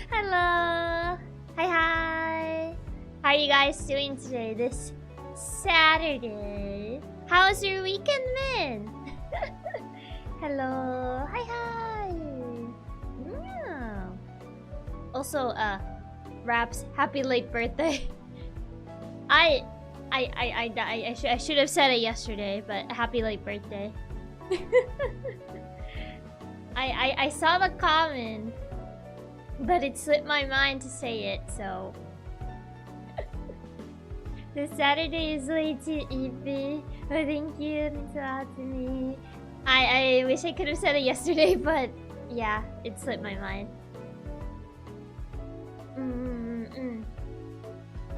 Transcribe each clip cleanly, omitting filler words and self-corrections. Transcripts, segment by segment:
Hello. Hi. How are you guys doing today? This Saturday. How's your weekend been? Hello. Hi. Yeah. Also, Raps, happy late birthday. I should have said it yesterday, but happy late birthday. I saw the comment, but it slipped my mind to say it, so. The Saturday is way too easy. Oh, thank you, Mr. Katsumi. I wish I could have said it yesterday, but yeah, it slipped my mind.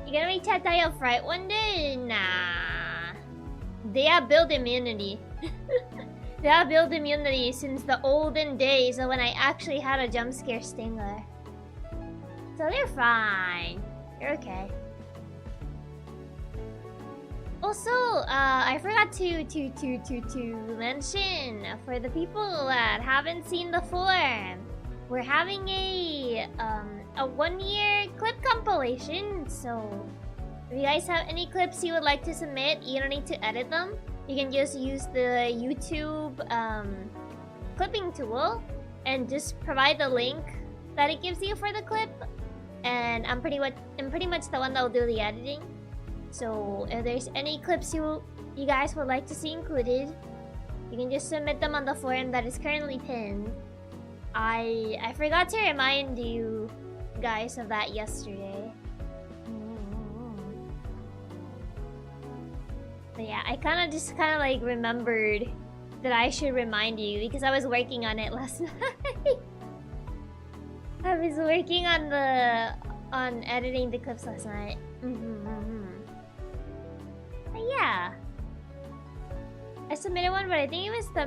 You gonna make Chat Die of Fright one day? Nah. They have built immunity. They have built immunity since the olden days of when I actually had a jump scare stinger. So they're fine. They're okay. Also, I forgot to mention for the people that haven't seen the forum, we're having a 1-year clip compilation. So if you guys have any clips you would like to submit, you don't need to edit them. You can just use the YouTube clipping tool and just provide the link that it gives you for the clip. And I'm pretty much the one that will do the editing. So if there's any clips you guys would like to see included, you can just submit them on the forum that is currently pinned. I forgot to remind you guys of that yesterday. But yeah, I kind of like remembered that I should remind you because I was working on it last night. I was working on editing the clips last night. But yeah, I submitted one, but I think it was the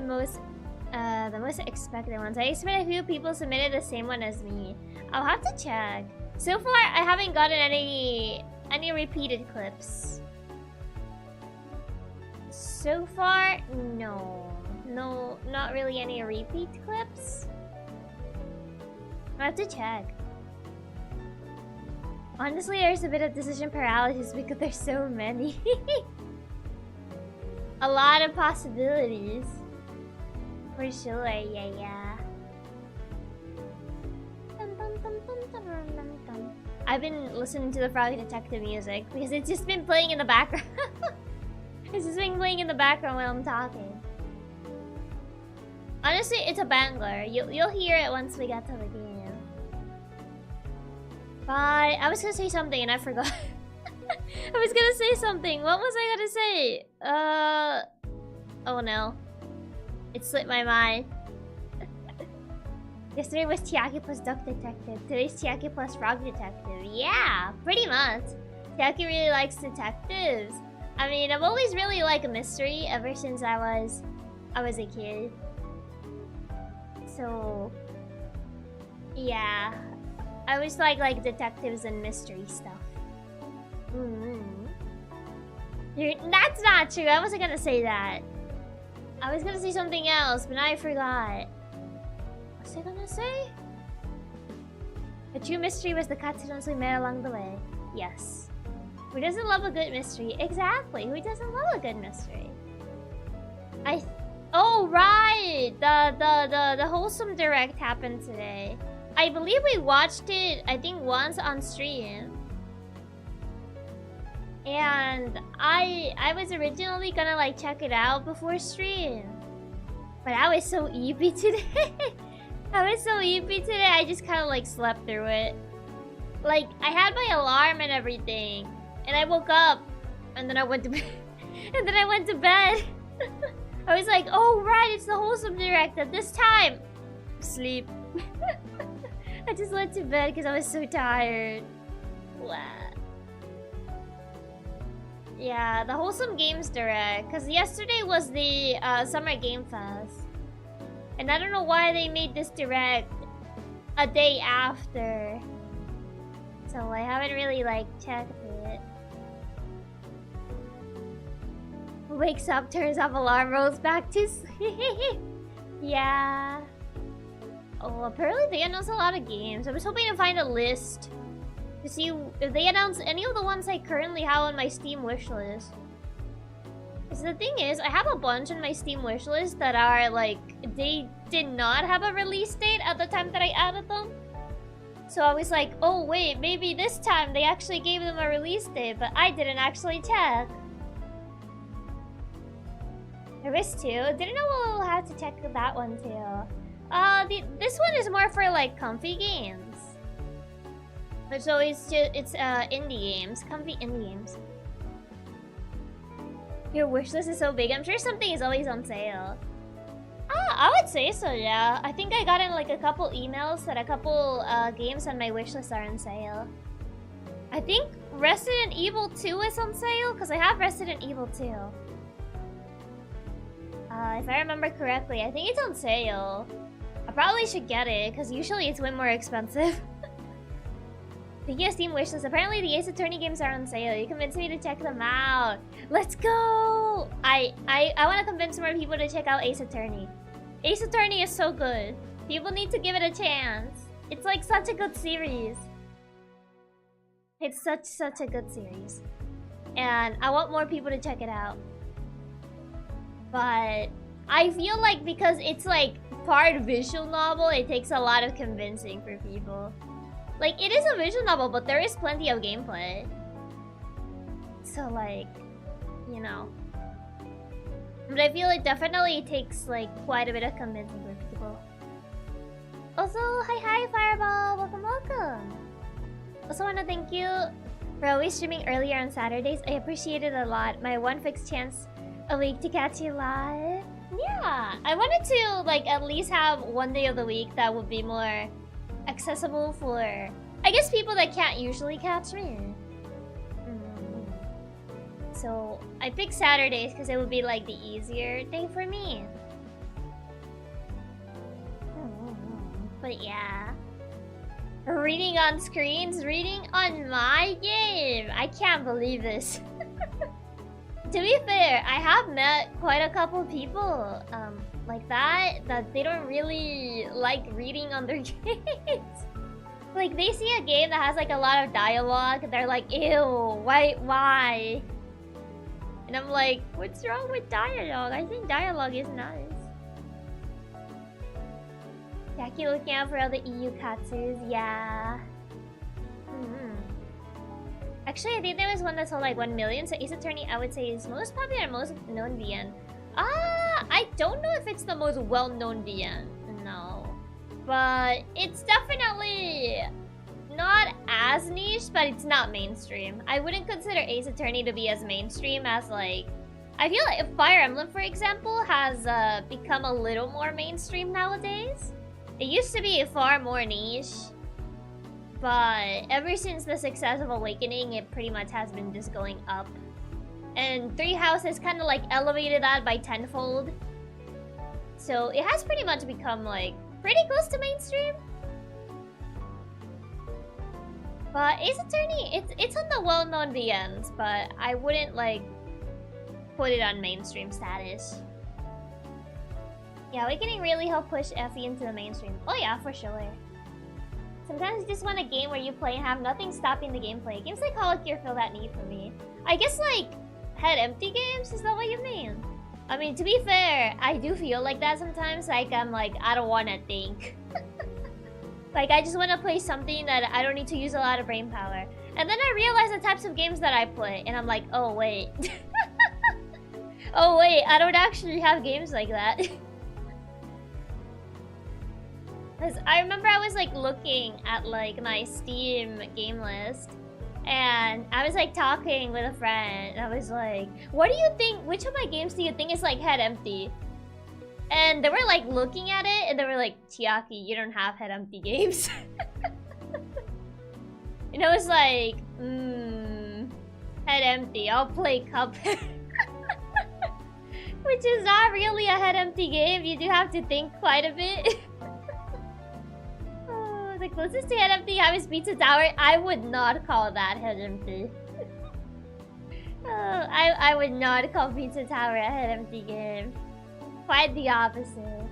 most expected ones. I expect a few people submitted the same one as me. I'll have to check. So far, I haven't gotten any repeated clips. So far, no, not really any repeat clips. I have to check. Honestly, there's a bit of decision paralysis because there's so many. A lot of possibilities. For sure, yeah. I've been listening to the Frog Detective music because it's just been playing in the background. It's just been playing in the background while I'm talking. Honestly, it's a banger. You'll hear it once we get to the game. Bye. I was gonna say something and I forgot. I was gonna say something. What was I gonna say? Oh no. It slipped my mind. Yesterday was Chiaki plus Duck Detective. Today's Chiaki plus Frog Detective. Yeah, pretty much. Chiaki really likes detectives. I mean, I've always really liked a mystery ever since I was a kid. So yeah, I always like detectives and mystery stuff. That's not true. I wasn't gonna say that. I was gonna say something else, but now I forgot. What was I gonna say? A true mystery was the Katsunons we met along the way. Yes. Who doesn't love a good mystery? Exactly. Who doesn't love a good mystery? Oh right! The wholesome direct happened today. I believe we watched it, I think, once on stream. And I was originally gonna like check it out before stream. But I was so eepy today. I just kind of like slept through it. Like, I had my alarm and everything. And I woke up. And then I went to bed. I was like, oh right, it's the wholesome direct at this time. Sleep. I just went to bed because I was so tired. Wow. Yeah, the Wholesome Games Direct. Because yesterday was the Summer Game Fest. And I don't know why they made this direct a day after. So I haven't really like checked it. Wakes up, turns off alarm, rolls back to sleep. Yeah. Oh, apparently they announced a lot of games. I was hoping to find a list to see if they announce any of the ones I currently have on my Steam wishlist. Because the thing is, I have a bunch on my Steam wishlist that are like, they did not have a release date at the time that I added them. So I was like, oh wait, maybe this time they actually gave them a release date, but I didn't actually check. There is two. Didn't know we'll have to check that one too. This one is more for like comfy games. So it's indie games, comfy indie games. Your wishlist is so big. I'm sure something is always on sale. I would say so, yeah. I think I got in like a couple emails that a couple games on my wishlist are on sale. I think Resident Evil 2 is on sale because I have Resident Evil 2. If I remember correctly, I think it's on sale. I probably should get it because usually it's way more expensive. Speaking of Steam wishlist, apparently the Ace Attorney games are on sale. You convinced me to check them out. Let's go! I want to convince more people to check out Ace Attorney. Ace Attorney is so good. People need to give it a chance. It's like such a good series. It's such a good series. And I want more people to check it out. But I feel like because it's like part visual novel, it takes a lot of convincing for people. Like, it is a visual novel, but there is plenty of gameplay. So, like, you know. But I feel it definitely takes, like, quite a bit of convincing for people. Also, hi, Fireball! Welcome! Also want to thank you for always streaming earlier on Saturdays. I appreciate it a lot. My one fixed chance a week to catch you live. Yeah, I wanted to, like, at least have one day of the week that would be more accessible for, I guess, people that can't usually catch me. So I picked Saturdays because it would be like the easier day for me. But yeah, reading on screens, reading on my game. I can't believe this. To be fair, I have met quite a couple people like that they don't really like reading on their games. Like, they see a game that has like a lot of dialogue, they're like, ew, why? And I'm like, what's wrong with dialogue? I think dialogue is nice. Chiaki looking out for all the EU katsus, yeah. Actually, I think there was one that sold like 1 million, so Ace Attorney I would say is most popular and most known VN. I don't know if it's the most well-known VN, no. But it's definitely not as niche, but it's not mainstream. I wouldn't consider Ace Attorney to be as mainstream as, like, I feel like Fire Emblem, for example, has become a little more mainstream nowadays. It used to be far more niche, but ever since the success of Awakening, it pretty much has been just going up. And Three Houses kind of like elevated that by tenfold. So it has pretty much become like pretty close to mainstream. But Ace Attorney, it's on the well-known VNs, but I wouldn't like put it on mainstream status. Yeah, Awakening really helped push Effie into the mainstream. Oh yeah, for sure. Sometimes you just want a game where you play and have nothing stopping the gameplay. Games like Hollow Gear fill that need for me. I guess like head empty games, is that what you mean? I mean, to be fair, I do feel like that sometimes. Like, I'm like, I don't want to think. Like, I just want to play something that I don't need to use a lot of brain power. And then I realize the types of games that I play, and I'm like, oh wait. Oh wait, I don't actually have games like that. Cause I remember I was like looking at like my Steam game list, and I was like talking with a friend, and I was like, what do you think, which of my games do you think is like head empty? And they were like looking at it, and they were like, Chiaki, you don't have head empty games. And I was like, head empty, I'll play Cuphead. Which is not really a head empty game, you do have to think quite a bit. The closest to head empty I have is Pizza Tower. I would not call that head empty. I would not call Pizza Tower a head empty game. Quite the opposite.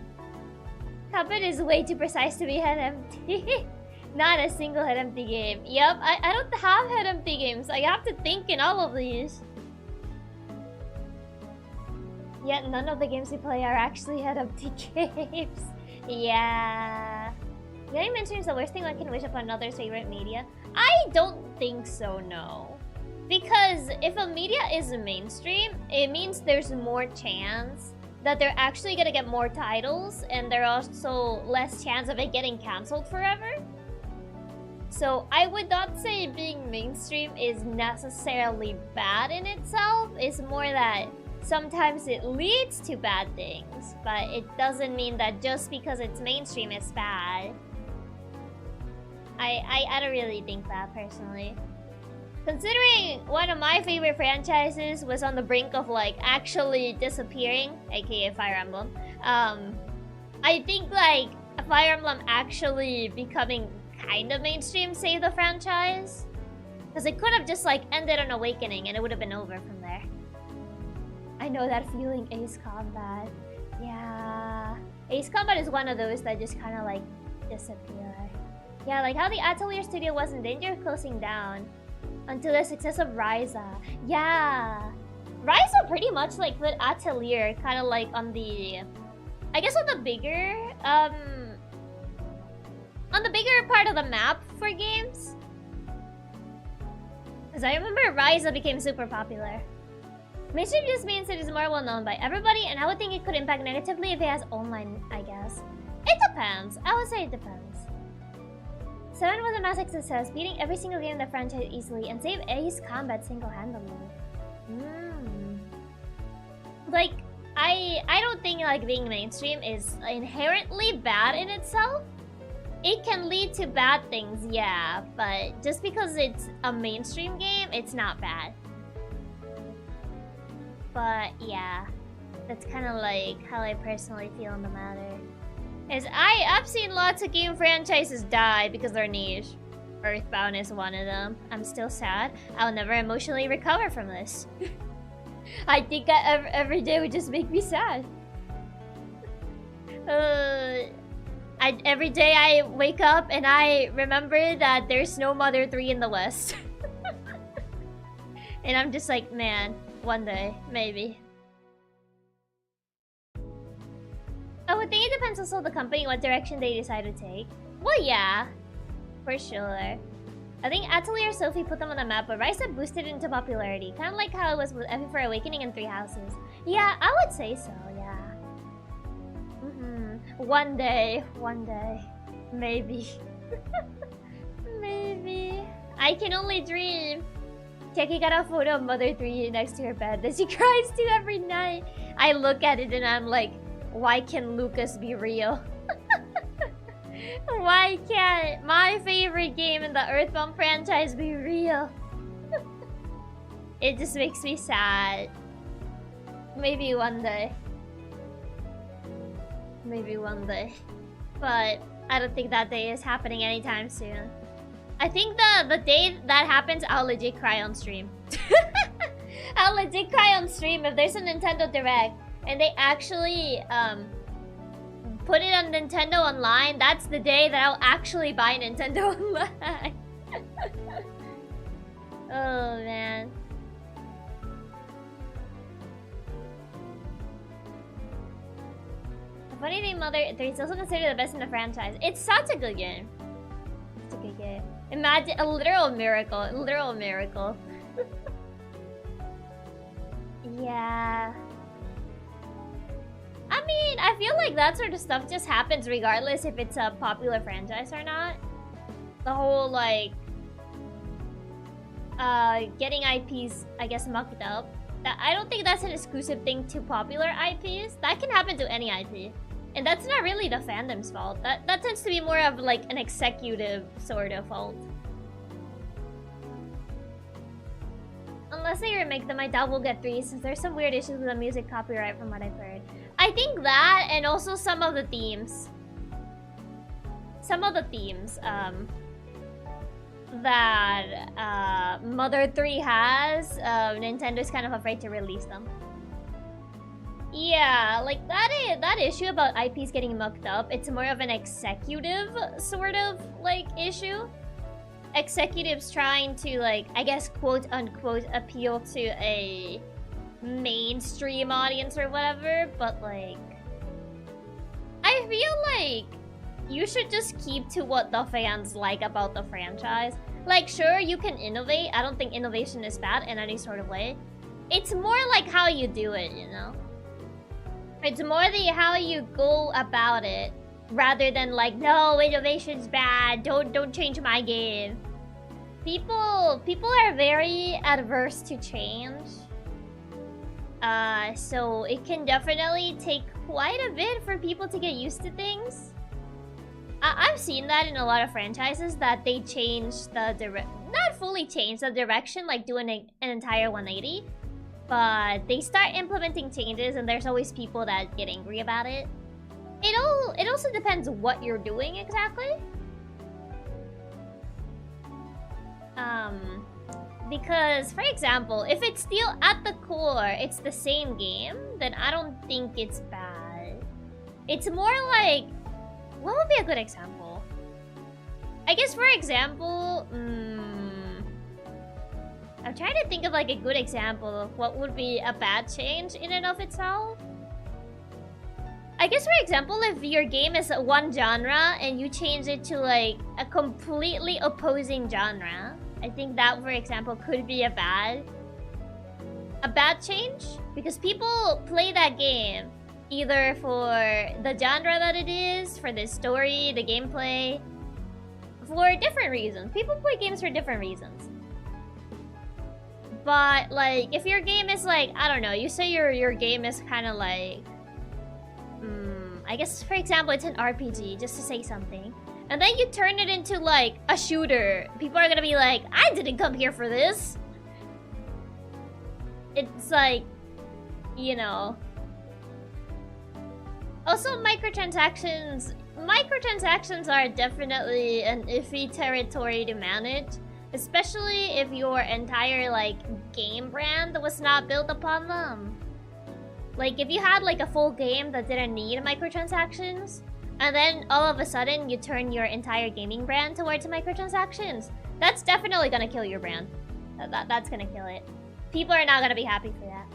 Cuphead is way too precise to be head empty. Not a single head empty game. Yep, I don't have head empty games. I have to think in all of these. Yet none of the games we play are actually head empty games. Yeah. Getting mentioned is the worst thing one can wish upon another's favorite media. I don't think so, no. Because if a media is mainstream, it means there's more chance that they're actually gonna get more titles, and there's also less chance of it getting cancelled forever. So I would not say being mainstream is necessarily bad in itself. It's more that sometimes it leads to bad things, but it doesn't mean that just because it's mainstream it's bad. I don't really think that, personally. Considering one of my favorite franchises was on the brink of like actually disappearing, aka Fire Emblem, I think like Fire Emblem actually becoming kind of mainstream saved the franchise. Because it could have just like ended on Awakening and it would have been over from there. I know that feeling, Ace Combat. Yeah. Ace Combat is one of those that just kind of like disappear. Yeah, like how the Atelier studio was in danger of closing down until the success of Ryza. Yeah. Ryza pretty much like put Atelier kind of like on the, I guess on the bigger part of the map for games. Because I remember Ryza became super popular. Mainstream just means it is more well known by everybody, and I would think it could impact negatively if it has online, I guess. It depends. I would say it depends. 7 was a massive success, beating every single game in the franchise easily, and saved Ace Combat single-handedly. Like, I don't think like being mainstream is inherently bad in itself. It can lead to bad things, yeah, but just because it's a mainstream game, it's not bad. But yeah, that's kind of like how I personally feel on the matter. I've seen lots of game franchises die because they're niche. Earthbound is one of them. I'm still sad. I'll never emotionally recover from this. I think every day would just make me sad. Every day I wake up and I remember that there's no Mother 3 in the West. And I'm just like, man, one day, maybe. I would think it depends also on the company, what direction they decide to take. Well, yeah, for sure. I think Atelier Sophie put them on the map, but Ryza boosted it into popularity. Kind of like how it was with FE4 Awakening and 3 Houses. Yeah, I would say so, yeah. One day, maybe. Maybe. I can only dream. Chiaki got a photo of Mother 3 next to her bed that she cries to every night. I look at it and I'm like, why can Lucas be real? Why can't my favorite game in the Earthbound franchise be real? It just makes me sad. Maybe one day. Maybe one day. But I don't think that day is happening anytime soon. I think the day that happens, I'll legit cry on stream. I'll legit cry on stream if there's a Nintendo Direct and they actually put it on Nintendo Online. That's the day that I'll actually buy Nintendo Online. Oh man. The funny thing, Mother 3 is also considered the best in the franchise. It's such a good game. It's a good game. Imagine a literal miracle. A literal miracle. Yeah. I mean, I feel like that sort of stuff just happens regardless if it's a popular franchise or not. The whole, like, getting IPs, I guess, mucked up. I don't think that's an exclusive thing to popular IPs. That can happen to any IP. And that's not really the fandom's fault. That tends to be more of, like, an executive sort of fault. Unless they remake them, I doubt we'll get 3, since there's some weird issues with the music copyright from what I've heard. I think that, and also some of the themes. Some of the themes, that, Mother 3 has, Nintendo's kind of afraid to release them. Yeah, like that issue about IPs getting mucked up, it's more of an executive sort of like issue. Executives trying to like, I guess, quote unquote appeal to a mainstream audience or whatever, but like I feel like you should just keep to what the fans like about the franchise. Like, sure, you can innovate. I don't think innovation is bad in any sort of way. It's more like how you do it, you know? It's more the how you go about it, rather than like, no, innovation's bad. Don't change my game. People are very adverse to change. So it can definitely take quite a bit for people to get used to things. I've seen that in a lot of franchises, that they change the not fully change the direction, like doing an entire 180. But they start implementing changes and there's always people that get angry about it. It also depends what you're doing exactly. Because, for example, if it's still at the core, it's the same game, then I don't think it's bad. It's more like... What would be a good example? I guess, for example... I'm trying to think of like a good example of what would be a bad change in and of itself. I guess, for example, if your game is one genre and you change it to like a completely opposing genre, I think that, for example, could be a bad change, because people play that game either for the genre that it is, for the story, the gameplay, for different reasons. People play games for different reasons. But like, if your game is like, I don't know, you say your game is kind of like, I guess, for example, it's an RPG, just to say something, and then you turn it into like a shooter, people are gonna be like, I didn't come here for this. It's like, you know. Also, microtransactions are definitely an iffy territory to manage. Especially if your entire, like, game brand was not built upon them. Like, if you had, like, a full game that didn't need microtransactions, and then all of a sudden you turn your entire gaming brand towards microtransactions, that's definitely gonna kill your brand. That's gonna kill it. People are not gonna be happy for that.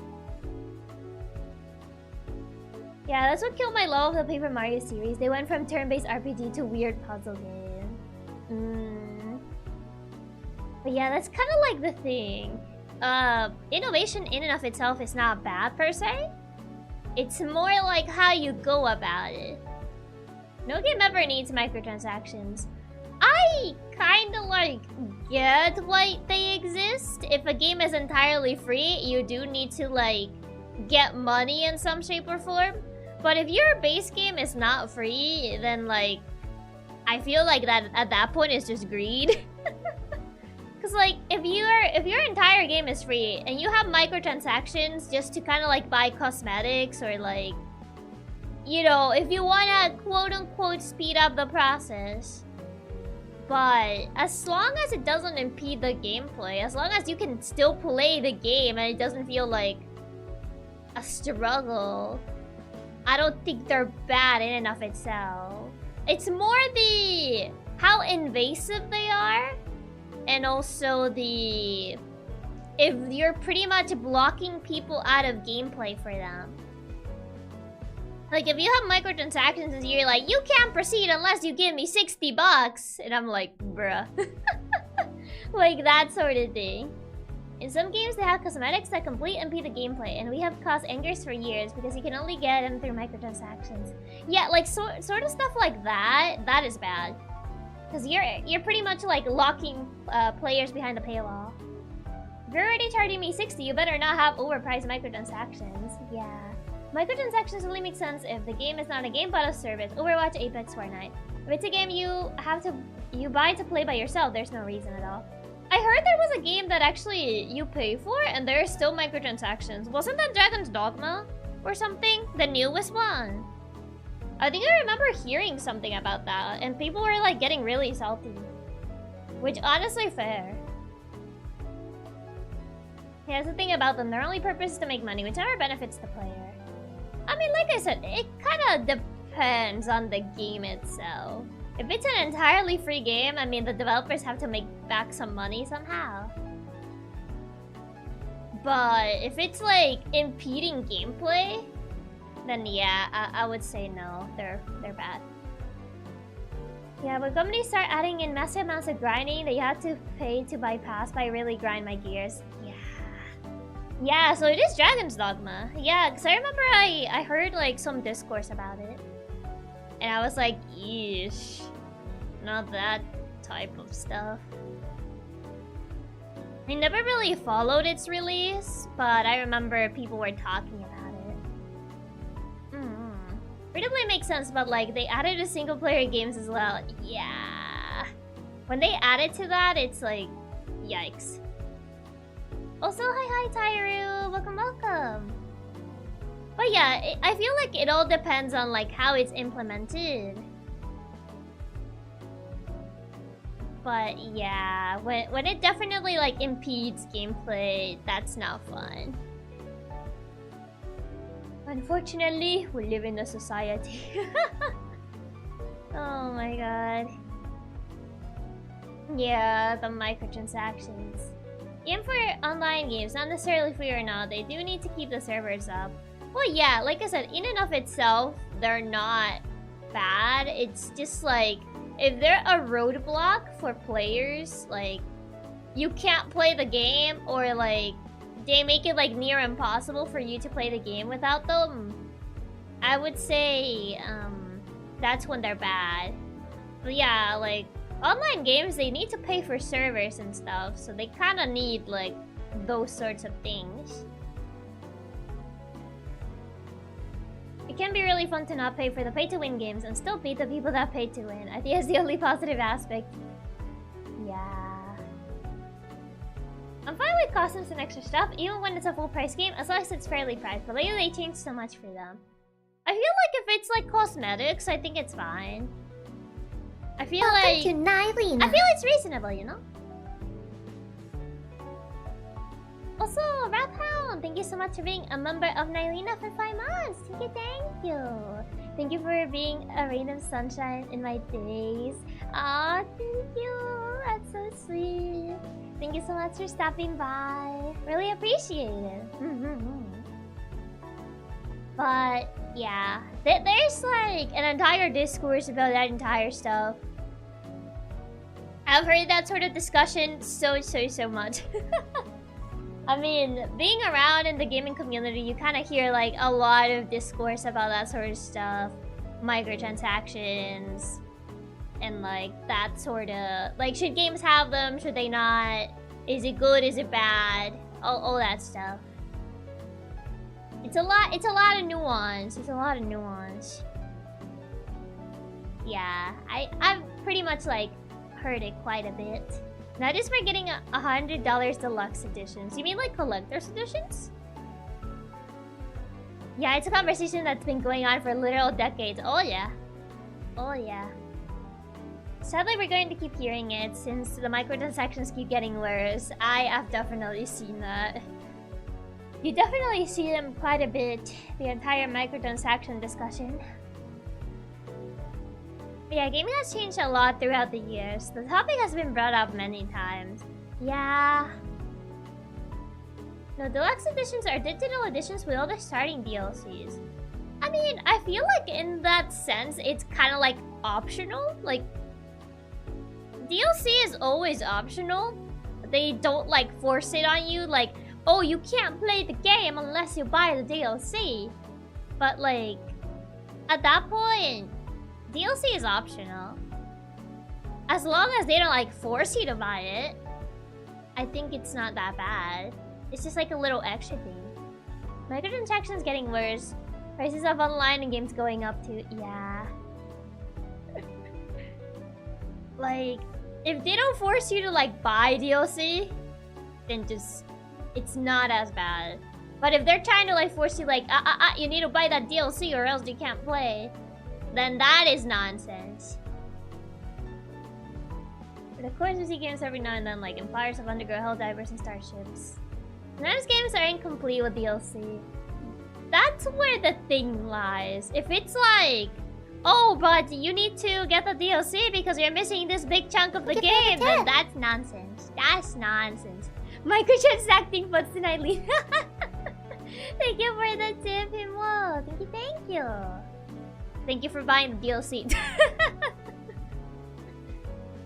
Yeah, that's what killed my love of the Paper Mario series. They went from turn-based RPG to weird puzzle game. But yeah, that's kind of like the thing. Innovation in and of itself is not bad per se. It's more like how you go about it. No game ever needs microtransactions. I kind of like get why they exist. If a game is entirely free, you do need to like get money in some shape or form. But if your base game is not free, then like I feel like that at that point is just greed. Cause like if your entire game is free and you have microtransactions just to kind of like buy cosmetics or like, you know, if you wanna quote unquote speed up the process, but as long as it doesn't impede the gameplay, as long as you can still play the game and it doesn't feel like a struggle, I don't think they're bad in and of itself. It's more the how invasive they are. And also the... if you're pretty much blocking people out of gameplay for them. Like, if you have microtransactions and you're like, you can't proceed unless you give me $60. And I'm like, bruh. Like, that sort of thing. In some games, they have cosmetics that completely impede the gameplay. And we have caused angers for years because you can only get them through microtransactions. Yeah, like, sort of stuff like that, that is bad. Because you're pretty much like locking players behind the paywall. If you're already charging me 60, you better not have overpriced microtransactions. Yeah. Microtransactions only make sense if the game is not a game but a service. Overwatch, Apex, Fortnite. If it's a game you buy to play by yourself, there's no reason at all. I heard there was a game that actually you pay for and there are still microtransactions. Wasn't that Dragon's Dogma or something? The newest one. I think I remember hearing something about that, and people were like getting really salty. Which, honestly, fair. Yeah, that's the thing about them. Their only purpose is to make money, which never benefits the player. I mean, like I said, it kind of depends on the game itself. If it's an entirely free game, I mean, the developers have to make back some money somehow. But if it's like impeding gameplay, then yeah, I would say no. They're bad. Yeah, but companies start adding in massive amounts of grinding that you have to pay to bypass by really grind my gears. Yeah. Yeah, so it is Dragon's Dogma. Yeah, because I remember I heard like some discourse about it. And I was like, yeesh. Not that type of stuff. I never really followed its release, but I remember people were talking about it. Free-to-play makes sense, but like they added the single-player games as well. Yeah. When they added to that, it's like, yikes. Also, hi Tyru, welcome. But yeah, I feel like it all depends on like how it's implemented. But yeah, when it definitely like impedes gameplay, that's not fun. Unfortunately, we live in a society. Oh my god. Yeah, the microtransactions. Even for online games, not necessarily free or not, they do need to keep the servers up. Well, yeah, like I said, in and of itself, they're not bad. It's just like, if they're a roadblock for players, like, you can't play the game, or like, they make it like near impossible for you to play the game without them, I would say, that's when they're bad. But yeah, like, online games, they need to pay for servers and stuff, so they kind of need, like, those sorts of things. It can be really fun to not pay for the pay-to-win games and still beat the people that pay to win. I think that's the only positive aspect. Yeah. I'm fine with costumes and extra stuff, even when it's a full-price game, as long as it's fairly priced. But lately, they changed so much for them. I feel like if it's, like, cosmetics, I think it's fine. I feel like... to Nylina. I feel it's reasonable, you know? Also, Rathound, thank you so much for being a member of Nylina for 5 months. Thank you. Thank you for being a ray of sunshine in my days. Aw, thank you. That's so sweet. Thank you so much for stopping by. Really appreciate it. But, yeah. There's like an entire discourse about that entire stuff. I've heard that sort of discussion so much. I mean, being around in the gaming community, you kind of hear like a lot of discourse about that sort of stuff. Microtransactions. And like that sort of... Like, should games have them? Should they not? Is it good? Is it bad? All that stuff. It's a lot of nuance. It's a lot of nuance. Yeah, I've pretty much like heard it quite a bit. That is for getting $100 deluxe editions. You mean like collector's editions? Yeah, it's a conversation that's been going on for literal decades. Oh yeah. Oh yeah. Sadly, we're going to keep hearing it since the microtransactions keep getting worse. I have definitely seen that. You definitely see them quite a bit, the entire microtransaction discussion. But yeah, gaming has changed a lot throughout the years. The topic has been brought up many times. Yeah. No, deluxe editions are digital editions with all the starting DLCs. I mean, I feel like in that sense, it's kind of like optional. Like, DLC is always optional. They don't like force it on you, like, oh, you can't play the game unless you buy the DLC. But like, at that point, DLC is optional. As long as they don't like force you to buy it, I think it's not that bad. It's just like a little extra thing. Microtransactions getting worse. Prices of online and games going up too. Yeah. Like, if they don't force you to like buy DLC, then just, it's not as bad. But if they're trying to like force you like, you need to buy that DLC or else you can't play, then that is nonsense. But of course we see games every now and then like Empires of Underground, Helldivers, and Starships. Sometimes games are incomplete with DLC. That that's where the thing lies. If it's like, oh, but you need to get the DLC because you're missing this big chunk of the game, then that's nonsense. That's nonsense. Microtransacting puts in Eileen. Thank you for the tip, Himo. Thank you, thank you. Thank you for buying the DLC.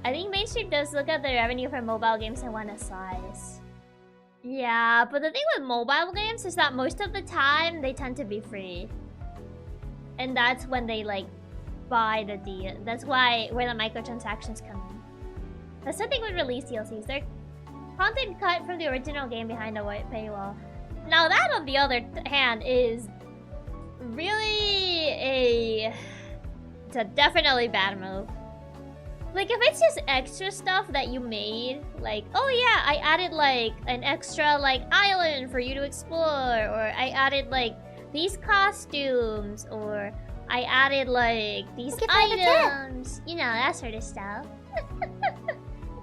I think mainstream does look at the revenue for mobile games and want a size. Yeah, but the thing with mobile games is that most of the time they tend to be free. And that's when they like buy the deal. That's where the microtransactions come in. That's the thing with release DLCs. They're content cut from the original game behind a white paywall. Now that, on the other hand, is really it's a definitely bad move. Like, if it's just extra stuff that you made, like, oh yeah, I added like an extra like island for you to explore, or I added like these costumes, or I added like these items, you know, that sort of stuff.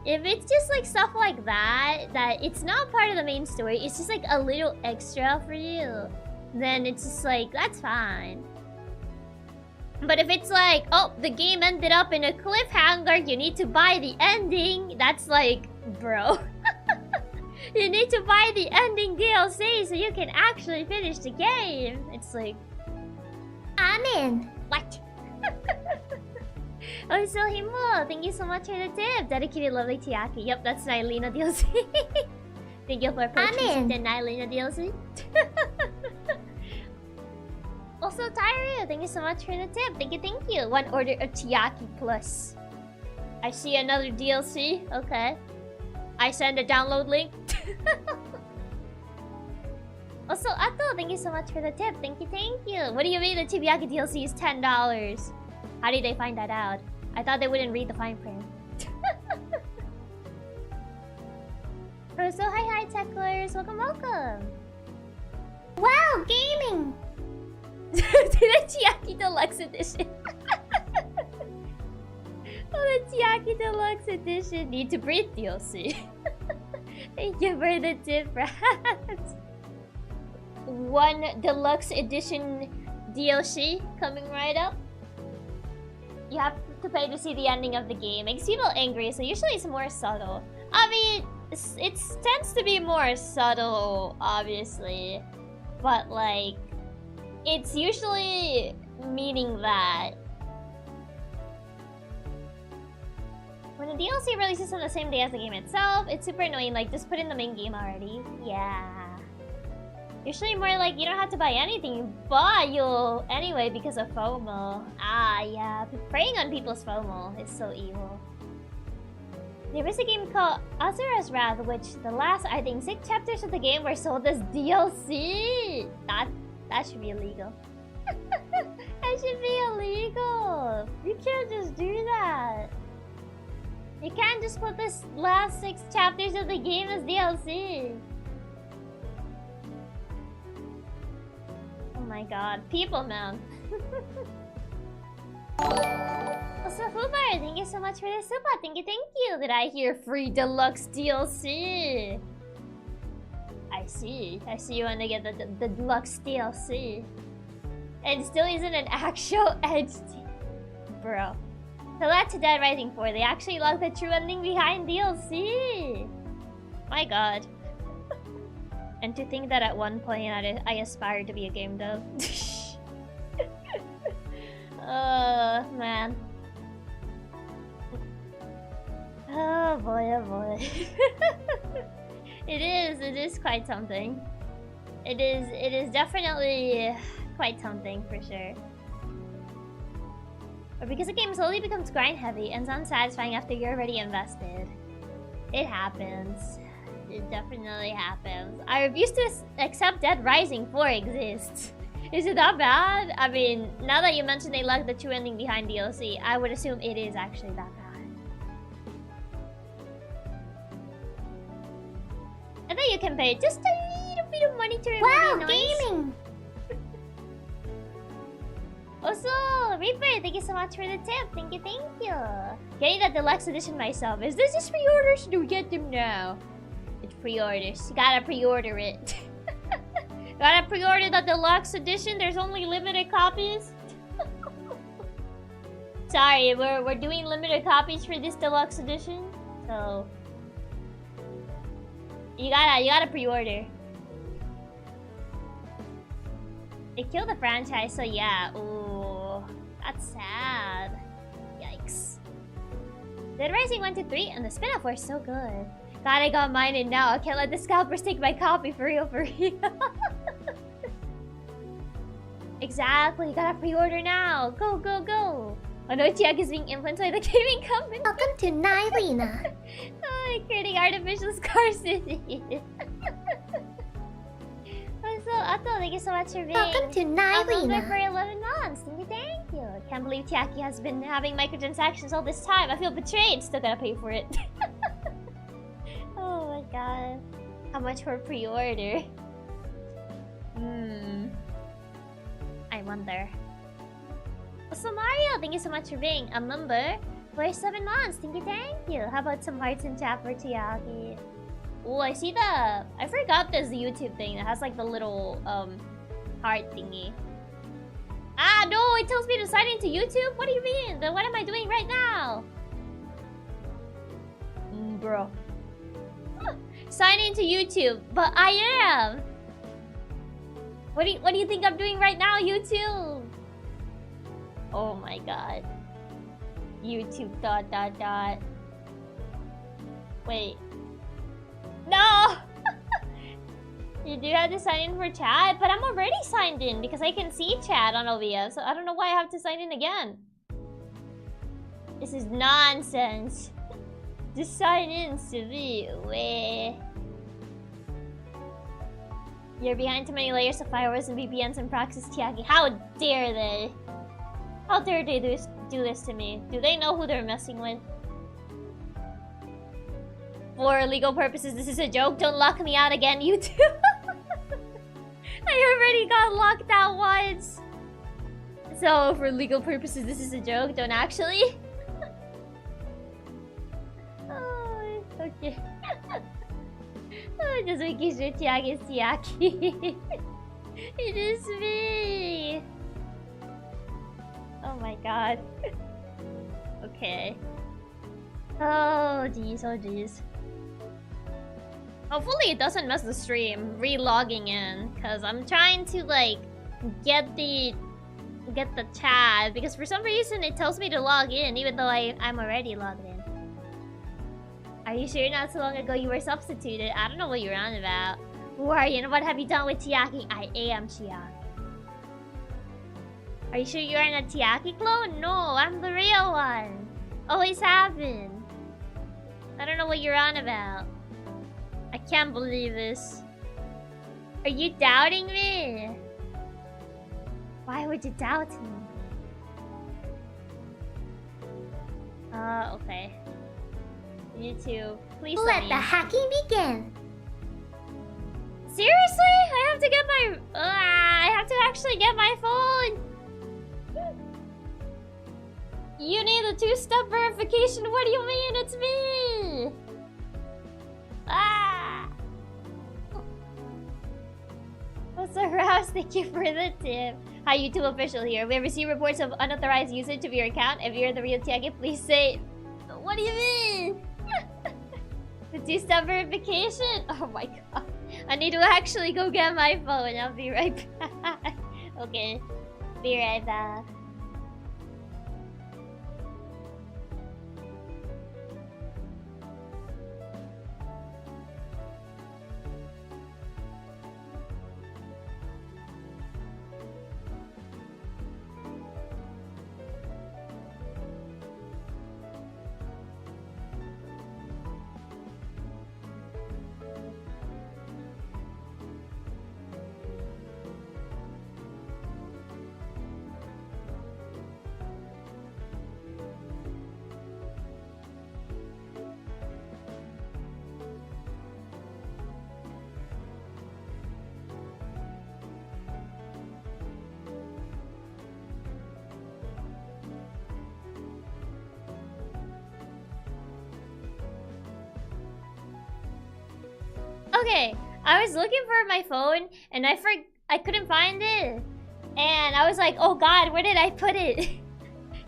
If it's just like stuff like that it's not part of the main story, it's just like a little extra for you, then it's just like, that's fine. But if it's like, oh, the game ended up in a cliffhanger, you need to buy the ending, that's like, bro. You need to buy the ending DLC so you can actually finish the game. It's like, I'm in. What? Oh, so Himo, thank you so much for the tip. Dedicated lovely Chiaki. Yep, that's Nylina DLC. Thank you for purchasing the Nylina DLC. Also, Tyru, thank you so much for the tip. Thank you, thank you. One order of Chiaki Plus. I see another DLC. Okay. I send a download link. Also, Ato, thank you so much for the tip. Thank you, thank you. What do you mean the Chibiaki DLC is $10? How did they find that out? I thought they wouldn't read the fine print. Oh, so hi techlers. Welcome, welcome. Wow, gaming! The Chiaki Deluxe Edition. Oh, the Chiaki Deluxe Edition. Need to breathe DLC. Thank you for the tip, rats. One Deluxe Edition DLC coming right up. You have to pay to see the ending of the game. Makes people angry, so usually it's more subtle. I mean, it tends to be more subtle, obviously. But, like, it's usually meaning that when the DLC releases on the same day as the game itself, it's super annoying. Like, just put in the main game already. Yeah. Usually more like, you don't have to buy anything, but you'll anyway because of FOMO. Ah, yeah. Preying on people's FOMO is so evil. There was a game called Azura's Wrath, which the last, I think, 6 chapters of the game were sold as DLC. That should be illegal. That should be illegal. You can't just do that. You can't just put this last 6 chapters of the game as DLC. Oh my god, people, man. Also, Fubar, thank you so much for the super. Thank you. Did I hear free deluxe DLC? I see you want to get the deluxe DLC. And still isn't an actual Edge. Bro. So that's Dead Rising 4. They actually locked the true ending behind DLC. My god. And to think that at one point I aspired to be a game dev. Man. Oh boy. It is quite something. It is definitely quite something for sure. Or because a game slowly becomes grind heavy and it's unsatisfying after you're already invested. It happens. It definitely happens. I refuse to accept Dead Rising 4 exists. Is it that bad? I mean, now that you mentioned they locked the true ending behind DLC, I would assume it is actually that bad. I think you can pay just a little bit of money to remove the noise. Gaming! Also, Reaper, thank you so much for the tip. Thank you. Getting the deluxe edition myself. Is this just pre-orders? Do get them now. It's pre-orders. You gotta pre-order it. Gotta pre-order the deluxe edition. There's only limited copies. Sorry, we're doing limited copies for this deluxe edition. So you gotta pre-order. They killed the franchise, so yeah. Ooh, that's sad. Yikes. Dead Rising 1 to 3 and the spin-off were so good. God, I got mine in now. I can't let the scalpers take my copy for real, for real. Exactly, you gotta pre-order now. Go, go, go. Oh no, Chiaki is being influenced by the gaming company. Welcome to Nylina. Oh, creating artificial scarcity. Otto, thank you so much for being Welcome to a member Nylina. for 11 months. Thank you. I can't believe Chiaki has been having microtransactions all this time. I feel betrayed. Still gotta pay for it. Oh my god. How much for pre-order? I wonder. So Mario, thank you so much for being a member for 7 months. Thank you. How about some hearts in chat for Chiaki? Oh, I see the... I forgot there's the YouTube thing that has like the little heart thingy. Ah, no, it tells me to sign into YouTube? What do you mean? Then what am I doing right now? Bro. Sign into YouTube, but I am. What do you think I'm doing right now, YouTube? Oh my god. YouTube ... Wait. No! You do have to sign in for chat, but I'm already signed in because I can see chat on OBS, so I don't know why I have to sign in again. This is nonsense. Just sign in, Subi. You're behind too many layers of firewalls and VPNs and proxies, Chiaki. How dare they? How dare they do this to me? Do they know who they're messing with? For legal purposes, this is a joke. Don't lock me out again, YouTube. I already got locked out once. So, for legal purposes, this is a joke. Don't actually. Oh, okay. Oh, just making sure Chiaki is Chiaki. It is me. Oh my god. Okay. Oh jeez, oh jeez. Hopefully it doesn't mess the stream re-logging in, because I'm trying to like get the chat, because for some reason it tells me to log in even though I'm already logged in. Are you sure not so long ago you were substituted? I don't know what you're on about. Who are you and what have you done with Chiaki? I am Chiaki. Are you sure you aren't a Chiaki clone? No, I'm the real one. Always have been. I don't know what you're on about. I can't believe this. Are you doubting me? Why would you doubt me? Okay. YouTube, please Let the hacking begin. Seriously? I have to get my... I have to actually get my phone. You need a 2-step verification. What do you mean? It's me. What's aroused? Thank you for the tip. Hi, YouTube official here. We have received reports of unauthorized usage of your account. If you're the real Chiaki, please say... What do you mean? The 2-step verification? Oh my god. I need to actually go get my phone. I'll be right back. Okay. Be right back. Okay, I was looking for my phone and I I couldn't find it. And I was like, oh god, where did I put it?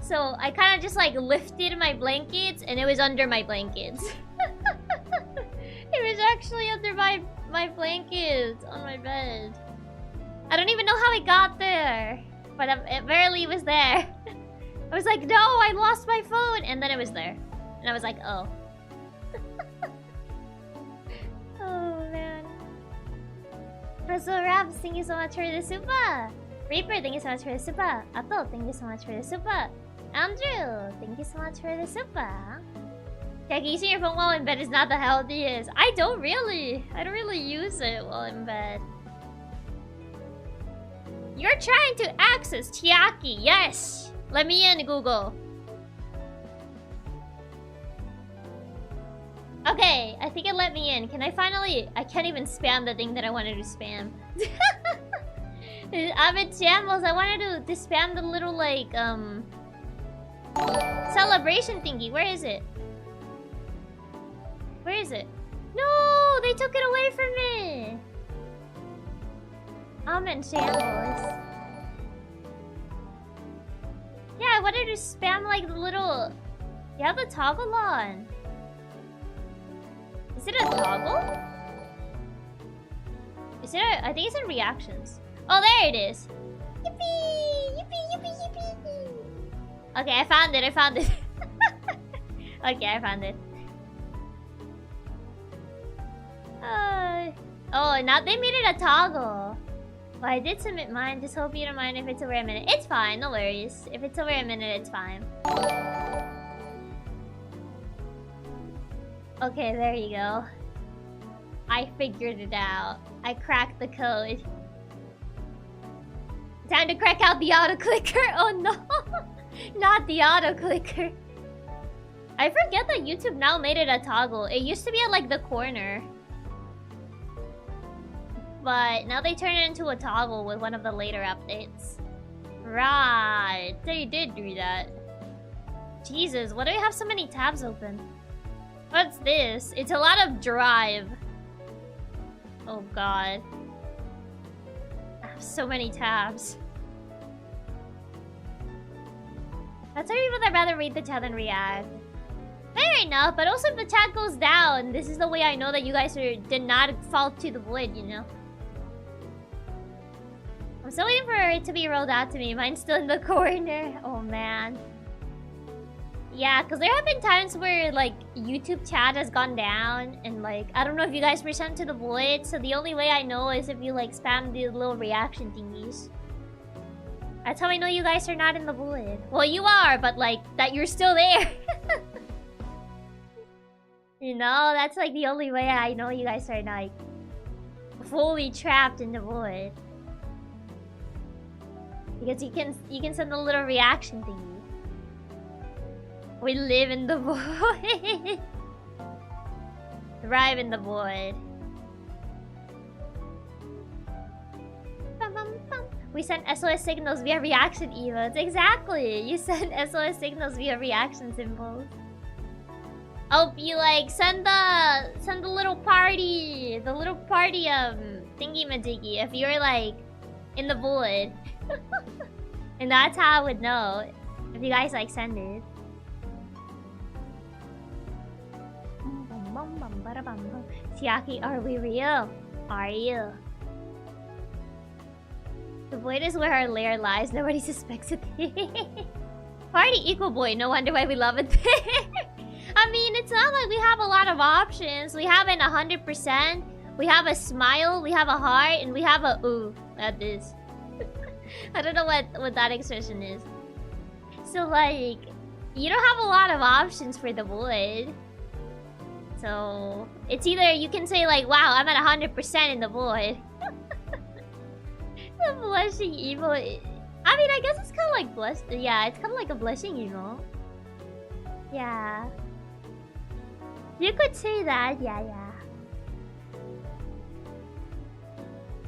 So I kind of just like lifted my blankets and it was under my blankets. It was actually under my blankets on my bed. I don't even know how it got there. But it barely was there. I was like, no, I lost my phone. And then it was there. And I was like, oh. Oh, man. Russell Raps, thank you so much for the super. Reaper, thank you so much for the super. Ato, thank you so much for the super. Andrew, thank you so much for the super. Chiaki, using your phone while in bed is not the healthiest. I don't really use it while in bed. You're trying to access Chiaki. Yes. Let me in, Google. Okay, I think it let me in. Can I finally... I can't even spam the thing that I wanted to spam. I'm in shambles. I wanted to spam the little, like, celebration thingy. Where is it? Where is it? No! They took it away from me! I'm in shambles. Yeah, I wanted to spam, like, the little... You have the toggle on. Is it a toggle? Is it a... I think it's in reactions. Oh, there it is. Yippee! Yippee, yippee, yippee! Okay, I found it, Okay, I found it. Oh, now they made it a toggle. Well, I did submit mine. Just hope you don't mind if it's over a minute. It's fine, no worries. If it's over a minute, it's fine. Okay, there you go. I figured it out. I cracked the code. Time to crack out the auto-clicker. Oh no! Not the auto-clicker. I forget that YouTube now made it a toggle. It used to be at like the corner. But now they turn it into a toggle with one of the later updates. Right. They did do that. Jesus, why do we have so many tabs open? What's this? It's a lot of drive. Oh god. I have so many tabs. That's why people that rather read the chat than react. Fair enough, but also if the chat goes down, this is the way I know that you guys did not fall to the void, you know? I'm still waiting for it to be rolled out to me. Mine's still in the corner. Oh man. Yeah, because there have been times where like YouTube chat has gone down and like I don't know if you guys were sent to the void, so the only way I know is if you like spam these little reaction thingies. That's how I know you guys are not in the void. Well, you are, but like that you're still there. You know, that's like the only way I know you guys are like fully trapped in the void. Because you can send a little reaction thingy. We live in the void. Thrive in the void. Bum, bum, bum. We send SOS signals via reaction emotes. Exactly. You send SOS signals via reaction symbols. Oh, you like send the little party, thingy majiggy if you're like in the void. And that's how I would know if you guys like send it. Chiaki, are we real? Are you? The void is where our lair lies. Nobody suspects it. Party equal boy. No wonder why we love it there. I mean, it's not like we have a lot of options. We have an 100%. We have a smile. We have a heart. And we have a ooh at this. I don't know what that expression is. So, like, you don't have a lot of options for the void. So, it's either you can say, like, wow, I'm at 100% in the void. The blushing emo. I mean, I guess it's kind of like blush. Yeah, it's kind of like a blushing emo. Yeah. You could say that. Yeah.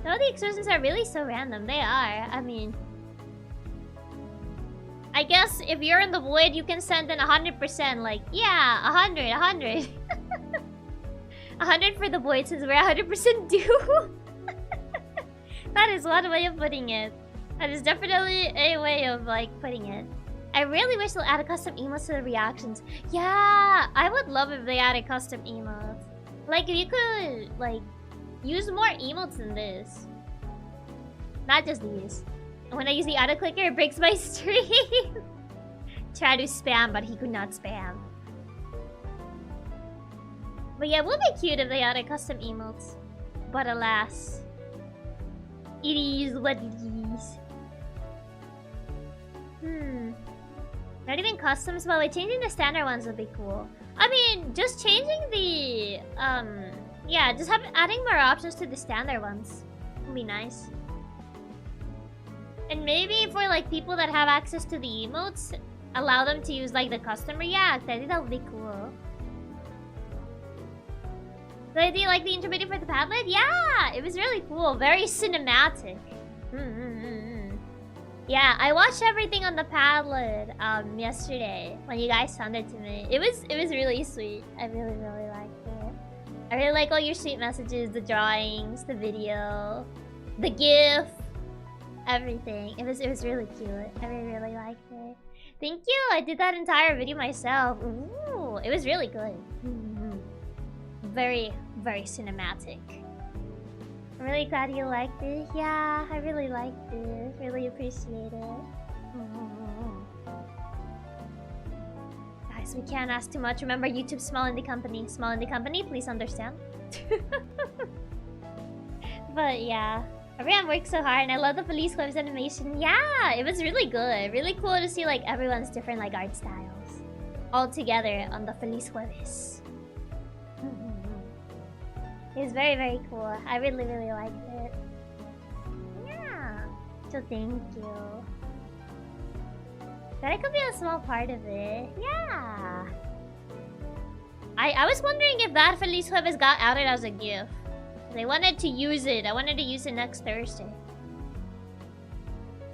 Some of the expressions are really so random. They are. I mean, I guess if you're in the void, you can send in 100%. Like, yeah, 100. 100 for the void since we're 100% due. That is one way of putting it. That is definitely a way of like putting it. I really wish they'll add a custom emotes to the reactions. Yeah, I would love if they added custom emotes. Like if you could like use more emotes than this. Not just these. And when I use the auto clicker, it breaks my stream. Try to spam, but he could not spam. But yeah, it would be cute if they added custom emotes. But alas, it is what it is. Not even customs, but like changing the standard ones would be cool. I mean, just changing the yeah, just adding more options to the standard ones would be nice. And maybe for like people that have access to the emotes, allow them to use like the custom react. I think that would be cool. So do you like the intermediate for the Padlet? Yeah, it was really cool. Very cinematic. Yeah, I watched everything on the Padlet yesterday when you guys sent it to me. It was really sweet. I really liked it. I really like all your sweet messages, the drawings, the video, the GIF, everything. It was really cute. I really liked it. Thank you. I did that entire video myself. Ooh, it was really good. Very cinematic. I'm really glad you liked it. Yeah, I really liked it. Really appreciate it. Guys, we can't ask too much. Remember, YouTube's small indie company. Small indie company, please understand. But yeah, everyone worked so hard, and I love the Feliz Jueves animation. Yeah, it was really good. Really cool to see like everyone's different like art styles all together on the Feliz Jueves. It was very cool. I really liked it. Yeah. So thank you. That could be a small part of it. Yeah. I was wondering if that Feliz Jueves got added as a gift. I wanted to use it. I wanted to use it next Thursday.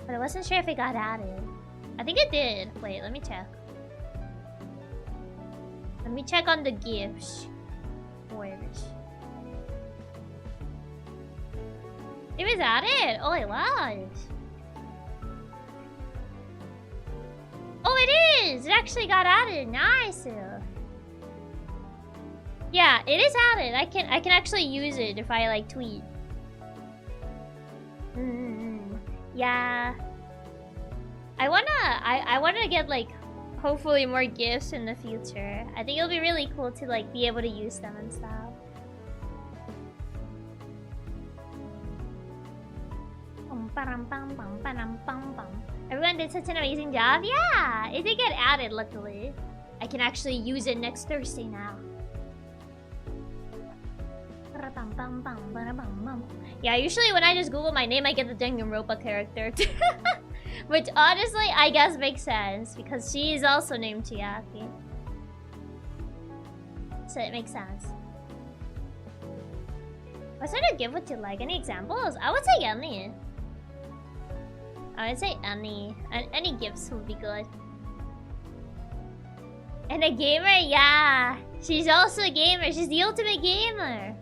But I wasn't sure if it got added. I think it did. Wait, let me check. Let me check on the gifts. Where's... It was added! Oh, it was! Oh, it is! It actually got added. Nice! Yeah, it is added. I can actually use it if I like tweet. Yeah. I wanna get like hopefully more gifts in the future. I think it'll be really cool to like be able to use them and stuff. Everyone did such an amazing job. Yeah, it did get added, luckily. I can actually use it next Thursday now. Yeah, usually when I just Google my name, I get the Danganronpa character. Which honestly, I guess makes sense, because she is also named Chiaki. So it makes sense. What sort of gift would you like? Any examples? I would say any. I would say any. Any gifts would be good. And a gamer? Yeah. She's also a gamer. She's the ultimate gamer.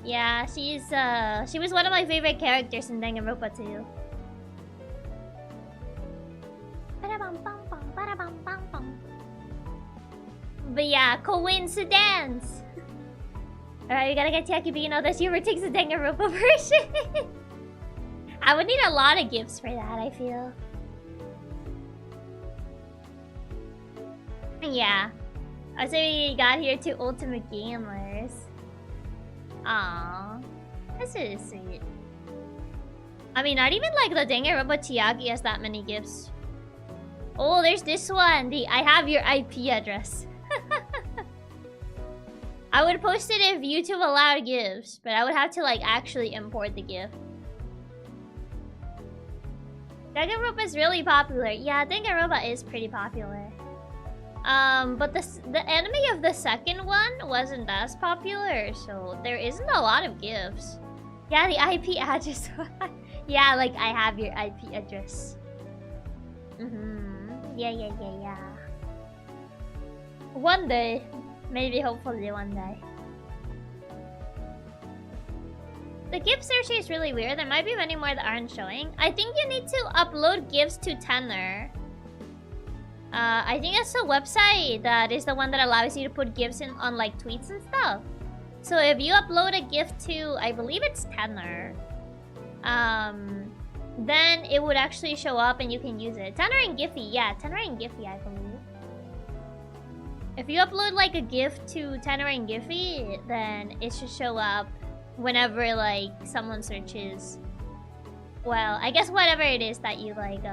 Yeah, she was one of my favorite characters in Danganronpa too. But yeah, coincidence! Alright, we gotta get Chiaki being all this Hubert takes the Danganronpa version. I would need a lot of gifts for that, I feel. Yeah. I would say we got here two ultimate gamers. Aww. That's really sweet. I mean, not even like the Danganronpa Chiaki has that many gifts. Oh, there's this one. I have your IP address. I would post it if YouTube allowed gifts, but I would have to like actually import the gift. Danganronpa is really popular. Yeah, Danganronpa is pretty popular. But the anime of the second one wasn't as popular, so there isn't a lot of gifts. Yeah, the IP address. Yeah, like I have your IP address. Yeah. One day. Maybe, hopefully one day. The GIF search is really weird. There might be many more that aren't showing. I think you need to upload GIFs to Tenor. I think it's a website that is the one that allows you to put GIFs in on like tweets and stuff. So if you upload a GIF to, I believe it's Tenor, then it would actually show up and you can use it. Tenor and Giphy, yeah, Tenor and Giphy, I believe. If you upload like a GIF to Tenor and Giphy, then it should show up whenever like someone searches. Well, I guess whatever it is that you like,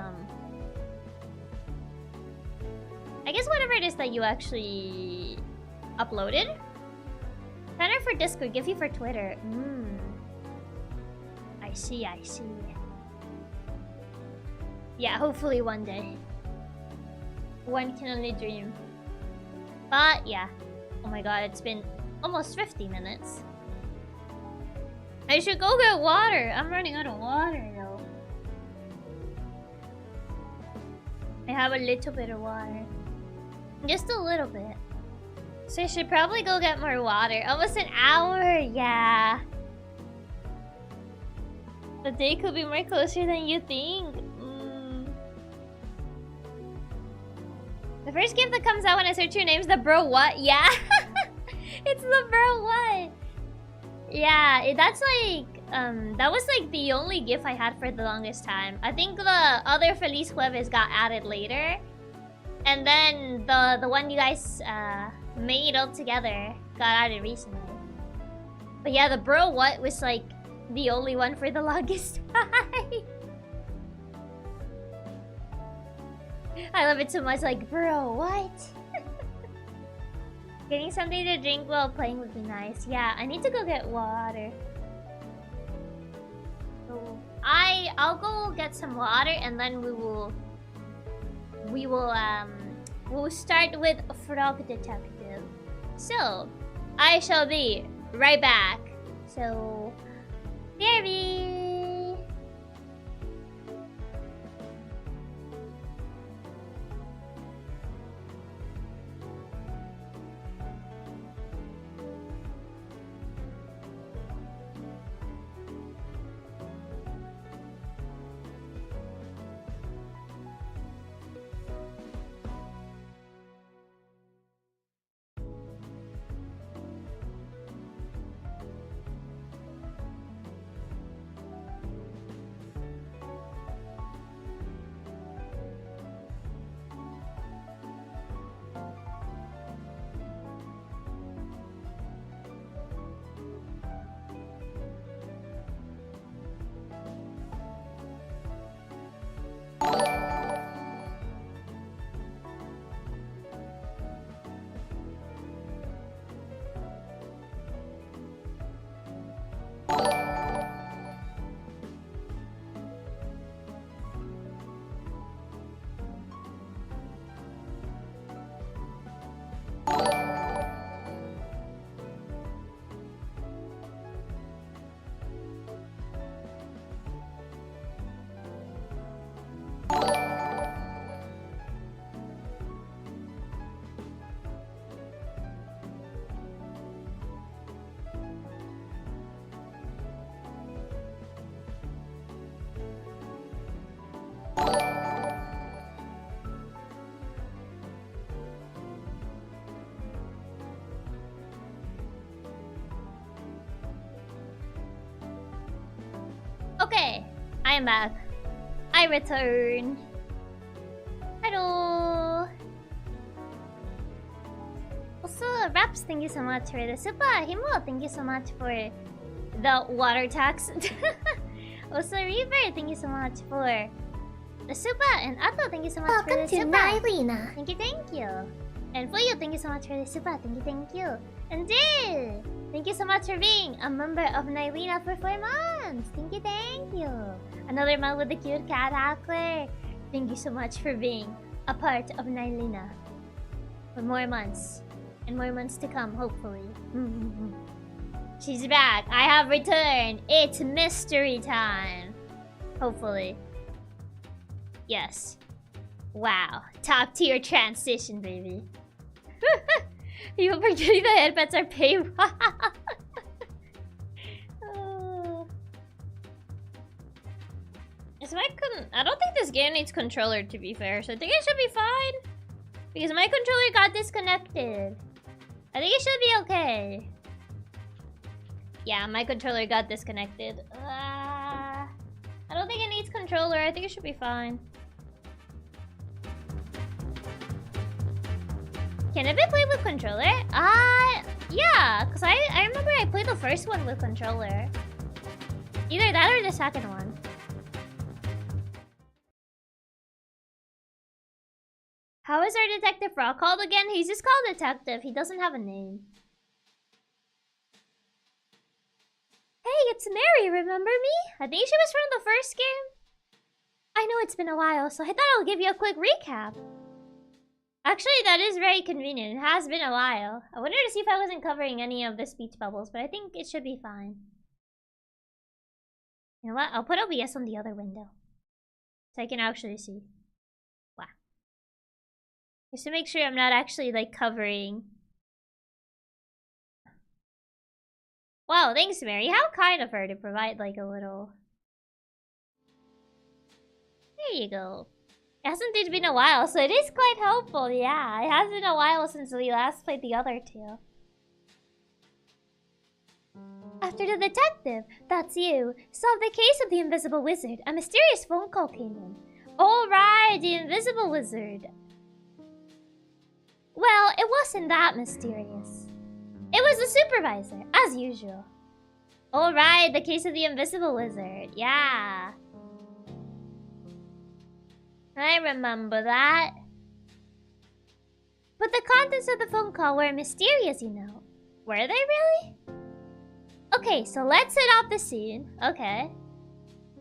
I guess whatever it is that you actually uploaded. Tenor for Discord, Giphy for Twitter. I see, I see. Yeah, hopefully one day. One can only dream. But yeah. Oh my god, it's been almost 50 minutes. I should go get water. I'm running out of water though. I have a little bit of water. Just a little bit. So I should probably go get more water. Almost an hour, yeah. The day could be more closer than you think. The first GIF that comes out when I search your name is the bro what? Yeah. It's the bro what? Yeah, that's like that was like the only GIF I had for the longest time. I think the other Feliz Jueves got added later. And then the one you guys made all together got added recently. But yeah, the bro what was like the only one for the longest time. I love it so much, like, bro, what? Getting something to drink while playing would be nice. Yeah, I need to go get water. So I'll go get some water and then we'll start with Frog Detective. So I shall be right back. So BRB. Okay, I am back. I return. Hello. Also, Raps, thank you so much for the super. Himo, thank you so much for the water tax. Also, Reaver, thank you so much for the super. And Ato, thank you so much for the super. Welcome to Nylina. Thank you. And Fuyu, thank you so much for the super. Thank you. And Jill, thank you so much for being a member of Nylina for 4 months. Thank you. Another man with the cute cat hackler. Thank you so much for being a part of Nylina for more months and more months to come, hopefully. She's back. I have returned. It's mystery time. Hopefully. Yes. Wow. Top tier transition, baby. People forgetting the headpets are paywall. Oh. I don't think this game needs controller, to be fair, so I think it should be fine. Because my controller got disconnected. I think it should be okay. Yeah, my controller got disconnected. I don't think it needs controller. I think it should be fine. Can it be played with controller? Yeah, because I remember I played the first one with controller. Either that or the second one. How is our Detective Frog called again? He's just called Detective. He doesn't have a name. Hey, it's Mary, remember me? I think she was from the first game. I know it's been a while, so I thought I'll give you a quick recap. Actually, that is very convenient. It has been a while. I wanted to see if I wasn't covering any of the speech bubbles, but I think it should be fine. You know what? I'll put OBS on the other window. So I can actually see. Wow. Just to make sure I'm not actually, like, covering. Wow, thanks, Mary. How kind of her to provide, like, a little... There you go. It hasn't been a while, so it is quite helpful, yeah. It has been a while since we last played the other two. After the detective, that's you, solved the case of the invisible wizard, a mysterious phone call came in. Oh right, the invisible wizard. Well, it wasn't that mysterious. It was the supervisor, as usual. Oh right, the case of the invisible wizard, yeah. I remember that. But the contents of the phone call were mysterious, you know. Were they really? Okay, so let's set up the scene. Okay.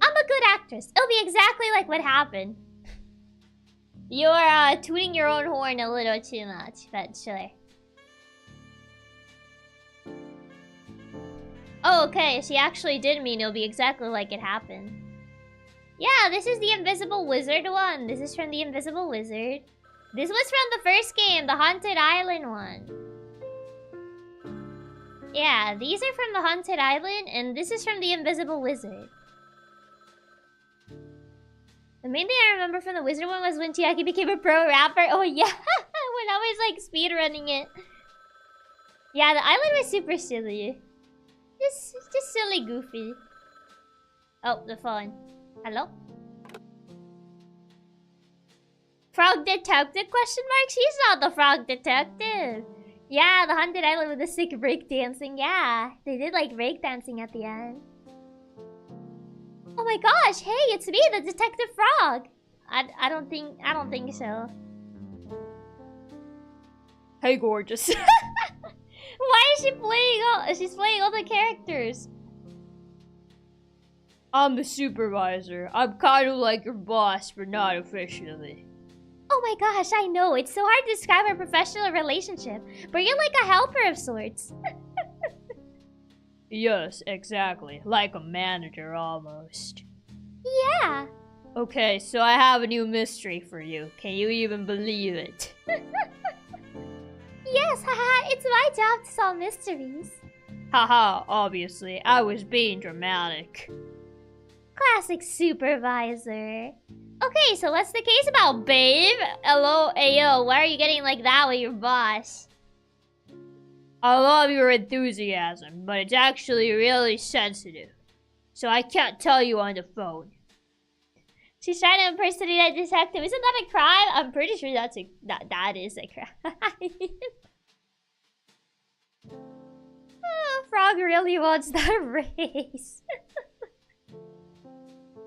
I'm a good actress. It'll be exactly like what happened. You're tooting your own horn a little too much, but sure. Oh, okay, she actually did mean it'll be exactly like it happened. Yeah, this is the Invisible Wizard one. This is from the Invisible Wizard. This was from the first game, the Haunted Island one. Yeah, these are from the Haunted Island, and this is from the Invisible Wizard. The main thing I remember from the Wizard one was when Chiaki became a pro rapper. Oh yeah, when I was like speedrunning it. Yeah, the island was super silly. Just silly, goofy. Oh, the phone. Hello? Frog detective? Question mark? She's not the frog detective. Yeah, the Haunted Island with the sick breakdancing. Yeah, they did like breakdancing at the end. Oh my gosh! Hey, it's me, the Detective Frog. I don't think so. Hey, gorgeous. Why is she playing all? She's playing all the characters. I'm the supervisor. I'm kind of like your boss, but not officially. Oh my gosh, I know. It's so hard to describe our professional relationship, but you're like a helper of sorts. Yes, exactly. Like a manager, almost. Yeah. Okay, so I have a new mystery for you. Can you even believe it? Yes, haha, it's my job to solve mysteries. Haha, obviously. I was being dramatic. Classic supervisor. Okay, so what's the case about, babe? Hello, ayo, why are you getting like that with your boss? I love your enthusiasm, but it's actually really sensitive. So I can't tell you on the phone. She's trying to impersonate a detective. Isn't that a crime? I'm pretty sure that is a crime. Oh, Frog really wants that race.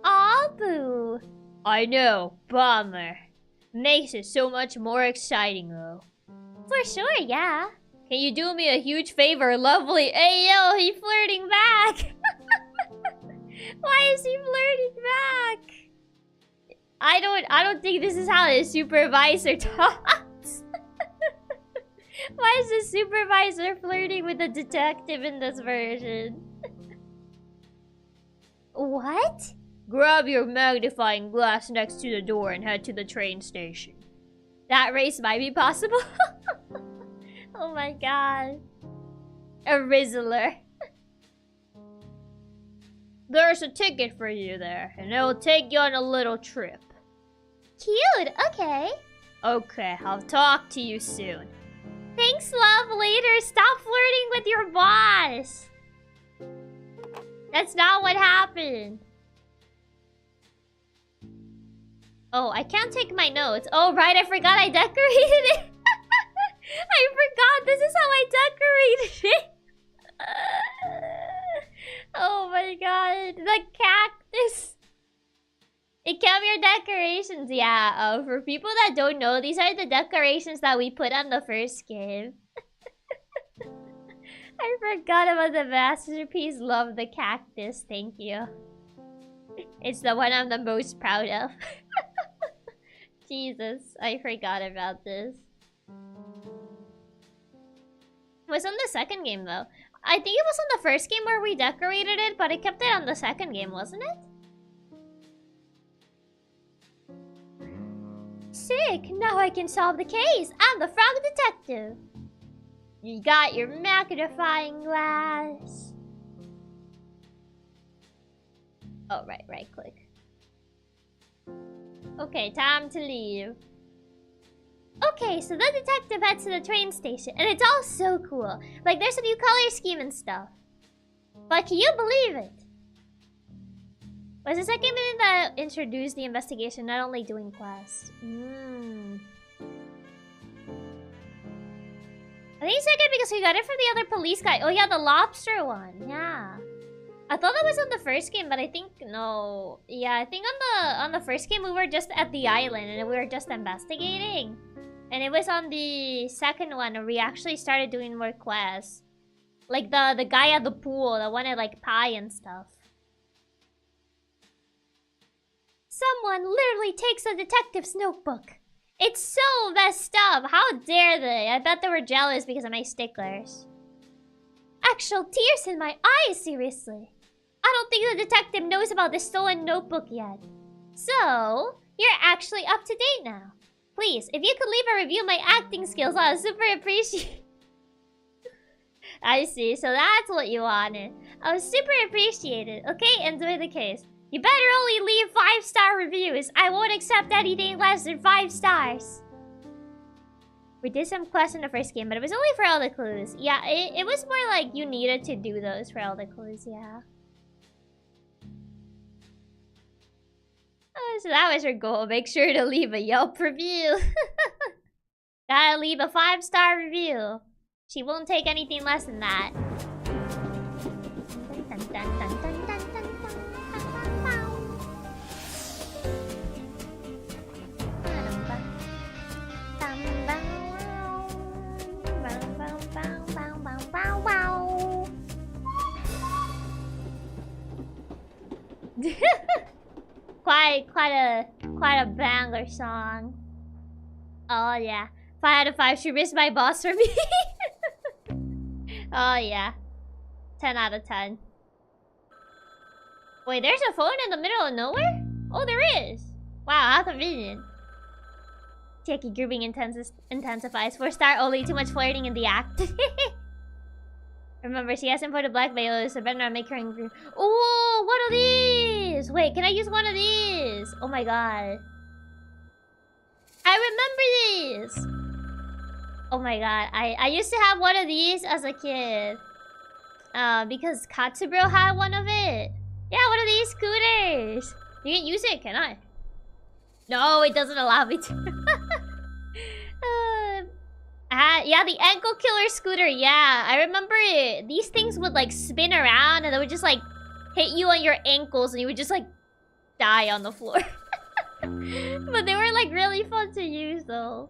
Aw, boo. I know, bummer. Makes it so much more exciting, though. For sure, yeah. Can you do me a huge favor, lovely? Hey, yo, he's flirting back. Why is he flirting back? I don't think this is how the supervisor talks. Why is the supervisor flirting with the detective in this version? What? Grab your magnifying glass next to the door and head to the train station. That race might be possible. Oh my god. A Rizzler. There's a ticket for you there, and it'll take you on a little trip. Cute, okay. Okay, I'll talk to you soon. Thanks, love. Later. Stop flirting with your boss. That's not what happened. Oh, I can't take my notes. Oh, right. I forgot I decorated it. I forgot. This is how I decorated it. Oh my god. The cactus. It came your decorations. Yeah, for people that don't know, these are the decorations that we put on the first game. I forgot about the masterpiece. Love the cactus. Thank you. It's the one I'm the most proud of. Jesus, I forgot about this. It was on the second game though. I think it was on the first game where we decorated it, but I kept it on the second game, wasn't it? Sick! Now I can solve the case! I'm the frog detective! You got your magnifying glass. Oh, right click. Okay, time to leave. Okay, so the detective heads to the train station, and it's all so cool. Like, there's a new color scheme and stuff. But can you believe it? Was the second minute that introduced the investigation, not only doing quests? I think second because we got it from the other police guy. Oh yeah, the lobster one. Yeah. I thought that was on the first game, but I think no. Yeah, I think on the first game we were just at the island and we were just investigating. And it was on the second one where we actually started doing more quests. Like the guy at the pool that wanted like pie and stuff. Someone literally takes a detective's notebook. It's so messed up. How dare they? I bet they were jealous because of my sticklers. Actual tears in my eyes, seriously. I don't think the detective knows about the stolen notebook yet. So, you're actually up to date now. Please, if you could leave a review of my acting skills, I would super appreciate. I see, so that's what you wanted. I would super appreciate it. Okay, enjoy the case. You better only leave 5-star reviews. I won't accept anything less than 5 stars. We did some quests in the first game, but it was only for all the clues. Yeah, it was more like you needed to do those for all the clues, yeah. Oh, so that was your goal. Make sure to leave a Yelp review. Gotta leave a 5-star review. She won't take anything less than that. Dun, dun, dun, dun, dun, dun, dun. quite a banger song. Oh yeah. 5 out of 5. She missed my boss for me. Oh yeah. 10 out of 10. Wait, there's a phone in the middle of nowhere? Oh, there is. Wow, how convenient. Chiaki grouping intensifies. 4-star only, too much flirting in the act. Remember, she hasn't put a black veil, so better not make her angry. Oh, one of these! Wait, can I use one of these? Oh my god. I remember these! Oh my god, I used to have one of these as a kid. Because Katsumi had one of it. Yeah, one of these scooters. You can use it, can I? No, it doesn't allow me to. Yeah, the ankle killer scooter. Yeah, I remember it. These things would like spin around and they would just like hit you on your ankles and you would just like die on the floor. But they were like really fun to use though.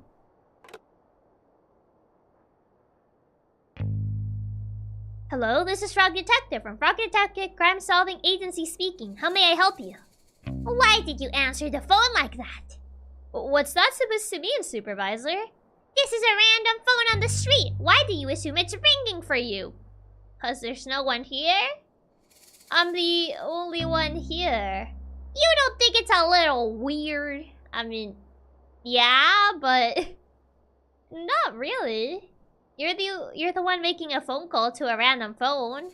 Hello, this is Frog Detective from Frog Detective Crime Solving Agency speaking. How may I help you? Why did you answer the phone like that? What's that supposed to mean, Supervisor? This is a random phone on the street. Why do you assume it's ringing for you? 'Cause there's no one here? I'm the only one here. You don't think it's a little weird? I mean, yeah, but not really. You're the one making a phone call to a random phone.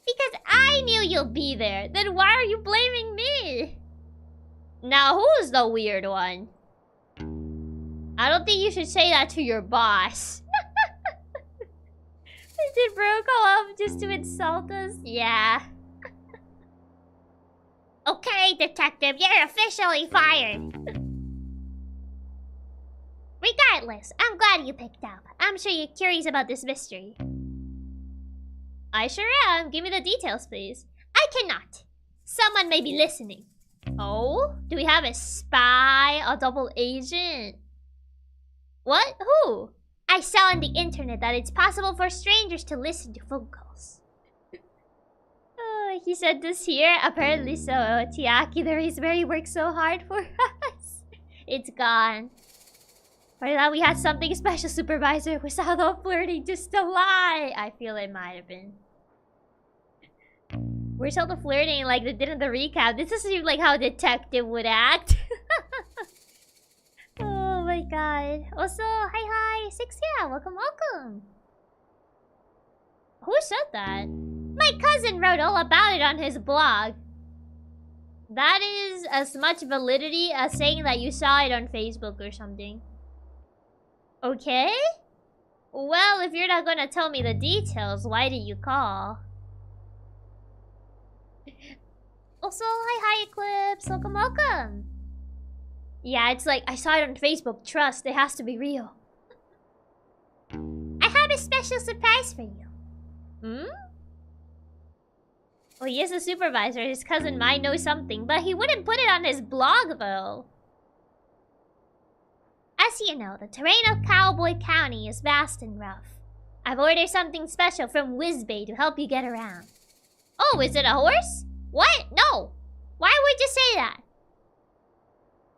Because I knew you'll be there. Then why are you blaming me? Now, who's the weird one? I don't think you should say that to your boss. Did bro call up just to insult us? Yeah. Okay, detective, you're officially fired. Regardless, I'm glad you picked up. I'm sure you're curious about this mystery. I sure am. Give me the details, please. I cannot. Someone may be listening. Oh? Do we have a spy? A double agent? What? Who? I saw on the internet that it's possible for strangers to listen to phone calls. He said this here. Apparently so. Chiaki, the reason where he worked so hard for us. It's gone. Or that we had something special, supervisor. Was all the flirting just a lie? I feel it might have been. Where's all the flirting like they did in the recap? This doesn't seem like how a detective would act. Oh my god. Also, hi. Sixia, welcome. Who said that? My cousin wrote all about it on his blog. That is as much validity as saying that you saw it on Facebook or something. Okay? Well, if you're not gonna tell me the details, why did you call? Also, hi Eclipse, welcome. Yeah, it's like, I saw it on Facebook, trust, it has to be real. I have a special surprise for you. Hmm? Well, he is a supervisor, his cousin might know something, but he wouldn't put it on his blog though. As you know, the terrain of Cowboy County is vast and rough. I've ordered something special from Whizbay to help you get around. Oh, is it a horse? What? No! Why would you say that?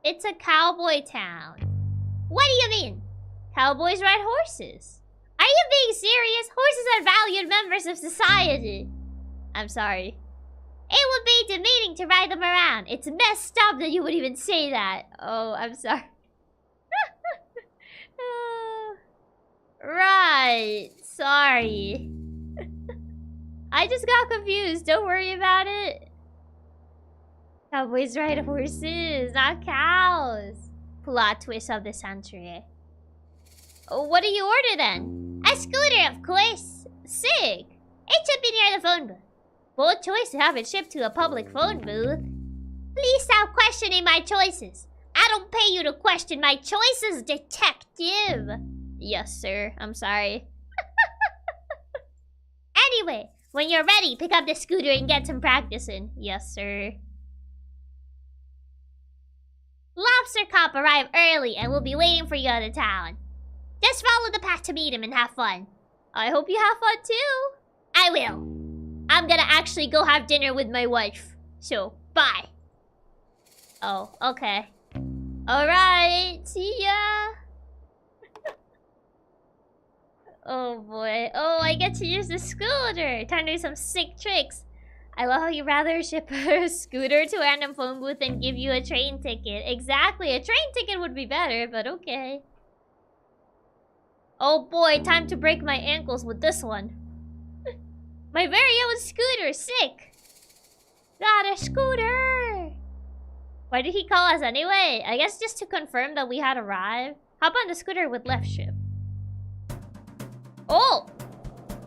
It's a cowboy town. What do you mean? Cowboys ride horses. Are you being serious? Horses are valued members of society. I'm sorry. It would be demeaning to ride them around. It's messed up that you would even say that. Oh, I'm sorry. Right. Sorry. I just got confused. Don't worry about it. Cowboys ride horses, not cows. Plot twist of the century. What do you order then? A scooter, of course. Sick. It should be near the phone booth. Bold choice to have it shipped to a public phone booth. Please stop questioning my choices. I don't pay you to question my choices, detective. Yes, sir. I'm sorry. Anyway, when you're ready, pick up the scooter and get some practice in. Yes, sir. Lobster Cop arrived early and will be waiting for you out of town. Just follow the path to meet him and have fun. I hope you have fun too. I will. I'm gonna actually go have dinner with my wife. So, bye. Oh, okay. Alright, see ya. Oh boy. Oh, I get to use the scooter. Time to do some sick tricks. I love how you rather ship a scooter to a random phone booth than give you a train ticket. Exactly. A train ticket would be better, but okay. Oh boy, time to break my ankles with this one. My very own scooter, sick. Got a scooter. Why did he call us anyway? I guess just to confirm that we had arrived. Hop on the scooter with left shift. Oh!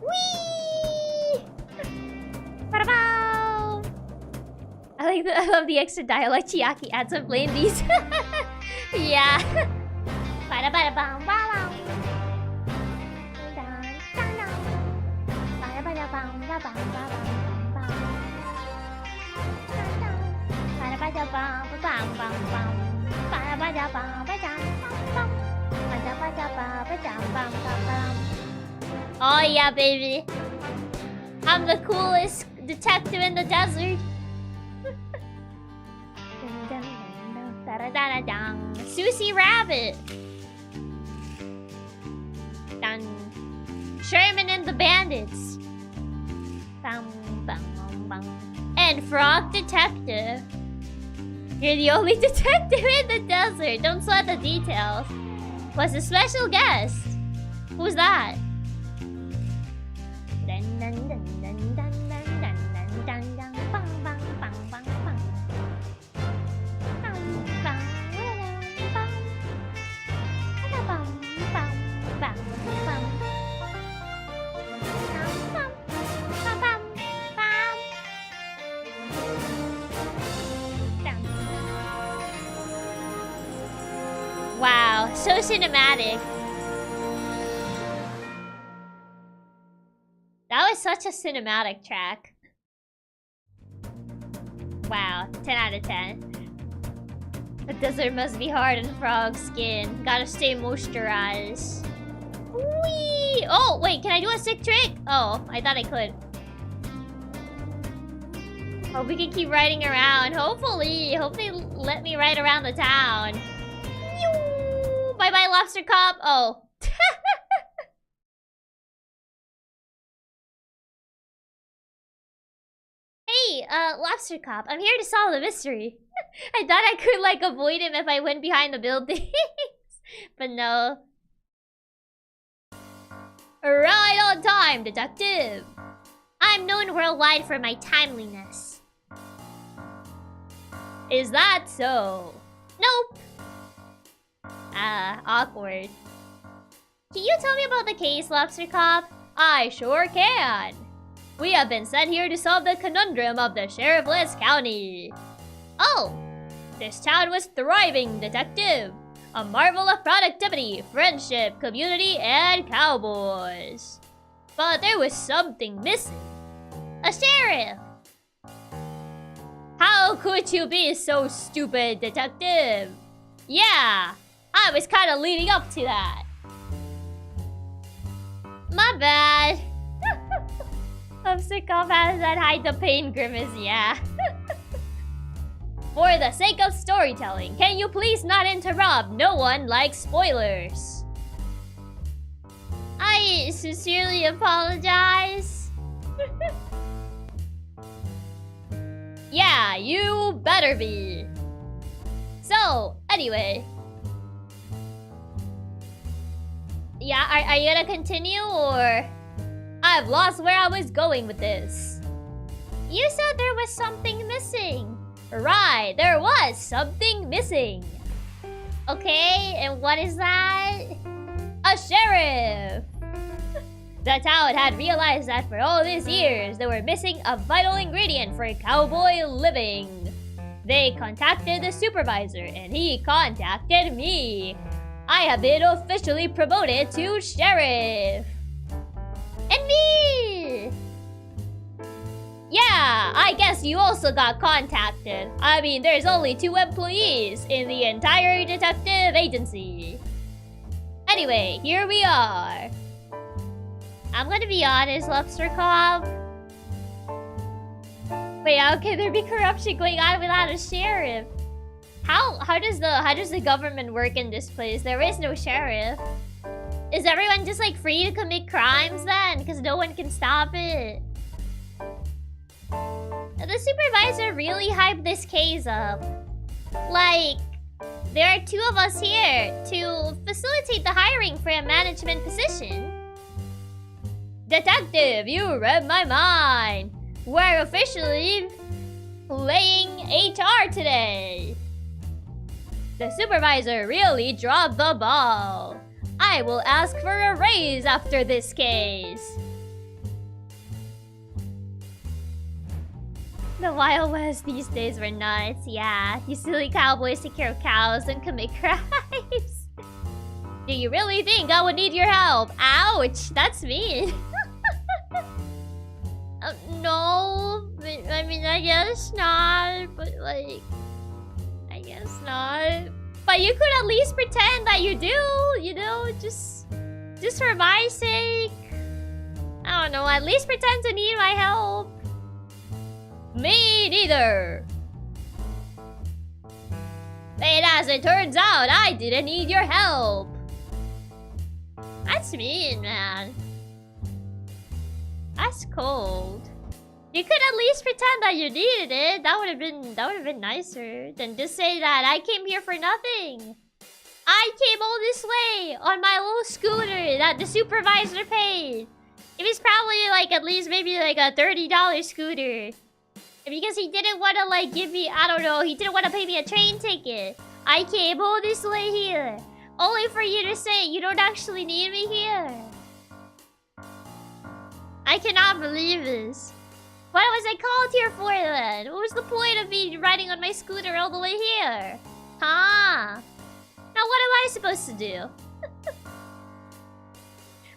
Whee! Ba-da-bow! I love the extra dialogue Chiaki adds when playing these. Yeah. Ba-da-ba-da-bow-bow-bow. Oh yeah, baby. I'm the coolest detective in the desert. Susie Rabbit. Dun. Sherman and the Bandits. And Frog Detective. You're the only detective in the desert. Don't sweat the details. Plus a special guest. Who's that? so cinematic. That was such a cinematic track. Wow, 10 out of 10. The desert must be hard on frog skin. Gotta stay moisturized. Whee! Oh, wait, can I do a sick trick? Oh, I thought I could. Oh, we can keep riding around. Hopefully they let me ride around the town. Bye-bye, lobster cop. Oh. Hey, lobster cop. I'm here to solve the mystery. I thought I could, like, avoid him if I went behind the buildings. But no. Right on time, detective. I'm known worldwide for my timeliness. Is that so? Nope. Awkward. Can you tell me about the case, lobster cop? I sure can. We have been sent here to solve the conundrum of the sheriffless county. Oh, this town was thriving, detective. A marvel of productivity, friendship, community, and cowboys. But there was something missing. A sheriff. How could you be so stupid, detective? Yeah, I was kind of leading up to that. My bad. Lobster cop has that hide the pain grimace, yeah. For the sake of storytelling, can you please not interrupt? No one likes spoilers. I sincerely apologize. Yeah, you better be. So, anyway. Yeah, are you gonna continue or... I've lost where I was going with this. You said there was something missing. Right, there was something missing. Okay, and what is that? A sheriff! The town had realized that for all these years, they were missing a vital ingredient for cowboy living. They contacted the supervisor, and he contacted me. I have been officially promoted to sheriff. And me! Yeah, I guess you also got contacted. I mean, there's only 2 employees in the entire detective agency. Anyway, here we are. I'm gonna be honest, lobster cop. Wait, how can there be corruption going on without a sheriff? How does the government work in this place? There is no sheriff. Is everyone just like free to commit crimes then? Because no one can stop it. The supervisor really hyped this case up. Like, there are 2 of us here to facilitate the hiring for a management position. Detective, you read my mind. We're officially playing HR today. The supervisor really dropped the ball. I will ask for a raise after this case. The Wild West these days were nuts, yeah. You silly cowboys take care of cows and commit crimes. Do you really think I would need your help? Ouch, that's mean. No, I mean, I guess not, but like... I guess not. But you could at least pretend that you do, you know, just for my sake. I don't know, at least pretend to need my help. Me neither. And as it turns out, I didn't need your help. That's mean, man. That's cold. You could at least pretend that you needed it. That would have been nicer than just say that I came here for nothing. I came all this way on my little scooter that the supervisor paid. It was probably like at least maybe like a $30 scooter. Because he didn't want to like give me, I don't know, he didn't want to pay me a train ticket. I came all this way here. Only for you to say you don't actually need me here. I cannot believe this. What was I called here for then? What was the point of me riding on my scooter all the way here? Huh? Now what am I supposed to do?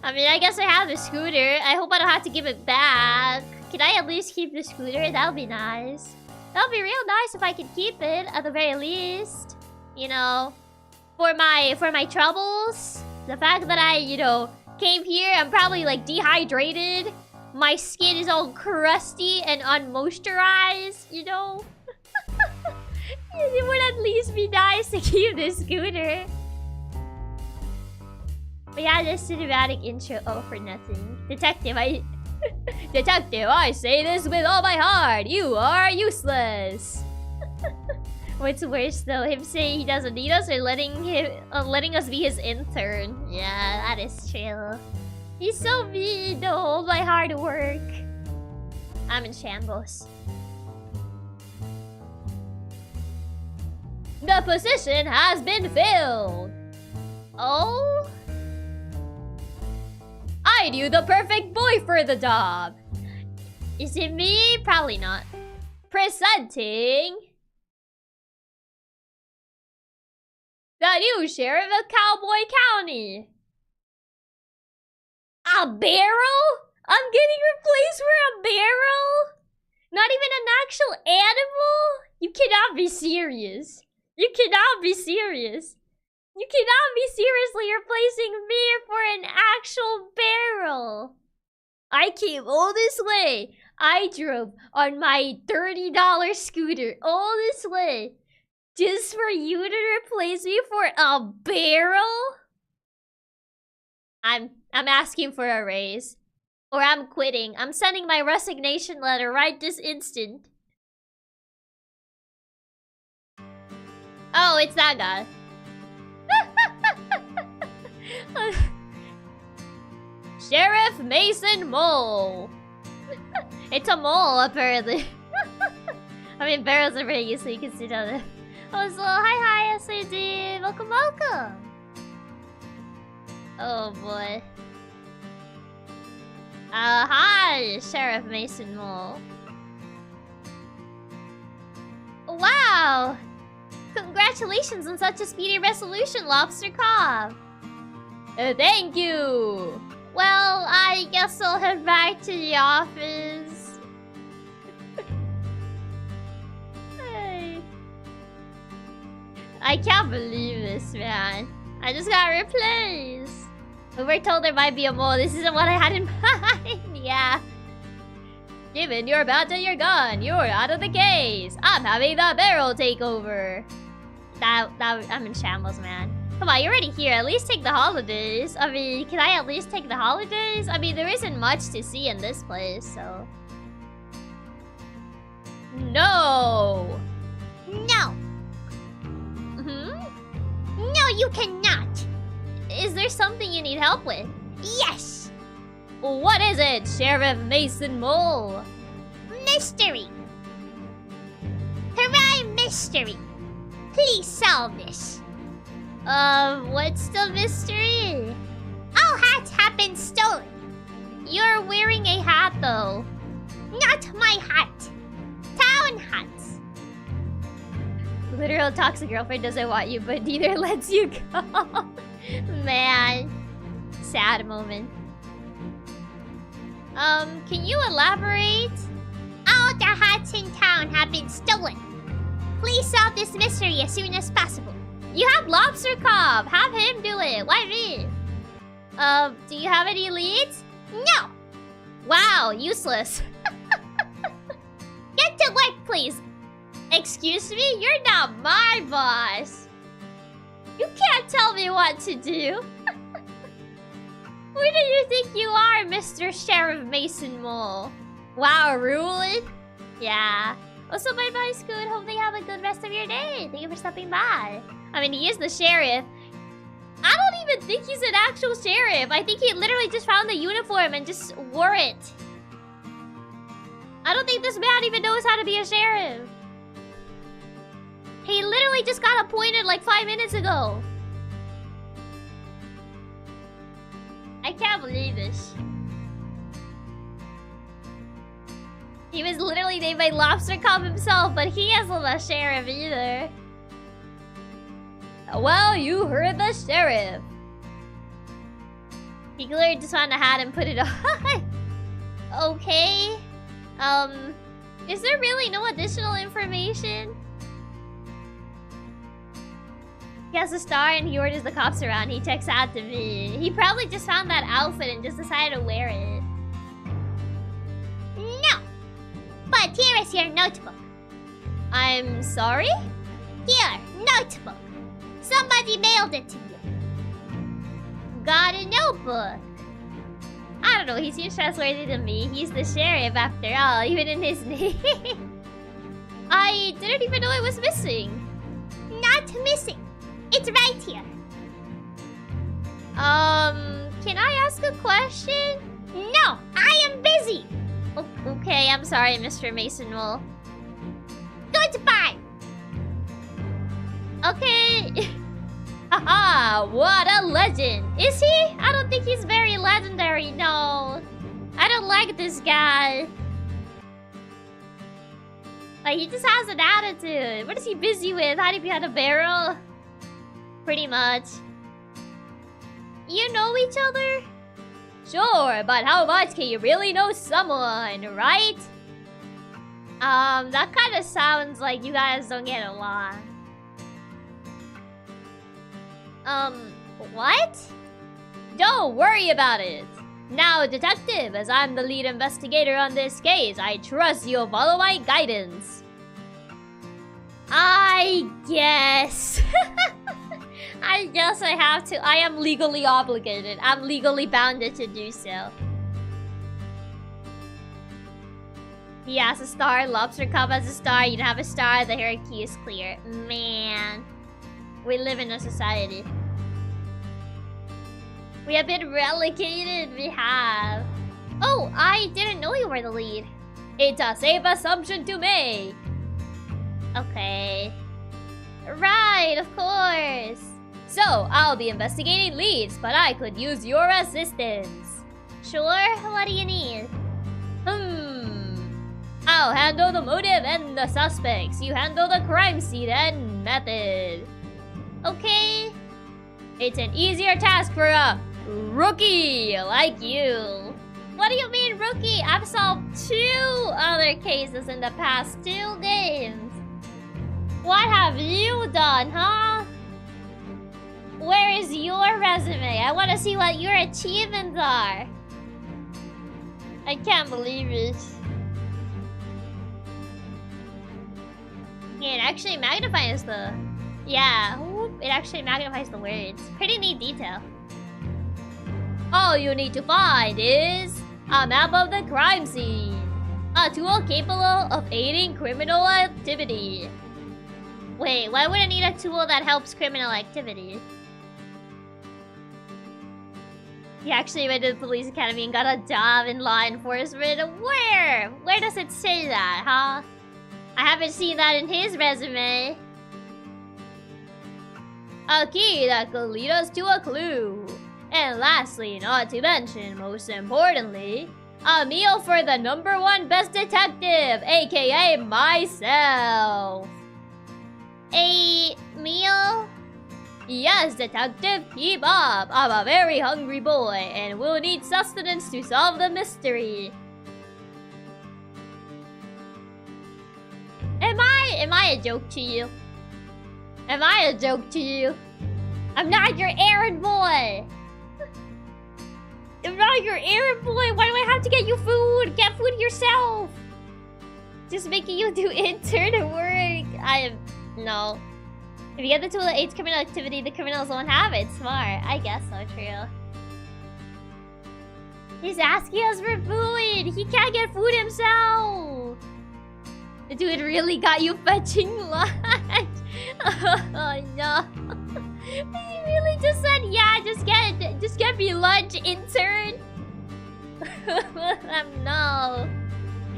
I mean, I guess I have the scooter. I hope I don't have to give it back. Can I at least keep the scooter? That would be nice. That would be real nice if I could keep it, at the very least. You know, for my troubles. The fact that I, you know, came here, I'm probably like dehydrated. My skin is all crusty and unmoisturized, you know? It would at least be nice to keep the scooter. But yeah, this cinematic intro. Oh, for nothing. Detective, Detective, I say this with all my heart. You are useless. What's worse though, him saying he doesn't need us or letting us be his intern? Yeah, that is true. He's so mean to hold my hard work. I'm in shambles. The position has been filled. Oh? I knew the perfect boy for the job. Is it me? Probably not. Presenting the new sheriff of Cowboy County. A barrel? I'm getting replaced for a barrel? Not even an actual animal? You cannot be serious. You cannot be serious. You cannot be seriously replacing me for an actual barrel. I came all this way. I drove on my $30 scooter all this way just for you to replace me for a barrel? I'm asking for a raise. Or I'm quitting. I'm sending my resignation letter right this instant. Oh, it's that guy. Sheriff Mason Mole. It's a mole, apparently. I mean, barrels are very useful. You can sit on it. Oh, so hi, SAD. Welcome. Oh boy. Hi, Sheriff Mason Mole. Wow! Congratulations on such a speedy resolution, Lobster Cobb. Thank you! Well, I guess I'll head back to the office. Hey. I can't believe this, man. I just got replaced. We were told there might be a mole. This isn't what I had in mind. Yeah. Given your badge and your gun, you're out of the case. I'm having the barrel take over. I'm in shambles, man. Come on, you're already here. At least take the holidays. I mean, can I at least take the holidays? I mean, there isn't much to see in this place, so... No! No! No, you cannot! Is there something you need help with? Yes! What is it, Sheriff Mason Mole? Mystery! Crime mystery! Please solve this. What's the mystery? All hats have been stolen. You're wearing a hat, though. Not my hat. Town hats. Literal toxic girlfriend doesn't want you, but neither lets you go. Man. Sad moment. Can you elaborate? All the hats in town have been stolen. Please solve this mystery as soon as possible. You have Lobster Cobb. Have him do it. Why me? Do you have any leads? No. Wow, useless. Get to work, please. Excuse me? You're not my boss. You can't tell me what to do. Who do you think you are, Mr. Sheriff Mason Mole? Wow, ruling? Yeah. Also, bye-bye, Scoot. Hope they have a good rest of your day. Thank you for stopping by. I mean, he is the sheriff. I don't even think he's an actual sheriff. I think he literally just found the uniform and just wore it. I don't think this man even knows how to be a sheriff. He literally just got appointed like 5 minutes ago. I can't believe this. He was literally named by Lobster Cobb himself, but he isn't a sheriff either. Well, you heard the sheriff. He clearly just found a hat and put it on. Okay. Is there really no additional information? He has a star and he orders the cops around. He checks out to me. He probably just found that outfit and just decided to wear it. No. But here is your notebook. I'm sorry? Here, notebook. Somebody mailed it to you. Got a notebook. I don't know, he seems trustworthy to me. He's the sheriff after all, even in his name. I didn't even know it was missing. Not missing. It's right here. Can I ask a question? No, I am busy. Okay, I'm sorry, Mr. Masonwell. Goodbye. Okay. Haha, what a legend. Is he? I don't think he's very legendary, no. I don't like this guy. Like, he just has an attitude. What is he busy with? Hiding behind a barrel? Pretty much. You know each other? Sure, but how much can you really know someone, right? That kind of sounds like you guys don't get along. What? Don't worry about it. Now, detective, as I'm the lead investigator on this case, I trust you'll follow my guidance. I guess. I guess I have to. I am legally obligated. I'm legally bounded to do so. He has a star. Lobster Cub has a star. You don't have a star. The hierarchy is clear. Man. We live in a society. We have been relegated. We have. Oh, I didn't know you were the lead. It's a safe assumption to make. Okay. Right, of course. So, I'll be investigating leads, but I could use your assistance. Sure, what do you need? I'll handle the motive and the suspects. You handle the crime scene and method. Okay. It's an easier task for a rookie like you. What do you mean, rookie? I've solved 2 other cases in the past 2 games. What have you done, huh? Where is your resume? I want to see what your achievements are. I can't believe it. Yeah, it actually magnifies the... Yeah, it actually magnifies the words. Pretty neat detail. All you need to find is a map of the crime scene. A tool capable of aiding criminal activity. Wait, why would I need a tool that helps criminal activity? He actually went to the police academy and got a job in law enforcement. Where? Where does it say that, huh? I haven't seen that in his resume. A key that could lead us to a clue. And lastly, not to mention, most importantly, a meal for the #1 best detective, aka myself. A meal? Yes, detective, keep up. I'm a very hungry boy and will need sustenance to solve the mystery. Am I a joke to you? Am I a joke to you? I'm not your errand boy! I'm not your errand boy! Why do I have to get you food? Get food yourself! Just making you do intern work. No. If you get the tool that aids criminal activity, the criminals won't have it. Smart. I guess so, true. He's asking us for food! He can't get food himself! The dude really got you fetching lunch! Oh no. He really just said, yeah, just get me lunch, intern. No.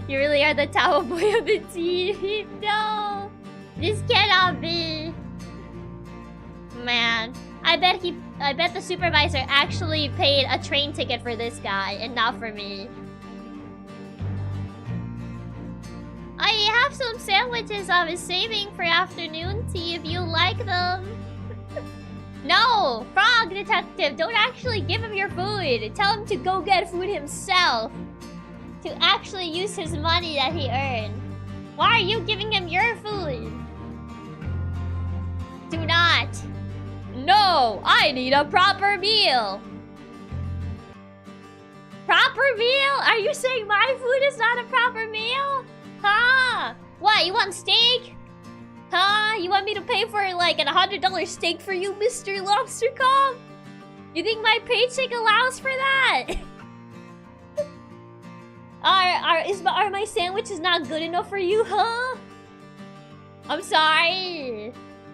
You really are the towel boy of the team. No. This cannot be. Man. I bet the supervisor actually paid a train ticket for this guy and not for me. I have some sandwiches I was saving for afternoon tea if you like them. No! Frog detective, don't actually give him your food. Tell him to go get food himself. To actually use his money that he earned. Why are you giving him your food? Do not. No, I need a proper meal. Proper meal? Are you saying my food is not a proper meal? Huh? What, you want steak? Huh? You want me to pay for like an $100 steak for you, Mr. Lobster Cop? You think my paycheck allows for that? Are my sandwiches not good enough for you, huh? I'm sorry.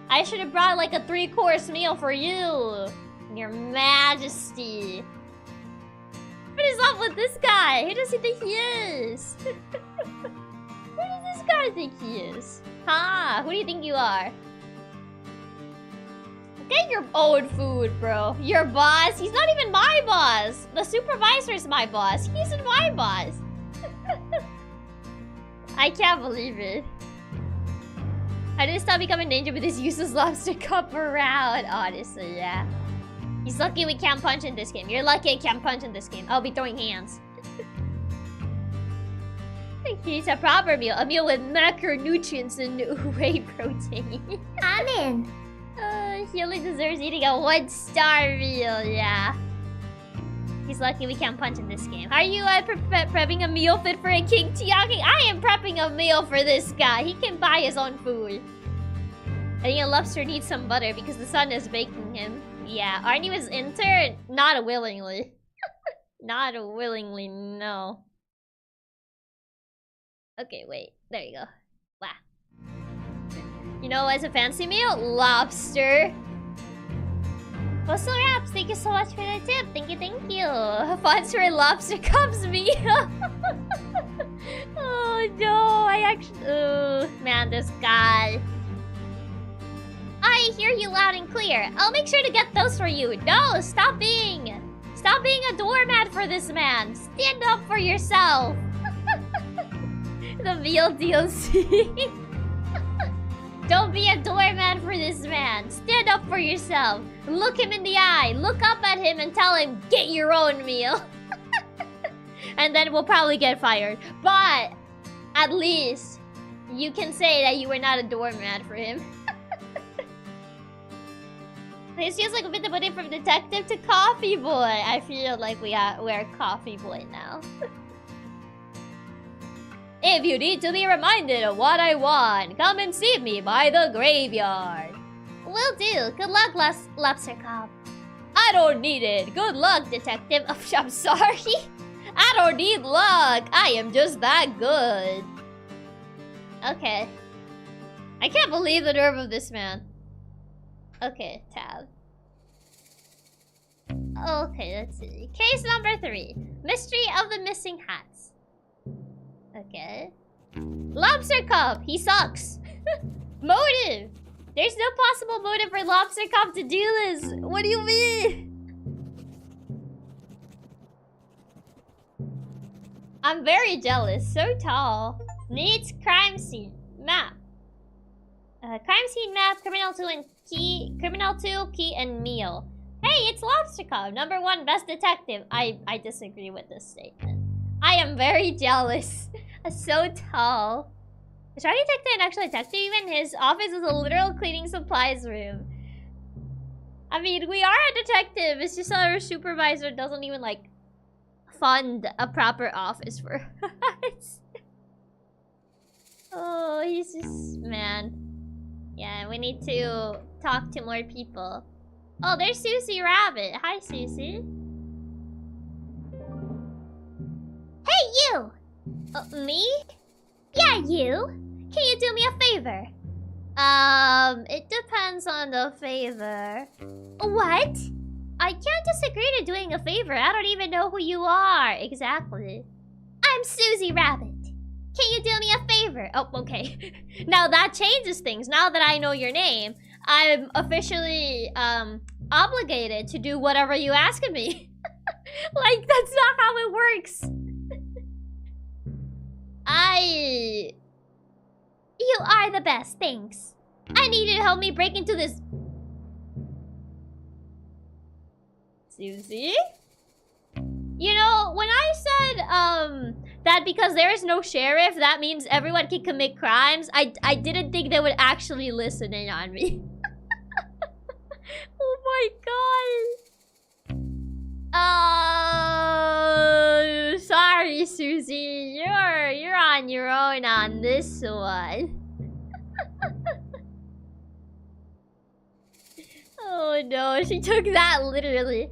I should have brought like a 3-course meal for you, Your Majesty. What is up with this guy? Who does he think he is? Who does this guy think he is? Huh? Who do you think you are? Get your own food, bro. Your boss? He's not even my boss. The supervisor's my boss. He isn't my boss. I can't believe it. I didn't stop becoming danger with this useless lobster cup around. Honestly, yeah. He's lucky we can't punch in this game. You're lucky I can't punch in this game. I'll be throwing hands. It's a proper meal. A meal with macronutrients and whey protein. I'm in. He only deserves eating a 1-star meal, yeah. He's lucky we can't punch in this game. Are you prepping a meal fit for a king, Chiaki? I am prepping a meal for this guy. He can buy his own food. I think a lobster needs some butter because the sun is baking him. Yeah, Arnie was intern? Not willingly. Not willingly, no. Okay, wait. There you go. Wow. You know what's a fancy meal? Lobster. Postal Raps, thank you so much for the tip. Thank you, thank you. Funds for lobster cups meal. Oh no, I actually... Oh, man, this guy. I hear you loud and clear. I'll make sure to get those for you. No, stop being a doormat for this man. Stand up for yourself. The meal DLC. Don't be a doormat for this man. Stand up for yourself. Look him in the eye. Look up at him and tell him, get your own meal. And then we'll probably get fired. But at least you can say that you were not a doormat for him. This feels like a bit of a from detective to coffee boy. I feel like we're coffee boy now. If you need to be reminded of what I want, come and see me by the graveyard. Will do. Good luck, Lobster Cop. I don't need it. Good luck, detective. Oh, I'm sorry. I don't need luck. I am just that good. Okay. I can't believe the nerve of this man. Okay, tab. Okay, let's see. Case number 3. Mystery of the missing hats. Okay. Lobster Cop, he sucks. Motive. There's no possible motive for Lobster Cop to do this. What do you mean? I'm very jealous. So tall. Needs crime scene map. Crime scene map, criminal 2 and key, criminal 2, key and meal. Hey, it's Lobster Cop, #1 best detective. I disagree with this statement. I am very jealous. So tall. Is our detective an actual detective? Even his office is a literal cleaning supplies room. I mean, we are a detective. It's just our supervisor doesn't even like fund a proper office for us. Oh, he's just man. Yeah, we need to talk to more people. Oh, there's Susie Rabbit. Hi, Susie. Hey, you! Me? Yeah, you. Can you do me a favor? It depends on the favor. What? I can't disagree to doing a favor. I don't even know who you are. Exactly. I'm Susie Rabbit. Can you do me a favor? Oh, okay. Now that changes things. Now that I know your name, I'm officially, obligated to do whatever you ask of me. Like, that's not how it works. You are the best, thanks. I need you to help me break into this... Susie? You know, when I said, that because there is no sheriff, that means everyone can commit crimes, I didn't think they would actually listen in on me. Oh my god. Sorry, Susie. You're on your own on this one. Oh no, she took that literally.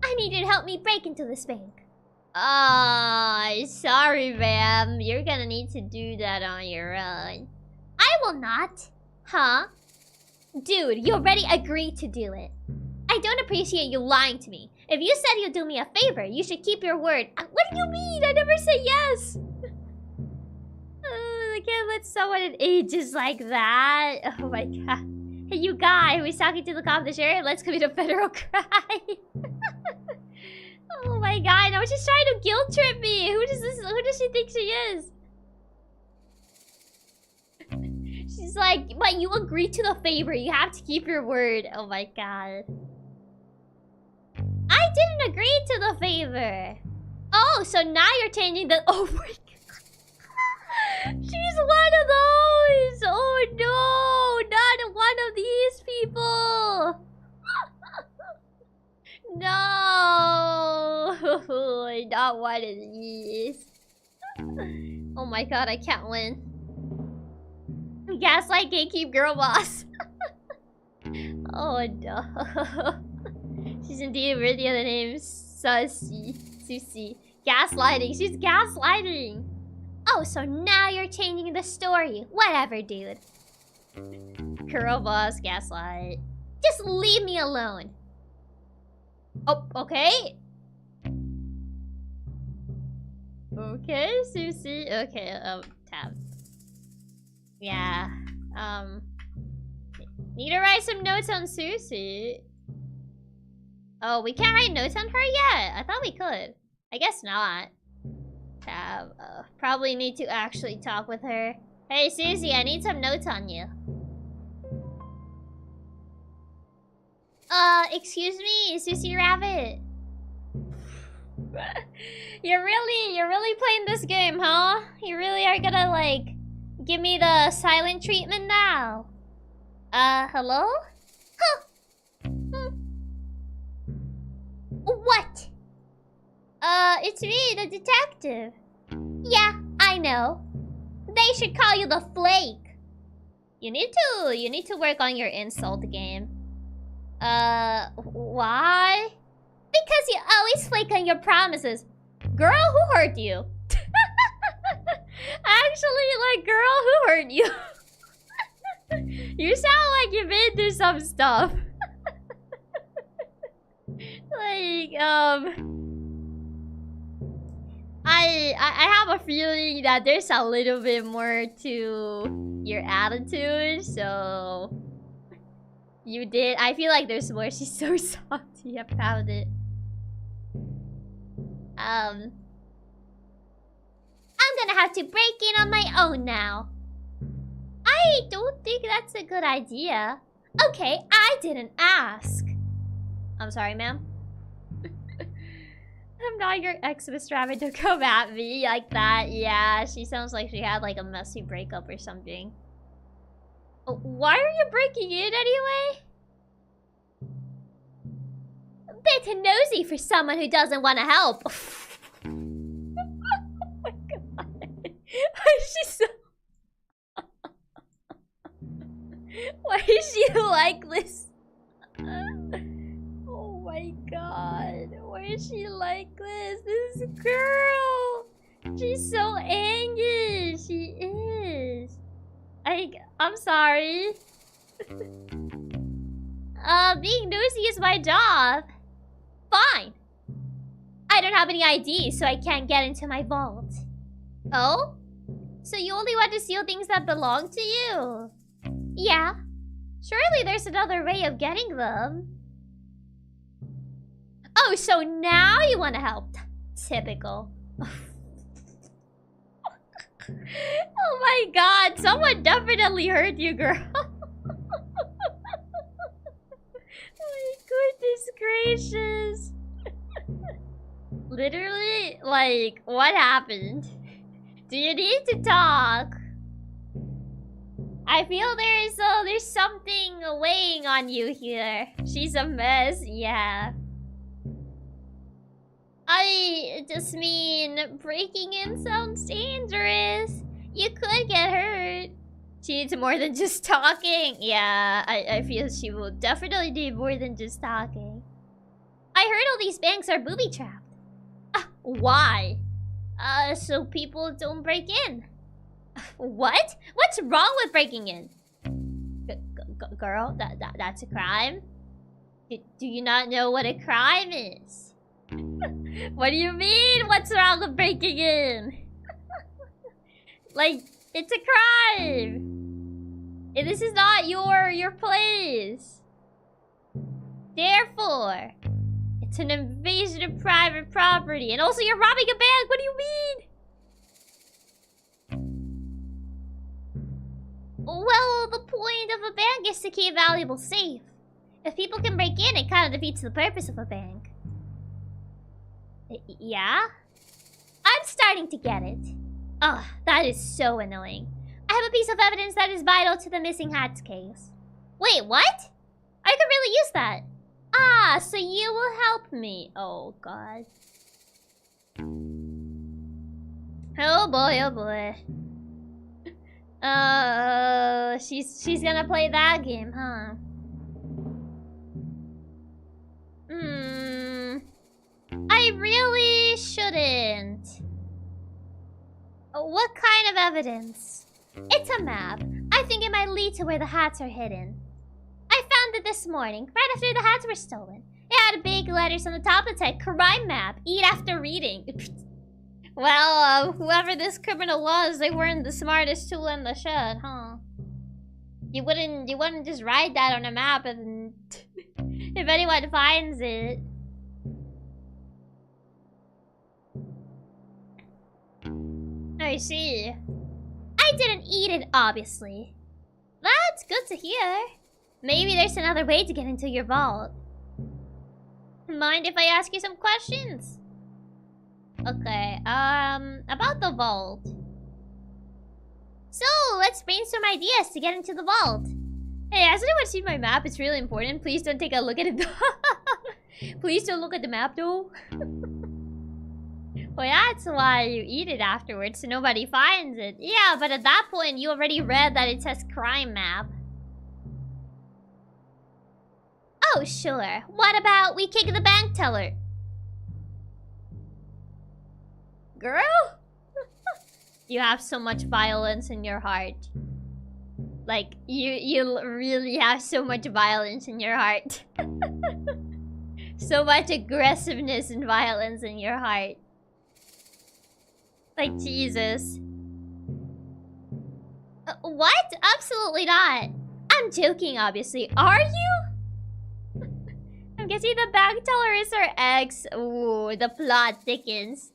I need you to help me break into this bank. Sorry, ma'am. You're gonna need to do that on your own. I will not. Huh? Dude, you already agreed to do it. I don't appreciate you lying to me. If you said you'd do me a favor, you should keep your word. What do you mean? I never said yes. I can't let someone in ages like that. Oh my god. Hey, you guy who is talking to the cop, the sheriff, let's commit a federal crime. Oh my god, no, she's trying to guilt trip me. Who does she think she is? She's like, but you agreed to the favor. You have to keep your word. Oh my god. I didn't agree to the favor. Oh, so now you're changing the... Oh my god. She's one of those. Oh no, not one of these people. No, not one of these. Oh my god, I can't win. Gaslight gatekeep girl boss. Oh no. She's indeed worthy of the name Susie. Gaslighting. She's gaslighting. Oh, so now you're changing the story. Whatever, dude. Girl boss, gaslight. Just leave me alone. Oh, okay. Okay, Susie. Okay, tab. Yeah. Need to write some notes on Susie. Oh, we can't write notes on her yet? I thought we could. I guess not. Tab. Probably need to actually talk with her. Hey, Susie, I need some notes on you. Excuse me, Susie Rabbit. You're really playing this game, huh? You really are gonna, like, give me the silent treatment now. Hello? Huh. What? It's me, the detective. Yeah, I know. They should call you the Flake. You need to work on your insult game. Why? Because you always flake on your promises. Girl, who hurt you? Actually, like, girl, who hurt you? You sound like you've been through some stuff. Like, I have a feeling that there's a little bit more to your attitude, so you did. I feel like there's more. She's so salty about it. I'm gonna have to break in on my own now. I don't think that's a good idea. Okay, I didn't ask. I'm sorry, ma'am. I'm not your ex, Mr. Rabbit. Don't come at me like that. Yeah, she sounds like she had like a messy breakup or something. Oh, why are you breaking in anyway? A bit nosy for someone who doesn't want to help. Oh my god. Why is she so... Why is she like this? Oh my god. Why is she like this? This girl. She's so angry. She is. I'm sorry. Being nosy is my job. Fine. I don't have any ID, so I can't get into my vault. Oh? So you only want to steal things that belong to you? Yeah. Surely there's another way of getting them. Oh, so now you want to help. Typical. Oh my god, someone definitely hurt you, girl. Oh my goodness gracious. Literally, like, what happened? Do you need to talk? I feel there's something weighing on you here. She's a mess, yeah. I just mean, breaking in sounds dangerous. You could get hurt. She needs more than just talking. Yeah, I feel she will definitely need more than just talking. I heard all these banks are booby-trapped. Why? So people don't break in. What? What's wrong with breaking in? Girl, that's a crime? Do you not know what a crime is? What do you mean? What's wrong with breaking in? Like, it's a crime. This is not your place. Therefore, it's an invasion of private property. And also, you're robbing a bank. What do you mean? Well, the point of a bank is to keep valuables safe. If people can break in, it kind of defeats the purpose of a bank. Yeah? I'm starting to get it. Ugh, that is so annoying. I have a piece of evidence that is vital to the missing hats case. Wait, what? I could really use that. Ah, so you will help me. Oh, God. Oh, boy, oh, boy. She's gonna play that game, huh? I really shouldn't. What kind of evidence? It's a map. I think it might lead to where the hats are hidden. I found it this morning, right after the hats were stolen. It had big letters on the top that said, "Crime map, eat after reading." Well, whoever this criminal was, they weren't the smartest tool in the shed, huh? You wouldn't just write that on a map and if anyone finds it. I see. I didn't eat it, obviously. That's good to hear. Maybe there's another way to get into your vault. Mind if I ask you some questions? Okay, about the vault. So, let's brainstorm ideas to get into the vault. Hey, has anyone seen my map? It's really important. Please don't take a look at it. Please don't look at the map, though. Well, that's why you eat it afterwards, so nobody finds it. Yeah, but at that point, you already read that it says crime map. Oh, sure. What about we kick the bank teller? Girl? You have so much violence in your heart. Like, you really have so much violence in your heart. So much aggressiveness and violence in your heart. Like, Jesus. What? Absolutely not. I'm joking, obviously. Are you? I'm guessing the bank teller is her ex. Ooh, the plot thickens.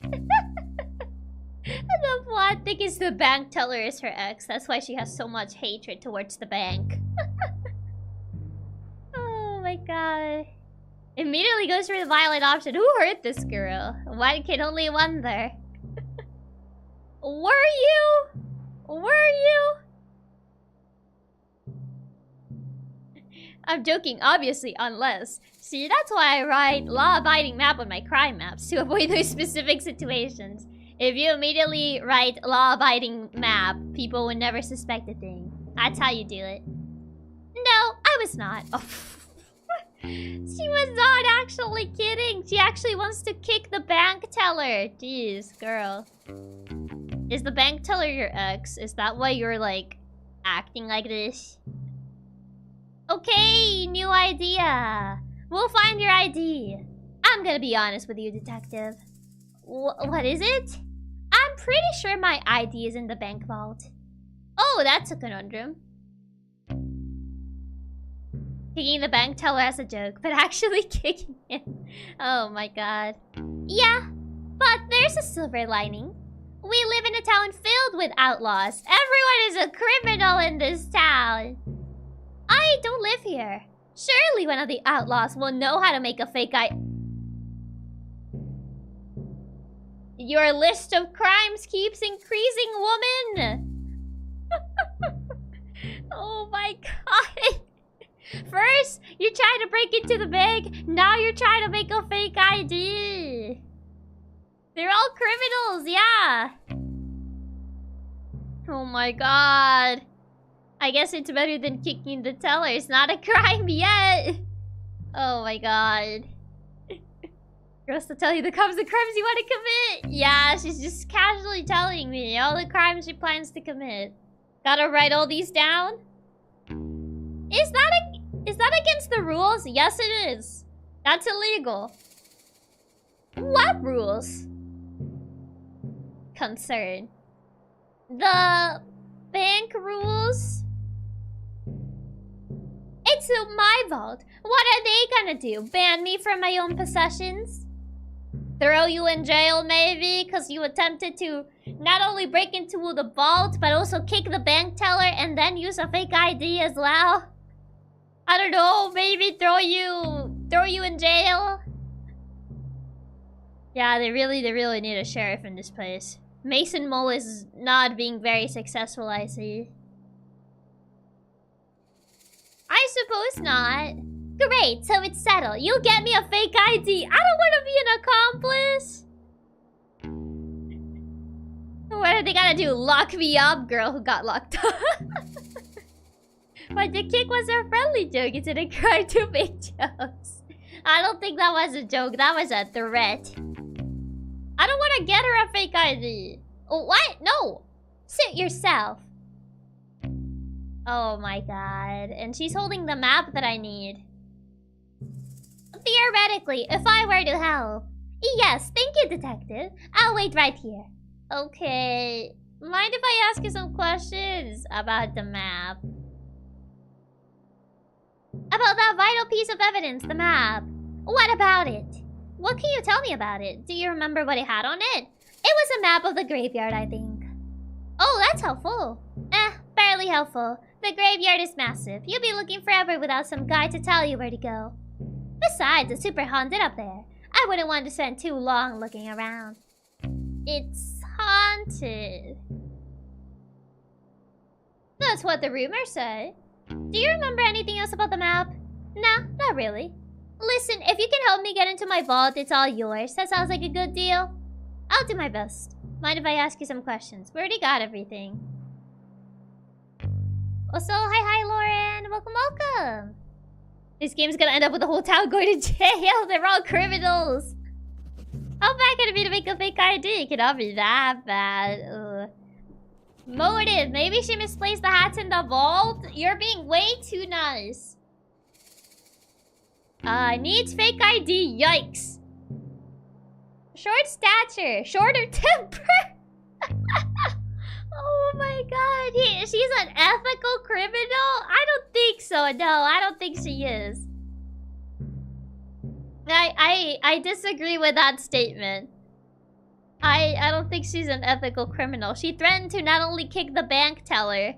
The plot thickens. The bank teller is her ex. That's why she has so much hatred towards the bank. Oh my god. Immediately goes for the violent option. Who hurt this girl? One can only wonder. Were you? Were you? I'm joking, obviously, unless. See, that's why I write law-abiding map on my crime maps, to avoid those specific situations. If you immediately write law-abiding map, people would never suspect a thing. That's how you do it. No, I was not. Oh. She was not actually kidding. She actually wants to kick the bank teller. Jeez, girl. Is the bank teller your ex? Is that why you're, like, acting like this? Okay, new idea. We'll find your ID. I'm gonna be honest with you, detective. What is it? I'm pretty sure my ID is in the bank vault. Oh, that's a conundrum. Kicking the bank teller as a joke, but actually kicking him. Oh my god. Yeah, but there's a silver lining. We live in a town filled with outlaws. Everyone is a criminal in this town. I don't live here. Surely one of the outlaws will know how to make a fake ID. Your list of crimes keeps increasing, woman! Oh my god! First, you're trying to break into the bank. Now you're trying to make a fake ID. They're all criminals, yeah. Oh my god. I guess it's better than kicking the teller. It's not a crime yet. Oh my god. Girls to tell you the crimes you want to commit. Yeah, she's just casually telling me all the crimes she plans to commit. Gotta write all these down? Is that against the rules? Yes, it is. That's illegal. What rules? Concern. The bank rules? It's my vault. What are they gonna do? Ban me from my own possessions? Throw you in jail, maybe? Because you attempted to not only break into the vault, but also kick the bank teller and then use a fake ID as well? I don't know, maybe throw you in jail? Yeah, they really need a sheriff in this place. Mason Mole is not being very successful, I see. I suppose not. Great, so it's settled. You'll get me a fake ID. I don't want to be an accomplice. What are they gonna do? Lock me up? Girl who got locked up. But the kick was a friendly joke. It's an crime to make jokes. I don't think that was a joke. That was a threat. I don't want to get her a fake ID. Oh, what? No. Suit yourself. Oh my god. And she's holding the map that I need. Theoretically, if I were to help. Yes, thank you, detective. I'll wait right here. Okay. Mind if I ask you some questions about the map? About that vital piece of evidence, the map. What about it? What can you tell me about it? Do you remember what it had on it? It was a map of the graveyard, I think. Oh, that's helpful. Barely helpful. The graveyard is massive. You'll be looking forever without some guide to tell you where to go. Besides, it's super haunted up there. I wouldn't want to spend too long looking around. It's haunted. That's what the rumors say. Do you remember anything else about the map? Nah, not really. Listen, if you can help me get into my vault, it's all yours. That sounds like a good deal. I'll do my best. Mind if I ask you some questions? We already got everything. Also, hi Lauren. Welcome. This game's gonna end up with the whole town going to jail. They're all criminals. How bad can it be to make a fake ID? It cannot be that bad. Ugh. Motive. Maybe she misplaced the hats in the vault. You're being way too nice. Needs fake ID. Yikes. Short stature. Shorter temper. Oh my god. She's an ethical criminal? I don't think so. No, I don't think she is. I disagree with that statement. I don't think she's an ethical criminal. She threatened to not only kick the bank teller,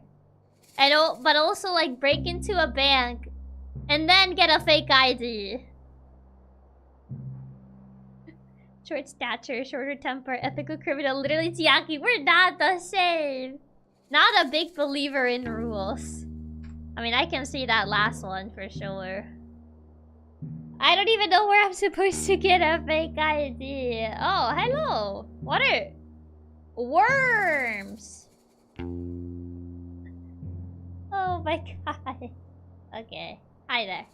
but also like break into a bank and then get a fake ID. Short stature, shorter temper, ethical criminal. Literally, Chiaki, we're not the same. Not a big believer in rules. I mean, I can see that last one for sure. I don't even know where I'm supposed to get a fake ID. Oh, hello. What are... worms. Oh my god. Okay. Hi there.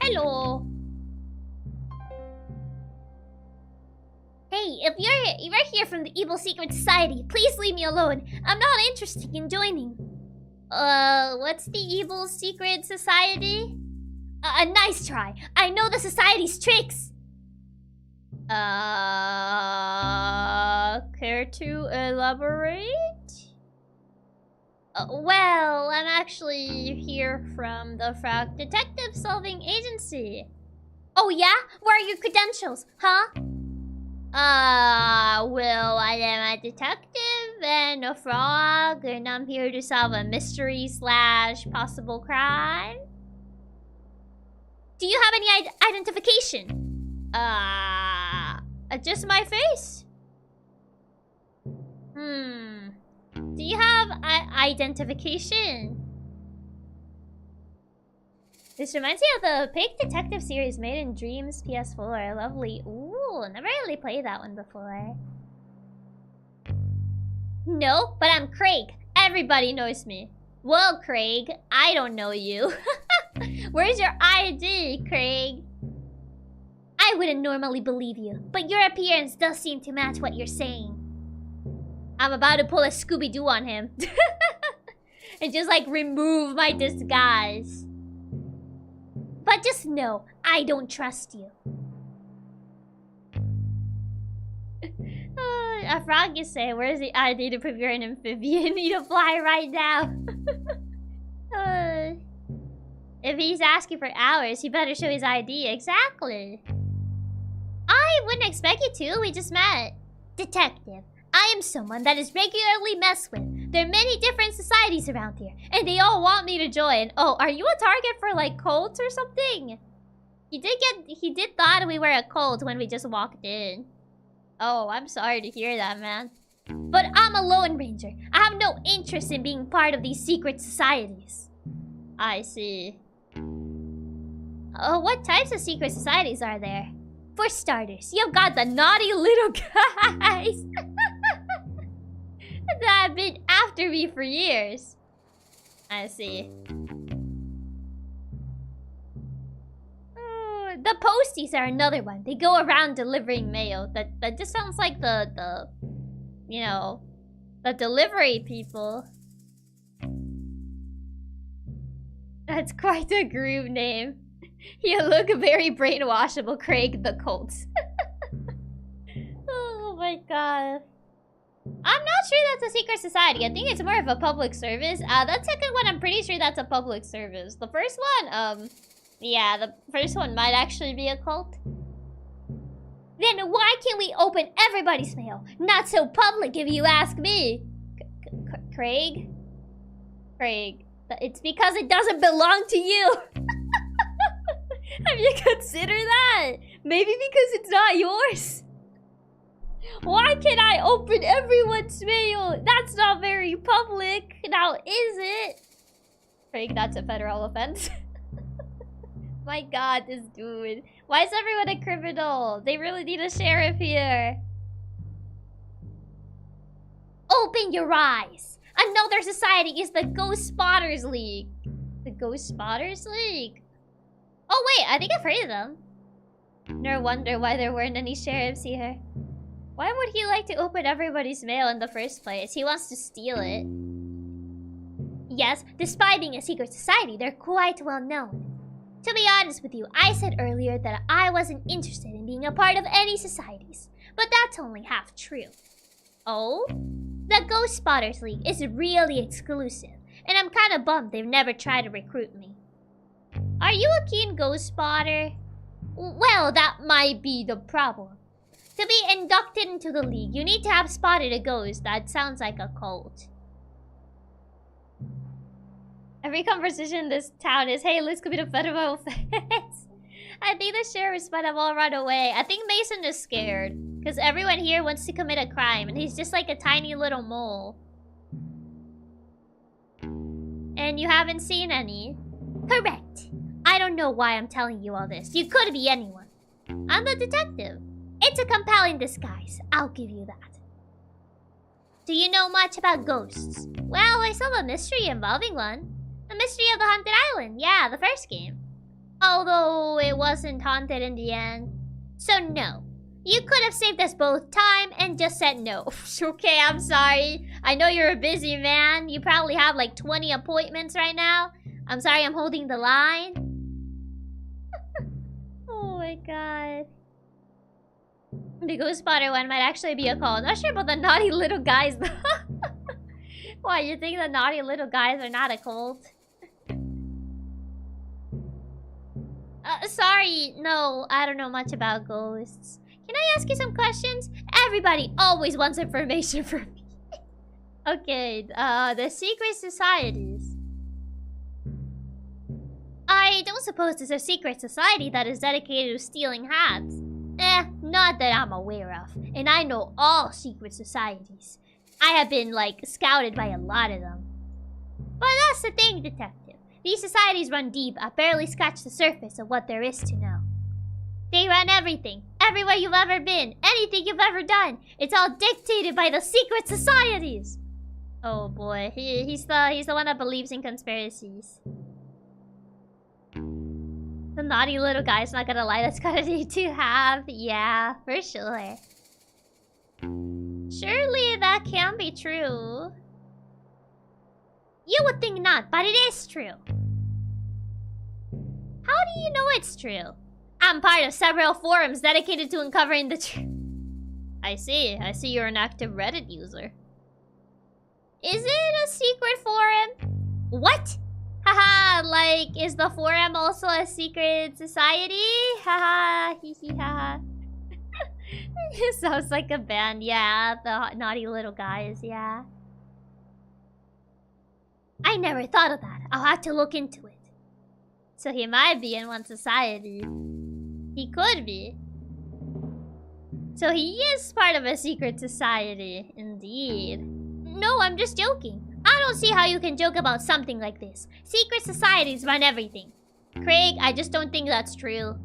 Hello. Hey, if you're here from the Evil Secret Society, please leave me alone. I'm not interested in joining. What's the Evil Secret Society? A nice try. I know the society's tricks. Care to elaborate? Well, I'm actually here from the Frog Detective Solving Agency. Oh yeah? Where are your credentials, huh? Well, I am a detective and a frog, and I'm here to solve a mystery / possible crime. Do you have any identification? Just my face? Do you have identification? This reminds me of the Pig Detective series made in Dreams PS4. Lovely. Ooh, never really played that one before. No, but I'm Craig. Everybody knows me. Well, Craig, I don't know you. Where's your ID, Craig? I wouldn't normally believe you, but your appearance does seem to match what you're saying. I'm about to pull a Scooby-Doo on him. And just like remove my disguise. But just know, I don't trust you. A frog you say, where's the ID to prove you're an amphibian? You need to fly right now. If he's asking for hours, he better show his ID. Exactly. I wouldn't expect you to. We just met. Detective, I am someone that is regularly messed with. There are many different societies around here, and they all want me to join. Oh, are you a target for like cults or something? He did thought we were a cult when we just walked in. Oh, I'm sorry to hear that, man. But I'm a Lone Ranger. I have no interest in being part of these secret societies. I see. Oh, what types of secret societies are there? For starters, you've got the naughty little guys that have been after me for years. I see. The posties are another one. They go around delivering mail. That just sounds like the you know, the delivery people. That's quite a group name. You look very brainwashable, Craig the Colts. Oh my god. I'm not sure that's a secret society. I think it's more of a public service. That second one, I'm pretty sure that's a public service. The first one, yeah, the first one might actually be a cult. Then why can't we open everybody's mail? Not so public if you ask me. Craig? Craig, it's because it doesn't belong to you. Have you considered that? Maybe because it's not yours. Why can't I open everyone's mail? That's not very public. Now, is it? Craig, that's a federal offense. My god, this dude. Why is everyone a criminal? They really need a sheriff here. Open your eyes. Another society is the Ghost Spotters League. The Ghost Spotters League? Oh wait, I think I've heard of them. No wonder why there weren't any sheriffs here. Why would he like to open everybody's mail in the first place? He wants to steal it. Yes, despite being a secret society, they're quite well known. To be honest with you, I said earlier that I wasn't interested in being a part of any societies. But that's only half true. Oh? The Ghost Spotters League is really exclusive, and I'm kinda bummed they've never tried to recruit me. Are you a keen ghost spotter? Well, that might be the problem. To be inducted into the league, you need to have spotted a ghost. That sounds like a cult. Every conversation in this town is, hey, let's commit a federal offense. I think the sheriffs might have all run away. I think Mason is scared. Because everyone here wants to commit a crime. And he's just like a tiny little mole. And you haven't seen any. Correct. I don't know why I'm telling you all this. You could be anyone. I'm the detective. It's a compelling disguise. I'll give you that. Do you know much about ghosts? Well, I saw the mystery involving one. The Mystery of the Haunted Island. Yeah, the first game. Although it wasn't haunted in the end. So no. You could have saved us both time and just said no. Okay, I'm sorry. I know you're a busy man. You probably have like 20 appointments right now. I'm sorry I'm holding the line. Oh my god. The Ghost Spotter one might actually be a call. Not sure about the naughty little guys though. Why, you think the naughty little guys are not a cult? Sorry, no, I don't know much about ghosts. Can I ask you some questions? Everybody always wants information from me. Okay, the secret societies. I don't suppose there's a secret society that is dedicated to stealing hats. Not that I'm aware of. And I know all secret societies. I have been, like, scouted by a lot of them. But that's the thing, Detective. These societies run deep. I barely scratch the surface of what there is to know. They run everything. Everywhere you've ever been. Anything you've ever done. It's all dictated by the secret societies. Oh boy. He's the one that believes in conspiracies. The naughty little guy's not gonna lie. That's gotta need to have. Yeah, for sure. Surely that can be true. You would think not, but it is true. How do you know it's true? I'm part of several forums dedicated to uncovering the truth. I see you're an active Reddit user. Is it a secret forum? What? Haha, like, is the forum also a secret society? Haha, hee hee haha. It sounds like a band, yeah. The naughty little guys, yeah. I never thought of that. I'll have to look into it. So he might be in one society. He could be. So he is part of a secret society, indeed. No, I'm just joking. I don't see how you can joke about something like this. Secret societies run everything. Craig, I just don't think that's true.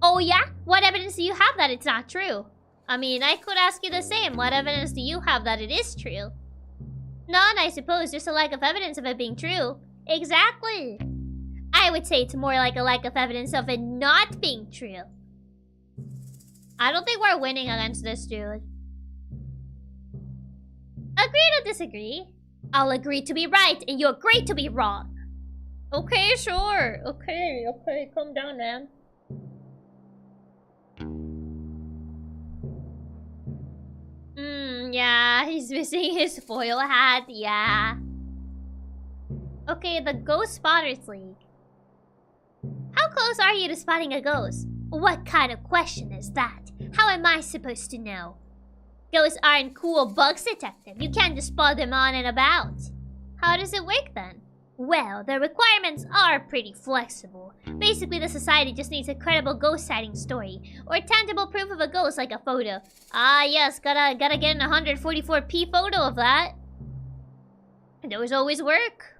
Oh yeah? What evidence do you have that it's not true? I mean, I could ask you the same. What evidence do you have that it is true? None, I suppose. Just a lack of evidence of it being true. Exactly. I would say it's more like a lack of evidence of it not being true. I don't think we're winning against this dude. Agree to disagree. I'll agree to be right, and you agree to be wrong. Okay, sure. Okay, calm down, man. Yeah, he's missing his foil hat, yeah. Okay, the Ghost Spotters League. How close are you to spotting a ghost? What kind of question is that? How am I supposed to know? Ghosts aren't cool bugs, Detective. You can't just spot them on and about. How does it work then? Well, the requirements are pretty flexible. Basically, the society just needs a credible ghost sighting story, or tangible proof of a ghost like a photo. Ah yes, gotta get an 144p photo of that. And those always work.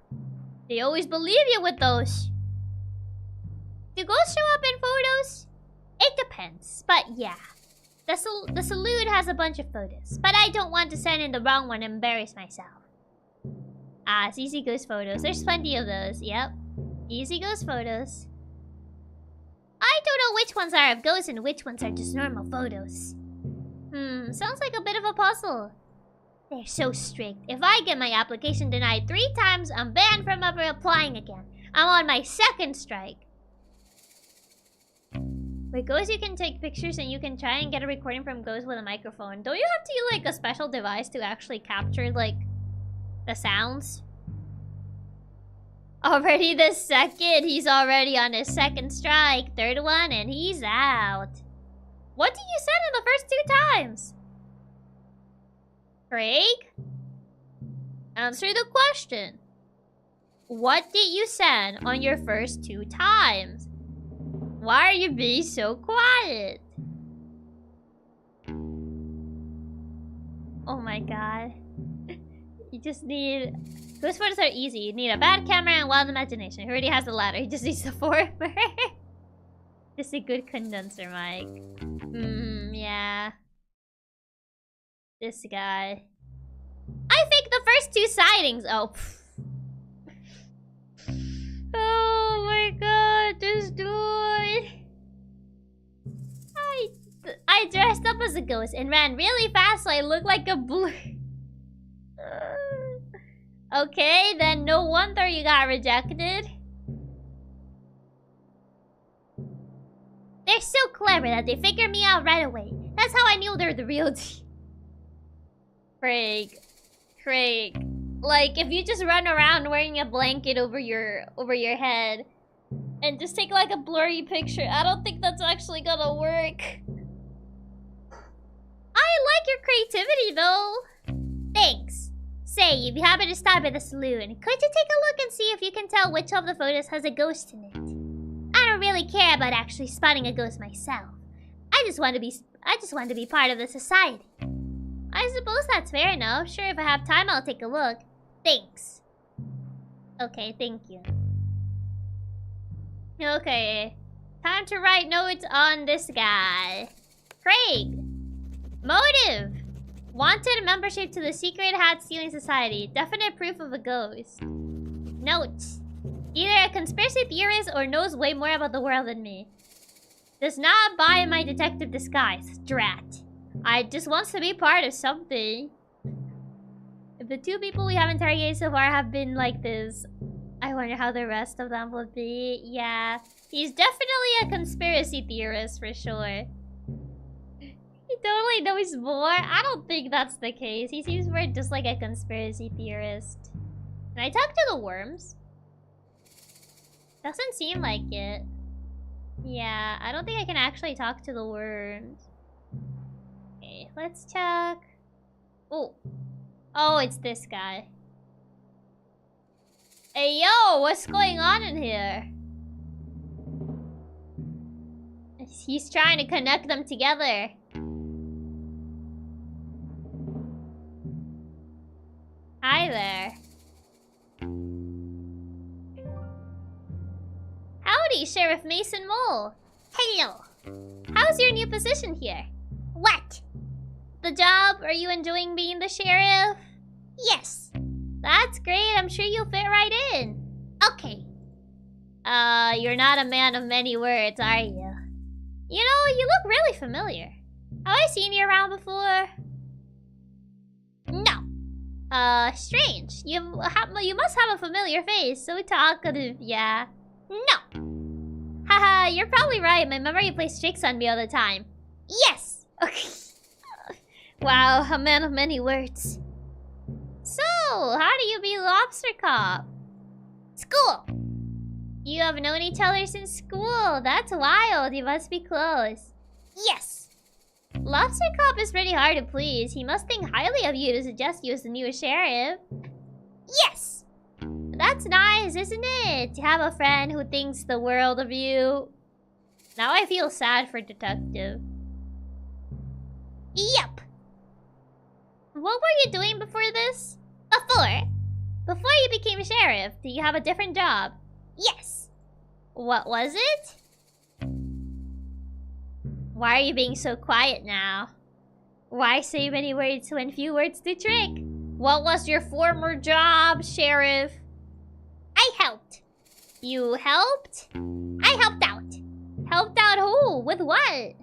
They always believe you with those. Do ghosts show up in photos? It depends, but yeah. The salute has a bunch of photos, but I don't want to send in the wrong one and embarrass myself. Ah, it's easy ghost photos. There's plenty of those, yep. Easy ghost photos. I don't know which ones are of ghosts and which ones are just normal photos. Sounds like a bit of a puzzle. They're so strict. If I get my application denied 3 times, I'm banned from ever applying again. I'm on my 2nd strike. With ghosts, you can take pictures and you can try and get a recording from ghosts with a microphone. Don't you have to use, like, a special device to actually capture, like, the sounds? Already the 2nd. He's already on his 2nd strike. 3rd one, and he's out. What did you send in the first 2 times? Craig? Answer the question. What did you send on your first 2 times? Why are you being so quiet? Oh my god. You just need... Ghost photos are easy. You need a bad camera and wild imagination. He already has the latter. He just needs the former. Just a good condenser mic. Yeah. This guy. I faked the first 2 sightings. Oh. Oh my god, this dude. I dressed up as a ghost and ran really fast so I looked like a blur. Okay, then no wonder you got rejected. They're so clever that they figured me out right away. That's how I knew they're the real deal. Craig. Like, if you just run around wearing a blanket over your head and just take like a blurry picture, I don't think that's actually gonna work. I like your creativity though. Thanks. Say, if you happen to stop at the saloon, could you take a look and see if you can tell which of the photos has a ghost in it? care about actually spotting a ghost myself. I just want to be part of the society. I suppose that's fair enough. Sure, if I have time, I'll take a look. Thanks. Okay, thank you. Okay. Time to write notes on this guy. Craig. Motive. Wanted membership to the Secret Hat Stealing Society. Definite proof of a ghost. Notes. Either a conspiracy theorist or knows way more about the world than me. Does not buy my detective disguise. Drat. I just wants to be part of something. If the 2 people we have interrogated so far have been like this, I wonder how the rest of them would be. Yeah. He's definitely a conspiracy theorist for sure. He totally knows more. I don't think that's the case. He seems more just like a conspiracy theorist. Can I talk to the worms? Doesn't seem like it. Yeah, I don't think I can actually talk to the worms. Okay, let's check. Oh. Oh, it's this guy. Hey, yo, what's going on in here? He's trying to connect them together. Hi there. Howdy, Sheriff Mason Mole. Hello. How's your new position here? What? The job? Are you enjoying being the sheriff? Yes. That's great. I'm sure you'll fit right in. Okay. You're not a man of many words, are you? You know, you look really familiar. Have I seen you around before? No. Strange. You must have a familiar face. So talkative, yeah. No. Haha, you're probably right. My memory plays tricks on me all the time. Yes. Okay. Wow, a man of many words. So, how do you be Lobster Cop? School. You have known each other since school. That's wild. You must be close. Yes. Lobster Cop is pretty hard to please. He must think highly of you to suggest you as the new sheriff. Yes. That's nice, isn't it? To have a friend who thinks the world of you. Now I feel sad for Detective. Yep. What were you doing before this? Before you became sheriff, did you have a different job? Yes. What was it? Why are you being so quiet now? Why say many words when few words do trick? What was your former job, Sheriff? I helped. You helped? I helped out. Helped out who? With what?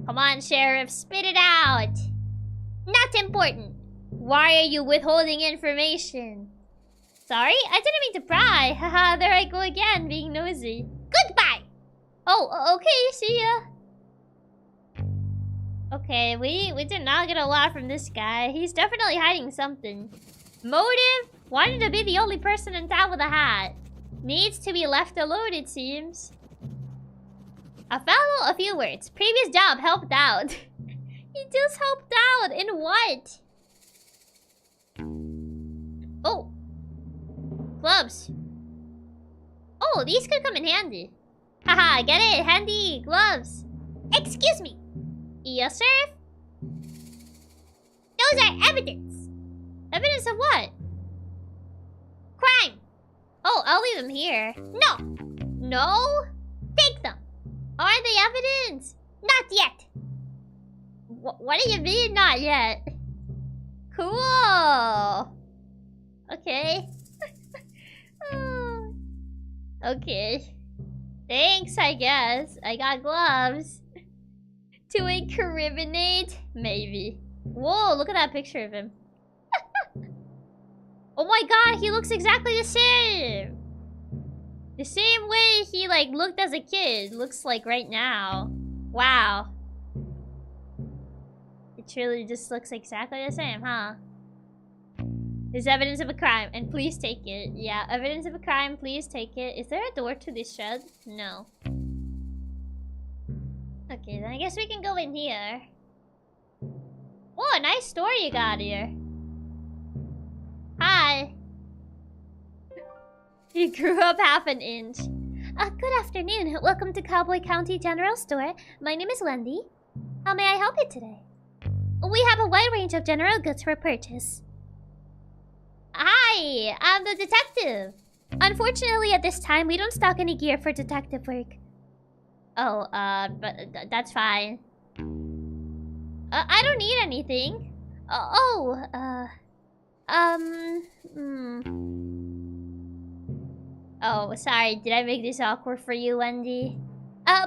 Come on, Sheriff, spit it out. Not important. Why are you withholding information? Sorry, I didn't mean to pry. Haha, there I go again, being nosy. Goodbye! Oh, okay, see ya. Okay, we did not get a lot from this guy. He's definitely hiding something. Motive? Wanted to be the only person in town with a hat. Needs to be left alone, it seems. A fellow, a few words. Previous job helped out. He just helped out. In what? Oh. Gloves. Oh, these could come in handy. Haha, get it? Handy gloves. Excuse me. Yes, Sheriff? Those are evidence. Evidence of what? Crime. Oh, I'll leave them here. No. No? Take them. Are they evidence? Not yet. What do you mean, not yet? Cool. Okay. Okay. Thanks, I guess. I got gloves. To incriminate? Maybe. Whoa, look at that picture of him. Oh my god, he looks exactly the same. The same way he, like, looked as a kid. Looks like right now. Wow. It truly just looks exactly the same, huh? There's evidence of a crime, and please take it. Yeah, evidence of a crime, please take it. Is there a door to this shed? No. Okay, then I guess we can go in here. Oh, a nice store you got here. Hi. He grew up half an inch. Good afternoon. Welcome to Cowboy County General Store. My name is Wendy. How may I help you today? We have a wide range of general goods for purchase. Hi, I'm the detective. Unfortunately, at this time, we don't stock any gear for detective work. Oh, but that's fine. I don't need anything. Oh, sorry. Did I make this awkward for you, Wendy?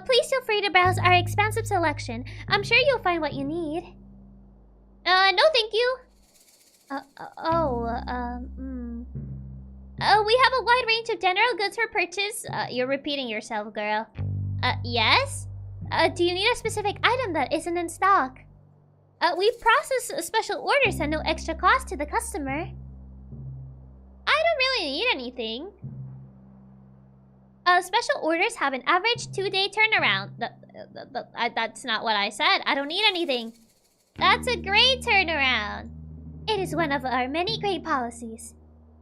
Please feel free to browse our expansive selection. I'm sure you'll find what you need. No thank you. We have a wide range of general goods for purchase. You're repeating yourself, girl. Yes? Do you need a specific item that isn't in stock? We process special orders at no extra cost to the customer. I don't really need anything. Special orders have an average 2-day turnaround. That's not what I said. I don't need anything. That's a great turnaround. It is one of our many great policies.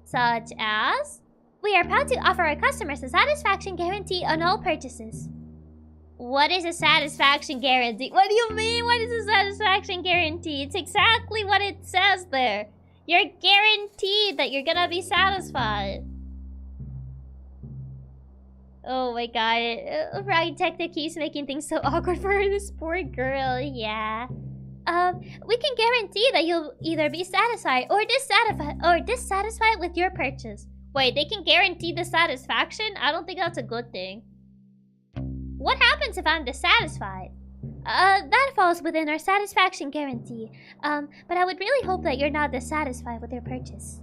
Such as? We are proud to offer our customers a satisfaction guarantee on all purchases. What is a satisfaction guarantee? What do you mean? What is a satisfaction guarantee? It's exactly what it says there. You're guaranteed that you're gonna be satisfied. Oh my god. Right, Detective keeps making things so awkward for this poor girl. Yeah. We can guarantee that you'll either be satisfied or dissatisfied with your purchase. Wait, they can guarantee the satisfaction? I don't think that's a good thing. What happens if I'm dissatisfied? That falls within our satisfaction guarantee. But I would really hope that you're not dissatisfied with your purchase.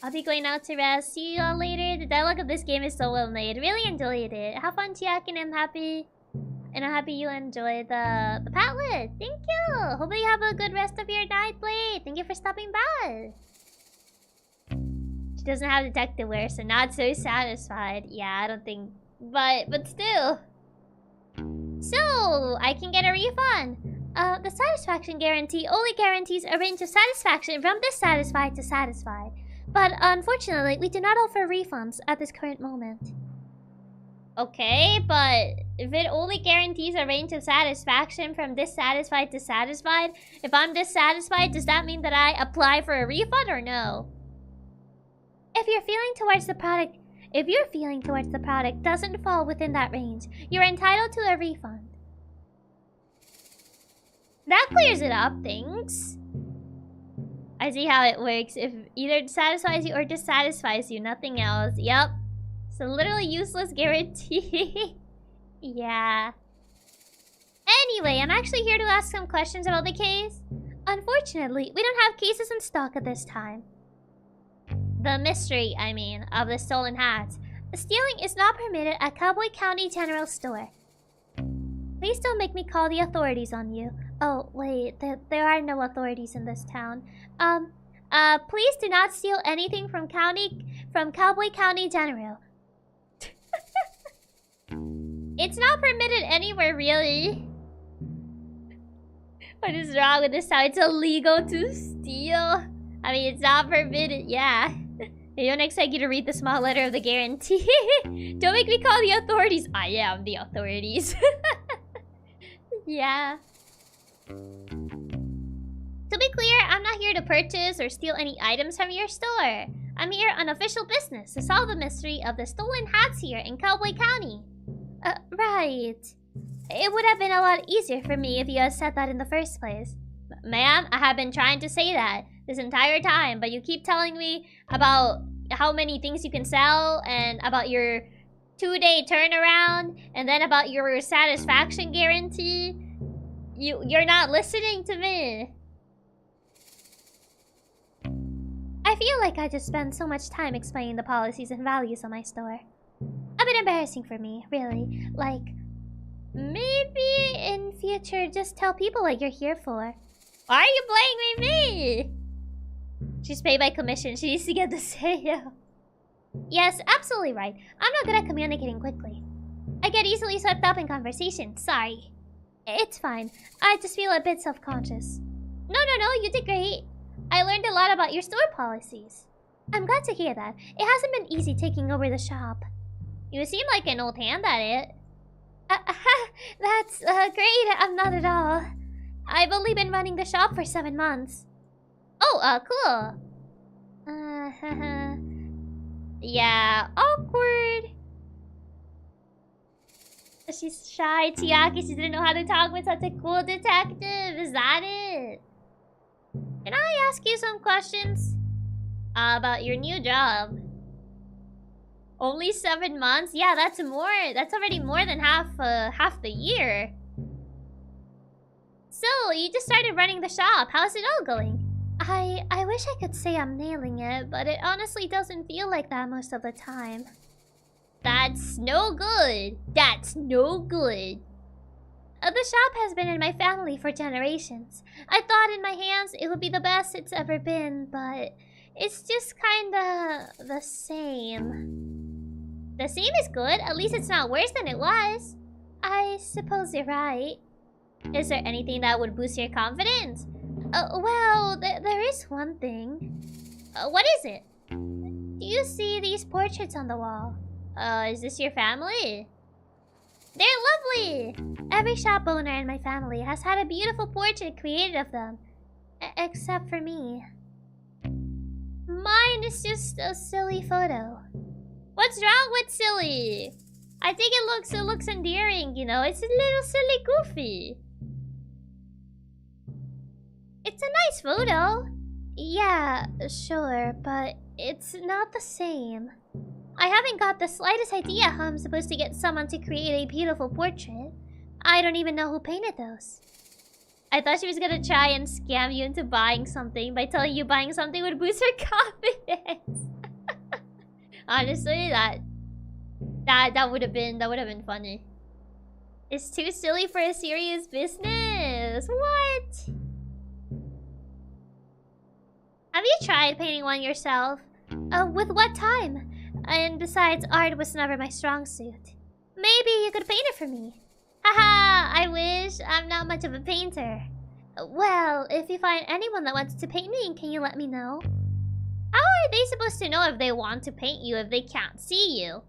I'll be going out to rest. See you all later. The dialogue of this game is so well made. Really enjoyed it. Have fun, Chiaki, and I'm happy you enjoyed the Padlet. Thank you. Hopefully you have a good rest of your night, Blade. Thank you for stopping by. She doesn't have detective wear, so not so satisfied. Yeah, I don't think... But still. So, I can get a refund. The satisfaction guarantee only guarantees a range of satisfaction from dissatisfied to satisfied. But unfortunately, we do not offer refunds at this current moment. Okay, but if it only guarantees a range of satisfaction from dissatisfied to satisfied, if I'm dissatisfied, does that mean that I apply for a refund or no? If your feeling towards the product doesn't fall within that range, you're entitled to a refund. That clears it up, thanks. I see how it works. If either satisfies you or dissatisfies you, nothing else. Yep. It's a literally useless guarantee. Yeah. Anyway, I'm actually here to ask some questions about the case. Unfortunately, we don't have cases in stock at this time. The mystery, I mean, of the stolen hats. Stealing is not permitted at Cowboy County General Store. Please don't make me call the authorities on you. Oh, wait, there are no authorities in this town. Please do not steal anything from Cowboy County General. It's not permitted anywhere, really. What is wrong with this town? It's illegal to steal. I mean, it's not permitted, yeah. They don't expect you to read the small letter of the guarantee. Don't make me call the authorities. I am the authorities. Yeah. To be clear, I'm not here to purchase or steal any items from your store. I'm here on official business to solve the mystery of the stolen hats here in Cowboy County. Right. It would have been a lot easier for me if you had said that in the first place. Ma'am, I have been trying to say that this entire time, but you keep telling me about how many things you can sell and about your 2-day turnaround and then about your satisfaction guarantee. You're not listening to me. I feel like I just spend so much time explaining the policies and values of my store. A bit embarrassing for me, really. Like, maybe in future just tell people what you're here for. Why are you blaming me? She's paid by commission. She needs to get the sale. Yes, absolutely right. I'm not good at communicating quickly. I get easily swept up in conversation. Sorry. It's fine. I just feel a bit self-conscious. No, you did great. I learned a lot about your store policies. I'm glad to hear that. It hasn't been easy taking over the shop. You seem like an old hand at it. That's great. I'm not at all. I've only been running the shop for 7 months. Oh, cool. Yeah, awkward. She's shy, Chiaki. She didn't know how to talk with such a cool detective. Is that it? Can I ask you some questions? About your new job. Only 7 months? Yeah, that's more. That's already more than half the year. So, you just started running the shop. How's it all going? I wish I could say I'm nailing it, but it honestly doesn't feel like that most of the time. That's no good. That's no good. The shop has been in my family for generations. I thought in my hands it would be the best it's ever been, but it's just kinda the same. The same is good. At least it's not worse than it was. I suppose you're right. Is there anything that would boost your confidence? Well, there is one thing. What is it? Do you see these portraits on the wall? Is this your family? They're lovely! Every shop owner in my family has had a beautiful portrait created of them. Except for me. Mine is just a silly photo. What's wrong with silly? I think it looks endearing, you know? It's a little silly goofy. It's a nice photo. Yeah, sure, but it's not the same. I haven't got the slightest idea how I'm supposed to get someone to create a beautiful portrait. I don't even know who painted those. I thought she was gonna try and scam you into buying something by telling you buying something would boost her confidence. Honestly, that would have been funny. It's too silly for a serious business. What? Have you tried painting one yourself? With what time? And besides, art was never my strong suit. Maybe you could paint it for me. Haha, I wish. I'm not much of a painter. Well, if you find anyone that wants to paint me, can you let me know? How are they supposed to know if they want to paint you if they can't see you?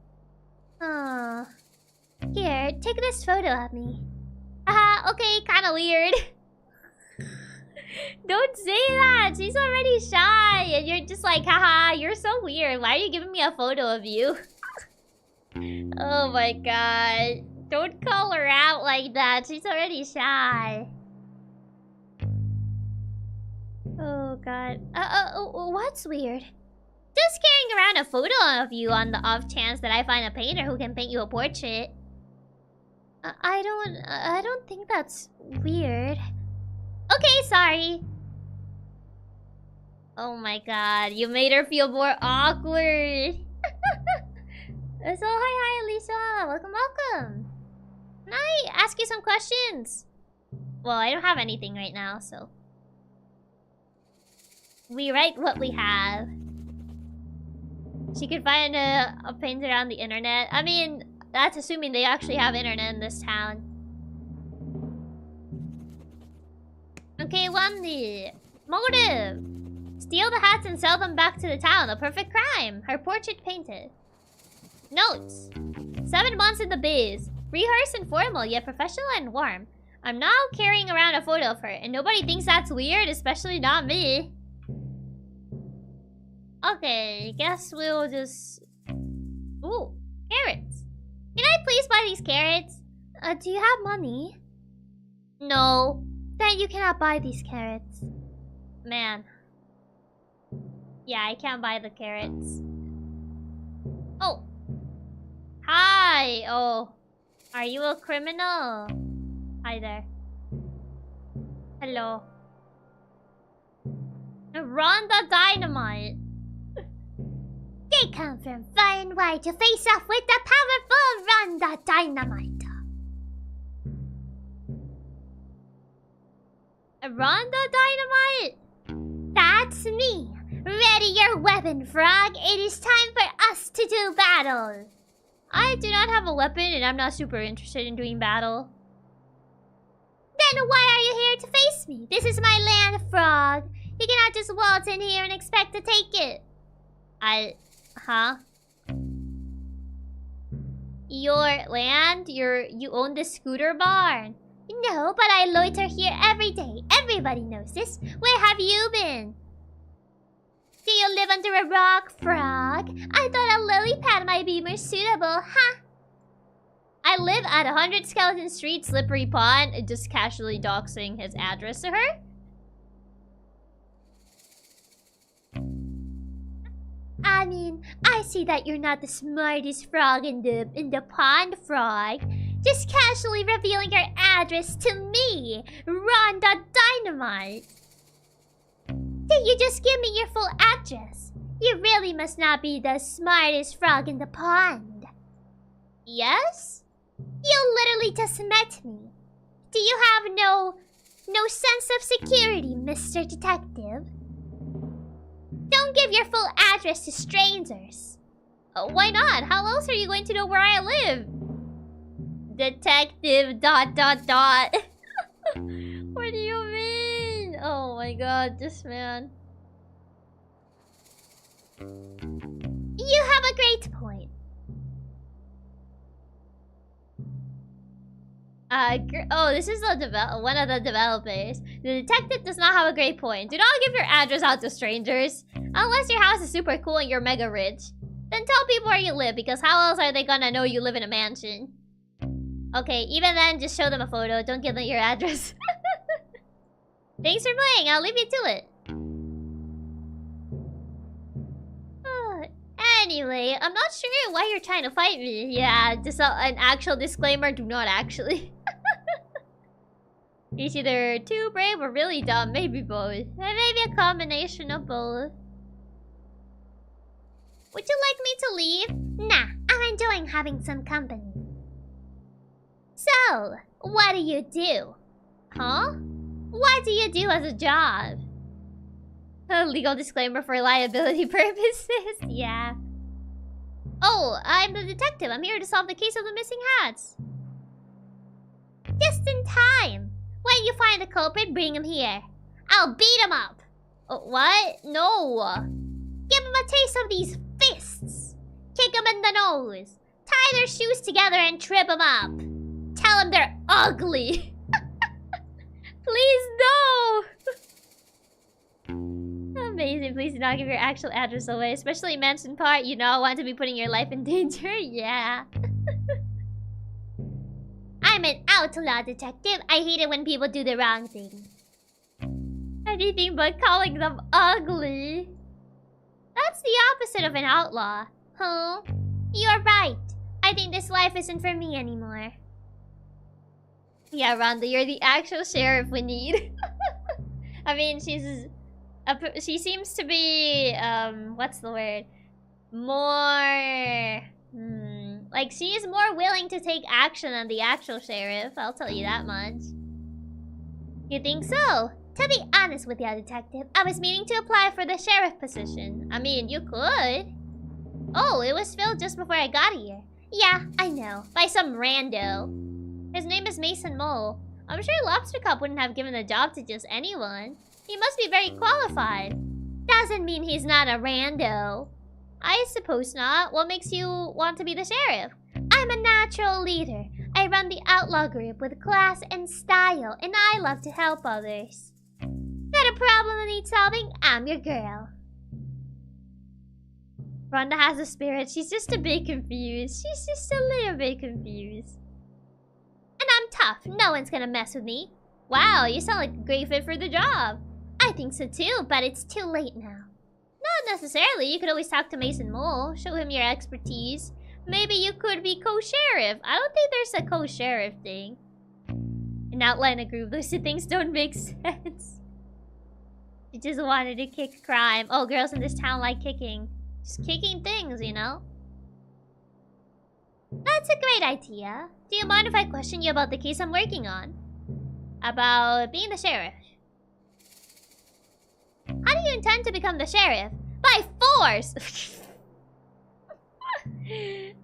Oh. Here, take this photo of me. Haha, okay, kinda weird. Don't say that! She's already shy and you're just like, haha, you're so weird. Why are you giving me a photo of you? Oh my god. Don't call her out like that. She's already shy. Oh god. What's weird? Just carrying around a photo of you on the off chance that I find a painter who can paint you a portrait. I don't think that's weird. Okay, sorry. Oh my god, you made her feel more awkward. So hi Alicia, welcome. Can I ask you some questions? Well, I don't have anything right now, so we write what we have. She could find a painter on the internet. I mean, that's assuming they actually have internet in this town. Okay, Wendy. Motive. Steal the hats and sell them back to the town. A perfect crime. Her portrait painted. Notes. 7 months in the biz. Rehearsed and formal, yet professional and warm. I'm now carrying around a photo of her, and nobody thinks that's weird, especially not me. Okay, guess we'll just... Ooh, carrots. Can I please buy these carrots? Do you have money? No. Then you cannot buy these carrots. Man. Yeah, I can't buy the carrots. Oh. Hi. Oh. Are you a criminal? Hi there. Hello. Rhonda Dynamite. They come from far and wide to face off with the powerful Rhonda Dynamite. Rhonda Dynamite? That's me. Ready your weapon, Frog. It is time for us to do battle. I do not have a weapon and I'm not super interested in doing battle. Then why are you here to face me? This is my land, Frog. You cannot just waltz in here and expect to take it. Huh? Your land? You own the scooter barn? No, but I loiter here every day. Everybody knows this. Where have you been? Do you live under a rock, frog? I thought a lily pad might be more suitable, huh? I live at 100 Skeleton Street, Slippery Pond. Just casually doxing his address to her. I mean, I see that you're not the smartest frog in the pond, frog. Just casually revealing your address to me, Rhonda Dynamite. Did you just give me your full address? You really must not be the smartest frog in the pond. Yes? You literally just met me. Do you have no sense of security, Mr. Detective? Don't give your full address to strangers. Why not? How else are you going to know where I live? Detective ... What do you mean? Oh my god, this man. You have a great point. Oh, this is one of the developers. The detective does not have a great point. Do not give your address out to strangers. Unless your house is super cool and you're mega rich. Then tell people where you live, because how else are they gonna know you live in a mansion? Okay, even then, just show them a photo. Don't give them your address. Thanks for playing. I'll leave you to it. Anyway, I'm not sure why you're trying to fight me. Yeah, just an actual disclaimer. Do not actually. He's either too brave or really dumb. Maybe both. Maybe a combination of both. Would you like me to leave? Nah, I'm enjoying having some company. So, what do you do? Huh? What do you do as a job? A legal disclaimer for liability purposes. Yeah. Oh, I'm the detective. I'm here to solve the case of the missing hats. Just in time. When you find the culprit, bring him here. I'll beat him up. What? No. Give him a taste of these fists. Kick him in the nose. Tie their shoes together and trip him up. Tell him they're ugly. Please, no. Amazing. Please do not give your actual address away. Especially mentioned part. You don't want to be putting your life in danger. Yeah. I'm an outlaw detective. I hate it when people do the wrong thing. Anything but calling them ugly. That's the opposite of an outlaw. Huh? You're right. I think this life isn't for me anymore. Yeah, Rhonda, you're the actual sheriff we need. I mean, she seems to be, what's the word? More, like, she is more willing to take action than the actual sheriff. I'll tell you that much. You think so? To be honest with you, detective, I was meaning to apply for the sheriff position. I mean, you could. Oh, it was filled just before I got here. Yeah, I know. By some rando. His name is Mason Mole. I'm sure Lobster Cup wouldn't have given the job to just anyone. He must be very qualified. Doesn't mean he's not a rando. I suppose not. What makes you want to be the sheriff? I'm a natural leader. I run the outlaw group with class and style, and I love to help others. Got a problem that needs solving? I'm your girl. Rhonda has a spirit. She's just a bit confused. She's just a little bit confused. And I'm tough. No one's gonna mess with me. Wow, you sound like a great fit for the job. I think so too, but it's too late now. Not necessarily. You could always talk to Mason Mole. Show him your expertise. Maybe you could be co-sheriff. I don't think there's a co-sheriff thing. An outline a group. Those two things don't make sense. You just wanted to kick crime. Oh, girls in this town like kicking. Just kicking things, you know? That's a great idea. Do you mind if I question you about the case I'm working on? About being the sheriff. How do you intend to become the sheriff? By force!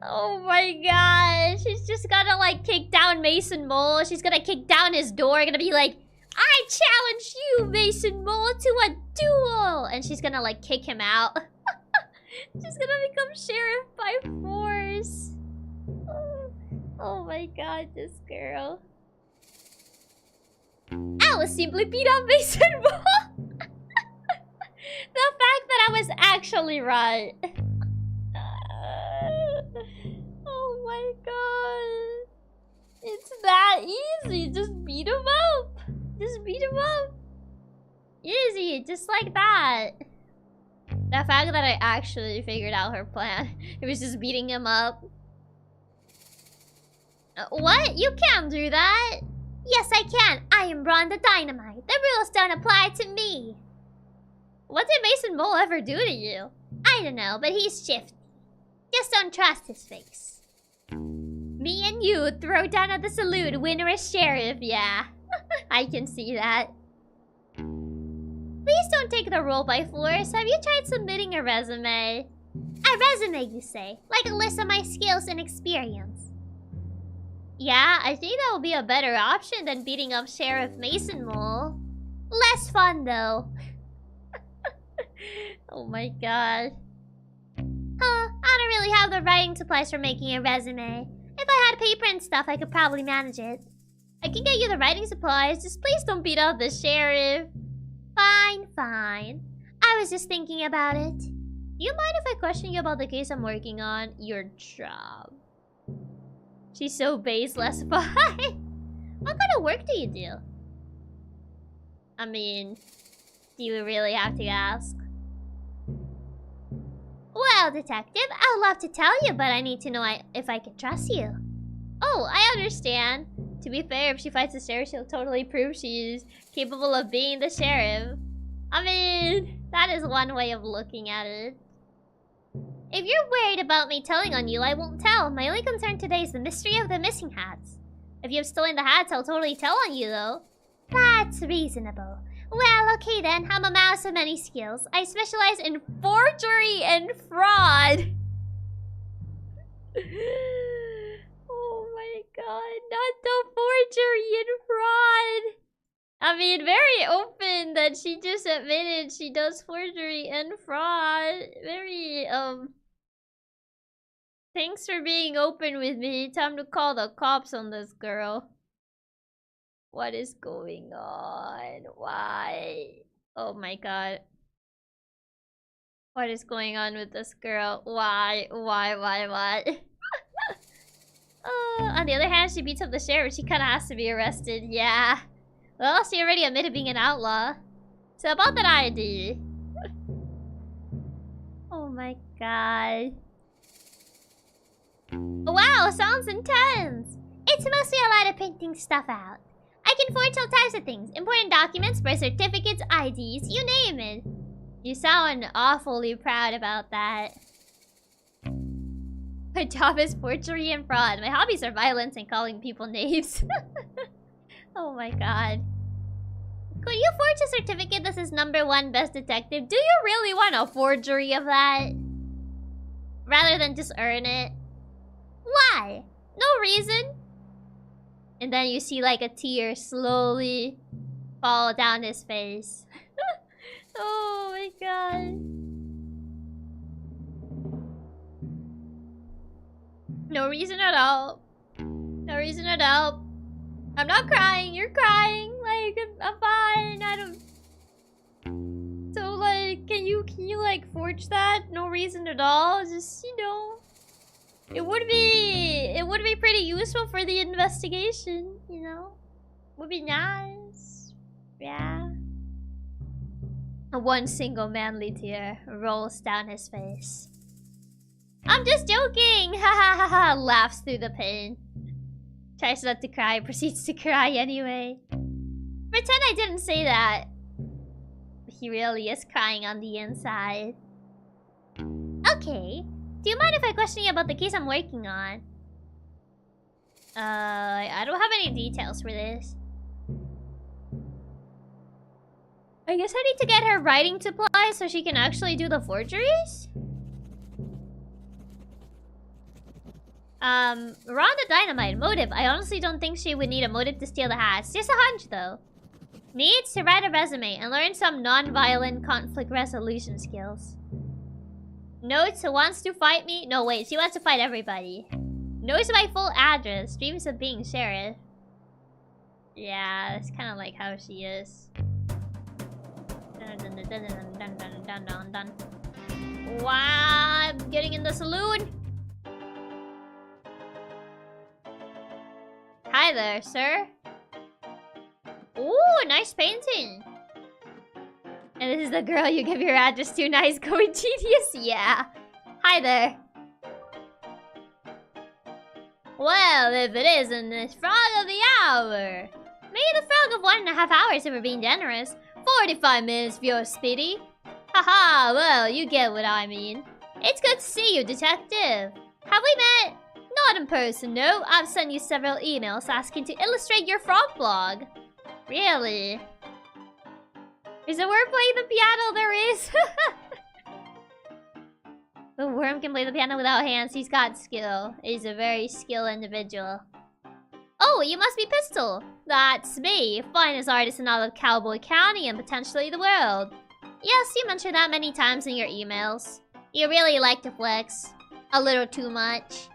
Oh my gosh. She's just gonna like kick down Mason Mole. She's gonna kick down his door. Gonna be like, I challenge you, Mason Mole, to a duel! And she's gonna like kick him out. She's gonna become sheriff by force. Oh my god, this girl. I was simply beat up Mason Ball. The fact that I was actually right. Oh my god. It's that easy. Just beat him up. Just beat him up. Easy, just like that. The fact that I actually figured out her plan. It was just beating him up. What? You can't do that. Yes, I can. I am Ron the Dynamite. The rules don't apply to me. What did Mason Mole ever do to you? I don't know, but he's shifty. Just don't trust his face. Me and you throw down at the saloon, winner as sheriff, yeah. I can see that. Please don't take the role by force. Have you tried submitting a resume? A resume, you say? Like a list of my skills and experience. Yeah, I think that will be a better option than beating up Sheriff Mason Mole. Less fun, though. Oh my god. Huh, I don't really have the writing supplies for making a resume. If I had paper and stuff, I could probably manage it. I can get you the writing supplies, just please don't beat up the sheriff. Fine, fine. I was just thinking about it. Do you mind if I question you about the case I'm working on? Your job. She's so baseless. What kind of work do you do? I mean, do you really have to ask? Well, detective, I would love to tell you, but I need to know if I can trust you. Oh, I understand. To be fair, if she fights the sheriff, she'll totally prove she's capable of being the sheriff. I mean, that is one way of looking at it. If you're worried about me telling on you, I won't tell. My only concern today is the mystery of the missing hats. If you've stolen the hats, I'll totally tell on you, though. That's reasonable. Well, okay then. I'm a mouse of many skills. I specialize in forgery and fraud. Oh my god, not the forgery and fraud. I mean, very open that she just admitted she does forgery and fraud. Very, thanks for being open with me. Time to call the cops on this girl. What is going on? Why? Oh my god. What is going on with this girl? Why? On the other hand, she beats up the sheriff. She kinda has to be arrested. Yeah. Well, she already admitted being an outlaw. So about that ID. Oh my god. Wow, sounds intense. It's mostly a lot of printing stuff out. I can forge all types of things. Important documents, birth certificates, IDs, you name it. You sound awfully proud about that. My job is forgery and fraud. My hobbies are violence and calling people names. Oh my god. Could you forge a certificate that says #1 best detective? Do you really want a forgery of that? Rather than just earn it? Why? No reason. And then you see like a tear slowly fall down his face. Oh my god. No reason at all. No reason at all. I'm not crying, you're crying. Like, I'm fine. I don't... So, like, can you like, forge that? No reason at all? Just, you know... It would be pretty useful for the investigation, you know? Would be nice. Yeah. One single manly tear rolls down his face. I'm just joking! Ha ha ha ha! Laughs through the pain. Tries not to cry, proceeds to cry anyway. Pretend I didn't say that. He really is crying on the inside. Okay. Do you mind if I question you about the case I'm working on? I don't have any details for this. I guess I need to get her writing supplies so she can actually do the forgeries? Ron the Dynamite. Motive. I honestly don't think she would need a motive to steal the hats. Just a hunch, though. Needs to write a resume and learn some non-violent conflict resolution skills. Notes who wants to fight me. No, wait, she wants to fight everybody. Knows my full address. Dreams of being sheriff. Yeah, that's kind of like how she is. Dun. Wow, I'm getting in the saloon. Hi there, sir. Ooh, nice painting. And this is the girl you give your address to. Nice going, genius. Yeah. Hi there. Well, if it isn't the frog of the hour. Maybe the frog of 1.5 hours if we're being generous. 45 minutes if you're speedy. Haha, well, you get what I mean. It's good to see you, detective. Have we met? Not in person, no. I've sent you several emails asking to illustrate your frog blog. Really? Is the worm playing the piano? There is. The worm can play the piano without hands. He's got skill. He's a very skilled individual. Oh, you must be Pistol. That's me. Finest artist in all of Cowboy County and potentially the world. Yes, you mentioned that many times in your emails. You really like to flex. A little too much.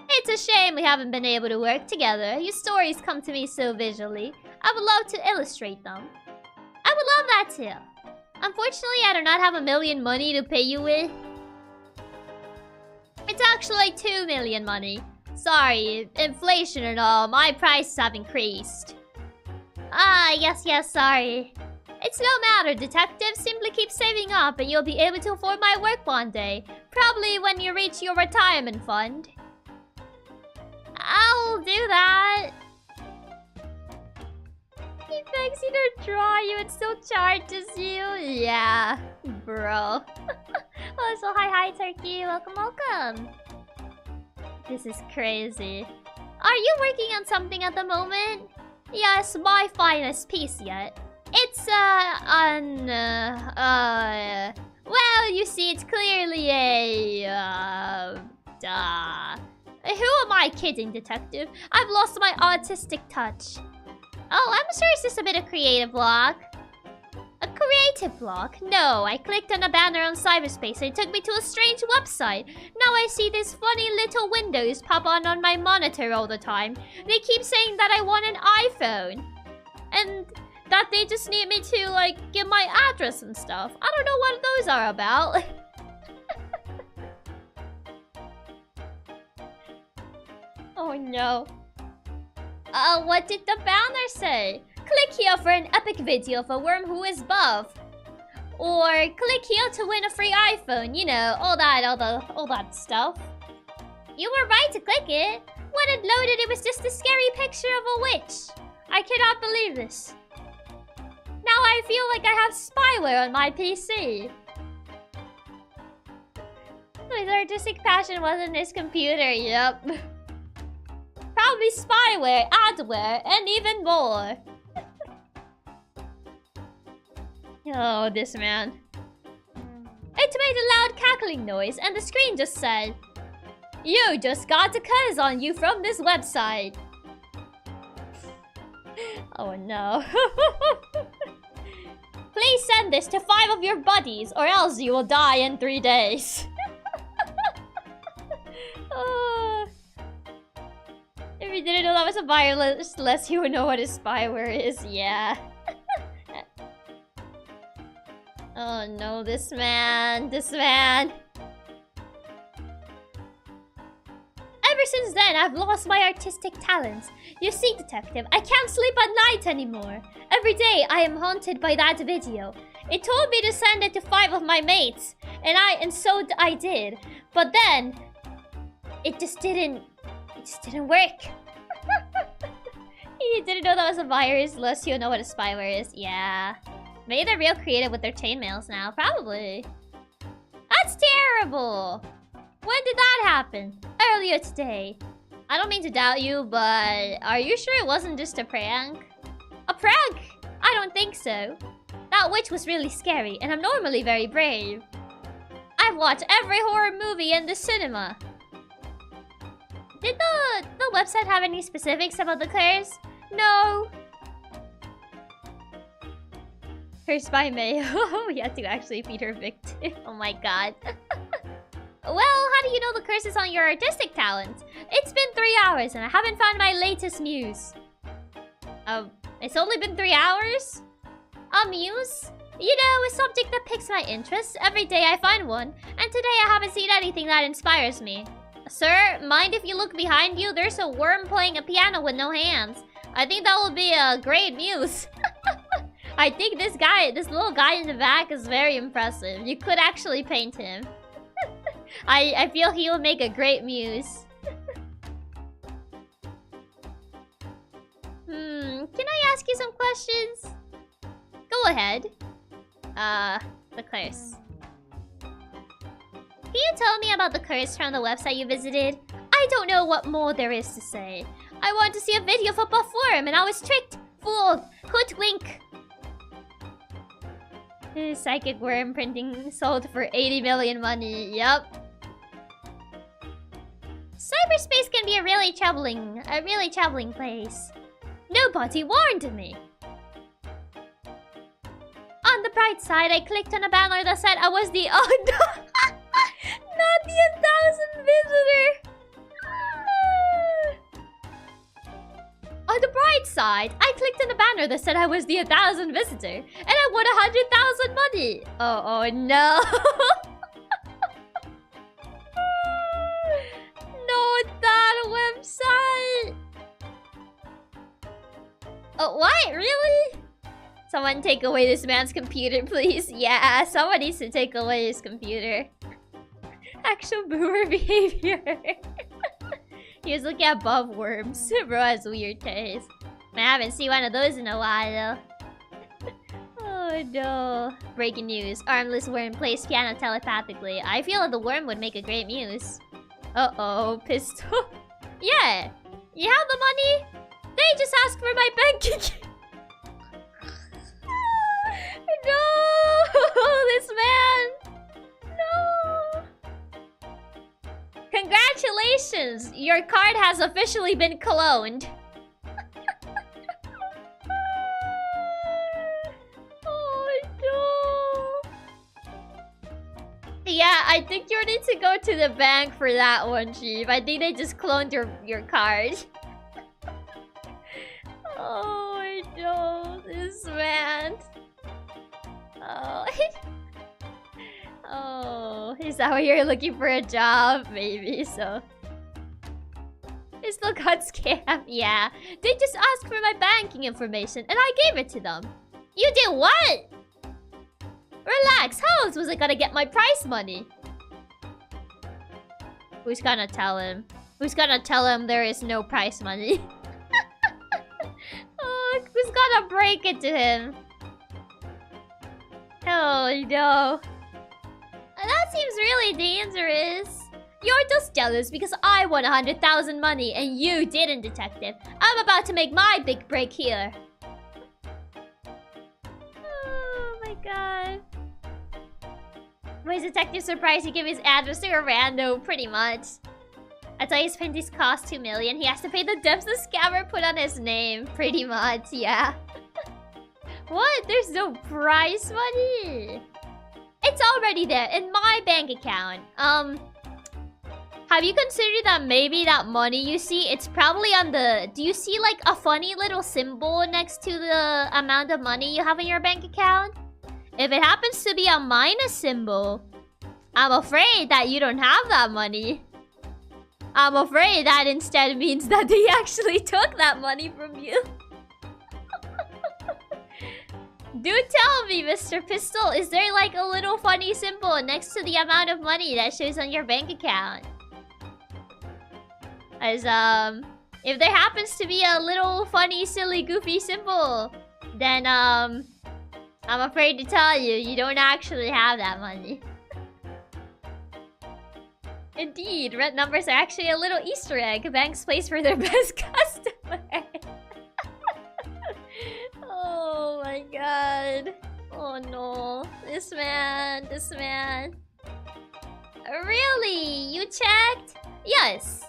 It's a shame we haven't been able to work together. Your stories come to me so visually. I would love to illustrate them. I would love that too. Unfortunately, I do not have $1 million money to pay you with. It's actually 2 million money. Sorry, inflation and all, my prices have increased. Ah, yes, sorry. It's no matter, detective. Simply keep saving up and you'll be able to afford my work one day. Probably when you reach your retirement fund. I'll do that. He begs you to draw you and still charges you. Yeah, bro. Oh, so hi, Turkey. Welcome. This is crazy. Are you working on something at the moment? Yes, my finest piece yet. It's, well, you see, it's clearly a, Who am I kidding, detective? I've lost my artistic touch. Oh, I'm sure it's just a bit of creative block. A creative block? No, I clicked on a banner on cyberspace and it took me to a strange website. Now I see these funny little windows pop on my monitor all the time. They keep saying that I want an iPhone. And that they just need me to, like, give my address and stuff. I don't know what those are about. Oh no. What did the banner say? Click here for an epic video of a worm who is buff. Or click here to win a free iPhone. You know, all that stuff. You were right to click it. When it loaded, it was just a scary picture of a witch. I cannot believe this. Now I feel like I have spyware on my PC. His artistic passion wasn't his computer, yep. Probably spyware, adware, and even more. Oh, this man. It made a loud cackling noise and the screen just said, "You just got a curse on you from this website." Oh no. Please send this to 5 of your buddies or else you will die in 3 days. If you didn't know that was a virus, less you would know what a spyware is. Yeah. Oh no, this man. Ever since then, I've lost my artistic talents. You see, detective, I can't sleep at night anymore. Every day, I am haunted by that video. It told me to send it to 5 of my mates, and so I did. But then, it just didn't work. You didn't know that was a virus, lest you know what a spyware is. Yeah. Maybe they're real creative with their chainmails now. Probably. That's terrible. When did that happen? Earlier today. I don't mean to doubt you, but are you sure it wasn't just a prank? A prank? I don't think so. That witch was really scary, and I'm normally very brave. I've watched every horror movie in the cinema. Did the website have any specifics about the curse? No. Cursed by May. You had to actually feed her victim. Oh my god. Well, how do you know the curse is on your artistic talent? It's been 3 hours and I haven't found my latest muse. It's only been 3 hours? A muse? You know, a subject that piques my interest. Every day I find one, and today I haven't seen anything that inspires me. Sir, mind if you look behind you? There's a worm playing a piano with no hands. I think that will be a great muse. I think this little guy in the back is very impressive. You could actually paint him. I feel he will make a great muse. Can I ask you some questions? Go ahead. The curse. Can you tell me about the curse from the website you visited? I don't know what more there is to say. I wanted to see a video of a forum and I was tricked, fooled, hoodwinked. Psychic worm printing sold for 80 million money. Yup. Cyberspace can be a really troubling place. Nobody warned me. On the bright side, I clicked on a banner that said I was the not the 1,000 visitor. On the bright side, I clicked on a banner that said I was the 1,000 visitor, and I won 100,000 money. Oh no. No, that website. Oh, what? Really? Someone take away this man's computer, please. Yeah, someone needs to take away his computer. Actual boomer behavior. He was looking at above worms. Bro has weird taste. I haven't seen one of those in a while. Oh no. Breaking news. Armless worm plays piano telepathically. I feel like the worm would make a great muse. Uh-oh. Pistol. Yeah. You have the money? They just asked for my bank account. No! This man! No! Congratulations! Your card has officially been cloned. Oh no! Yeah, I think you need to go to the bank for that one, Chief. I think they just cloned your card. Oh no, this man. Oh. Oh, is that why you're looking for a job? Maybe so. It's the got scam. Yeah, they just asked for my banking information and I gave it to them. You did what? Relax, how else was I gonna get my prize money? Who's gonna tell him? Who's gonna tell him there is no prize money? Oh, who's gonna break it to him? Oh no. That seems really dangerous. You're just jealous because I won 100,000 money and you didn't, detective. I'm about to make my big break here. Oh my god. Was detective surprised he gave his address to a rando? Pretty much. I thought his panties cost 2 million. He has to pay the debts the scammer put on his name. Pretty much, yeah. What? There's no prize money? It's already there in my bank account. Have you considered that maybe that money you see, it's probably on the... Do you see like a funny little symbol next to the amount of money you have in your bank account? If it happens to be a minus symbol, I'm afraid that you don't have that money. I'm afraid that instead means that they actually took that money from you. Do tell me, Mr. Pistol, is there like a little funny symbol next to the amount of money that shows on your bank account? As, if there happens to be a little funny, silly, goofy symbol, then, I'm afraid to tell you, you don't actually have that money. Indeed, red numbers are actually a little Easter egg banks place for their best customers. Oh my god. Oh no. This man. Really? You checked? Yes.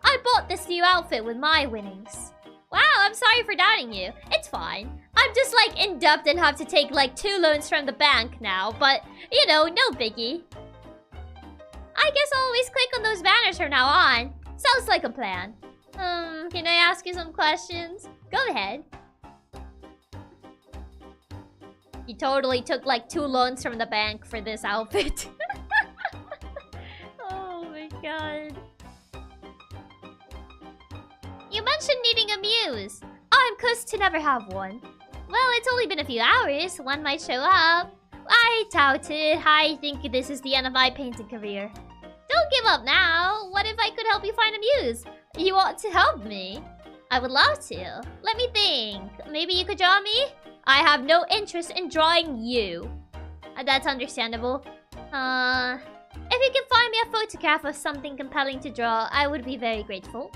I bought this new outfit with my winnings. Wow, I'm sorry for doubting you. It's fine. I'm just like in debt and have to take like 2 loans from the bank now, but you know, no biggie. I guess I'll always click on those banners from now on. Sounds like a plan. Can I ask you some questions? Go ahead. You totally took like 2 loans from the bank for this outfit. Oh my god. You mentioned needing a muse. I'm cursed to never have one. Well, it's only been a few hours. One might show up. I doubt it. I think this is the end of my painting career. Don't give up now. What if I could help you find a muse? You want to help me? I would love to. Let me think. Maybe you could draw me? I have no interest in drawing you. That's understandable. If you can find me a photograph of something compelling to draw, I would be very grateful.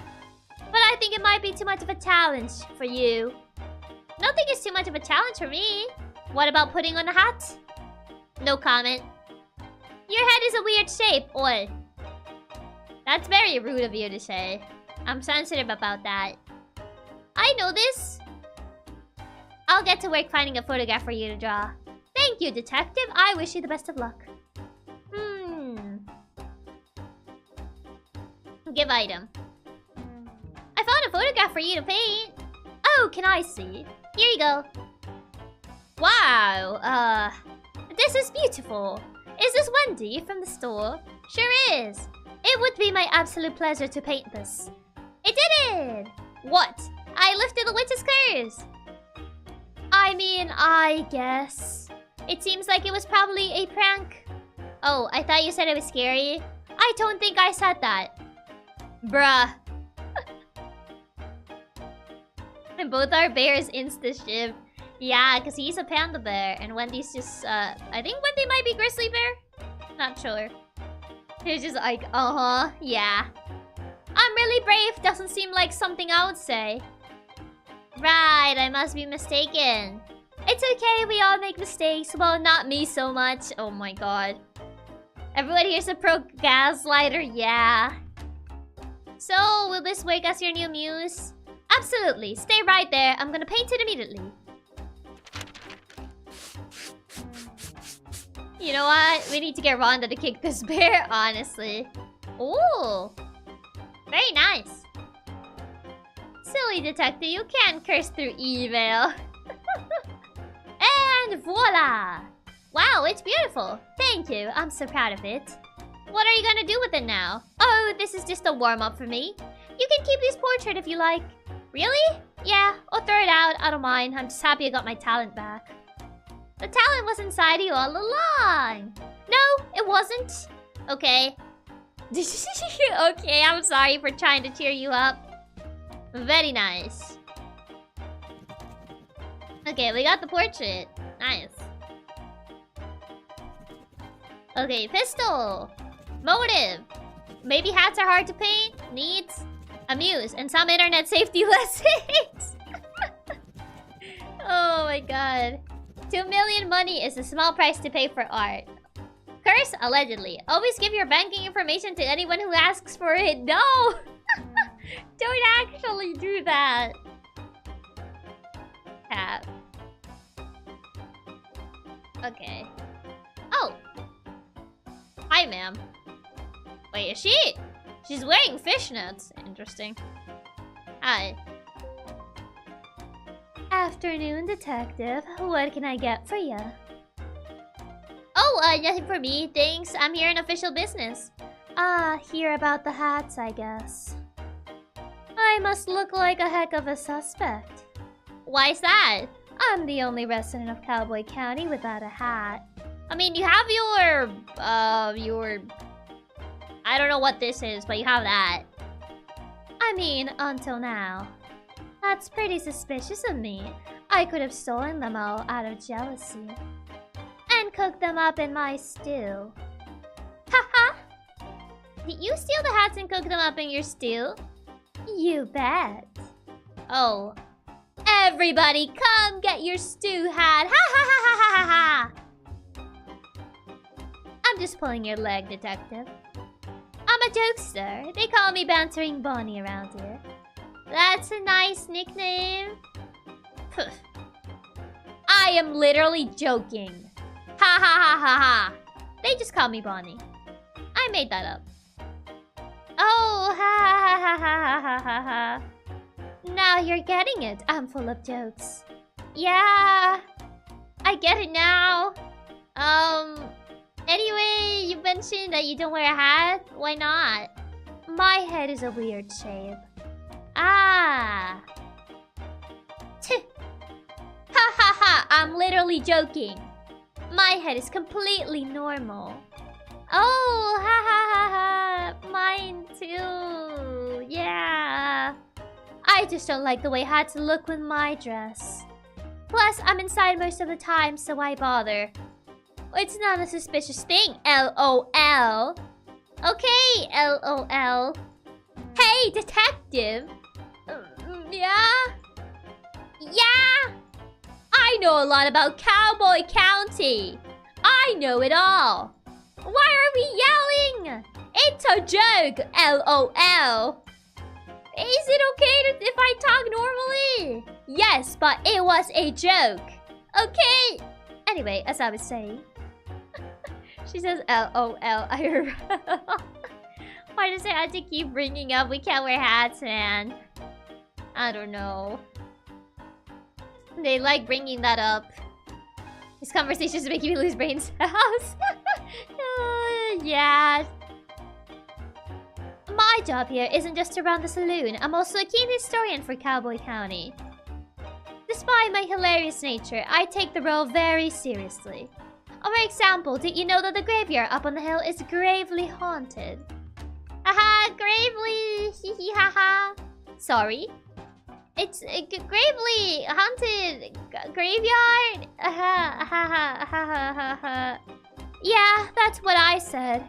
But I think it might be too much of a challenge for you. Nothing is too much of a challenge for me. What about putting on a hat? No comment. Your head is a weird shape, oi. That's very rude of you to say. I'm sensitive about that. I know this. I'll get to work finding a photograph for you to draw. Thank you, detective. I wish you the best of luck. Give item. I found a photograph for you to paint. Oh, can I see? Here you go. Wow, this is beautiful. Is this Wendy from the store? Sure is. It would be my absolute pleasure to paint this. It did! What? I lifted the witch's curse. I mean, I guess. It seems like it was probably a prank. Oh, I thought you said it was scary. I don't think I said that. Bruh. And both our bears insta-shift. Yeah, because he's a panda bear. And Wendy's just, I think Wendy might be grizzly bear? Not sure. He's just like, yeah. I'm really brave. Doesn't seem like something I would say. Right, I must be mistaken. It's okay, we all make mistakes. Well, not me so much. Oh my god. Everyone here's a pro gaslighter, yeah. So, will this work as your new muse? Absolutely. Stay right there. I'm gonna paint it immediately. You know what? We need to get Rhonda to kick this bear, honestly. Ooh. Very nice. Silly detective, you can't curse through email. And voila! Wow, it's beautiful. Thank you. I'm so proud of it. What are you gonna do with it now? Oh, this is just a warm-up for me. You can keep this portrait if you like. Really? Yeah, I'll throw it out. I don't mind. I'm just happy I got my talent back. The talent was inside you all along. No, it wasn't. Okay. Okay, I'm sorry for trying to cheer you up. Very nice. Okay, we got the portrait. Nice. Okay, pistol. Motive. Maybe hats are hard to paint. Needs a muse and some internet safety lessons. Oh my god. 2 million money is a small price to pay for art. Curse, allegedly. Always give your banking information to anyone who asks for it. No! Don't actually do that. Tap. Okay. Oh! Hi, ma'am. Wait, is she? She's wearing fishnets. Interesting. Hi. Afternoon, detective. What can I get for you? Oh, nothing for me. Thanks. I'm here in official business. Hear about the hats, I guess. I must look like a heck of a suspect. Why's that? I'm the only resident of Cowboy County without a hat. I mean, you have your... I don't know what this is, but you have that. I mean, until now. That's pretty suspicious of me. I could have stolen them all out of jealousy. And cooked them up in my stew. Haha! Did you steal the hats and cook them up in your stew? You bet. Oh. Everybody, come get your stew hat! Ha ha ha ha ha ha ha! I'm just pulling your leg, detective. I'm a jokester. They call me Bantering Bonnie around here. That's a nice nickname. I am literally joking. Ha ha ha ha ha. They just call me Bonnie. I made that up. Oh, ha ha ha ha ha ha ha. Now you're getting it. I'm full of jokes. Yeah, I get it now. Anyway, you mentioned that you don't wear a hat. Why not? My head is a weird shape. Ah. Tch. Ha ha ha, I'm literally joking. My head is completely normal. Oh, ha ha ha ha. Mine too. Yeah. I just don't like the way hats look with my dress. Plus, I'm inside most of the time, so why bother? It's not a suspicious thing, LOL. Okay, LOL. Hey, detective. Yeah? Yeah? I know a lot about Cowboy County. I know it all. Why are we yelling? It's a joke, LOL. Is it okay if I talk normally? Yes, but it was a joke. Okay. Anyway, as I was saying. She says LOL. Why does it have to keep bringing up we can't wear hats, man? I don't know. They like bringing that up. This conversation is making me lose brain cells. Yeah. My job here isn't just to run the saloon. I'm also a keen historian for Cowboy County. Despite my hilarious nature, I take the role very seriously. For example, did you know that the graveyard up on the hill is gravely haunted? Haha, gravely, hee haha. Sorry? It's a gravely haunted graveyard? Yeah, that's what I said.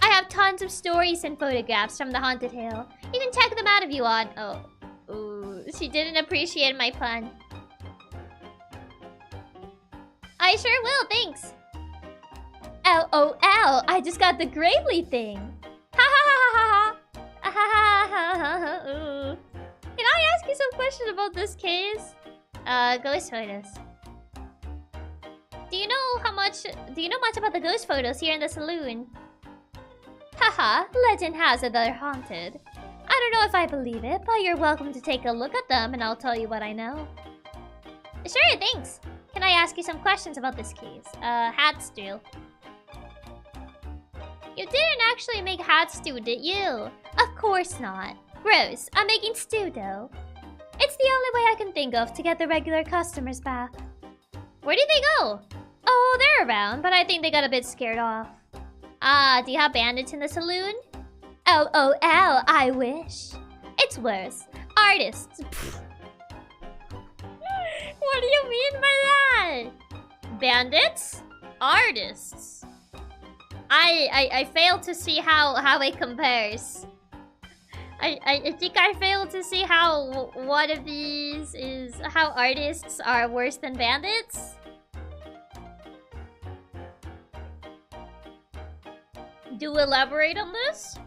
I have tons of stories and photographs from the haunted hill. You can check them out if you want. Oh, ooh, she didn't appreciate my pun. I sure will, thanks. LOL, I just got the gravely thing. Ha ha ha ha ha ha ha ha ha. Can I ask you some questions about this case? Ghost photos. Do you know much about the ghost photos here in the saloon? Haha, legend has it that they're haunted. I don't know if I believe it, but you're welcome to take a look at them and I'll tell you what I know. Sure, thanks. Can I ask you some questions about this case? Hat stew. You didn't actually make hat stew, did you? Of course not. Gross. I'm making stew dough. It's the only way I can think of to get the regular customers back. Where did they go? Oh, they're around, but I think they got a bit scared off. Ah, do you have bandits in the saloon? LOL, I wish. It's worse. Artists. What do you mean by that? Bandits? Artists. I fail to see how it compares. I think I failed to see how one of these is how artists are worse than bandits. Do elaborate on this?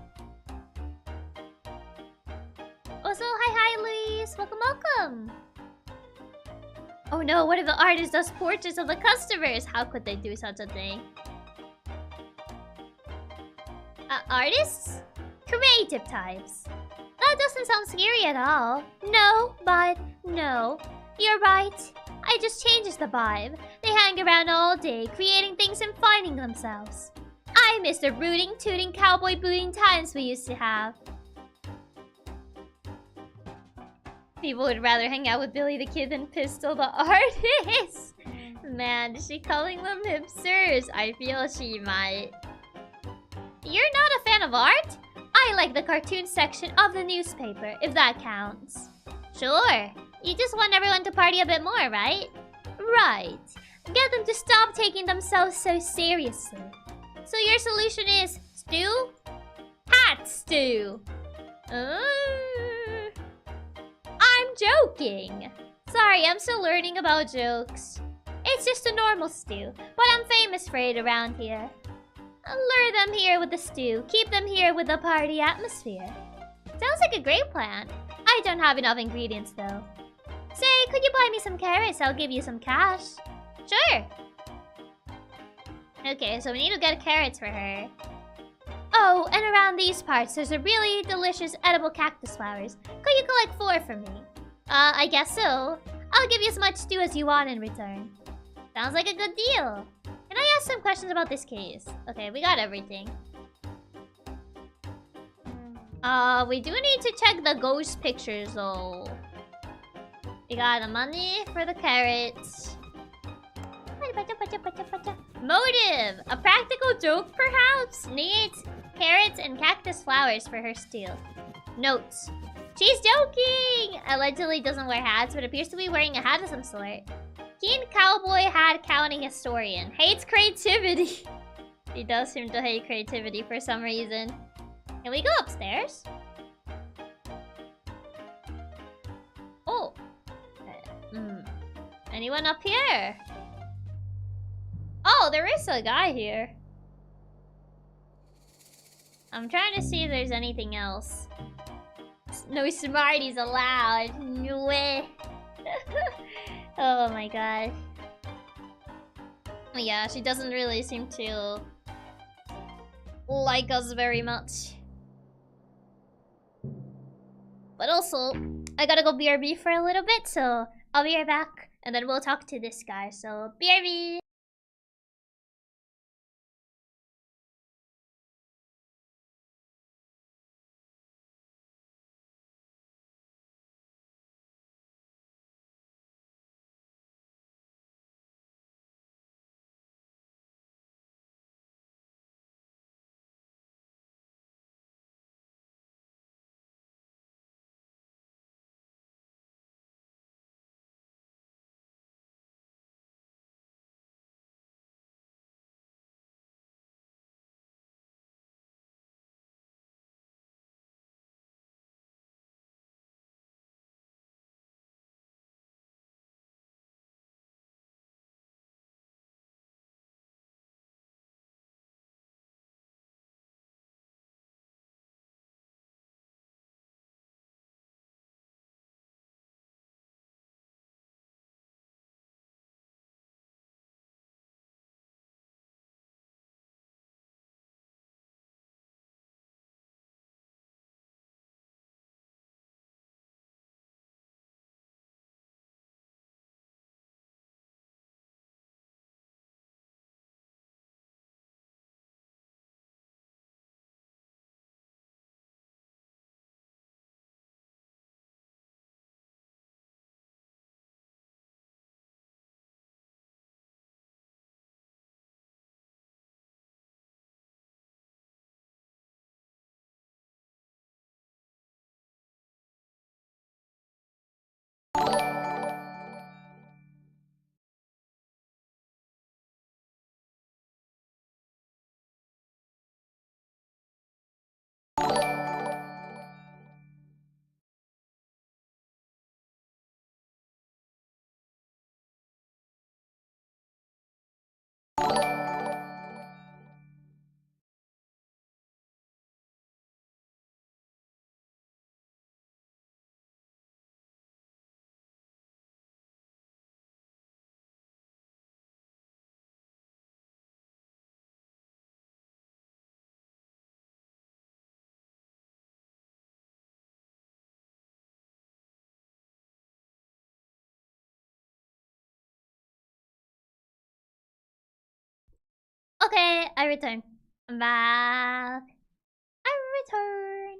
Also, hi Luis. Welcome. Oh no, what if the artist does portraits of the customers? How could they do such a thing? Artists? Creative types. That doesn't sound scary at all. No, but no. You're right. It just changes the vibe. They hang around all day, creating things and finding themselves. I miss the rooting, tooting, cowboy booting times we used to have. People would rather hang out with Billy the Kid than Pistol the Artist. Man, is she calling them hipsters? I feel she might. You're not a fan of art? I like the cartoon section of the newspaper, if that counts. Sure. You just want everyone to party a bit more, right? Right. Get them to stop taking themselves so seriously. So your solution is stew? Hat stew. I'm joking. Sorry, I'm still learning about jokes. It's just a normal stew, but I'm famous for it around here. Lure them here with the stew. Keep them here with the party atmosphere. Sounds like a great plan. I don't have enough ingredients though. Say, could you buy me some carrots? I'll give you some cash. Sure. Okay, so we need to get carrots for her. Oh, and around these parts, there's a really delicious edible cactus flowers. Could you collect 4 for me? I guess so. I'll give you as much stew as you want in return. Sounds like a good deal. Can I ask some questions about this case? Okay, we got everything. We do need to check the ghost pictures, though. We got the money for the carrots. Motive! A practical joke, perhaps? Needs carrots and cactus flowers for her steal. Notes. She's joking! Allegedly doesn't wear hats, but appears to be wearing a hat of some sort. Keen cowboy hat counting historian. Hates creativity. He does seem to hate creativity for some reason. Can we go upstairs? Oh. Anyone up here? Oh, there is a guy here. I'm trying to see if there's anything else. No Smarties allowed. No way. Oh my god. Yeah, she doesn't really seem to like us very much. But also, I gotta go BRB for a little bit, so I'll be right back. And then we'll talk to this guy, so BRB! Okay, I return. I'm back. I return.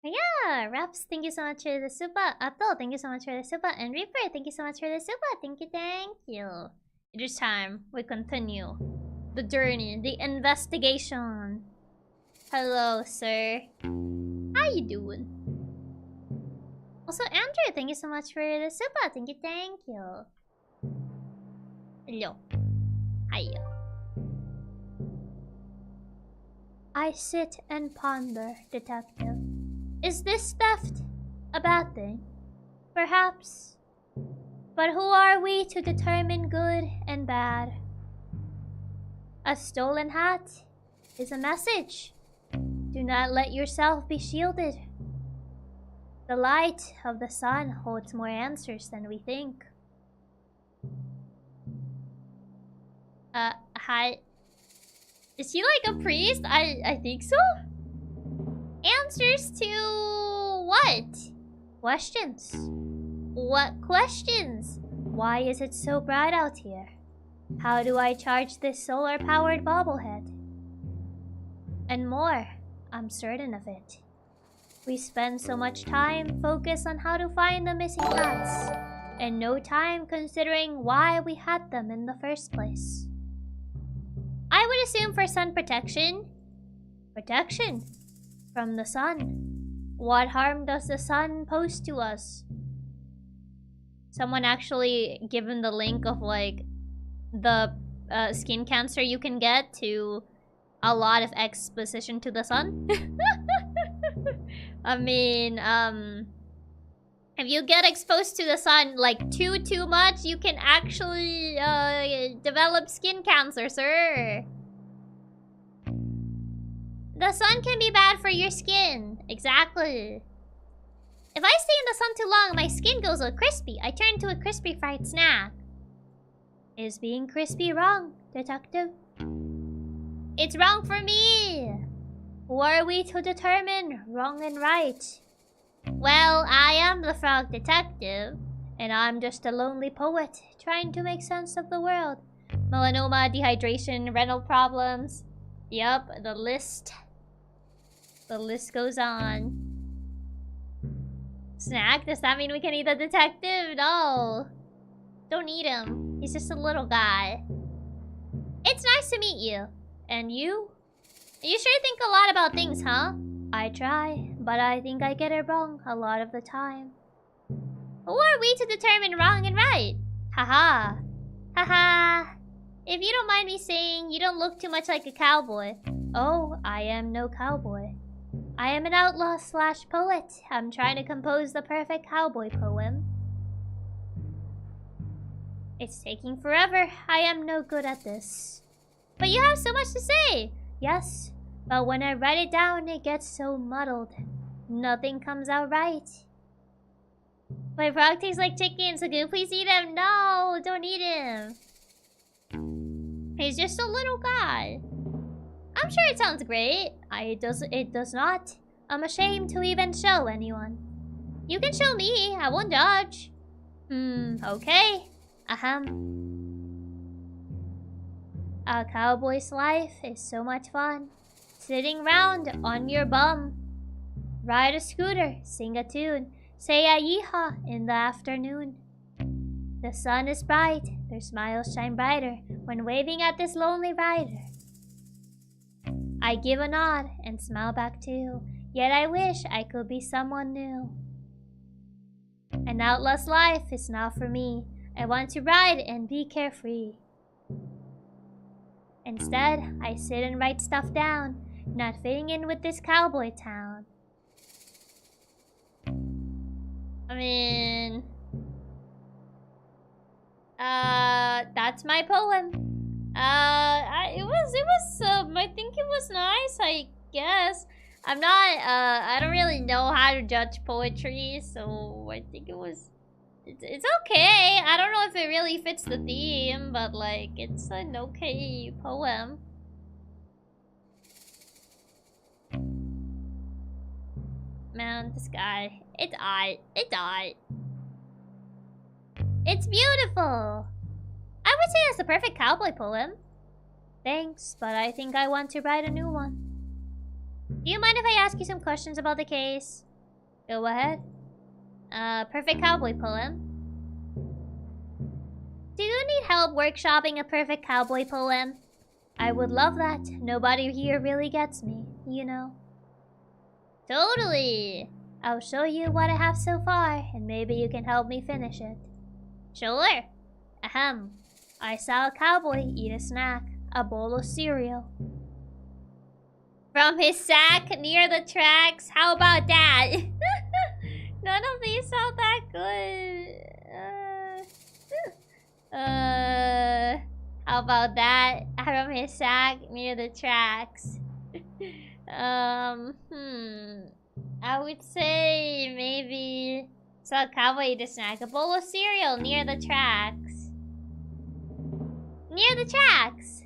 Yeah, Raps, thank you so much for the super. Ato, thank you so much for the super. And Reaper, thank you so much for the super. Thank you, thank you. It is time we continue the journey, the investigation. Hello, sir. How you doing? Also, Andrew, thank you so much for the super. Thank you, thank you. Hello. Hiya. I sit and ponder, detective. Is this theft a bad thing? Perhaps. But who are we to determine good and bad? A stolen hat is a message. Do not let yourself be shielded. The light of the sun holds more answers than we think. Hi. Is he like a priest? I think so? Answers to what? Questions. What questions? Why is it so bright out here? How do I charge this solar-powered bobblehead? And more. I'm certain of it. We spend so much time focused on how to find the missing plants, and no time considering why we had them in the first place. I would assume for sun protection. Protection? From the sun. What harm does the sun pose to us? Someone actually given the link of like the skin cancer you can get to a lot of exposition to the sun. I mean, if you get exposed to the sun like too much, you can actually develop skin cancer, sir. The sun can be bad for your skin. Exactly. If I stay in the sun too long, my skin goes all crispy. I turn into a crispy fried snack. Is being crispy wrong, detective? It's wrong for me. Who are we to determine wrong and right? Well, I am the frog detective, and I'm just a lonely poet trying to make sense of the world. Melanoma, dehydration, renal problems. Yup, the list goes on. Snack? Does that mean we can eat the detective? No. Don't eat him. He's just a little guy. It's nice to meet you. And you? You sure think a lot about things, huh? I try, but I think I get it wrong a lot of the time. Who are we to determine wrong and right? Haha. Haha. If you don't mind me saying, you don't look too much like a cowboy. Oh, I am no cowboy. I am an outlaw / poet. I'm trying to compose the perfect cowboy poem. It's taking forever. I am no good at this. But you have so much to say. Yes, but when I write it down, it gets so muddled. Nothing comes out right. My frog tastes like chicken, so can you please eat him? No, don't eat him. He's just a little guy. I'm sure it sounds great. It does not. I'm ashamed to even show anyone. You can show me. I won't judge. Okay. A cowboy's life is so much fun. Sitting round on your bum. Ride a scooter, sing a tune, say a yeehaw in the afternoon. The sun is bright, their smiles shine brighter when waving at this lonely rider. I give a nod and smile back too, yet I wish I could be someone new. An outlaw's life is not for me. I want to ride and be carefree. Instead, I sit and write stuff down, not fitting in with this cowboy town. I mean... that's my poem. I think it was nice, I guess. I'm not, I don't really know how to judge poetry, so I think it's okay. I don't know if it really fits the theme, but like, it's an okay poem. Man, this guy, it's aight. It's beautiful. I would say it's the perfect cowboy poem. Thanks, but I think I want to write a new one. Do you mind if I ask you some questions about the case? Go ahead. Perfect cowboy poem. Do you need help workshopping a perfect cowboy poem? I would love that. Nobody here really gets me, you know. Totally. I'll show you what I have so far, and maybe you can help me finish it. Sure. I saw a cowboy eat a snack, a bowl of cereal. From his sack near the tracks. How about that? None of these sound that good. How about that? From his sack near the tracks. I would say maybe saw a cowboy eat a snack, a bowl of cereal near the tracks. Near the tracks.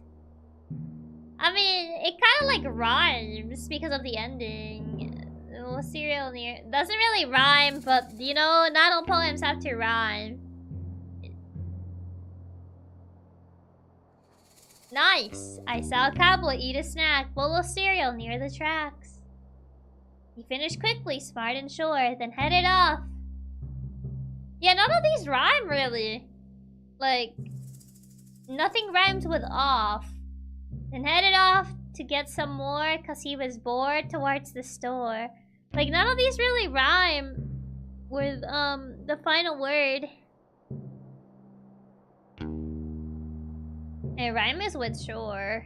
I mean, it kind of like rhymes because of the ending. Well, cereal near doesn't really rhyme, but you know, not all poems have to rhyme. Nice! I saw a cowboy eat a snack full of cereal near the tracks. He finished quickly, smart and sure, then headed off. Yeah, none of these rhyme really. Like, nothing rhymes with off. Then headed off to get some more cause he was bored towards the store. Like, none of these really rhyme with the final word. A rhyme is with sure.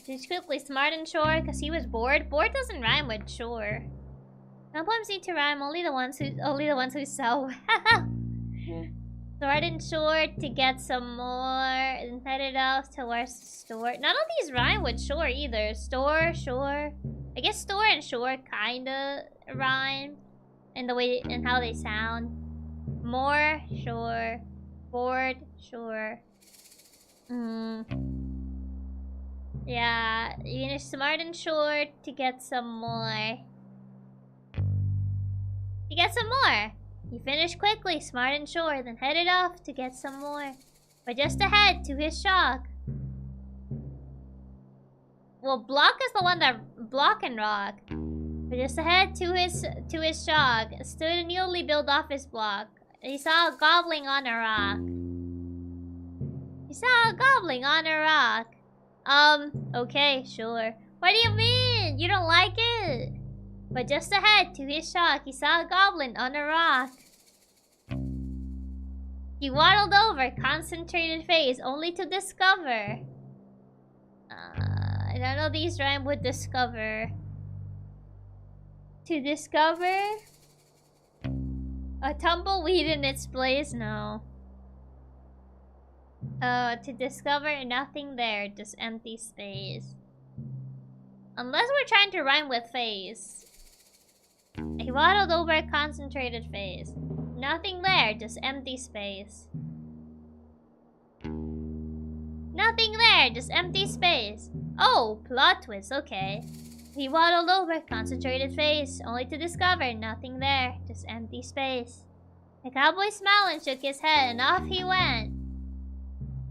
He's quickly, smart and sure because he was bored. Bored doesn't rhyme with sure. Some poems need to rhyme, only the ones who sew. Smart and sure to get some more and headed off towards the store. None of these rhyme with sure either. Store, sure. I guess store and sure kinda rhyme in the way and how they sound. More, sure. Bored, sure. Yeah, you finish smart and sure to get some more. To get some more. He finished quickly, smart and sure, then headed off to get some more. But just ahead, to his shock. Well, block is the one that block and rock. But just ahead, to his shock, stood a newly built office block. He saw a gobbling on a rock. He saw a gobbling on a rock. Okay, sure. What do you mean? You don't like it? But just ahead, to his shock, he saw a goblin on a rock. He waddled over, concentrated face, only to discover. I don't know these rhyme with discover. To discover a tumbleweed in its place? No. To discover nothing there, just empty space. Unless we're trying to rhyme with face. He waddled over a concentrated face. Nothing there, just empty space. Nothing there, just empty space. Oh, plot twist, okay. He waddled over, concentrated face, only to discover nothing there, just empty space. The cowboy smiled and shook his head, and off he went.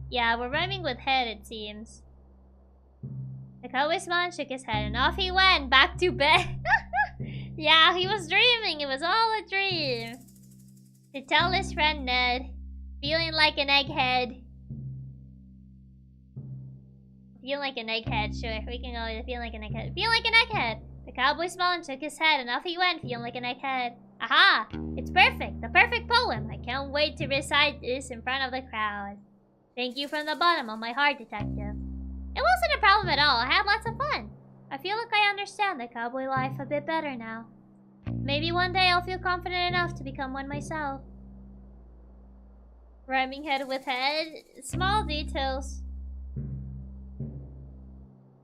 Yeah, we're rhyming with head, it seems. The cowboy smiled and shook his head, and off he went, back to bed. Yeah, he was dreaming, it was all a dream. To tell his friend Ned, feeling like an egghead. Feel like an egghead, sure. We can go with feel like an egghead. Feel like an egghead! The cowboy smiled and shook his head, and off he went, feeling like an egghead. Aha! It's perfect! The perfect poem! I can't wait to recite this in front of the crowd. Thank you from the bottom of my heart, Detective. It wasn't a problem at all. I had lots of fun. I feel like I understand the cowboy life a bit better now. Maybe one day I'll feel confident enough to become one myself. Rhyming head with head. Small details.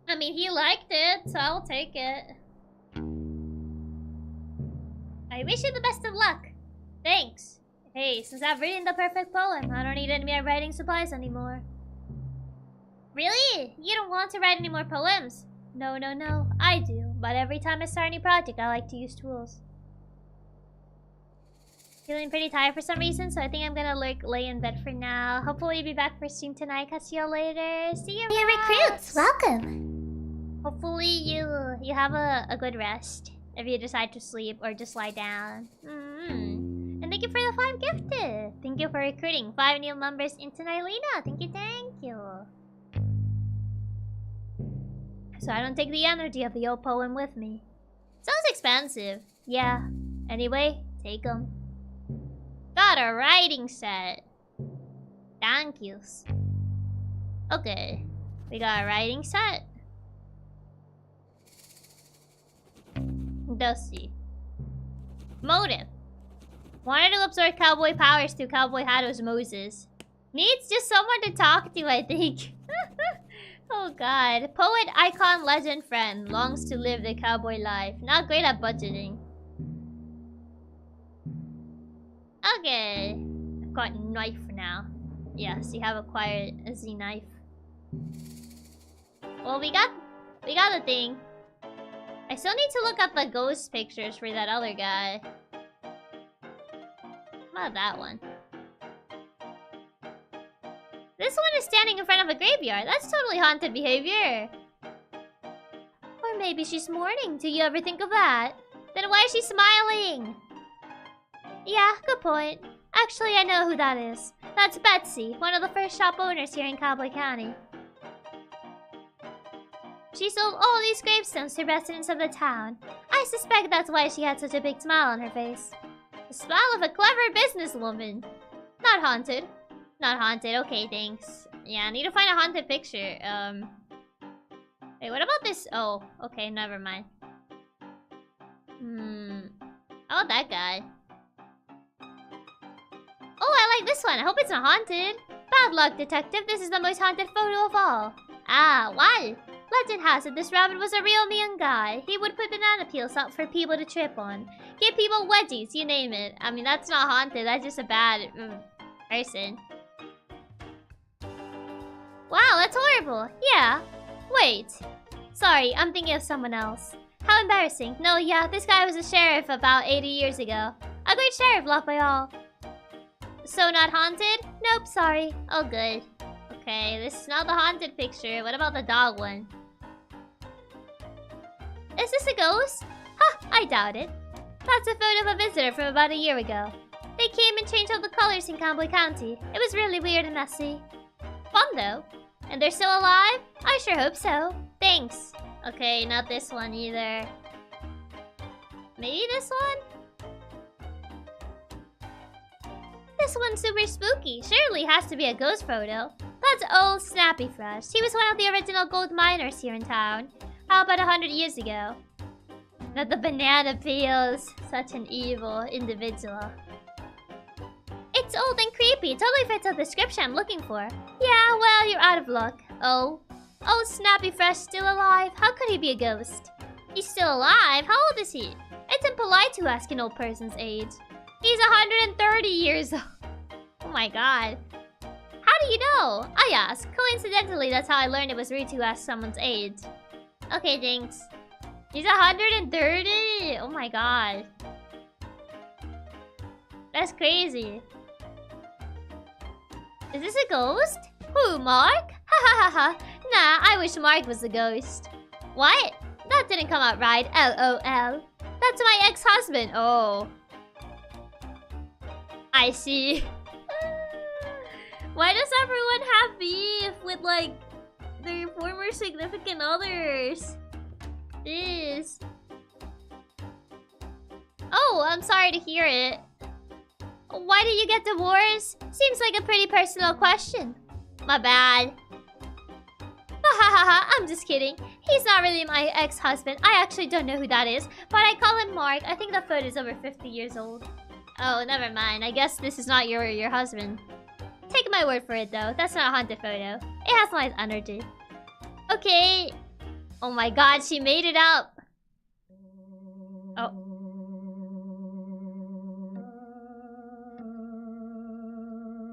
I mean, he liked it, so I'll take it. I wish you the best of luck. Thanks. Hey, since I've written the perfect poem, I don't need any more writing supplies anymore. Really? You don't want to write any more poems? No, I do. But every time I start a new project, I like to use tools. Feeling pretty tired for some reason, so I think I'm gonna lay in bed for now. Hopefully be back for stream tonight. Catch you all later. See you, recruits! Welcome! Hopefully you have a good rest if you decide to sleep or just lie down. And thank you for the 5 gifted. Thank you for recruiting 5 new members into Nylina. Thank you. So I don't take the energy of the old poem with me. Sounds expensive. Yeah. Anyway, take them. Got a writing set. Thank yous. Okay. We got a writing set. Dusty. Motive. Wanted to absorb cowboy powers through cowboy hat osmosis. Needs just someone to talk to, I think. Oh god. Poet, icon, legend, friend. Longs to live the cowboy life. Not great at budgeting. Okay. I've got a knife now. Yes, you have acquired a Z knife. Well, we got the thing. I still need to look up the ghost pictures for that other guy. Not that one. This one is standing in front of a graveyard. That's totally haunted behavior. Or maybe she's mourning. Do you ever think of that? Then why is she smiling? Yeah, good point. Actually, I know who that is. That's Betsy, one of the first shop owners here in Cowboy County. She sold all these gravestones to residents of the town. I suspect that's why she had such a big smile on her face. The smile of a clever businesswoman. Not haunted. Not haunted. Okay, thanks. Yeah, I need to find a haunted picture. Wait, what about this? Oh, okay, never mind. How about that guy? Oh, I like this one. I hope it's not haunted. Bad luck, detective. This is the most haunted photo of all. Ah, why? Legend has it this rabbit was a real mean guy. He would put banana peels out for people to trip on. Give people wedgies, you name it. I mean, that's not haunted. That's just a bad person. Wow, that's horrible. Yeah. Wait. Sorry, I'm thinking of someone else. How embarrassing. No, yeah, this guy was a sheriff about 80 years ago. A great sheriff, loved by all. So not haunted? Nope, sorry. Oh, good. Okay, this is not the haunted picture. What about the dog one? Is this a ghost? Huh, I doubt it. That's a photo of a visitor from about a year ago. They came and changed all the colors in Cowboy County. It was really weird and messy. Fun, though. And they're still alive? I sure hope so. Thanks. Okay, not this one either. Maybe this one? This one's super spooky. Surely has to be a ghost photo. That's old Snappy Fresh. He was one of the original gold miners here in town. How about 100 years ago? Not the banana peels. Such an evil individual. It's old and creepy. Totally fits the description I'm looking for. Yeah, well, you're out of luck. Oh. Oh, Snappy Fresh still alive? How could he be a ghost? He's still alive? How old is he? It's impolite to ask an old person's age. He's 130 years old. Oh my god. How do you know? I asked. Coincidentally, that's how I learned it was rude to ask someone's age. Okay, thanks. He's 130? Oh my god. That's crazy. Is this a ghost? Who, Mark? Ha ha ha ha. Nah, I wish Mark was a ghost. What? That didn't come out right. LOL. That's my ex-husband. Oh. I see. Why does everyone have beef with, like, their former significant others? Jeez. Oh, I'm sorry to hear it. Why did you get divorced? Seems like a pretty personal question. My bad. Hahaha, I'm just kidding. He's not really my ex-husband. I actually don't know who that is, but I call him Mark. I think the photo's over 50 years old. Oh, never mind. I guess this is not your husband. Take my word for it, though. That's not a haunted photo. It has nice energy. Okay. Oh my god, she made it up. Oh.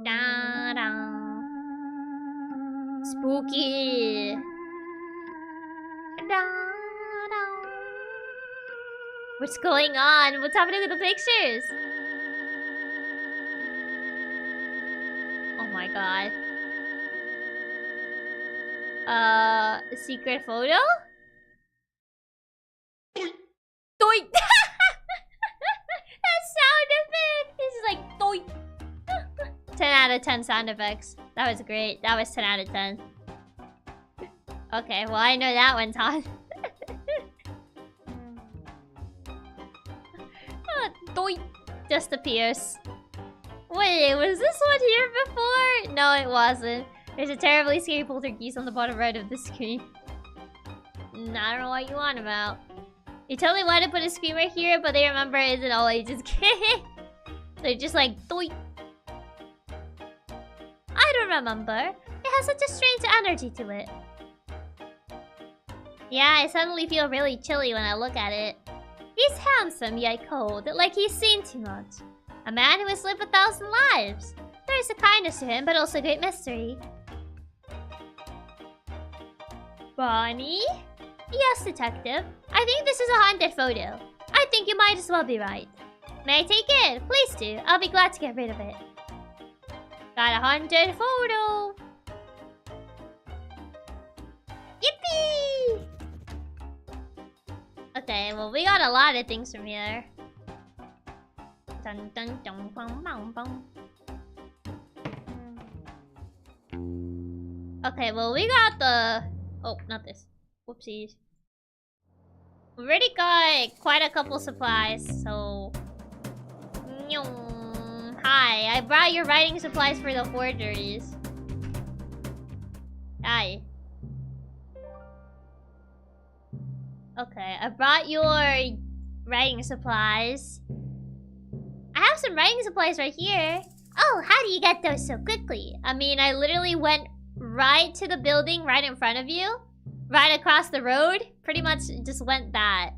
Da-da. Spooky. Da-da. What's going on? What's happening with the pictures? Oh my god. Secret photo? Doink! That sound effect! This is like doink! 10 out of 10 sound effects. That was great. That was 10 out of 10. Okay, well I know that one's on. Doink! Just appears. Wait, was this one here before? No, it wasn't. There's a terribly scary poltergeist on the bottom right of the screen. I don't know what you want about. They totally want to put a screamer here, but they remember it isn't all ages kid. They're just like, doink. I don't remember. It has such a strange energy to it. Yeah, I suddenly feel really chilly when I look at it. He's handsome, yet cold, like he's seen too much. A man who has lived 1,000 lives. There is a kindness to him, but also great mystery. Bonnie? Yes, detective. I think this is a haunted photo. I think you might as well be right. May I take it? Please do. I'll be glad to get rid of it. Got a haunted photo. Yippee! Okay, well, we got a lot of things from here. Dun dun dun bum bum bum. Okay, well, we got the... Oh, not this. Whoopsies. We already got quite a couple supplies, so... Hi, I brought your writing supplies for the forgeries. Hi. Okay, I brought your writing supplies. I have some writing supplies right here. Oh, how do you get those so quickly? I mean, I literally went right to the building right in front of you. Right across the road. Pretty much just went that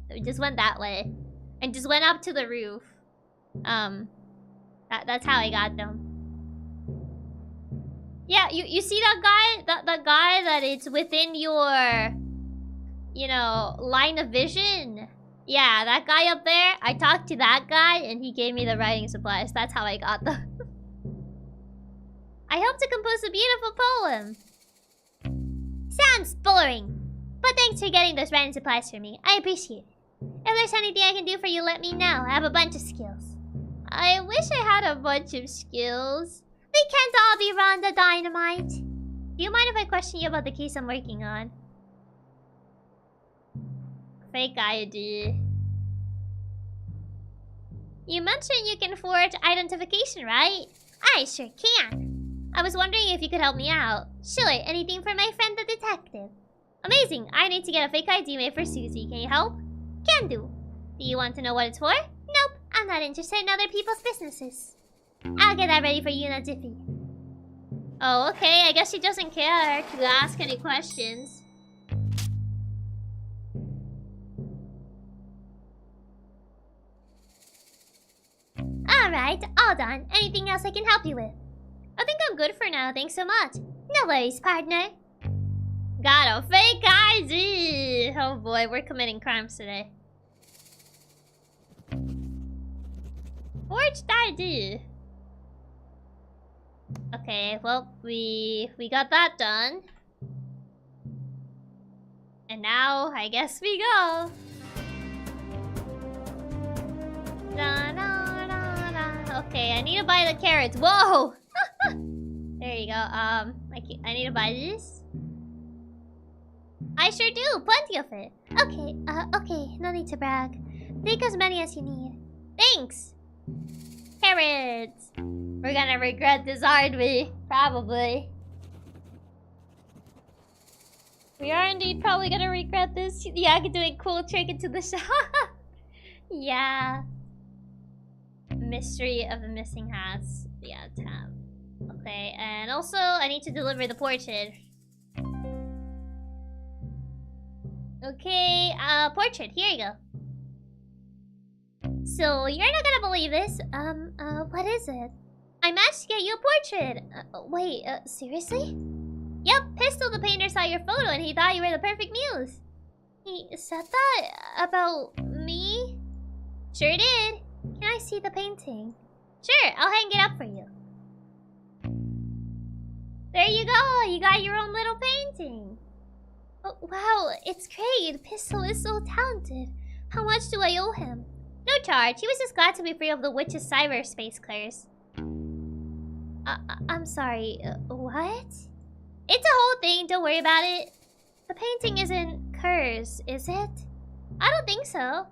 way. And just went up to the roof. That's how I got them. Yeah, you see that guy? That guy that it's within your... You know, line of vision? Yeah, that guy up there. I talked to that guy and he gave me the writing supplies. That's how I got them. I hope to compose a beautiful poem. Sounds boring. But thanks for getting those writing supplies for me. I appreciate it. If there's anything I can do for you, let me know. I have a bunch of skills. I wish I had a bunch of skills. We can't all be around the dynamite. Do you mind if I question you about the case I'm working on? Fake ID. You mentioned you can forge identification, right? I sure can. I was wondering if you could help me out. Sure, anything for my friend the detective. Amazing, I need to get a fake ID made for Susie. Can you help? Can do. Do you want to know what it's for? Nope, I'm not interested in other people's businesses. I'll get that ready for you in a jiffy. Oh, okay, I guess she doesn't care to ask any questions. Alright, all done. Anything else I can help you with? I think I'm good for now, thanks so much. No worries, partner. Got a fake ID! Oh boy, we're committing crimes today. Forged ID. Okay, well, we got that done. And now, I guess we go. Da, da, da, da. Okay, I need to buy the carrots. Whoa! There you go. I need to buy this. I sure do. Plenty of it. Okay. No need to brag. Take as many as you need. Thanks. Carrots. We're gonna regret this, aren't we? Probably. We are indeed probably gonna regret this. Chiaki doing cool trick into the shop. Yeah. Mystery of the missing hats. Yeah, tab. Okay, and also I need to deliver the portrait. Okay, portrait. Here you go. So you're not gonna believe this. What is it? I managed to get you a portrait. Wait, seriously? Yep, Pistol the painter saw your photo and he thought you were the perfect muse. He said that about me? Sure did. Can I see the painting? Sure, I'll hang it up for you. There you go, you got your own little painting. Oh, wow, it's great. Pistol is so talented. How much do I owe him? No charge, he was just glad to be free of the witch's cyberspace curse. I'm sorry, what? It's a whole thing, don't worry about it. The painting isn't cursed, is it? I don't think so.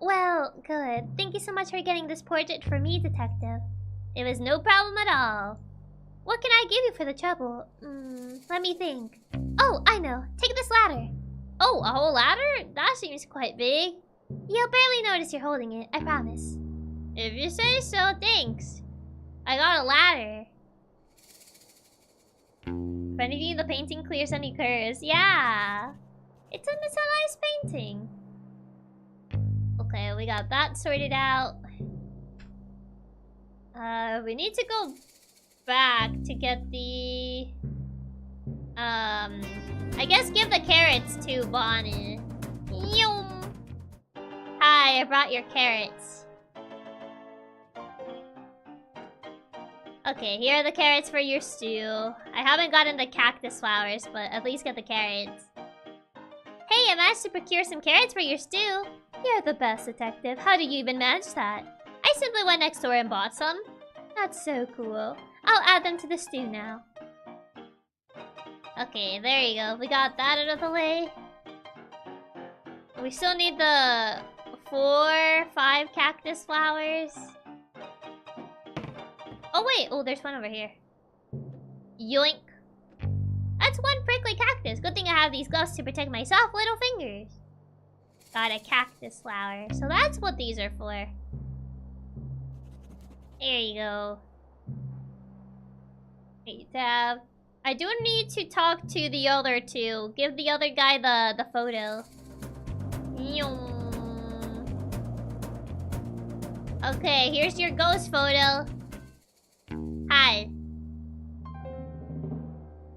Well, good. Thank you so much for getting this portrait for me, detective. It was no problem at all. What can I give you for the trouble? Let me think. Oh, I know. Take this ladder. Oh, a whole ladder? That seems quite big. You'll barely notice you're holding it, I promise. If you say so, thanks. I got a ladder. If anything, the painting clears any curse. Yeah. It's a nice painting. Okay, we got that sorted out. We need to go back to get the I guess give the carrots to Bonnie. Yum. Hi, I brought your carrots. Okay, here are the carrots for your stew. I haven't gotten the cactus flowers, but at least get the carrots. Hey, I managed to procure some carrots for your stew. You're the best, detective. How did you even manage that? I simply went next door and bought some. That's so cool. I'll add them to the stew now. Okay, there you go. We got that out of the way. We still need the 4, 5 cactus flowers. Oh wait, oh there's one over here. Yoink. That's one prickly cactus. Good thing I have these gloves to protect my soft little fingers. Got a cactus flower. So that's what these are for. There you go. Hey, Tab. I do need to talk to the other two. Give the other guy the photo. Okay, here's your ghost photo. Hi.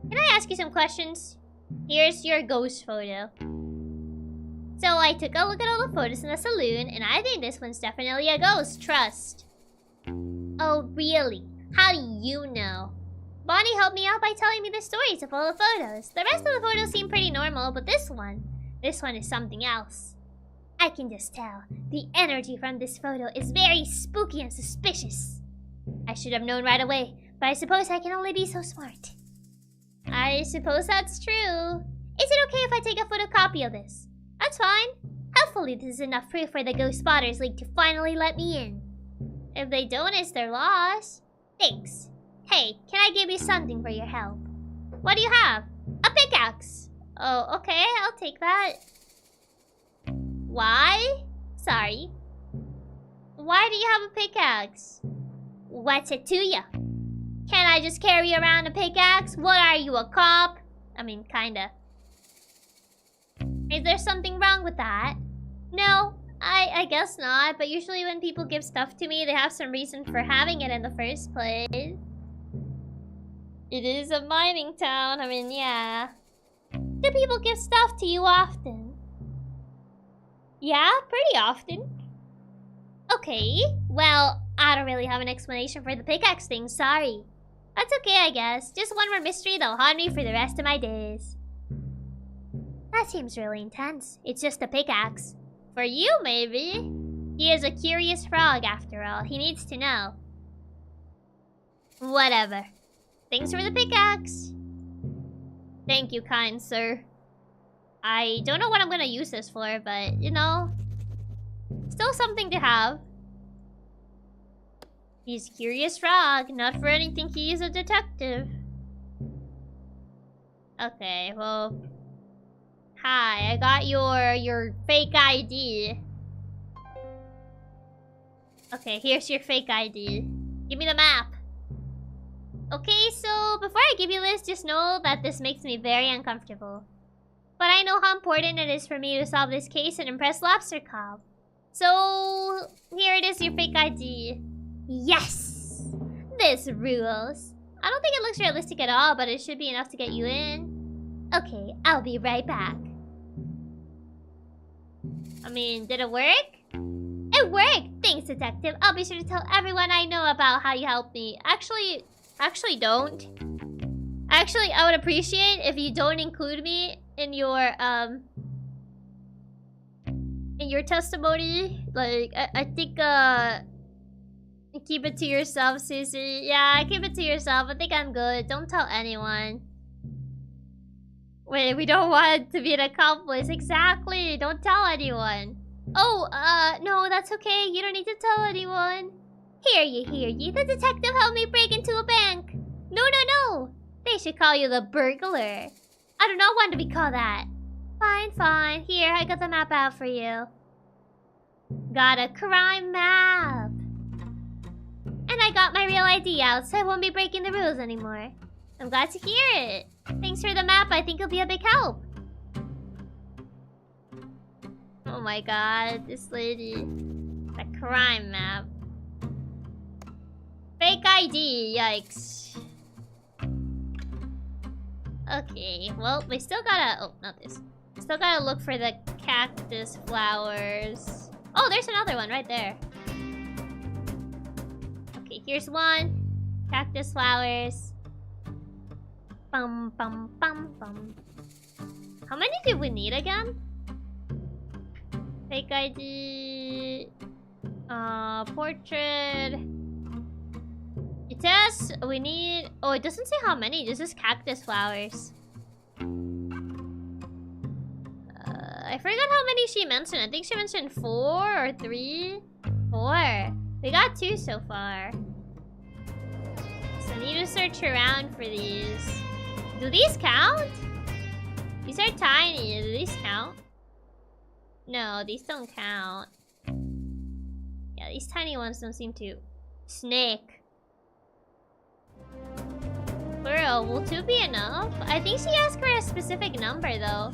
Can I ask you some questions? Here's your ghost photo. So I took a look at all the photos in the saloon, and I think this one's definitely a ghost. Trust. Oh, really? How do you know? Bonnie helped me out by telling me the stories of all the photos. The rest of the photos seem pretty normal, but this one is something else. I can just tell. The energy from this photo is very spooky and suspicious. I should have known right away, but I suppose I can only be so smart. I suppose that's true. Is it okay if I take a photocopy of this? That's fine. Hopefully this is enough proof for the Ghost Spotters League to finally let me in. If they don't, it's their loss. Thanks. Hey, can I give you something for your help? What do you have? A pickaxe. Oh, okay, I'll take that. Why? Sorry. Why do you have a pickaxe? What's it to you? Can I just carry around a pickaxe? What are you, a cop? I mean, kinda. Is there something wrong with that? No, I guess not, but usually when people give stuff to me, they have some reason for having it in the first place. It is a mining town, I mean, yeah. Do people give stuff to you often? Yeah, pretty often. Okay, well, I don't really have an explanation for the pickaxe thing, sorry. That's okay, I guess. Just one more mystery that'll haunt me for the rest of my days. That seems really intense. It's just a pickaxe. For you, maybe. He is a curious frog, after all. He needs to know. Whatever. Thanks for the pickaxe. Thank you, kind sir. I don't know what I'm gonna use this for, but, you know, still something to have. He's a curious frog. Not for anything he is a detective. Okay, well... Hi, I got your fake ID. Okay, here's your fake ID. Give me the map. Okay, so before I give you this, just know that this makes me very uncomfortable. But I know how important it is for me to solve this case and impress Lobster Cobb. So, here it is, your fake ID. Yes! This rules. I don't think it looks realistic at all, but it should be enough to get you in. Okay, I'll be right back. I mean, did it work? It worked! Thanks, detective. I'll be sure to tell everyone I know about how you helped me. Actually don't. Actually, I would appreciate if you don't include me in your testimony. Like, I think, keep it to yourself, Susie. Yeah, keep it to yourself. I think I'm good. Don't tell anyone. Wait, we don't want to be an accomplice. Exactly. Don't tell anyone. Oh, no, that's okay. You don't need to tell anyone. Hear ye. The detective helped me break into a bank. No. They should call you the burglar. I do not want to be called that. Fine. Here, I got the map out for you. Got a crime map. And I got my real ID out, so I won't be breaking the rules anymore. I'm glad to hear it. Thanks for the map. I think it'll be a big help. Oh my god, this lady. The crime map. Fake ID, yikes. Okay, well, we still gotta... Oh, not this. Still gotta look for the cactus flowers. Oh, there's another one right there. Okay, here's one. Cactus flowers. Bum, bum, bum, bum. How many did we need again? Fake ID... portrait... It says we need... Oh, it doesn't say how many. This is cactus flowers. I forgot how many she mentioned. I think she mentioned 4 or 3. 4. We got 2 so far. So I need to search around for these. Do these count? These are tiny. Do these count? No, these don't count. Yeah, these tiny ones don't seem to. Snake. Girl, will 2 be enough? I think she asked for a specific number though.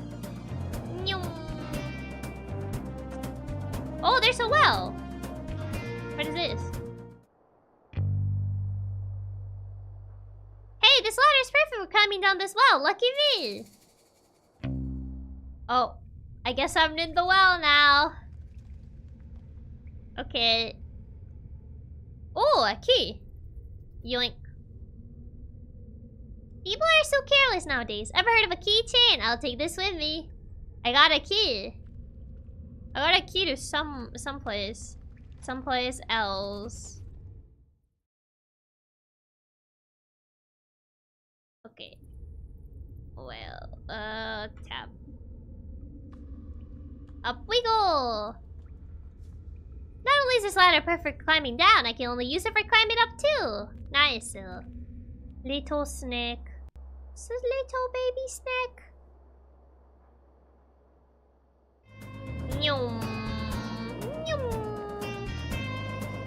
Oh, there's a well. What is this? Hey, this ladder is perfect for climbing down this well. Lucky me. Oh, I guess I'm in the well now. Okay. Oh, a key. Yoink. People are so careless nowadays. Ever heard of a keychain? I'll take this with me. I got a key. I got a key to someplace else. Okay. Well, tab. Up we go. Not only is this ladder perfect for climbing down, I can only use it for climbing up too. Nice. Little snake. This is little baby snake. Nyum. Nyum.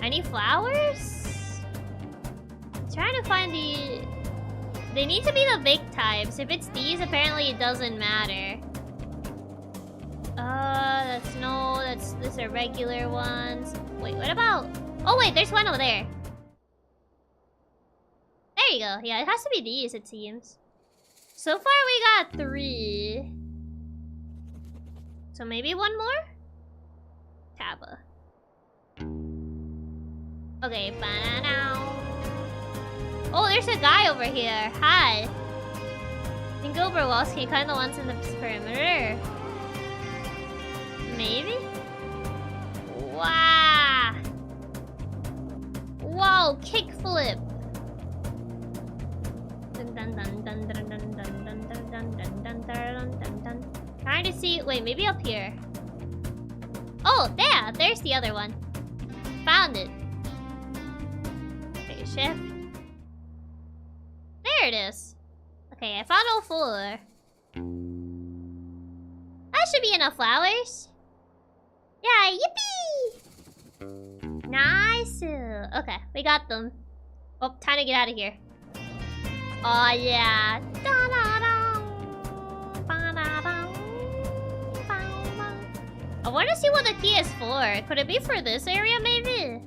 Any flowers? I'm trying to find the... They need to be the big types. If it's these, apparently it doesn't matter. That's no, these are regular ones. Wait, what about... Oh wait, there's one over there. There you go. Yeah, it has to be these, it seems. So far we got 3. So maybe one more? Taba. Okay, banana. Oh, there's a guy over here. Hi. Think over walls, can you climb the ones in the perimeter? Maybe? Wow! Whoa, kickflip! Trying to see. Wait, maybe up here. Oh, there! There's the other one. Found it. Okay, shift. There it is. Okay, I found all 4. That should be enough flowers. Yeah, yippee! Nice. Okay, we got them. Oh, time to get out of here. Oh yeah. I want to see what the key is for. Could it be for this area, maybe?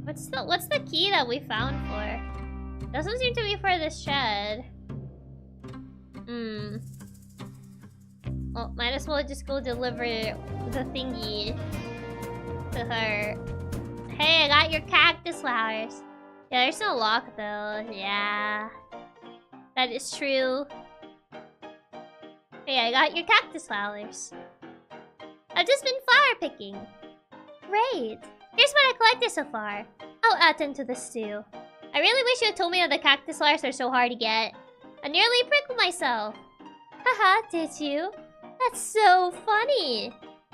What's the key that we found for? Doesn't seem to be for this shed. Well, might as well just go deliver the thingy to her. Hey, I got your cactus flowers. Yeah, there's no lock though. Yeah, that is true. Hey, I got your cactus flowers. I've just been flower picking. Great. Here's what I collected so far. I'll attend to this too. I really wish you had told me that the cactus flowers are so hard to get. I nearly prickled myself. Haha, did you? That's so funny.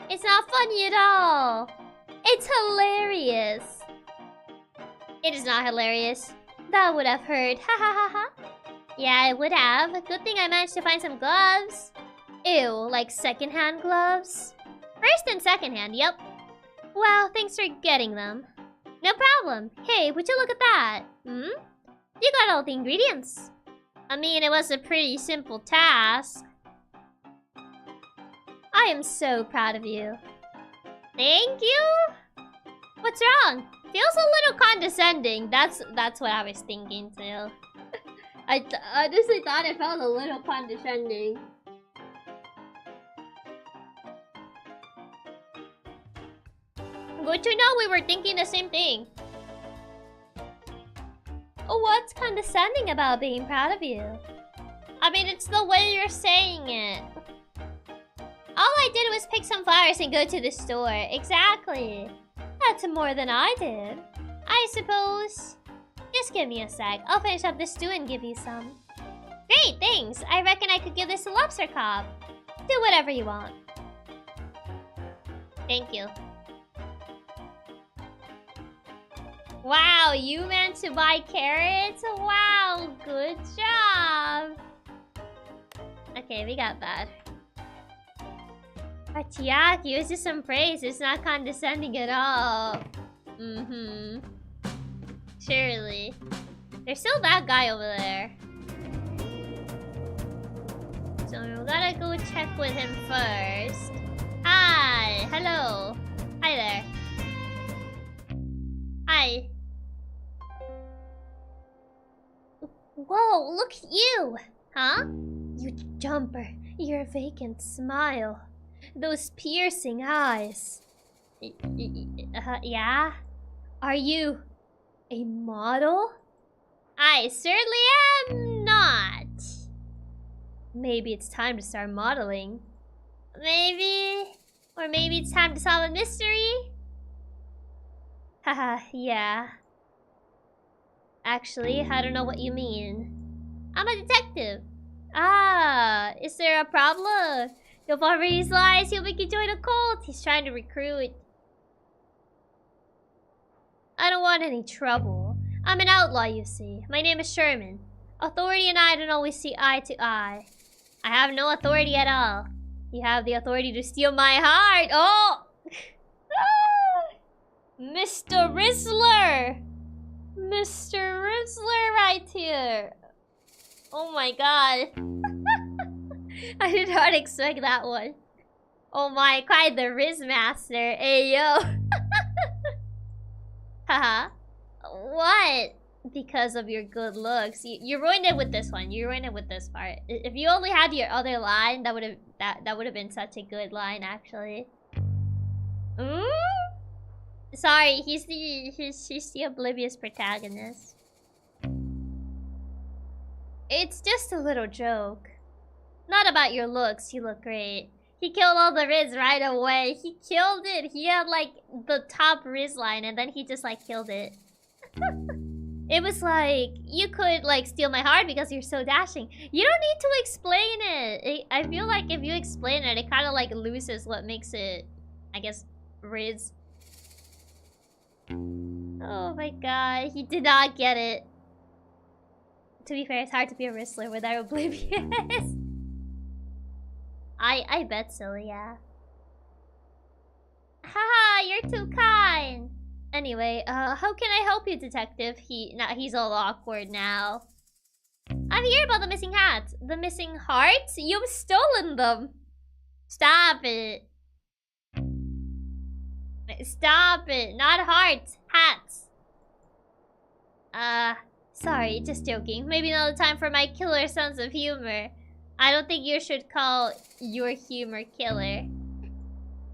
It's not funny at all. It's hilarious. It is not hilarious. That would have hurt. Ha ha ha ha. Yeah, it would have. Good thing I managed to find some gloves. Ew, like secondhand gloves? First and secondhand, yep. Well, thanks for getting them. No problem. Hey, would you look at that? You got all the ingredients. I mean, it was a pretty simple task. I am so proud of you. Thank you? What's wrong? Feels a little condescending. That's what I was thinking too. I honestly thought it felt a little condescending. Good to know we were thinking the same thing. What's condescending about being proud of you? I mean, it's the way you're saying it. All I did was pick some flowers and go to the store. Exactly. That's more than I did. I suppose. Just give me a sec. I'll finish up the stew and give you some. Great, thanks. I reckon I could give this a lobster cob. Do whatever you want. Thank you. Wow, you meant to buy carrots? Wow, good job. Okay, we got that. But Chiaki, it was just some praise. It's not condescending at all. Mm-hmm. Surely. There's still that guy over there. So we gotta go check with him first. Hi! Hello! Hi there. Hi. Whoa, look at you! Huh? You jumper. Your vacant smile. Those piercing eyes. Yeah? Are you a model? I certainly am not. Maybe it's time to start modeling. Maybe. Or maybe it's time to solve a mystery? Haha, yeah. Actually, I don't know what you mean. I'm a detective. Ah, is there a problem? Don't fall for his lies, he'll make you join a cult. He's trying to recruit. I don't want any trouble. I'm an outlaw, you see. My name is Sherman. Authority and I don't always see eye to eye. I have no authority at all. You have the authority to steal my heart. Oh! Mr. Rizzler! Mr. Rizzler right here. Oh my god. I did not expect that one. Oh my, quite the Riz Master. Hey yo. Haha. What? Because of your good looks. You ruined it with this one. You ruined it with this part. If you only had your other line, that would have been such a good line actually. Sorry, he's the oblivious protagonist. It's just a little joke. Not about your looks, you look great. He killed all the Riz right away. He killed it. He had like the top Riz line and then he just like killed it. It was like, you could like steal my heart because you're so dashing. You don't need to explain it. I feel like if you explain it, it kind of like loses what makes it, I guess, Riz. Oh my god, he did not get it. To be fair, it's hard to be a Rizzler without oblivious. I bet so, yeah. Haha, you're too kind. Anyway, how can I help you, detective? He's all awkward now. I'm here about the missing hats. The missing hearts? You've stolen them. Stop it. Stop it. Not hearts. Hats. Sorry, just joking. Maybe not the time for my killer sense of humor. I don't think you should call your humor killer.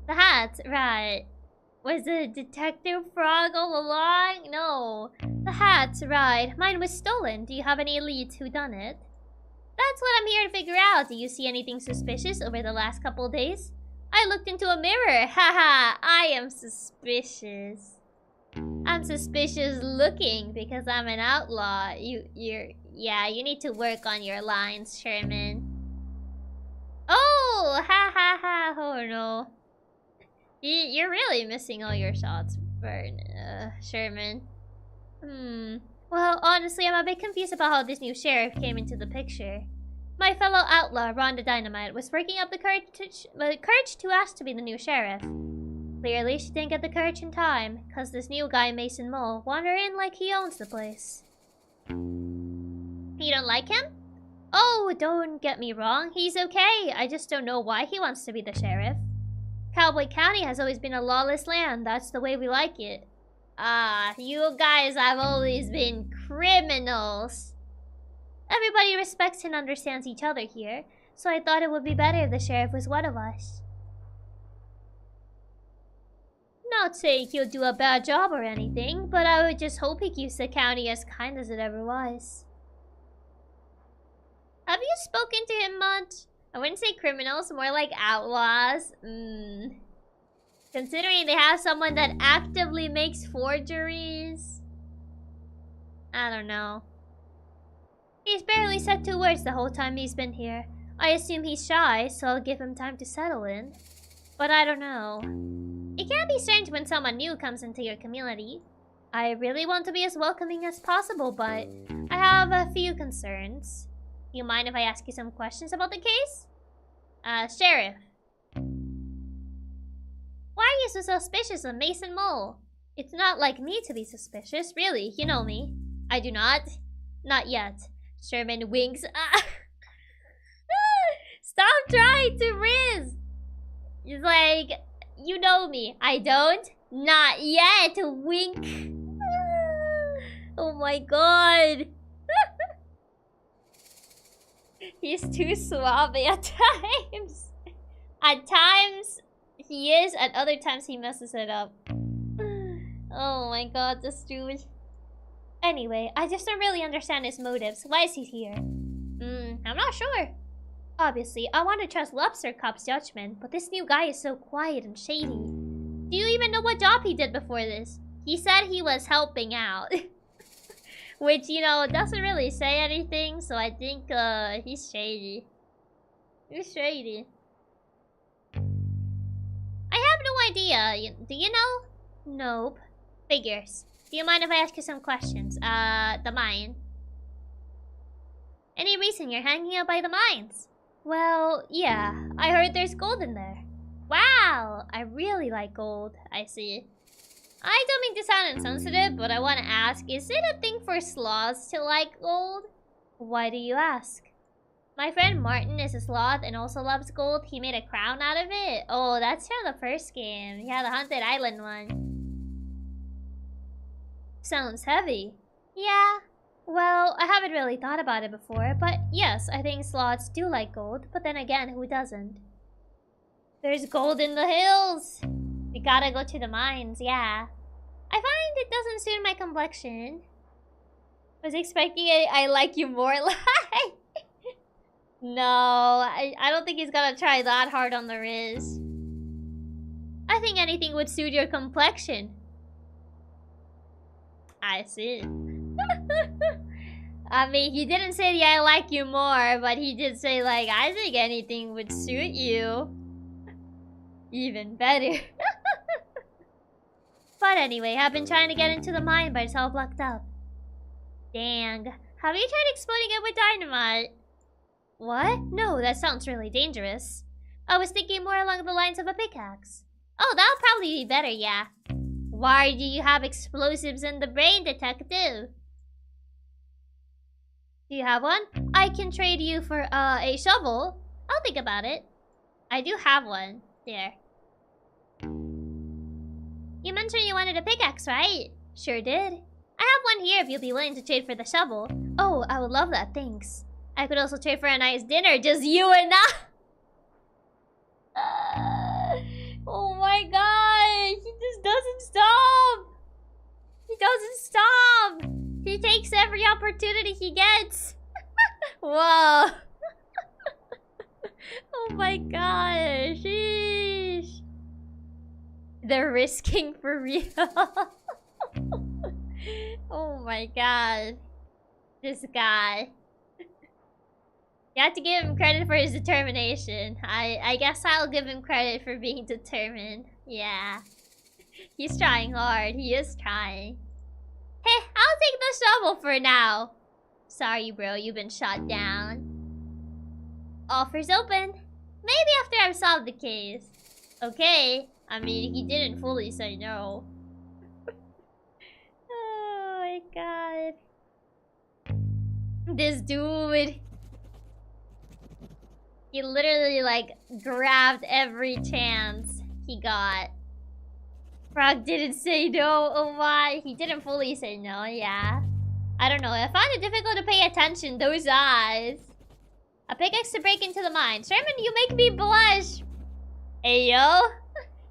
The hats, right. Was the detective frog all along? No. The hats, right. Mine was stolen. Do you have any leads who done it? That's what I'm here to figure out. Do you see anything suspicious over the last couple days? I looked into a mirror. Haha, I am suspicious. I'm suspicious looking because I'm an outlaw. Yeah, you need to work on your lines, Sherman. Oh, ha ha ha. Oh no. You're really missing all your shots, Sherman. Well, honestly, I'm a bit confused about how this new sheriff came into the picture. My fellow outlaw, Ron the Dynamite, was working up the courage to ask to be the new sheriff. Clearly, she didn't get the courage in time, cause this new guy, Mason Mole, wandered in like he owns the place. You don't like him? Oh, don't get me wrong, he's okay. I just don't know why he wants to be the sheriff. Cowboy County has always been a lawless land. That's the way we like it. Ah, you guys have always been criminals. Everybody respects and understands each other here, so I thought it would be better if the sheriff was one of us. Not saying he'll do a bad job or anything, but I would just hope he keeps the county as kind as it ever was. Have you spoken to him much? I wouldn't say criminals, more like outlaws. Considering they have someone that actively makes forgeries. I don't know. He's barely said 2 words the whole time he's been here. I assume he's shy, so I'll give him time to settle in. But I don't know. It can be strange when someone new comes into your community. I really want to be as welcoming as possible, but I have a few concerns. Do you mind if I ask you some questions about the case? Sheriff. Why are you so suspicious of Mason Mole? It's not like me to be suspicious, really. You know me. I do not. Not yet. Sherman winks. Stop trying to riz! He's like, you know me. I don't. Not yet. Wink. Oh my god. He's too suave at times. At times, he is. At other times, he messes it up. Oh my god, this dude. Anyway, I just don't really understand his motives. Why is he here? I'm not sure. Obviously, I want to trust Lobster Cop's judgment, but this new guy is so quiet and shady. Do you even know what job he did before this? He said he was helping out. Which, you know, doesn't really say anything, so I think, he's shady. He's shady. I have no idea. Do you know? Nope. Figures. Do you mind if I ask you some questions? The mine. Any reason you're hanging out by the mines? Well, yeah. I heard there's gold in there. Wow! I really like gold. I see. I don't mean to sound insensitive, but I want to ask, is it a thing for sloths to like gold? Why do you ask? My friend Martin is a sloth and also loves gold. He made a crown out of it. Oh, that's from the first game. Yeah, the Haunted Island one. Sounds heavy. Yeah. Well, I haven't really thought about it before, but yes, I think sloths do like gold. But then again, who doesn't? There's gold in the hills. We gotta go to the mines, yeah. I find it doesn't suit my complexion. Was expecting I like you more like. No, I don't think he's gonna try that hard on the Riz. I think anything would suit your complexion. I see. I mean, he didn't say the I like you more, but he did say like, I think anything would suit you. Even better. But anyway, I've been trying to get into the mine, but it's all blocked up. Dang. Have you tried exploding it with dynamite? What? No, that sounds really dangerous. I was thinking more along the lines of a pickaxe. Oh, that'll probably be better, yeah. Why do you have explosives in the brain, detective? Do you have one? I can trade you for a shovel. I'll think about it. I do have one. There. You mentioned you wanted a pickaxe, right? Sure did. I have one here if you'll be willing to trade for the shovel. Oh, I would love that, thanks. I could also trade for a nice dinner, just you and I. Oh my god, he just doesn't stop. He doesn't stop. He takes every opportunity he gets. Whoa. Oh my gosh. Sheesh. They're risking for real. Oh my god. This guy. You have to give him credit for his determination. I guess I'll give him credit for being determined. Yeah. He's trying hard. He is trying. Hey, I'll take the shovel for now. Sorry, bro. You've been shot down. Offers open. Maybe after I've solved the case. Okay. I mean, he didn't fully say no. Oh my god. This dude. He literally, like, grabbed every chance he got. Frog didn't say no. Oh my. He didn't fully say no, yeah. I don't know. I find it difficult to pay attention. Those eyes. A pickaxe to break into the mine. Sherman, you make me blush. Hey, yo.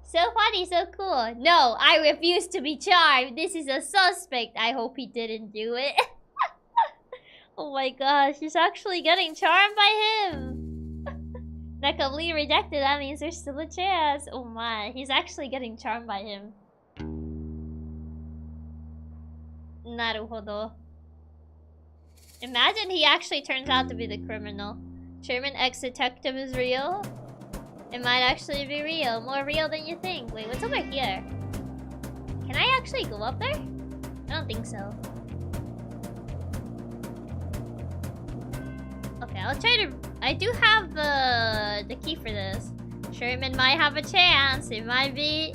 So funny, so cool. No, I refuse to be charmed. This is a suspect. I hope he didn't do it. Oh my gosh, she's actually getting charmed by him. That completely rejected. That means there's still a chance. Oh my, he's actually getting charmed by him. Naruhodo. Imagine he actually turns out to be the criminal. Sherman X Detective is real? It might actually be real. More real than you think. Wait, what's over here? Can I actually go up there? I don't think so. Okay, I'll try to... I do have the key for this. Sherman might have a chance. It might be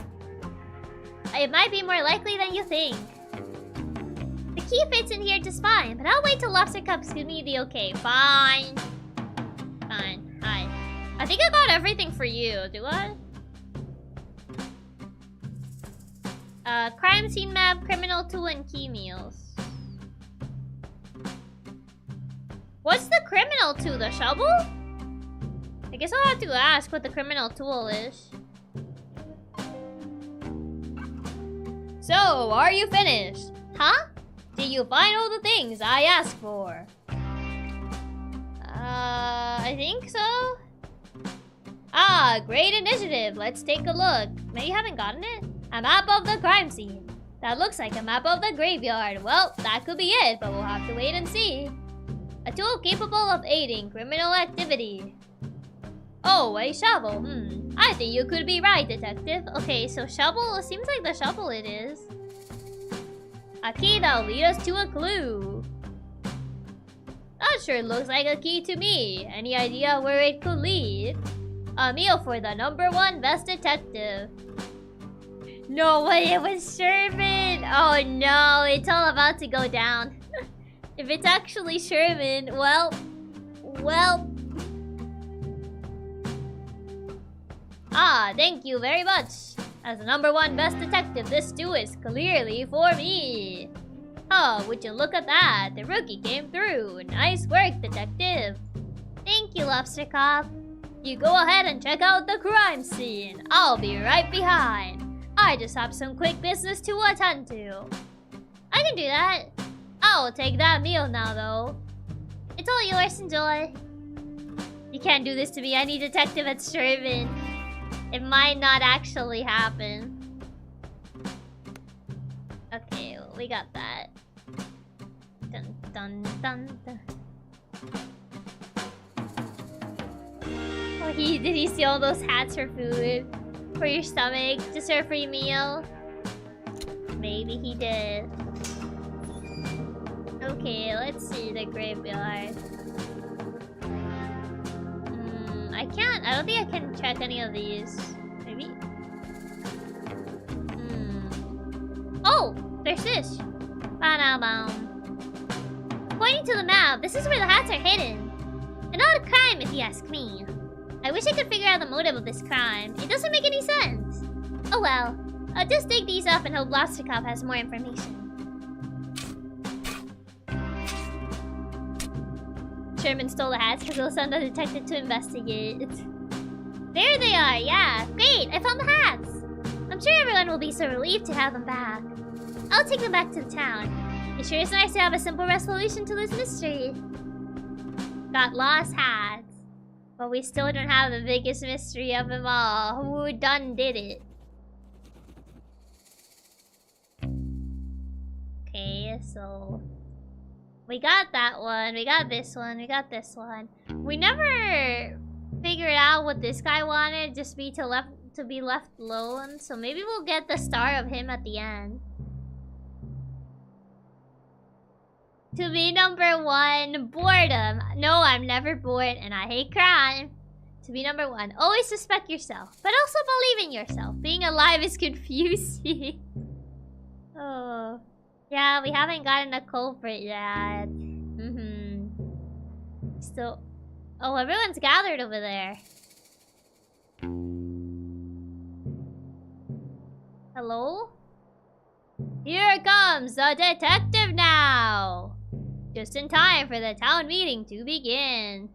more likely than you think. The key fits in here just fine, but I'll wait till Lobster Cups give me the okay. Fine. Fine. Hi. I think I got everything for you. Do I? Crime scene map, criminal tool, and key meals. What's the criminal tool? The shovel? I guess I'll have to ask what the criminal tool is. So, are you finished? Huh? Did you find all the things I asked for? I think so. Ah, great initiative. Let's take a look. Maybe you haven't gotten it? A map of the crime scene. That looks like a map of the graveyard. Well, that could be it, but we'll have to wait and see. A tool capable of aiding criminal activity. Oh, a shovel. I think you could be right, detective. Okay, so shovel. It seems like the shovel it is. A key that'll lead us to a clue. That sure looks like a key to me. Any idea where it could lead? A meal for the #1 best detective. No way, it was Sherman. Oh no, it's all about to go down. If it's actually Sherman, well. Ah, thank you very much. As the #1 best detective, this stew is clearly for me. Oh, would you look at that? The rookie came through. Nice work, detective. Thank you, Lobster Cop. You go ahead and check out the crime scene. I'll be right behind. I just have some quick business to attend to. I can do that. I'll take that meal now, though. It's all yours, enjoy. You can't do this to me. I need Detective at Sherman. It might not actually happen. Okay, well, we got that. Dun dun dun dun. Oh, did he steal all those hats for food? For your stomach? Just for a free meal? Maybe he did. Okay, let's see the graveyard. I don't think I can check any of these. Maybe? Oh! There's this! Ba-da-bum. Pointing to the map, this is where the hats are hidden. An odd crime, if you ask me. I wish I could figure out the motive of this crime. It doesn't make any sense. Oh well. I'll just dig these up and hope Lobster Cop has more information. Sherman stole the hats because he'll send a detective to investigate. There they are, yeah. Great, I found the hats. I'm sure everyone will be so relieved to have them back. I'll take them back to the town. It sure is nice to have a simple resolution to this mystery. Got lost hats. But we still don't have the biggest mystery of them all. Who done did it? Okay, so... we got that one, we got this one, we got this one. We never figured out what this guy wanted, just to be left alone. So maybe we'll get the star of him at the end. To be #1, boredom. No, I'm never bored and I hate crime. To be #1, always suspect yourself, but also believe in yourself. Being alive is confusing. Oh. Yeah, we haven't gotten a culprit yet. Still... oh, everyone's gathered over there. Hello? Here comes the detective now! Just in time for the town meeting to begin.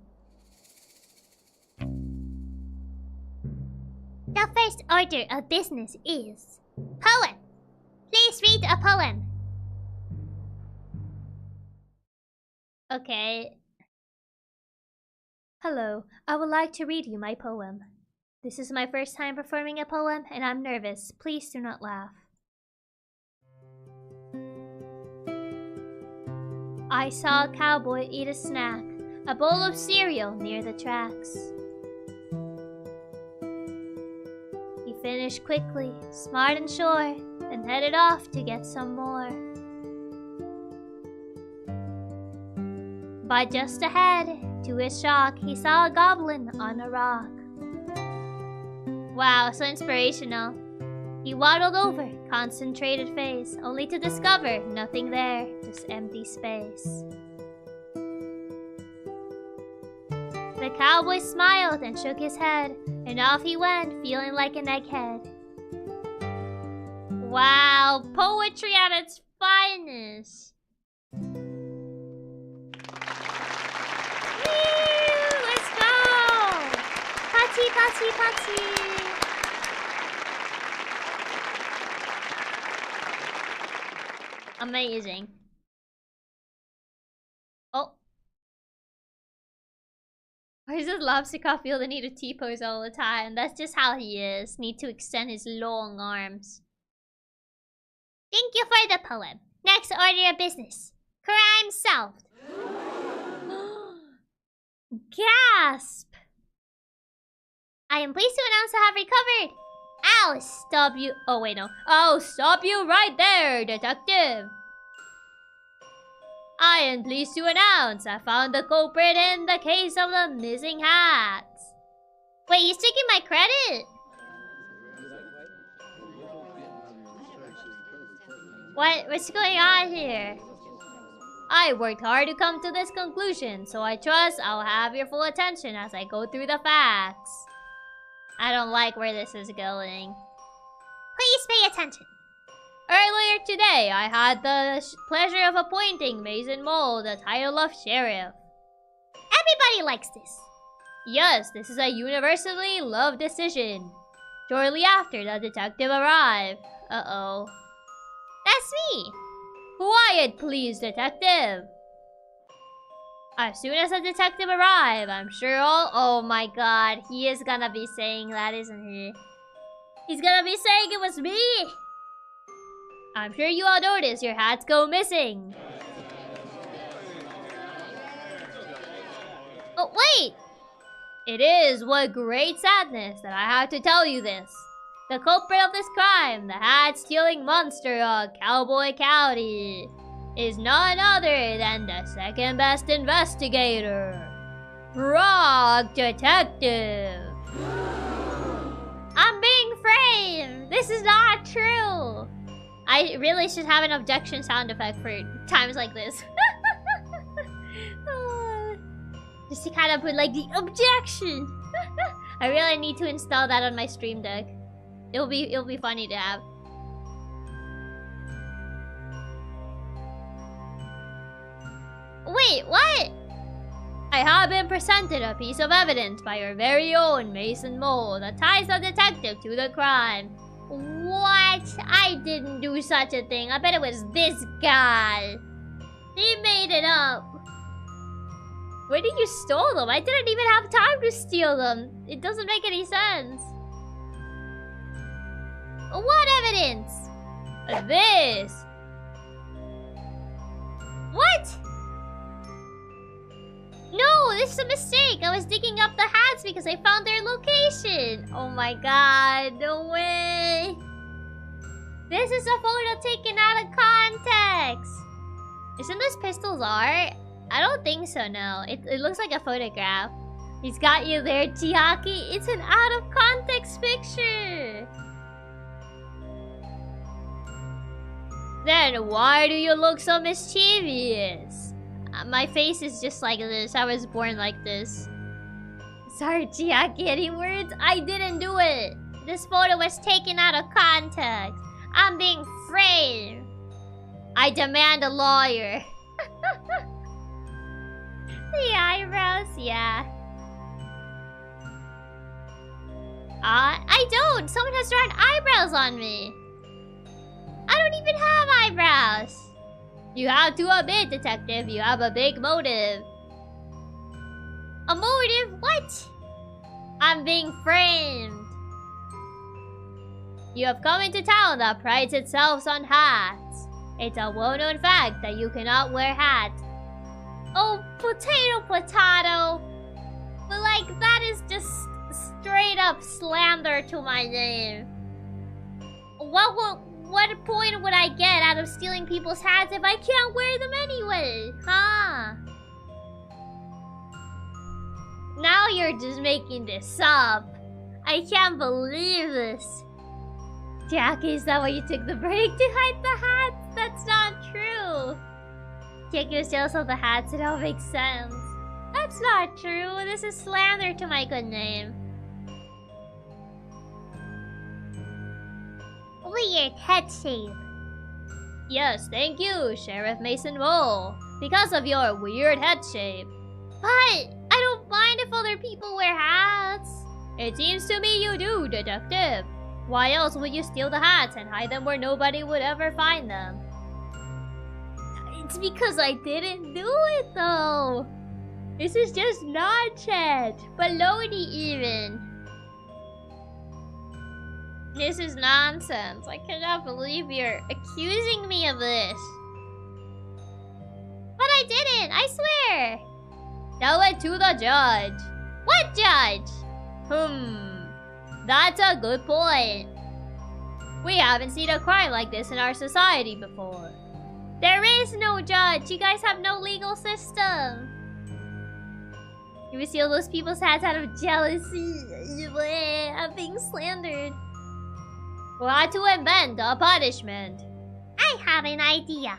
The first order of business is poem. Please read a poem. Okay. Hello, I would like to read you my poem. This is my first time performing a poem, and I'm nervous. Please do not laugh. I saw a cowboy eat a snack, a bowl of cereal near the tracks. He finished quickly, smart and sure, then headed off to get some more. But just ahead, to his shock, he saw a goblin on a rock. Wow, so inspirational. He waddled over, concentrated face, only to discover nothing there, just empty space. The cowboy smiled and shook his head, and off he went, feeling like an egghead. Wow, poetry at its finest. Let's go! Patsy, patsy, patsy! Amazing. Oh. Why does Lobster feel the need to T-pose all the time? That's just how he is. Need to extend his long arms. Thank you for the poem. Next order of business. Crime solved. Gasp! I am pleased to announce I have recovered. I'll stop you. Oh, wait, no. I'll stop you right there, detective. I am pleased to announce I found the culprit in the case of the missing hats. Wait, he's taking my credit? What's going on here? I worked hard to come to this conclusion, so I trust I'll have your full attention as I go through the facts. I don't like where this is going. Please pay attention. Earlier today, I had the pleasure of appointing Mason Mole the title of sheriff. Everybody likes this. Yes, this is a universally loved decision. Shortly after the detective arrived. Uh-oh. That's me. Quiet, please, detective. As soon as the detective arrived, I'm sure all... Oh my god, he is gonna be saying that, isn't he? He's gonna be saying it was me! I'm sure you all noticed your hats go missing. Oh, wait! It is with great sadness that I have to tell you this. The culprit of this crime, the hat-stealing monster of Cowboy County, is none other than the second best investigator, Frog Detective. I'm being framed! This is not true! I really should have an objection sound effect for times like this. Just to kind of put like the objection. I really need to install that on my stream deck. It'll be funny to have. Wait, what? I have been presented a piece of evidence by your very own Mason Mole that ties the detective to the crime. What? I didn't do such a thing. I bet it was this guy. He made it up. Where did you steal them? I didn't even have time to steal them. It doesn't make any sense. What evidence? This. What? No, this is a mistake. I was digging up the hats because I found their location. Oh my god, no way. This is a photo taken out of context. Isn't this Pistol's art? I don't think so, no. It looks like a photograph. He's got you there, Chiaki. It's an out of context picture. Then why do you look so mischievous? My face is just like this. I was born like this. Sorry, Chiaki. Any words? I didn't do it. This photo was taken out of context. I'm being framed. I demand a lawyer. The eyebrows, yeah. I don't! Someone has drawn eyebrows on me! I don't even have eyebrows! You have to admit, detective, you have a big motive. A motive? What? I'm being framed. You have come into town that prides itself on hats. It's a well-known fact that you cannot wear hats. Oh, potato. But like, that is just straight up slander to my name. What point would I get out of stealing people's hats if I can't wear them anyway? Huh? Now you're just making this up. I can't believe this. Chiaki, is that why you took the break to hide the hats? That's not true. Chiaki was jealous of the hats, it all makes sense. That's not true. This is slander to my good name. Weird head shape. Yes, thank you, Sheriff Mason Mole. Because of your weird head shape. But I don't mind if other people wear hats. It seems to me you do, detective. Why else would you steal the hats and hide them where nobody would ever find them? It's because I didn't do it though. This is just nonsense. Baloney even. This is nonsense. I cannot believe you're accusing me of this. But I didn't, I swear. Tell it to the judge. What judge? That's a good point. We haven't seen a crime like this in our society before. There is no judge. You guys have no legal system. You would steal those people's hats out of jealousy. I'm being slandered. We'll have to invent a punishment. I have an idea.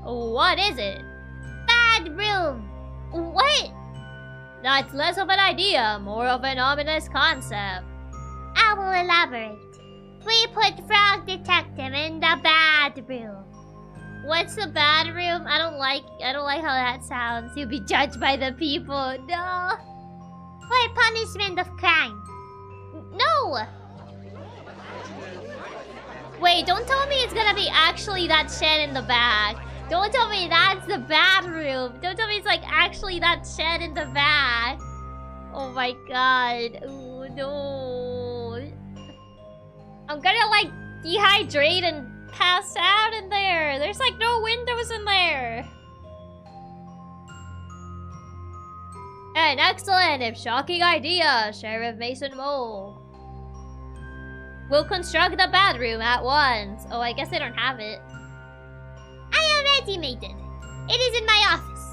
What is it? Bad room. What? That's less of an idea, more of an ominous concept. I will elaborate. We put Frog Detective in the bad room. What's the bad room? I don't like how that sounds. You'll be judged by the people. No. For punishment of crime. No. Wait, don't tell me it's gonna be actually that shed in the back. Don't tell me that's the bad room. Don't tell me it's like actually that shed in the back. Oh my god. Ooh, no. I'm gonna like dehydrate and pass out in there. There's like no windows in there. An excellent if shocking idea, Sheriff Mason Mole. We'll construct the bad room at once. Oh, I guess they don't have it. I already made it. It is in my office.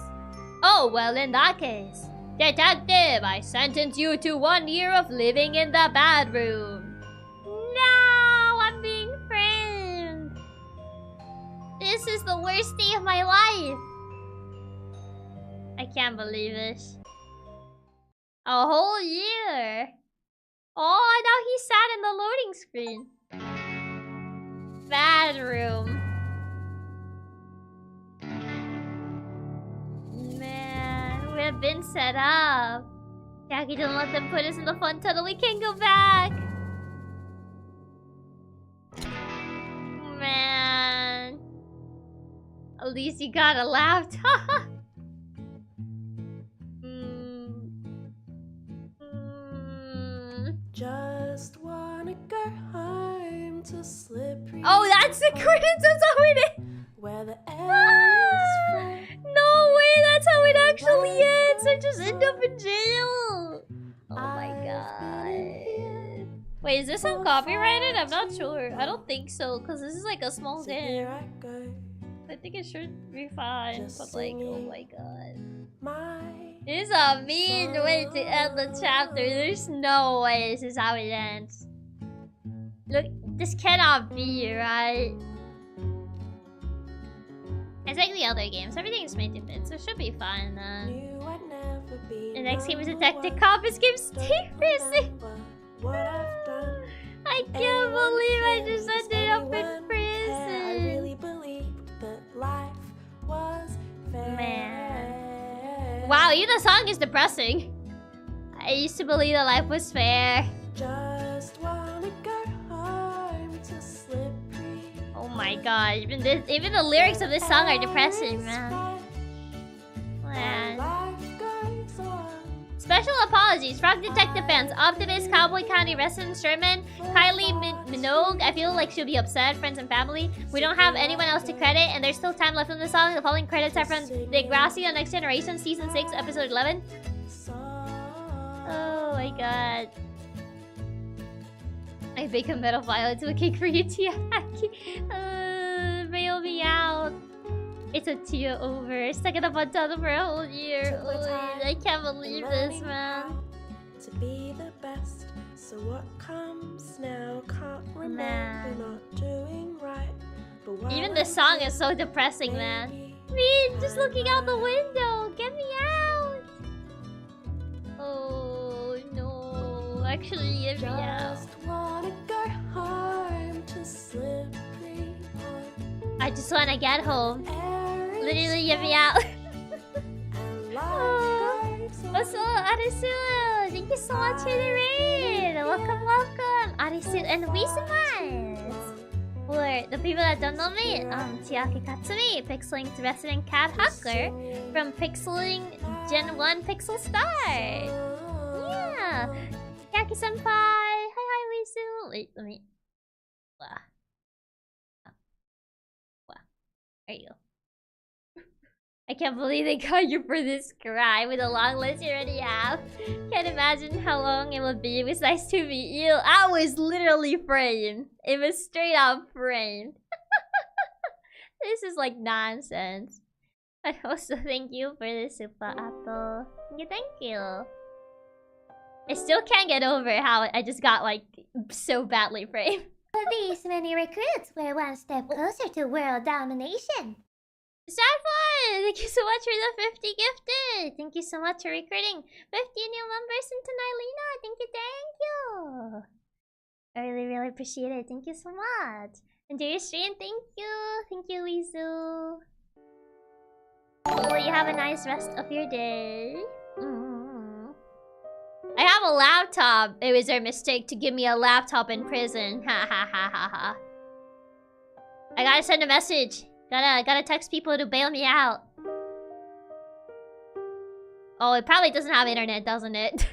Oh, well, in that case. Detective, I sentence you to 1 year of living in the bad room. No, I'm being framed. This is the worst day of my life. I can't believe this. A whole year. Oh, now he sat in the loading screen. Bad room. Man, we have been set up. Chiaki, don't let them put us in the fun tunnel. We can't go back. Man. At least you got a laptop. Just wanna go home to slippery. Oh, that's the credits. That's how it is. Where the air is fresh. No way, that's how it actually ends. I just end up in jail. Oh my god. Wait, is this uncopyrighted? I'm not sure. I don't think so, because this is like a small game. I think it should be fine, but like, oh my god. This is a mean way to end the chapter. There's no way this is how it ends. Look, this cannot be, right? It's like the other games. Everything's made to fit, so it should be fine then. The next game is Detective Cop. This game's seriously. I can't believe I just ended up in prison. Man. Wow, even the song is depressing. I used to believe that life was fair. Just wanna go home to slippery. Oh my god, even the lyrics of this song are depressing, man. Special apologies, Frog Detective fans, Optimist, Cowboy County resident Sherman, Kylie Minogue. I feel like she'll be upset, friends and family. We don't have anyone else to credit, and there's still time left in the song. The following credits are from Degrassi on Next Generation, Season 6, Episode 11. Oh my god. I bake a metal violet to a cake for you, Chiaki. Bail me out. It's a tear over. Stuck in a bathtub for a whole year. I can't believe this, man. To be the best. So what comes now? Can't remember not doing right. But even the song is so depressing, man. Me just looking out the window. Get me out. Oh no. Actually, get me out. Wanna go home to slippery home. I just wanna get home. Literally, get me out. Also, Arisu, thank you so much for the raid. Welcome, welcome, Arisu and Wismas. For the people that don't know me, Chiaki Katsumi, PixelLink's resident cat hacker from PixelLink Gen 1 Pixel Star. Yeah, Chiaki senpai. Hi, Wisu. Wait, let me. Wow. There you go. I can't believe they got you for this cry with a long list you already have. Can't imagine how long it would be. It was nice to meet you. I was literally framed. It was straight up framed. This is like nonsense. But also thank you for the super apple. Thank you. I still can't get over how I just got like so badly framed. These many recruits were one step closer to world domination. Sadfly, thank you so much for the 50 gifted. Thank you so much for recruiting 50 new members into Nylina. Thank you. I really appreciate it. Thank you so much. Enjoy your stream. Thank you, Wizu. Hopefully you have a nice rest of your day. I have a laptop. It was their mistake to give me a laptop in prison. Ha ha ha ha ha. I gotta send a message. Gotta text people to bail me out. Oh, it probably doesn't have internet, doesn't it?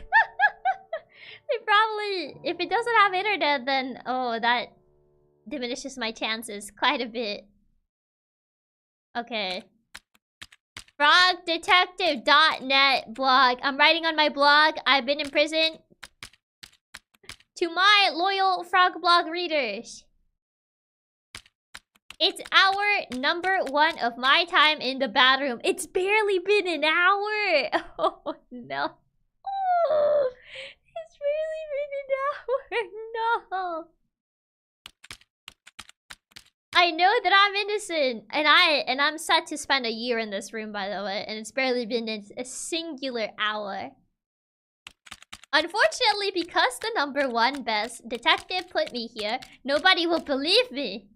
It probably... If it doesn't have internet, then... Oh, that diminishes my chances quite a bit. Okay. Frogdetective.net blog. I'm writing on my blog. I've been in prison. To my loyal Frog blog readers. It's hour number 1 of my time in the bathroom. It's barely been an hour. Oh, no. Oh, it's barely been an hour. No. I know that I'm innocent. And I'm set to spend a year in this room, by the way. And it's barely been a singular hour. Unfortunately, because the number 1 best detective put me here, nobody will believe me.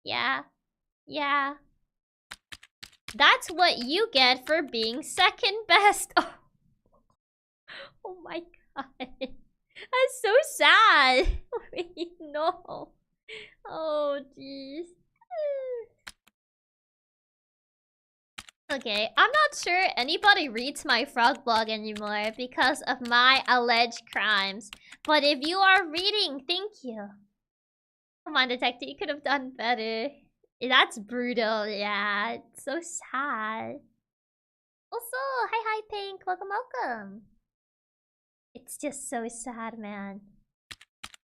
Yeah. That's what you get for being second best. Oh my god. That's so sad. Wait, no. Oh, jeez. Okay, I'm not sure anybody reads my frog blog anymore because of my alleged crimes. But if you are reading, thank you. Come on, detective, you could have done better. That's brutal, yeah. It's so sad. Also, hi, Pink. Welcome. It's just so sad, man.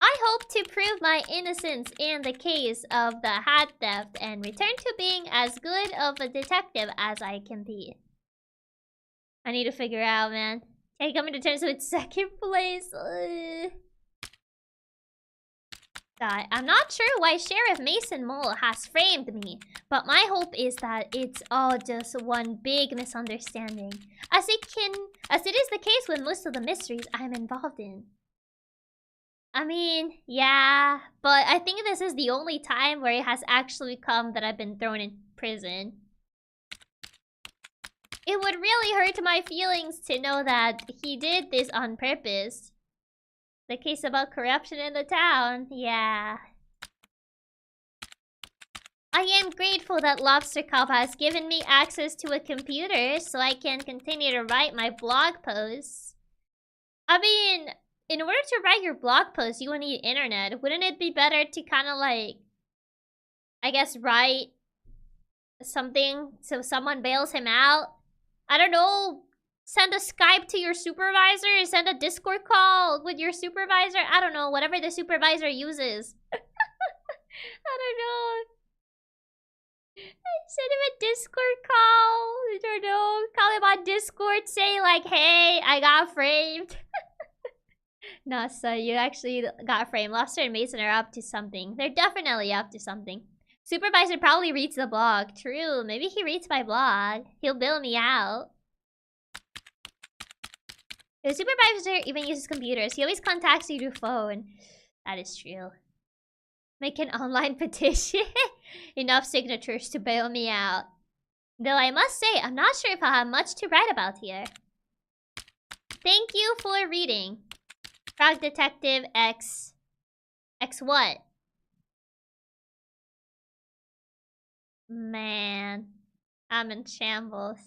I hope to prove my innocence in the case of the hat theft and return to being as good of a detective as I can be. I need to figure out, man. Can I come into terms with second place? God, I'm not sure why Sheriff Mason Mole has framed me, but my hope is that it's all just one big misunderstanding, as it is the case with most of the mysteries I'm involved in. I mean, yeah, but I think this is the only time where it has actually come that I've been thrown in prison. It would really hurt my feelings to know that he did this on purpose. The case about corruption in the town, yeah. I am grateful that Lobster Cop has given me access to a computer so I can continue to write my blog posts. I mean, in order to write your blog post, you will need internet. Wouldn't it be better to kind of like, I guess, write something so someone bails him out? I don't know, send a Skype to your supervisor, send a Discord call with your supervisor. I don't know, whatever the supervisor uses. I don't know. Send him a Discord call. I don't know, call him on Discord, say like, hey, I got framed. No, so you actually got framed. Lobster and Mason are up to something. They're definitely up to something. Supervisor probably reads the blog. True, maybe he reads my blog. He'll bill me out. The supervisor even uses computers. He always contacts you through phone. That is true. Make an online petition. Enough signatures to bail me out. Though I must say, I'm not sure if I have much to write about here. Thank you for reading. Frog Detective X... X what? Man, I'm in shambles.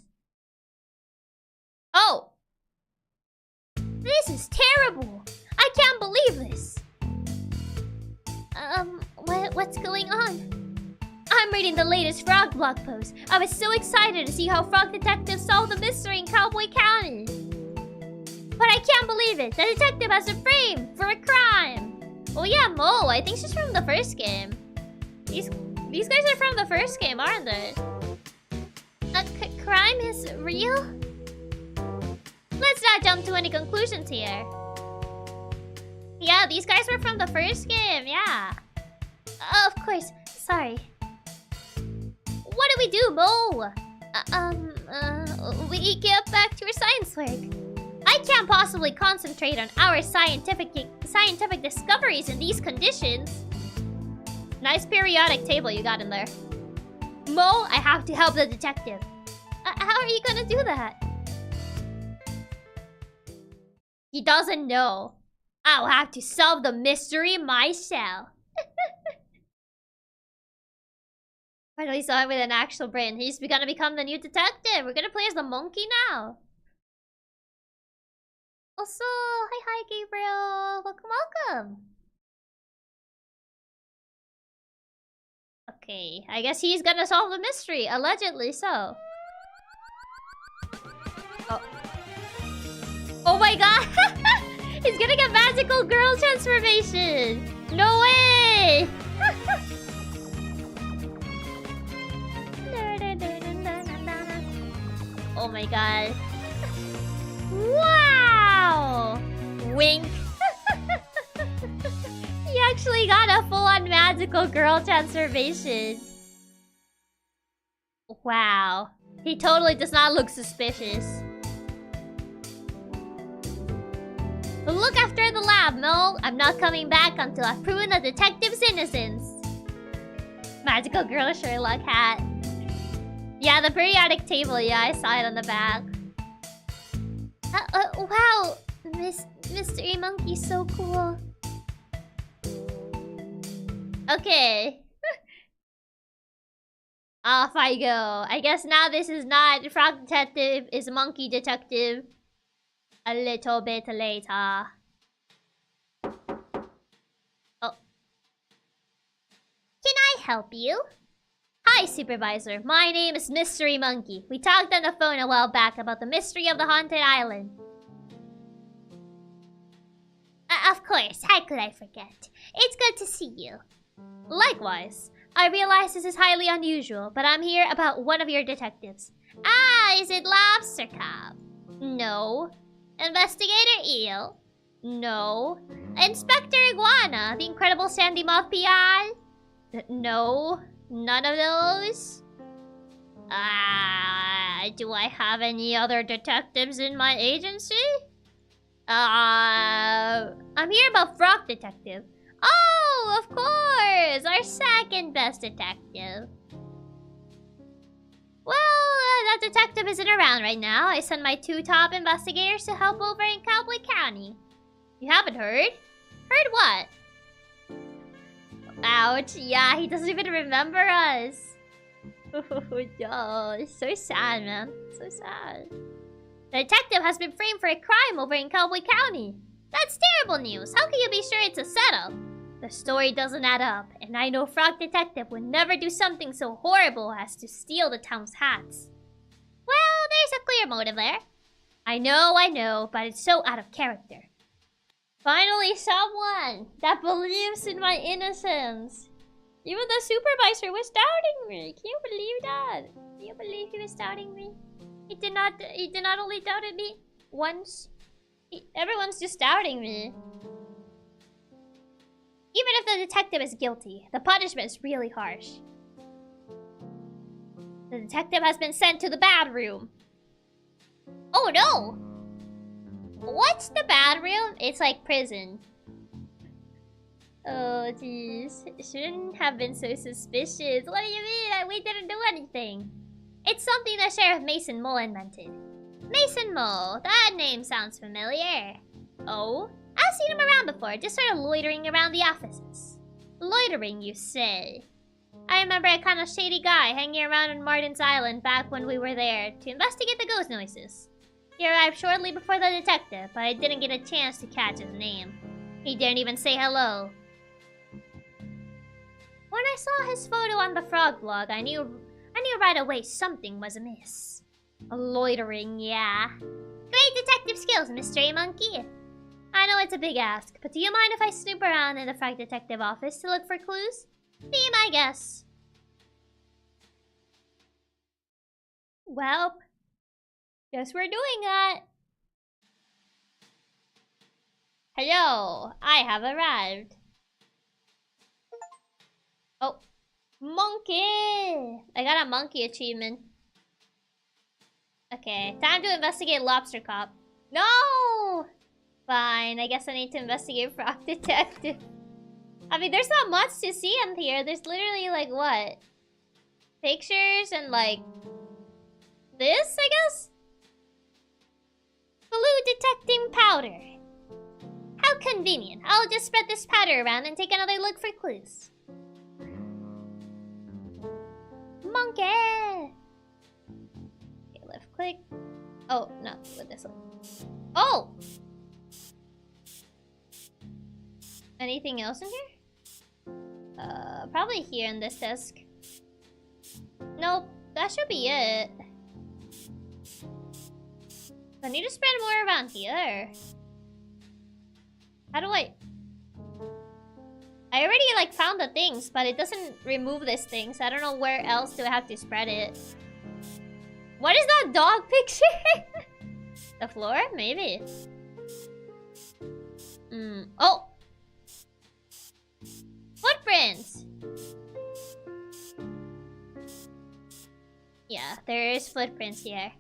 Oh! This is terrible! I can't believe this! What's going on? I'm reading the latest Frog blog post. I was so excited to see how Frog Detective solved the mystery in Cowboy County. But I can't believe it! The detective has a frame for a crime! Oh yeah, Mo, I think she's from the first game. These guys are from the first game, aren't they? Crime is real? Let's not jump to any conclusions here. Yeah, these guys were from the first game, yeah. Of course, sorry. What do we do, Mo? We get back to our science work. I can't possibly concentrate on our scientific discoveries in these conditions. Nice periodic table you got in there. Mo, I have to help the detective. How are you gonna do that? He doesn't know. I'll have to solve the mystery myself. Finally saw him with an actual brain. He's gonna become the new detective. We're gonna play as the monkey now. Also, hi Gabriel. Welcome. Okay, I guess he's gonna solve the mystery. Allegedly so. Oh. Oh my god! He's getting a magical girl transformation! No way! Oh my god. Wow! Wink. He actually got a full-on magical girl transformation. Wow. He totally does not look suspicious. Look after the lab, Mo. I'm not coming back until I've proven the detective's innocence. Magical girl Sherlock hat. Yeah, the periodic table. Yeah, I saw it on the back. Wow. Mystery Monkey's so cool. Okay. Off I go. I guess now this is not Frog Detective, is Monkey Detective. A little bit later. Oh. Can I help you? Hi, Supervisor. My name is Mystery Monkey. We talked on the phone a while back about the mystery of the haunted island. Of course. How could I forget? It's good to see you. Likewise. I realize this is highly unusual, but I'm here about one of your detectives. Ah, is it Lobster Cop? No. Investigator Eel? No. Inspector Iguana, the incredible Sandy Moth PI? No. None of those? Do I have any other detectives in my agency? I'm here about Frog Detective. Oh, of course! Our second best detective. Well, that detective isn't around right now, I sent my 2 top investigators to help over in Cowboy County. You haven't heard? Heard what? Ouch. Yeah, he doesn't even remember us. Oh, no. It's so sad, man. So sad. The detective has been framed for a crime over in Cowboy County. That's terrible news. How can you be sure it's a setup? The story doesn't add up, and I know Frog Detective would never do something so horrible as to steal the town's hats. Well, there's a clear motive there. I know, but it's so out of character. Finally, someone that believes in my innocence. Even the supervisor was doubting me. Can you believe that? Can you believe he was doubting me? He did not only doubted me once. Everyone's just doubting me. Even if the detective is guilty, the punishment is really harsh. The detective has been sent to the bad room. Oh no! What's the bad room? It's like prison. Oh jeez. Shouldn't have been so suspicious. What do you mean? We didn't do anything. It's something that Sheriff Mason Mole invented. Mason Mole. That name sounds familiar. Oh? I've seen him around before, just sort of loitering around the offices. Loitering, you say? I remember a kind of shady guy hanging around on Martin's Island back when we were there to investigate the ghost noises. He arrived shortly before the detective, but I didn't get a chance to catch his name. He didn't even say hello. When I saw his photo on the Frog blog, I knew right away something was amiss. Loitering, yeah. Great detective skills, Mystery Monkey. I know it's a big ask, but do you mind if I snoop around in the Frog Detective office to look for clues? Be my guess. Well, guess we're doing that. Hello, I have arrived. Oh, monkey! I got a monkey achievement. Okay, time to investigate Lobster Cop. No! Fine, I guess I need to investigate Frog Detective. I mean, there's not much to see in here. There's literally, like, what? Pictures and, like, this, I guess? Blue detecting powder. How convenient. I'll just spread this powder around and take another look for clues. Monkey! Okay, left click. Oh, no, with this one. Oh! Anything else in here? Probably here in this desk. Nope, that should be it. I need to spread more around here. How do I already, like, found the things, but it doesn't remove this thing, so I don't know where else do I have to spread it. What is that dog picture? The floor? Maybe. Oh! Footprints! Yeah, there is footprints here.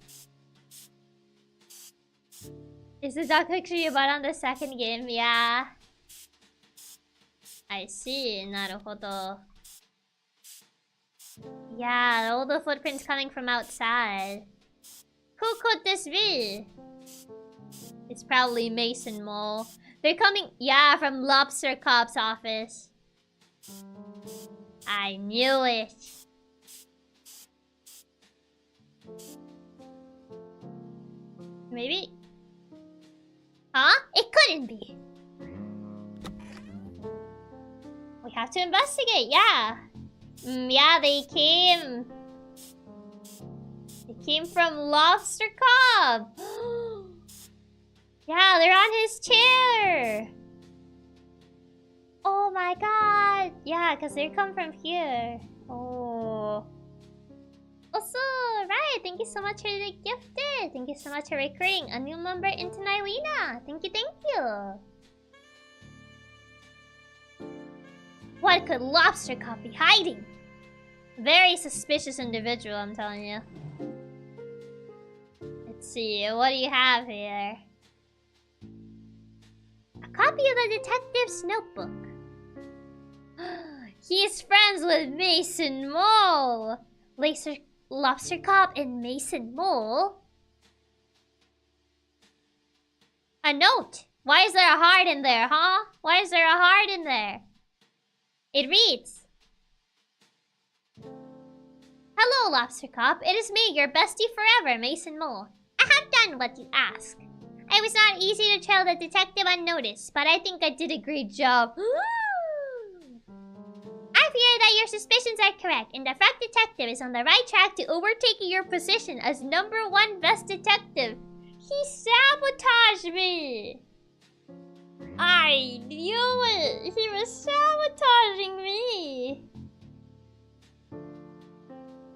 Is the dog picture you bought on the second game? Yeah. I see. Naruhodo. Yeah, all the footprints coming from outside. Who could this be? It's probably Mason Mole. They're coming, yeah, from Lobster Cop's office. I knew it. Maybe? Huh? It couldn't be. We have to investigate, yeah. Yeah, they came. They came from Lobster Cop. Yeah, they're on his chair. Oh my god. Yeah, because they come from here. Oh. Also, right. Thank you so much for the gifted. Thank you so much for recruiting a new member into Nylina. Thank you, thank you. What could Lobster Cop be hiding? Very suspicious individual, I'm telling you. Let's see, what do you have here? A copy of the detective's notebook. He is friends with Mason Mole. Lobster Cop and Mason Mole. A note! Why is there a heart in there, huh? Why is there a heart in there? It reads... Hello, Lobster Cop. It is me, your bestie forever, Mason Mole. I have done what you ask. It was not easy to trail the detective unnoticed, but I think I did a great job. I fear that your suspicions are correct, and the frog detective is on the right track to overtaking your position as #1 best detective. He sabotaged me! I knew it! He was sabotaging me!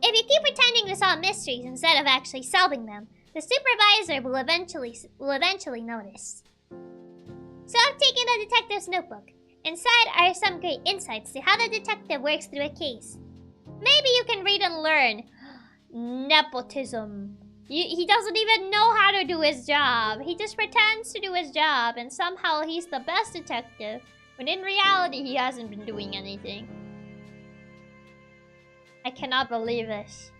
If you keep pretending to solve mysteries instead of actually solving them, the supervisor will eventually notice. So I've taken the detective's notebook. Inside are some great insights to how the detective works through a case. Maybe you can read and learn. Nepotism. He doesn't even know how to do his job. He just pretends to do his job, and somehow he's the best detective, when in reality he hasn't been doing anything. I cannot believe this.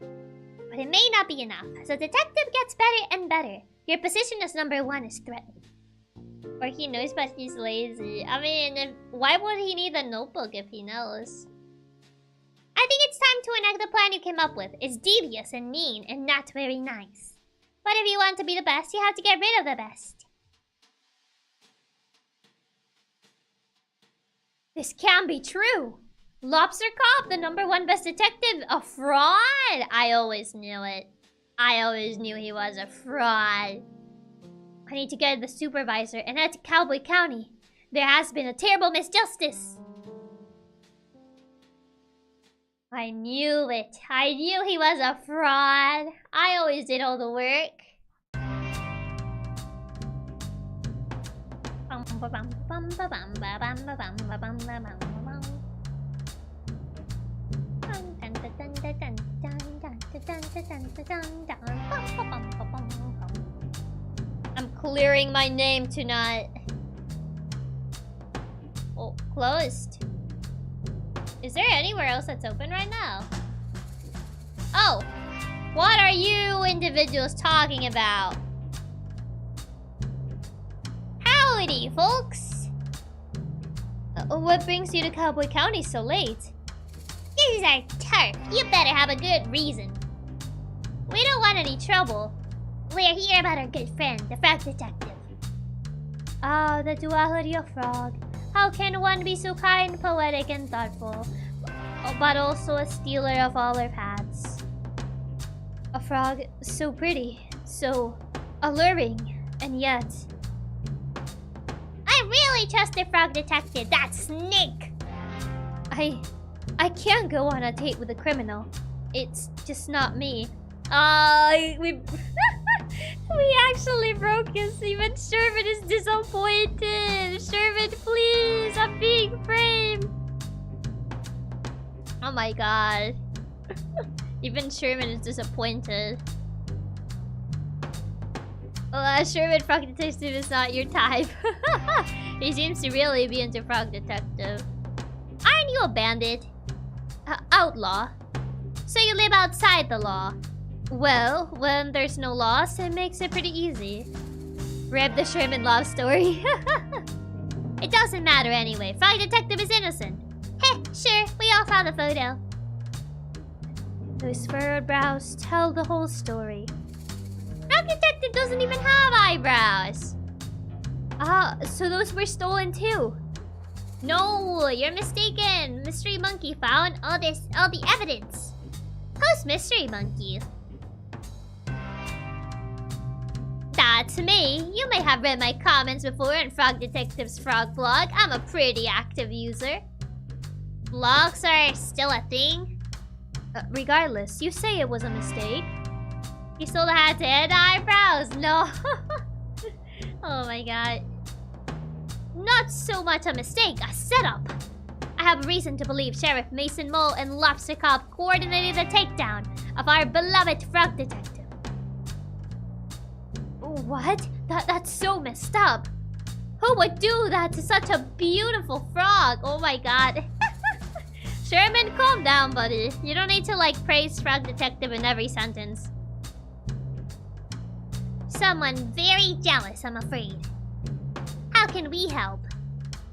But it may not be enough. As the detective gets better and better, your position as #1 is threatened. Or he knows but he's lazy. I mean, why would he need a notebook if he knows? I think it's time to enact the plan you came up with. It's devious and mean and not very nice. But if you want to be the best, you have to get rid of the best. This can't be true. Lobster Cop, the #1 best detective, a fraud? I always knew it. I always knew he was a fraud. I need to get the supervisor and head to Cowboy County. There has been a terrible misjustice. I knew it. I knew he was a fraud. I always did all the work. I'm clearing my name tonight. Oh, closed. Is there anywhere else that's open right now? Oh, what are you individuals talking about? Howdy, folks. What brings you to Cowboy County so late? This is our turf. You better have a good reason. We don't want any trouble. We're here about our good friend, the frog detective. Ah, the duality of frog. How can one be so kind, poetic, and thoughtful, but also a stealer of all our paths? A frog so pretty, so alluring, and yet... I really trust the frog detective, that snake! I can't go on a date with a criminal. It's just not me. We actually broke his. Even Sherman is disappointed. Sherman, please, I'm being framed. Oh my god. Even Sherman is disappointed. Sherman, Frog Detective is not your type. He seems to really be into Frog Detective. Aren't you a bandit? Outlaw. So you live outside the law. Well, when there's no laws, it makes it pretty easy. Rip the Sherman love story. It doesn't matter anyway. Frog Detective is innocent. Heh, sure, we all saw the photo. Those furrowed brows tell the whole story. Frog Detective doesn't even have eyebrows. Ah, so those were stolen too. No, you're mistaken. Mystery Monkey found all the evidence. Who's Mystery Monkey? That's me. You may have read my comments before on Frog Detective's Frog blog. I'm a pretty active user. Blogs are still a thing? Regardless, you say it was a mistake. You still had to add eyebrows. No. Oh my god. Not so much a mistake, a setup. I have a reason to believe Sheriff Mason Mole and Lobster Cop coordinated the takedown of our beloved Frog Detective. What? That's so messed up. Who would do that to such a beautiful frog? Oh my god. Sherman, calm down, buddy. You don't need to, like, praise Frog Detective in every sentence. Someone very jealous, I'm afraid. How can we help?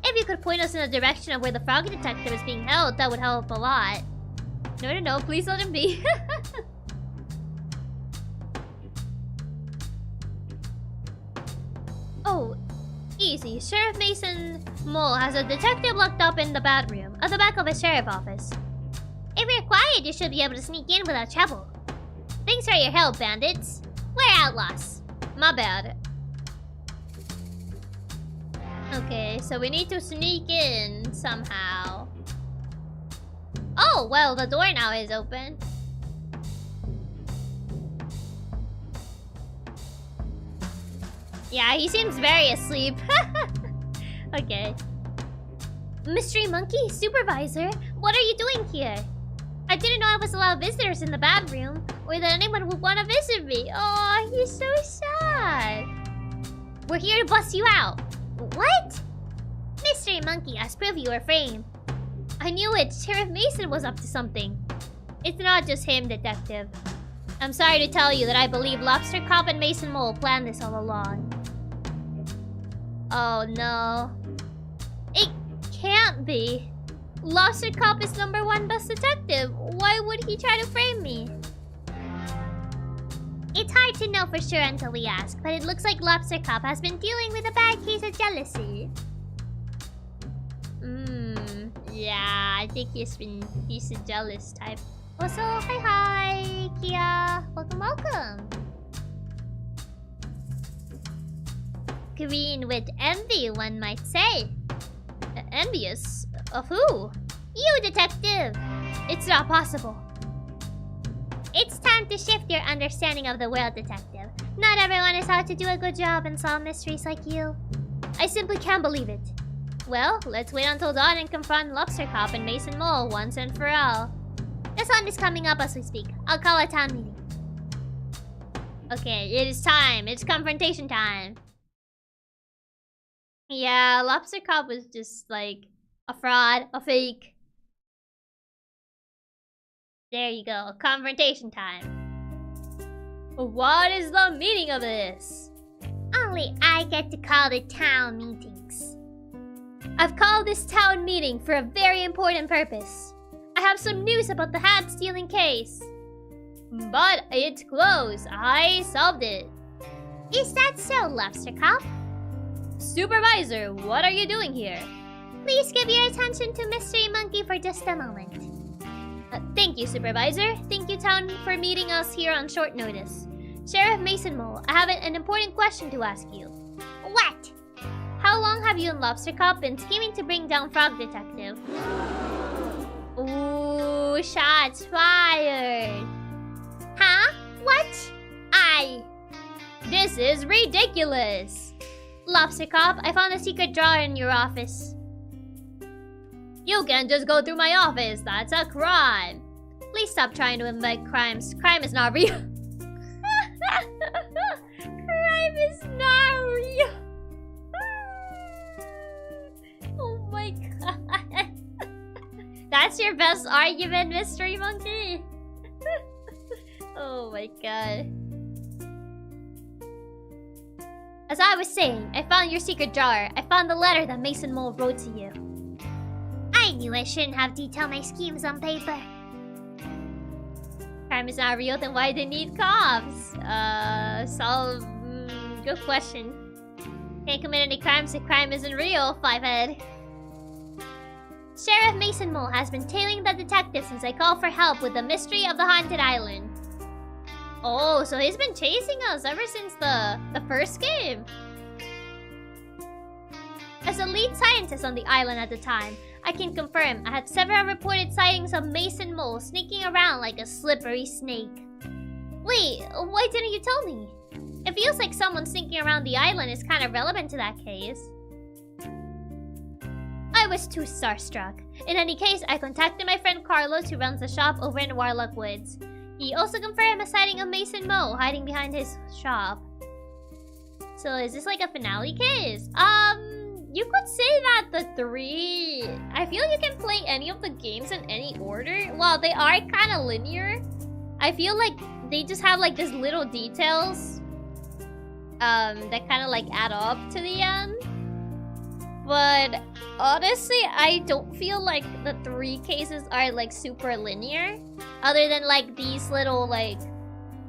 If you could point us in the direction of where the Frog Detective is being held, that would help a lot. No, please let him be. Oh, easy. Sheriff Mason Mole has a detective locked up in the bat room at the back of his sheriff office. If you're quiet, you should be able to sneak in without trouble. Thanks for your help, bandits. We're outlaws. My bad. Okay, so we need to sneak in somehow. Oh, well, the door now is open. Yeah, he seems very asleep. Okay. Mystery Monkey, Supervisor, what are you doing here? I didn't know I was allowed visitors in the bad room, or that anyone would want to visit me. Oh, he's so sad. We're here to bust you out. What? Mystery Monkey, I prove you Refrain. I knew it. Sheriff Mason was up to something. It's not just him, Detective. I'm sorry to tell you that I believe Lobster Cop and Mason Mole planned this all along. Oh no. It can't be. Lobster Cop is #1 best detective. Why would he try to frame me? It's hard to know for sure until we ask, but it looks like Lobster Cop has been dealing with a bad case of jealousy. Yeah, I think he's a jealous type. Also, hi, Kia. Welcome. Green with envy, one might say. Envious? Of who? You, Detective. It's not possible. It's time to shift your understanding of the world, Detective. Not everyone is out to do a good job and solve mysteries like you. I simply can't believe it. Well, let's wait until dawn and confront Lobster Cop and Mason Mole once and for all. The sun is coming up as we speak. I'll call a town meeting. Okay, it is time. It's confrontation time. Yeah, Lobster Cop was just like a fraud, a fake. There you go, confrontation time. What is the meaning of this? Only I get to call the town meetings. I've called this town meeting for a very important purpose. I have some news about the hat stealing case. But it's closed. I solved it. Is that so, Lobster Cop? Supervisor, what are you doing here? Please give your attention to Mystery Monkey for just a moment. Thank you, Supervisor. Thank you, Town, for meeting us here on short notice. Sheriff Mason Mole, I have an important question to ask you. What? How long have you and Lobster Cop been scheming to bring down Frog Detective? Ooh, shots fired. Huh? What? This is ridiculous. Lobster Cop, I found a secret drawer in your office. You can't just go through my office. That's a crime. Please stop trying to invent crimes. Crime is not real. Crime is not real. Oh my god. That's your best argument, Mystery Monkey. Oh my god. As I was saying, I found your secret drawer. I found the letter that Mason Mole wrote to you. I knew I shouldn't have detailed my schemes on paper. Crime is not real, then why do they need cops? Good question. Can't commit any crimes if crime isn't real, Fivehead. Sheriff Mason Mole has been tailing the detective since I called for help with the mystery of the haunted island. Oh, so he's been chasing us ever since the first game. As a lead scientist on the island at the time, I can confirm I had several reported sightings of Mason Mole sneaking around like a slippery snake. Wait, why didn't you tell me? It feels like someone sneaking around the island is kind of relevant to that case. I was too starstruck. In any case, I contacted my friend Carlos who runs the shop over in Warlock Woods. He also confirmed a sighting of Mason Mole hiding behind his shop. So is this like a finale case? you could say that the 3... I feel you can play any of the games in any order. While they are kind of linear, I feel like they just have like these little details that kind of like add up to the end. But honestly, I don't feel like the 3 cases are like super linear. Other than like these little like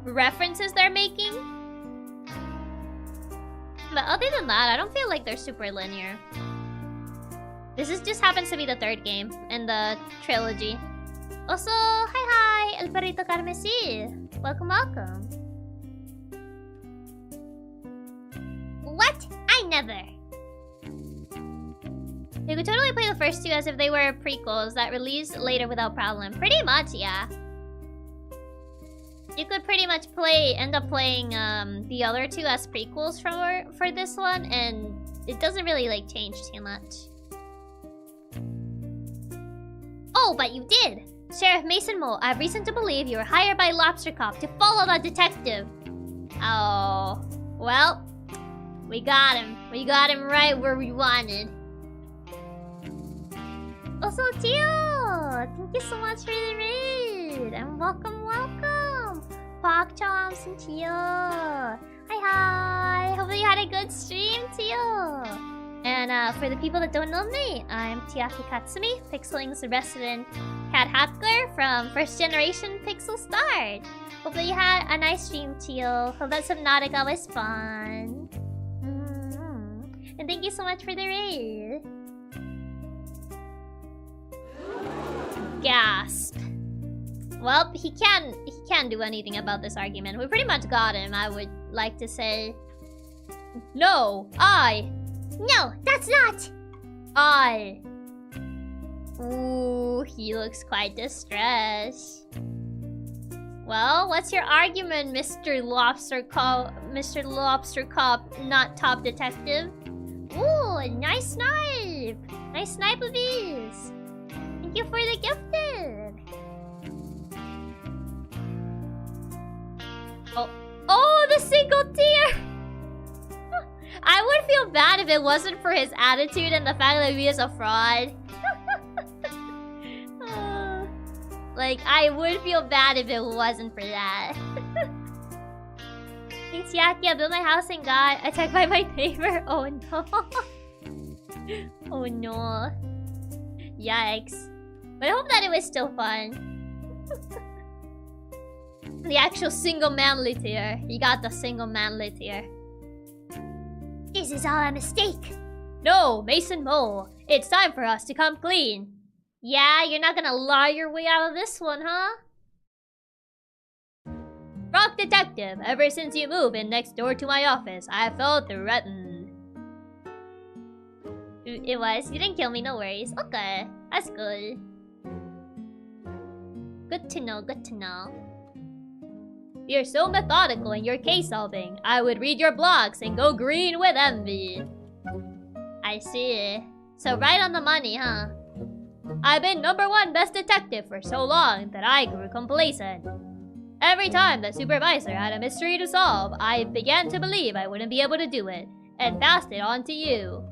references they're making. But other than that, I don't feel like they're super linear. This just happens to be the 3rd game in the trilogy. Also, hi, El Perrito Carmesí. Welcome, welcome. What? I never. You could totally play the first 2 as if they were prequels that released later without problem. Pretty much, yeah. You could pretty much end up playing the other 2 as prequels for this one, and it doesn't really like change too much. Oh, but you did! Sheriff Mason Mole, I have reason to believe you were hired by Lobster Cop to follow the detective. Oh, well, we got him. We got him right where we wanted. Also, Tio! Thank you so much for the raid! And welcome, welcome! Pak Chomps and Tio! Hi! Hopefully you had a good stream, Tio! And for the people that don't know me, I'm Chiaki Katsumi, PixelLink's resident cat hacker from first generation Pixel Start. Hopefully you had a nice stream, Tio. Hope that Subnautica was fun. And thank you so much for the raid. Gasp. Well, he can't do anything about this argument. We pretty much got him, I would like to say. No, No, that's not! Ooh, he looks quite distressed. Well, what's your argument, Mr. Lobster Cop, not top detective? Ooh, nice snipe! Nice snipe of these! Thank you for the gifted! Oh, the single tear! I would feel bad if it wasn't for his attitude and the fact that he is a fraud. Like, I would feel bad if it wasn't for that. Thanks, Chiaki. I built my house and got attacked by my neighbor. Oh no. Oh no. Yikes. But I hope that it was still fun. The actual single manly tier. You got the single manly tier. This is all a mistake. No, Mason Mole. It's time for us to come clean. Yeah, you're not gonna lie your way out of this one, huh? Rock Detective, ever since you moved in next door to my office, I have felt threatened. It was. You didn't kill me, no worries. Okay, that's good. Good to know, good to know. You're so methodical in your case solving. I would read your blogs and go green with envy. I see. So right on the money, huh? I've been #1 best detective for so long that I grew complacent. Every time the supervisor had a mystery to solve, I began to believe I wouldn't be able to do it, and passed it on to you.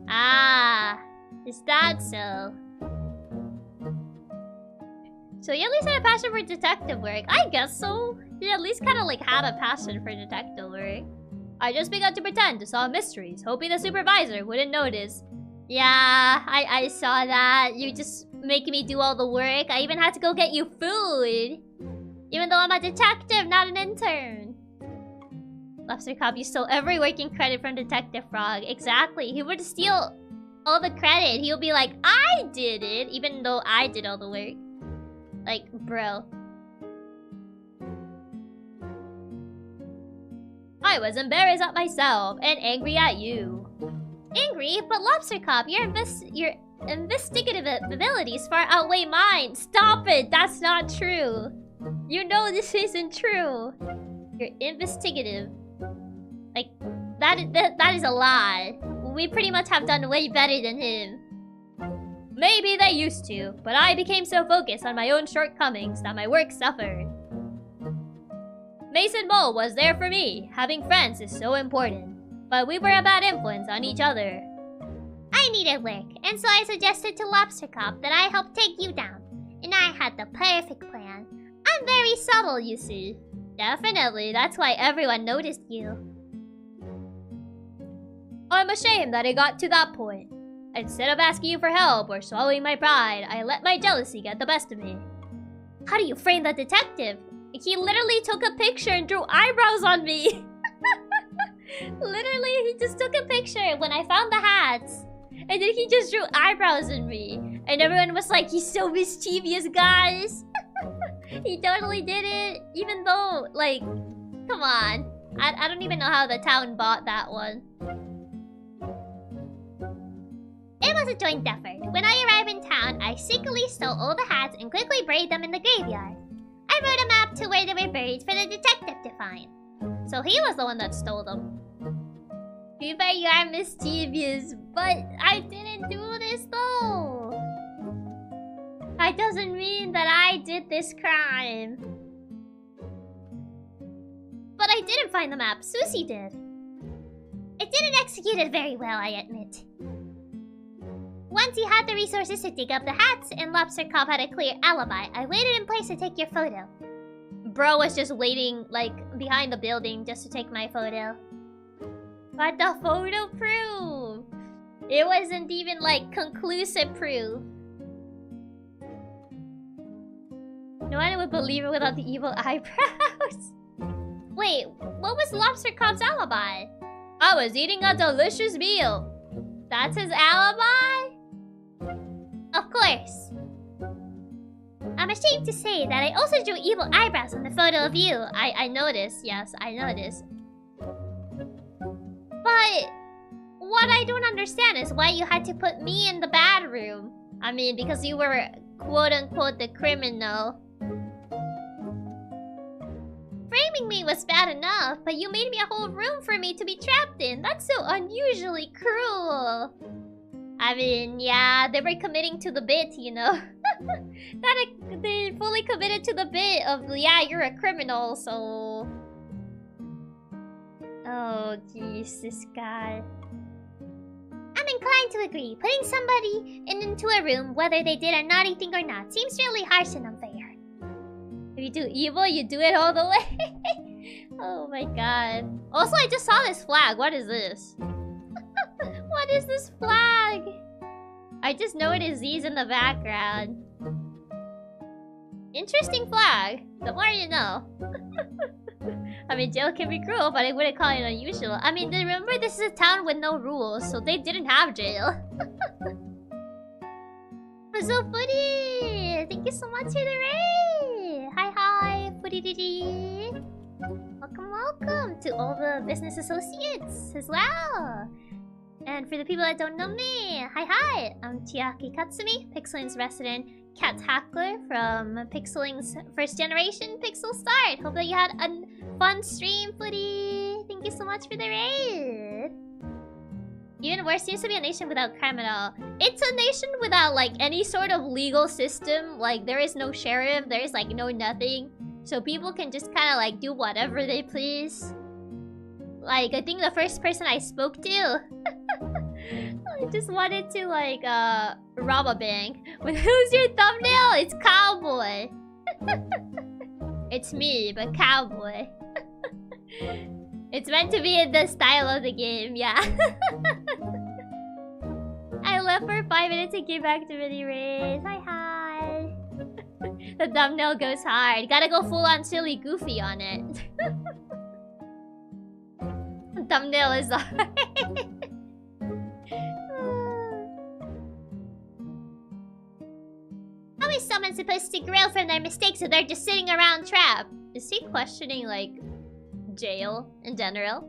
Ah, is that so? So you at least had a passion for detective work. I guess so. You at least kind of like had a passion for detective work. I just began to pretend to solve mysteries, hoping the supervisor wouldn't notice. Yeah, I saw that. You just making me do all the work. I even had to go get you food. Even though I'm a detective, not an intern. Lobster Cop, you stole every working credit from Detective Frog. Exactly. He would steal all the credit. He'll be like, I did it, even though I did all the work. Like, bro. I was embarrassed at myself and angry at you. Angry? But Lobster Cop, your investigative abilities far outweigh mine. Stop it! That's not true. You know this isn't true. You're investigative. Like, that is a lie. We pretty much have done way better than him. Maybe they used to, but I became so focused on my own shortcomings that my work suffered. Mason Mole was there for me. Having friends is so important. But we were a bad influence on each other. I needed work, and so I suggested to Lobster Cop that I help take you down. And I had the perfect plan. I'm very subtle, you see. Definitely, that's why everyone noticed you. I'm ashamed that it got to that point. Instead of asking you for help or swallowing my pride, I let my jealousy get the best of me. How do you frame the detective? He literally took a picture and drew eyebrows on me. Literally, he just took a picture when I found the hats. And then he just drew eyebrows on me. And everyone was like, he's so mischievous, guys. He totally did it. Even though, like, come on. I don't even know how the town bought that one. It was a joint effort. When I arrived in town, I secretly stole all the hats and quickly buried them in the graveyard. I wrote a map to where they were buried for the detective to find. So he was the one that stole them. You bet you are mischievous, but I didn't do this though. That doesn't mean that I did this crime. But I didn't find the map, Susie did. It didn't execute it very well, I admit. Once you had the resources to dig up the hats and Lobster Cop had a clear alibi, I waited in place to take your photo. Bro was just waiting, like, behind the building just to take my photo. But the photo proof! It wasn't even, like, conclusive proof. No one would believe it without the evil eyebrows. Wait, what was Lobster Cop's alibi? I was eating a delicious meal. That's his alibi? Of course. I'm ashamed to say that I also drew evil eyebrows on the photo of you. I noticed, yes, I noticed. But what I don't understand is why you had to put me in the bad room. I mean, because you were quote-unquote the criminal. Framing me was bad enough, but you made me a whole room for me to be trapped in. That's so unusually cruel. I mean, yeah, they were committing to the bit, you know. They fully committed to the bit of, yeah, you're a criminal, so... Oh, jeez, this guy. I'm inclined to agree. Putting somebody into a room, whether they did a naughty thing or not, seems really harsh and unfair. If you do evil, you do it all the way. Oh my god. Also, I just saw this flag. What is this? What is this flag? I just noticed these in the background. Interesting flag. The more you know. I mean, jail can be cruel, but I wouldn't call it unusual. I mean, remember this is a town with no rules, so they didn't have jail. So Footy! Thank you so much for the raid! Hi, Footy Diddy! Welcome to all the business associates as well! And for the people that don't know me, hi! I'm Chiaki Katsumi, PixelLink's resident cat hackler from PixelLink's first generation Pixel Start. Hope that you had a fun stream, Footy! Thank you so much for the raid! Even worse, seems to be a nation without crime at all. It's a nation without, like, any sort of legal system. Like, there is no sheriff, there is, like, no nothing. So people can just kind of, like, do whatever they please. Like, I think the first person I spoke to... I just wanted to, like, rob a bank. But who's your thumbnail? It's Cowboy. It's me, but Cowboy. It's meant to be in the style of the game, yeah. I left for 5 minutes and came back to mini race. Hi. The thumbnail goes hard. Gotta go full on silly goofy on it. The thumbnail is hard. How is someone supposed to grow from their mistakes if they're just sitting around trapped? Is he questioning, like, jail in general?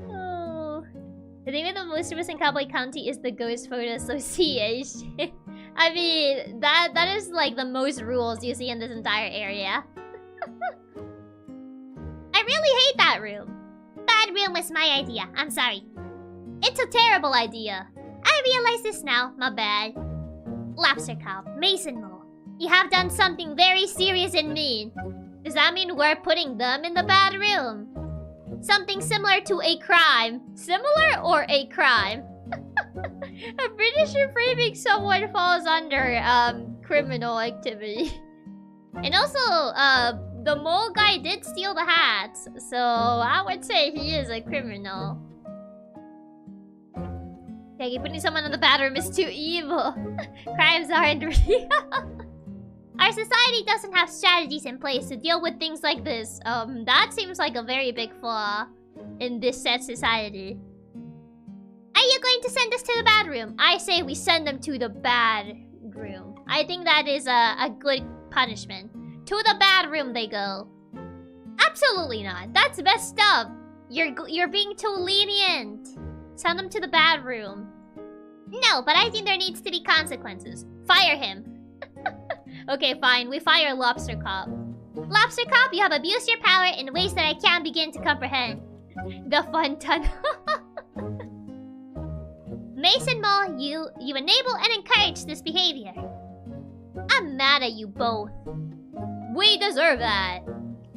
Oh. I think the most famous in Cowboy County is the Ghost Photo Association. I mean, that is like the most rules you see in this entire area. I really hate that room. Bad room was my idea. I'm sorry. It's a terrible idea. I realize this now. My bad. Lobster Cop, Mason Mole. You have done something very serious and mean. Does that mean we're putting them in the bad room? Something similar to a crime. Similar or a crime? I'm pretty sure framing someone falls under criminal activity. And also, the mole guy did steal the hats, so I would say he is a criminal. Okay, putting someone in the bathroom is too evil. Crimes aren't real. Our society doesn't have strategies in place to deal with things like this. That seems like a very big flaw in this said society. Are you going to send us to the bad room? I say we send them to the bad room. I think that is a good punishment. To the bad room they go. Absolutely not. That's messed up. You're being too lenient. Send them to the bad room. No, but I think there needs to be consequences. Fire him. Okay, fine. We fire Lobster Cop. Lobster Cop, you have abused your power in ways that I can't begin to comprehend. The fun tunnel. Mason Mole, you enable and encourage this behavior. I'm mad at you both. We deserve that.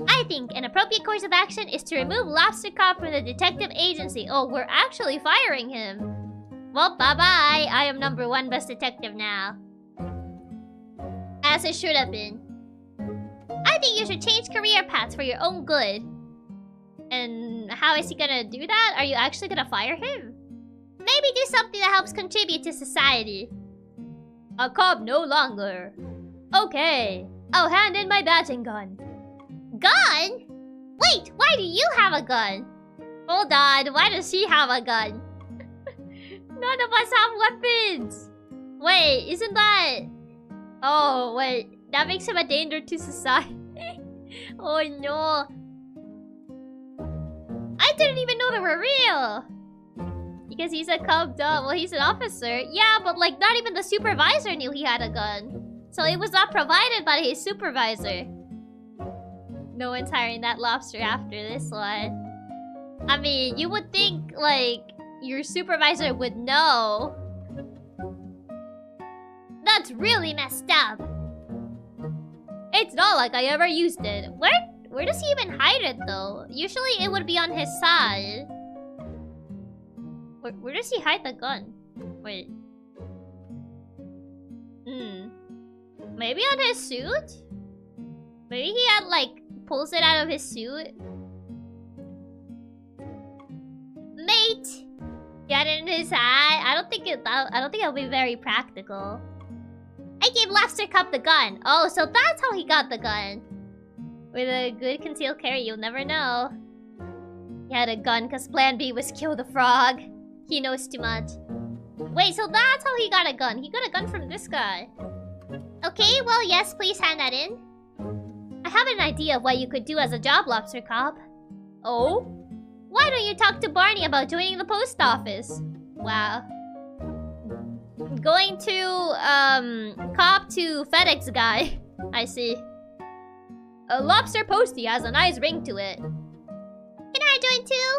I think an appropriate course of action is to remove Lobster Cop from the detective agency. Oh, we're actually firing him. Well, bye-bye. I am #1 best detective now. As it should have been. I think you should change career paths for your own good. And how is he gonna do that? Are you actually gonna fire him? Maybe do something that helps contribute to society. A cop no longer. Okay. I'll hand in my batting gun. Gun? Wait, why do you have a gun? Hold on, why does he have a gun? None of us have weapons. Wait, isn't that... Oh, wait. That makes him a danger to society. Oh no. I didn't even know they were real. Because he's a cub, duh. Well, he's an officer. Yeah, but like not even the supervisor knew he had a gun. So it was not provided by his supervisor. No one's hiring that lobster after this one. I mean, you would think like your supervisor would know. That's really messed up. It's not like I ever used it. Where does he even hide it though? Usually it would be on his side. Where does he hide the gun? Wait. Maybe on his suit? Maybe he had like pulls it out of his suit. Mate! Got it in his hat. I don't think it'll be very practical. I gave Lobster Cup the gun. Oh, so that's how he got the gun. With a good concealed carry, you'll never know. He had a gun because plan B was kill the frog. He knows too much. Wait, so that's how he got a gun. He got a gun from this guy. Okay, well, yes, please hand that in. I have an idea of what you could do as a job, Lobster Cop. Oh? Why don't you talk to Barney about joining the post office? Wow. Going to, cop to FedEx guy. I see. A lobster postie has a nice ring to it. Can I join too?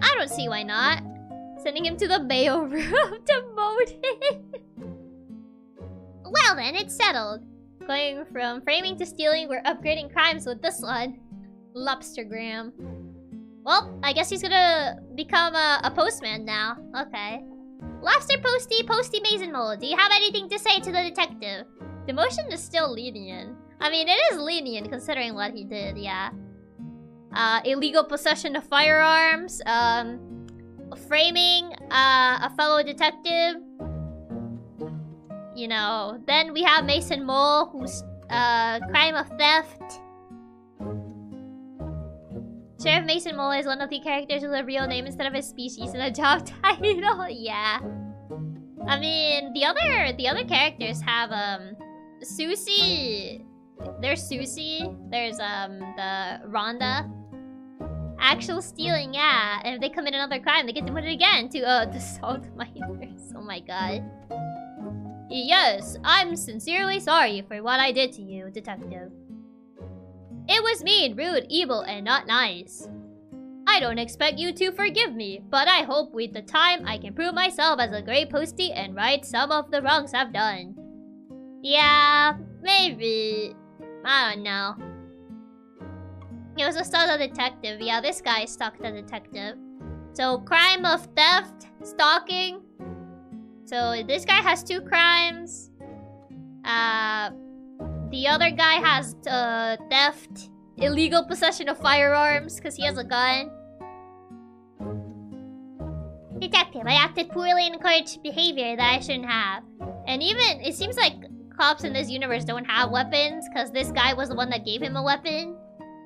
I don't see why not. Sending him to the mail room demoted. Well then, it's settled. Going from framing to stealing, we're upgrading crimes with this one. Lobstergram. Well, I guess he's gonna become a postman now. Okay. Lobster Posty Mason Mole. Do you have anything to say to the detective? Demotion is still lenient. I mean, it is lenient considering what he did, yeah. Illegal possession of firearms. Framing a fellow detective. You know, then we have Mason Mole, who's crime of theft. Sheriff Mason Mole is one of the characters with a real name instead of his species in a job title. Yeah. I mean, the other characters have Susie. There's Susie. There's the Rhonda. Actual stealing, yeah. And if they commit another crime, they get demoted again to the salt miners. Oh my god. Yes, I'm sincerely sorry for what I did to you, detective. It was mean, rude, evil, and not nice. I don't expect you to forgive me, but I hope with the time I can prove myself as a great postie and right some of the wrongs I've done. Yeah, maybe. I don't know. He was a stalk the detective. Yeah, this guy stalked the detective. So, crime of theft, stalking. So, this guy has 2 crimes. The other guy has theft, illegal possession of firearms, because he has a gun. Detective, I acted poorly and encouraged behavior that I shouldn't have. And even, it seems like cops in this universe don't have weapons, because this guy was the one that gave him a weapon.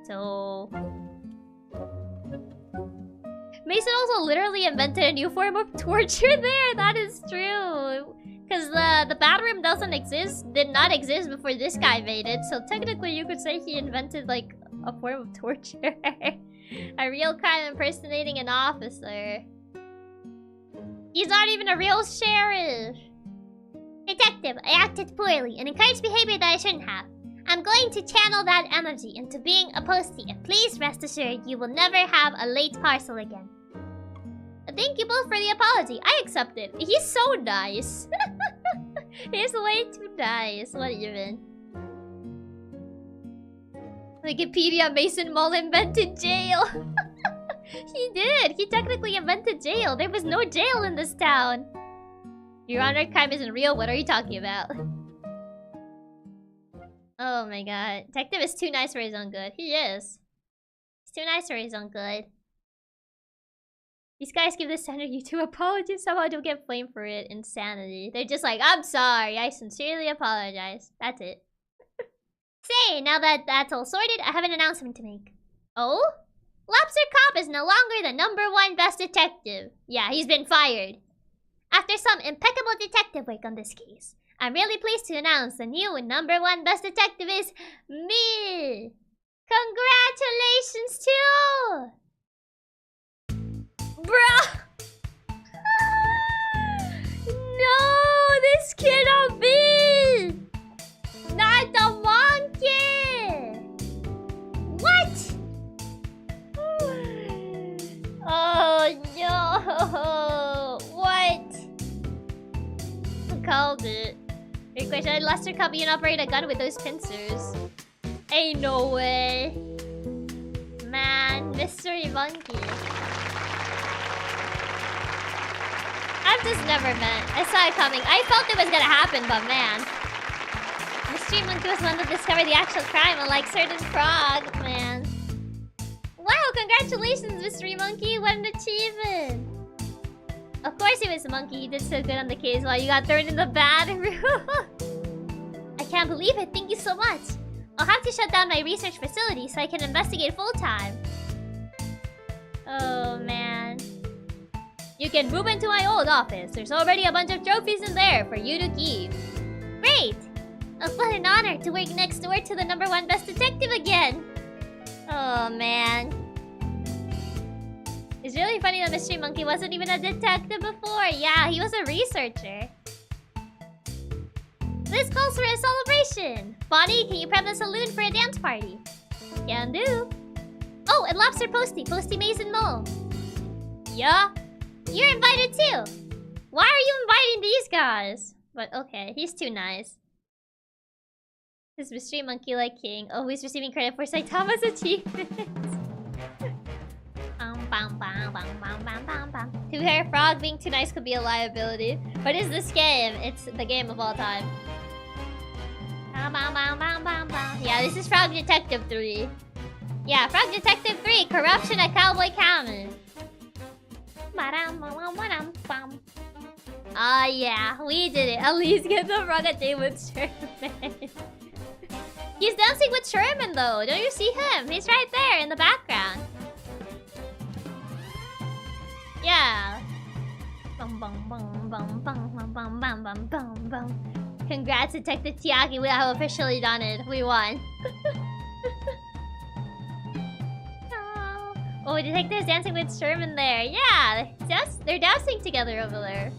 So... Mason also literally invented a new form of torture there. That is true. Because the bathroom did not exist before this guy made it. So technically you could say he invented like a form of torture. A real crime impersonating an officer. He's not even a real sheriff. Detective, I acted poorly and encouraged behavior that I shouldn't have. I'm going to channel that energy into being a postie, and please rest assured you will never have a late parcel again. Thank you both for the apology. I accept it. He's so nice. He's way too nice. What even? Wikipedia, Mason Mull invented jail. He did. He technically invented jail. There was no jail in this town. Your Honor, crime isn't real. What are you talking about? Oh my god. Detective is too nice for his own good. He is. He's too nice for his own good. These guys give this standard YouTube apology, somehow don't get blamed for it. Insanity. They're just like, I'm sorry, I sincerely apologize. That's it. Say, now that that's all sorted, I have an announcement to make. Oh? Lobster Cop is no longer the #1 best detective. Yeah, he's been fired. After some impeccable detective work on this case, I'm really pleased to announce the new #1 best detective is me! Congratulations too! Bruh! No, this cannot be! Not the monkey! What? Oh no! What? Who called it? Great question. Should Lester Cup even operate a gun with those pincers? Ain't no way. Man, mystery monkey. I've just never met. I saw it coming. I felt it was gonna happen, but man. Mystery Monkey was one that discovered the actual crime, unlike certain frog, man. Wow, congratulations, Mystery Monkey. What an achievement. Of course it was a monkey. You did so good on the case while you got thrown in the bathroom. I can't believe it. Thank you so much. I'll have to shut down my research facility so I can investigate full-time. Oh, man. You can move into my old office. There's already a bunch of trophies in there for you to keep. Great! Oh, what an honor to work next door to the #1 best detective again. Oh, man. It's really funny that Mystery Monkey wasn't even a detective before. Yeah, he was a researcher. This calls for a celebration. Bonnie, can you prep the saloon for a dance party? Can do. Oh, and Lobster Posty, Posty Mason Mole. Yeah? You're invited too. Why are you inviting these guys? But okay, he's too nice. This Mystery Monkey like king. Oh, he's receiving credit for Saitama's achievements. Two-hair frog being too nice could be a liability. What is this game? It's the game of all time. Yeah, this is Frog Detective 3. Yeah, Frog Detective 3, Corruption at Cowboy Common. Ah, yeah, we did it. At least get the frog a date with Sherman. He's dancing with Sherman though. Don't you see him? He's right there in the background. Yeah. Congrats, Detective Chiaki. We have officially done it. We won. Oh, Detective's dancing with Sherman there. Yeah, they're dancing together over there.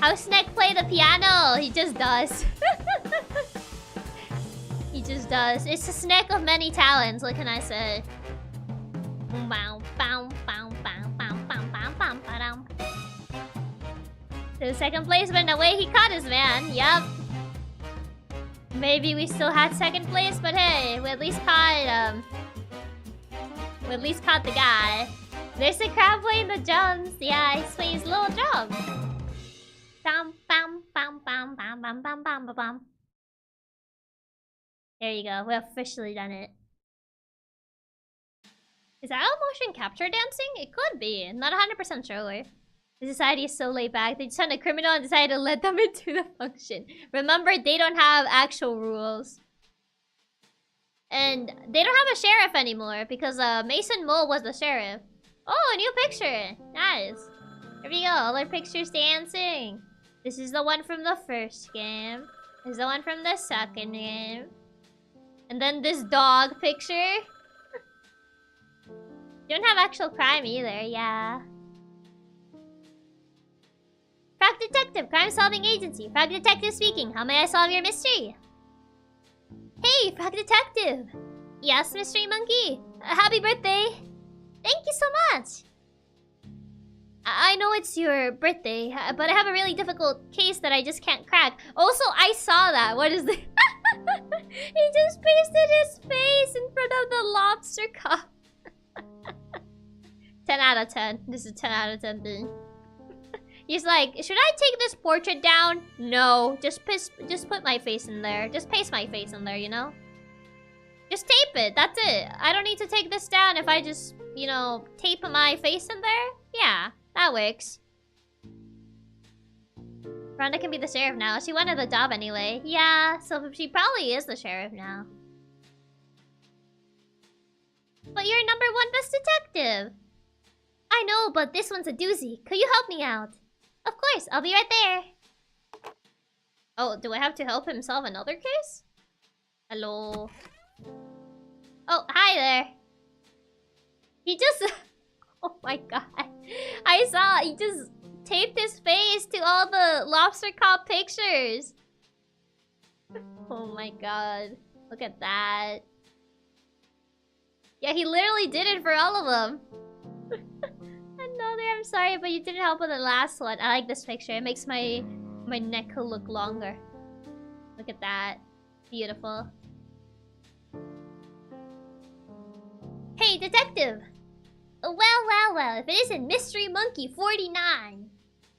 How Snack play the piano? He just does. He just does. It's a snack of many talents. What can I say? So second place went away. He caught his man. Yup. Maybe we still had second place, but hey, we at least caught We at least caught the guy. There's a crab playing the drums. Yeah, he's playing his little drums. Bam, bam, bam, bam, bam, bam, bam, bam, bam, bam. There you go. We officially done it. Is that all motion capture dancing? It could be. I'm not 100% sure. The society is so laid back. They just found a criminal and decided to let them into the function. Remember, they don't have actual rules. And they don't have a sheriff anymore because Mason Mole was the sheriff. Oh, a new picture. Nice. Here we go. All our pictures dancing. This is the one from the first game. This is the one from the second game. And then this dog picture. Don't have actual crime either, yeah. Frog Detective, crime solving agency. Frog Detective speaking. How may I solve your mystery? Hey, Frog Detective. Yes, Mystery Monkey. Happy birthday. Thank you so much. I know it's your birthday, but I have a really difficult case that I just can't crack. Also, I saw that. What is this? He just pasted his face in front of the lobster cup. 10 out of 10. This is a 10 out of 10 thing. He's like, should I take this portrait down? No, just put my face in there. Just paste my face in there, you know? Just tape it, that's it. I don't need to take this down if I just, you know, tape my face in there. Yeah, that works. Rhonda can be the sheriff now. She wanted the job anyway. Yeah, so she probably is the sheriff now. But you're #1 best detective. I know, but this one's a doozy. Could you help me out? Of course, I'll be right there. Oh, do I have to help him solve another case? Hello. Oh, hi there. He just... Oh my god. I saw he just taped his face to all the lobster cop pictures. Oh my god. Look at that. Yeah, he literally did it for all of them. Another, I'm sorry, but you didn't help with the last one. I like this picture. It makes my neck look longer. Look at that. Beautiful. Hey, detective! Well, if it isn't Mystery Monkey 49.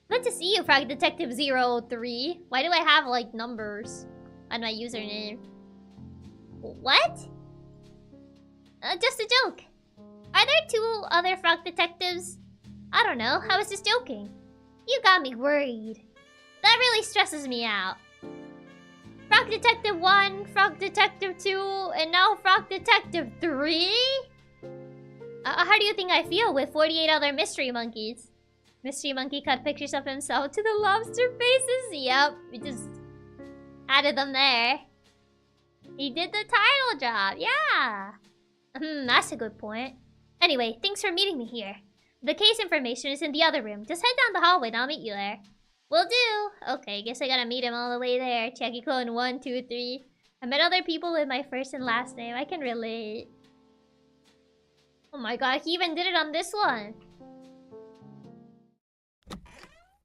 Good to see you, Frog Detective 003. Why do I have, like, numbers on my username? What? Just a joke. Are there 2 other Frog Detectives? I don't know, I was just joking. You got me worried. That really stresses me out. Frog Detective 1, Frog Detective 2, and now Frog Detective 3? How do you think I feel with 48 other Mystery Monkeys? Mystery Monkey cut pictures of himself to the lobster faces? Yep, we just added them there. He did the title job, yeah. That's a good point. Anyway, thanks for meeting me here. The case information is in the other room. Just head down the hallway and I'll meet you there. Will do. Okay, guess I gotta meet him all the way there. Chiaki clone 1, 2, 3. I met other people with my first and last name. I can relate. Oh my god, he even did it on this one.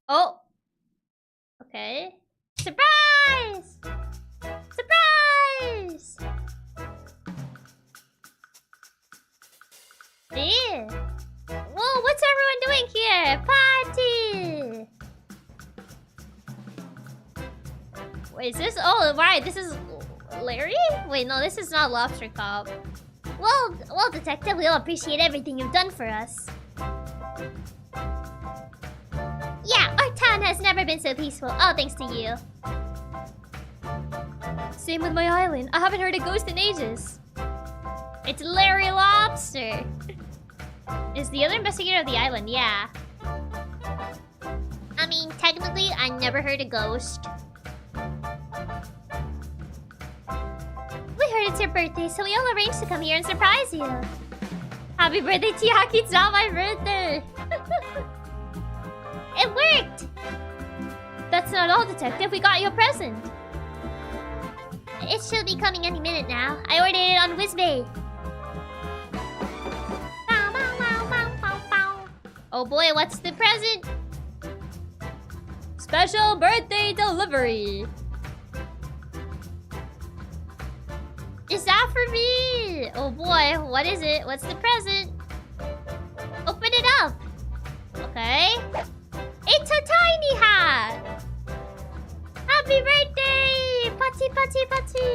Oh. Okay. Surprise! Surprise! Yeah. Whoa, what's everyone doing here? Party! Wait, is this... Oh, right, this is... Larry? Wait, no, this is not Lobster Cop. Well, Detective, we all appreciate everything you've done for us. Yeah, our town has never been so peaceful, all thanks to you. Same with my island. I haven't heard a ghost in ages. It's Larry Lobster. Is the other investigator of the island, yeah. I mean, technically, I never heard a ghost. We heard it's your birthday, so we all arranged to come here and surprise you. Happy birthday, Chiaki. It's not my birthday. It worked. That's not all, Detective. We got you a present. It should be coming any minute now. I ordered it on WizBay. Oh boy, what's the present? Special birthday delivery. Is that for me? Oh boy, what is it? What's the present? Okay. It's a tiny hat! Happy birthday! Patty, patty, patty!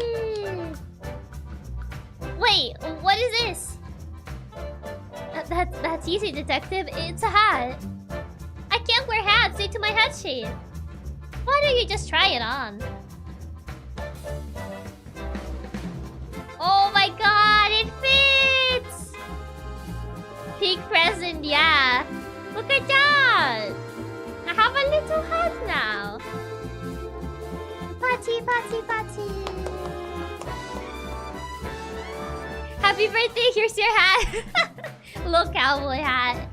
Wait, what is this? That's easy, detective. It's a hat. I can't wear hats due to my head shape. Why don't you just try it on? Oh my god, it fits! Peak present, yeah. Look at that! I have a little hat now. Patty, patty, patty. Happy birthday, here's your hat. Little cowboy hat.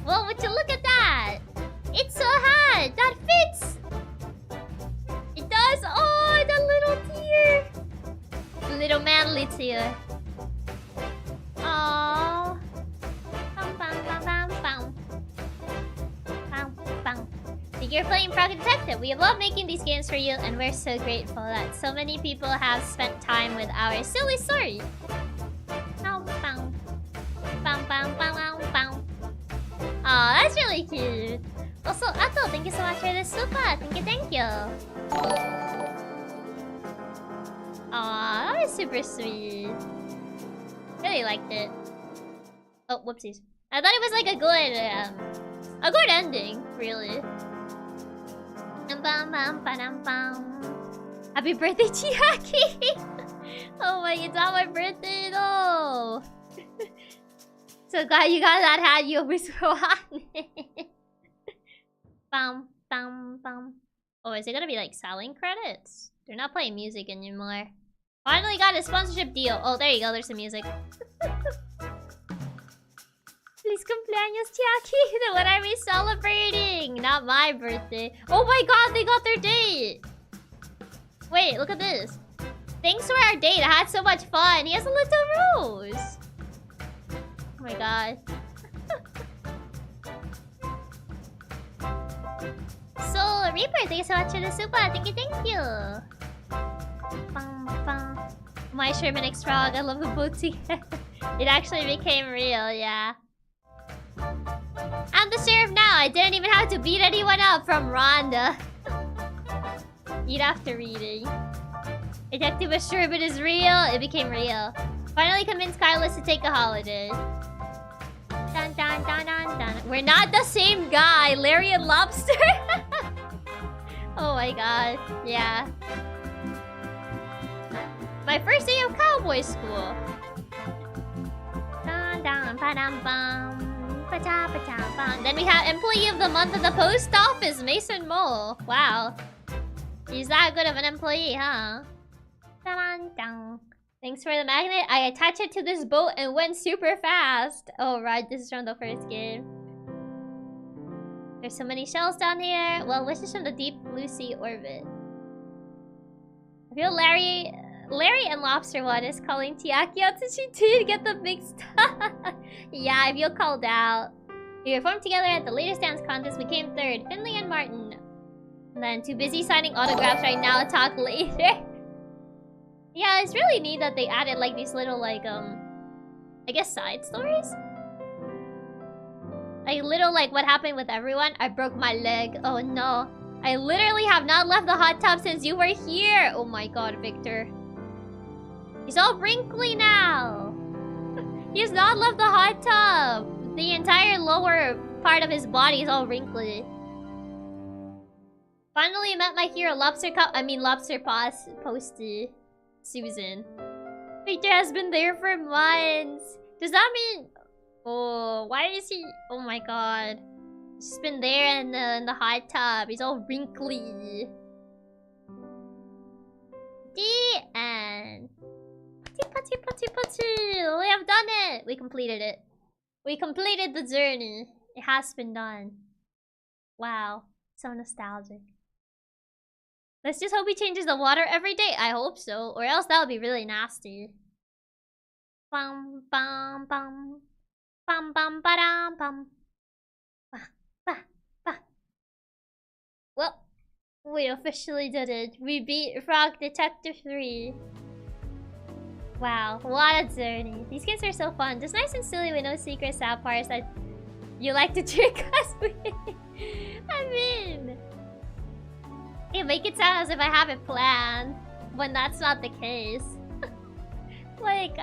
Well, would you look at that? It's a hat that fits. It does. Oh, the little tear. Little manly tear. Aww. Bum, bum, bum, bum, bum. Bum, bum. You're playing Frog Detective. We love making these games for you, and we're so grateful that so many people have spent time with our silly story. Bum, bum. Bum, bum, bum, bum, bum. Aw, that's really cute. Also, Ato, thank you so much for the super. Thank you, thank you. Aw, that was super sweet. Really liked it. Oh, whoopsies. I thought it was like a good ending, really. Bum, bum, ba-dum, bum. Happy birthday, Chiaki! Oh my, it's not my birthday though. So glad you got that hat, you always wanted. Bum, bum, bum. Oh, is it gonna be like selling credits? They're not playing music anymore. Finally got a sponsorship deal. Oh, there you go, there's the music. Please cumpleaños, Chiaki. When are we celebrating? Not my birthday. Oh my god, they got their date. Wait, look at this. Thanks for our date. I had so much fun. He has a little rose. Oh my god. So, Reaper, thank you so much for the super. Thank you, thank you. Bum, bum. My Sherman X Frog. I love the booty. It actually became real, yeah. I'm the sheriff now. I didn't even have to beat anyone up from Rhonda. Eat after reading. Detective assured it is real. It became real. Finally convinced Carlos to take a holiday. Dun, dun, dun, dun, dun. We're not the same guy. Larry and Lobster. Oh my god. Yeah. My first day of cowboy school. Dun, dun, ba-dum, bum. Then we have Employee of the Month of the Post Office, Mason Mole. Wow. He's that good of an employee, huh? Dun, dun. Thanks for the magnet. I attached it to this boat and went super fast. Oh, right. This is from the first game. There's so many shells down here. Well, wishes from the deep blue sea orbit. I feel Larry and Lobster one is calling Chiaki out since she did get the big stuff. Yeah, I feel called out. We performed together at the latest dance contest. We came third. Finley and Martin. And then too busy signing autographs right now. Talk later. Yeah, it's really neat that they added like these little like I guess side stories. Like little like what happened with everyone. I broke my leg. Oh no. I literally have not left the hot tub since you were here. Oh my god, Victor. He's all wrinkly now. He has not left the hot tub. The entire lower part of his body is all wrinkly. Finally met my hero, Lobster Posty, Susan. Victor has been there for months. Does that mean... Oh, why is he... Oh my god. He's been there in the hot tub. He's all wrinkly. The end. Putty, putty, putty. We have done it. We completed it. We completed the journey. It has been done. Wow. So nostalgic. Let's just hope he changes the water every day. I hope so. Or else that would be really nasty. Bum, bum, bum. Bum, bum, ba-dum, bum. Ba, ba, ba. Well, we officially did it. We beat Frog Detective 3. Wow, what a journey. These games are so fun. Just nice and silly with no secret sad parts that You like to trick us with it. I mean... You make it sound as if I have it planned, when that's not the case. Like...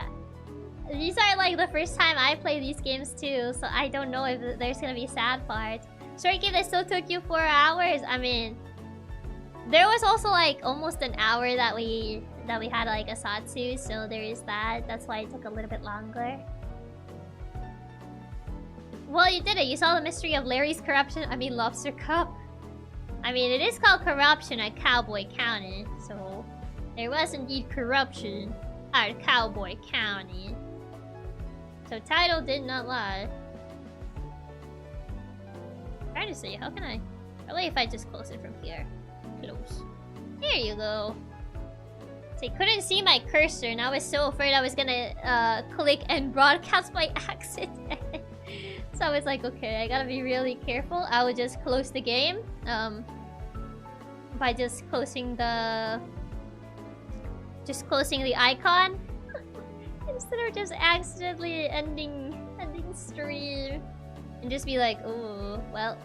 These are like the first time I play these games too, so I don't know if there's gonna be sad parts. Story game that still took you 4 hours? I mean... There was also like almost an hour that we had like a Satsu, so there is that. That's why it took a little bit longer. Well, you did it. You saw the mystery of Larry's corruption. I mean, Lobster Cup. I mean, it is called corruption at Cowboy County, so there was indeed corruption at Cowboy County. So title did not lie. I'm trying to see, how can I? Probably if I just close it from here. Close. There you go. So I couldn't see my cursor, and I was so afraid I was gonna click and broadcast by accident. So I was like, okay, I gotta be really careful. I would just close the game by just closing the icon instead of just accidentally ending stream and just be like, oh well.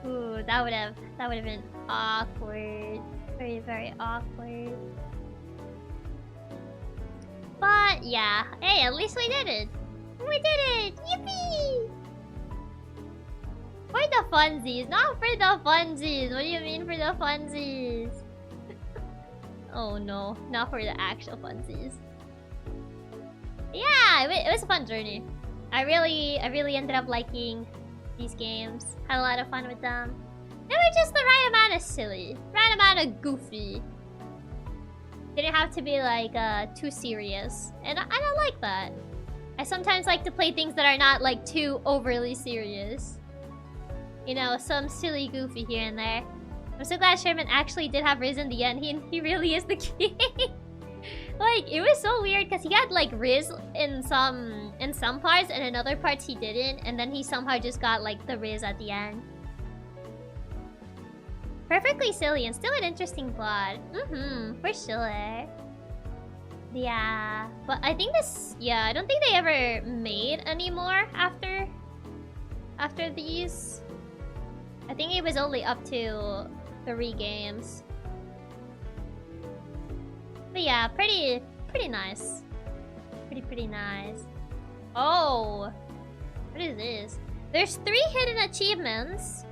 Ooh, that would have been awkward. Very, very awkward. But yeah, hey, at least we did it. We did it! Yippee! For the funsies, not for the funsies. What do you mean for the funsies? Oh no, not for the actual funsies. Yeah, it was a fun journey. I really ended up liking these games. Had a lot of fun with them. They were just the right amount of silly, right amount of goofy. Didn't have to be like too serious, and I like that. I sometimes like to play things that are not like too overly serious. You know, some silly goofy here and there. I'm so glad Sherman actually did have Riz in the end. He really is the king. Like, it was so weird because he had like Riz in some parts and in other parts he didn't, and then he somehow just got like the Riz at the end. Perfectly silly and still an interesting plot. For sure. Yeah, but I think this... Yeah, I don't think they ever made any more after these. I think it was only up to 3 games. But yeah, pretty nice. Pretty nice. Oh! What is this? There's 3 hidden achievements.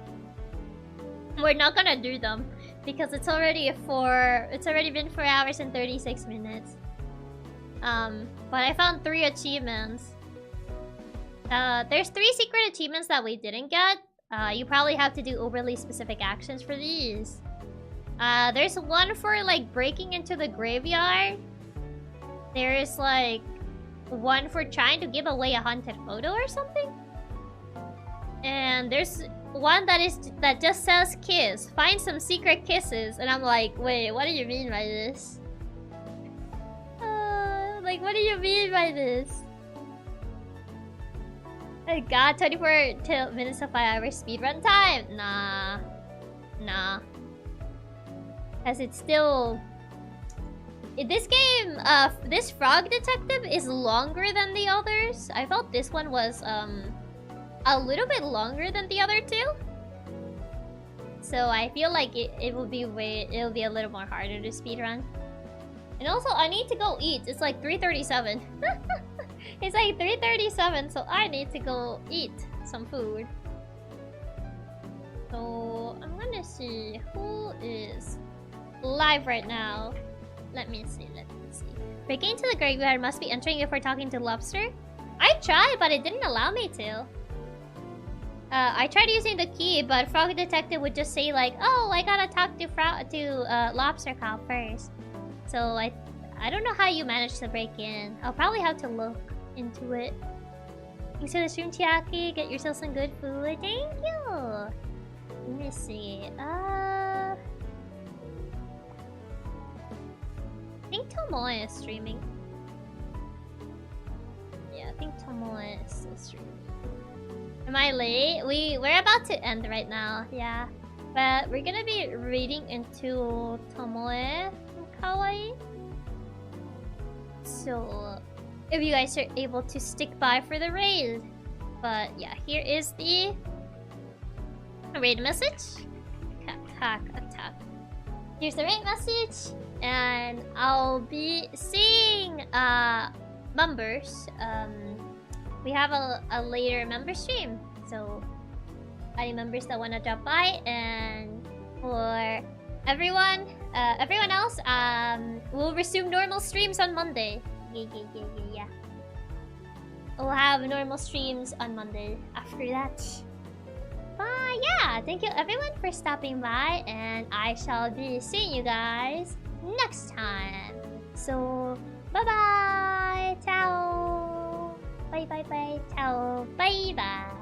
We're not gonna do them because it's already been 4 hours and 36 minutes. But I found 3 achievements. There's 3 secret achievements that we didn't get. You probably have to do overly specific actions for these. There's one for like breaking into the graveyard. There's like one for trying to give away a haunted photo or something. And there's one that just says kiss. Find some secret kisses. And I'm like, wait, what do you mean by this? Like, what do you mean by this? Oh god, 24 minutes to 5 hours speedrun time? Nah. As it's still... This game, this frog detective is longer than the others. I felt this one was, a little bit longer than the other 2. So I feel like it'll be a little more harder to speedrun. And also, I need to go eat. It's like 3:37. It's like 3:37, so I need to go eat some food. So, I'm gonna see who is live right now. Let me see. Breaking into the graveyard must be entering if we're talking to Lobster. I tried, but it didn't allow me to. I tried using the key, but Frog Detective would just say like, oh, I gotta talk to Lobster Cop first. So I don't know how you managed to break in. I'll probably have to look into it. Thanks for the stream, Chiaki. Get yourself some good food. Thank you. Let me see. I think Tomoe is streaming. Yeah, I think Tomoe is still streaming. Am I late? We're about to end right now. Yeah, but we're gonna be reading into Tomoe from Kawaii. So if you guys are able to stick by for the raid. But yeah, here is the raid message. Attack. Here's the raid message, and I'll be seeing members. We have a later member stream, so any members that wanna drop by, and for everyone else, we'll resume normal streams on Monday. Yeah. We'll have normal streams on Monday after that. But yeah, thank you everyone for stopping by, and I shall be seeing you guys next time. So, bye-bye! Ciao! Bye-bye-bye! Ciao! Bye-bye!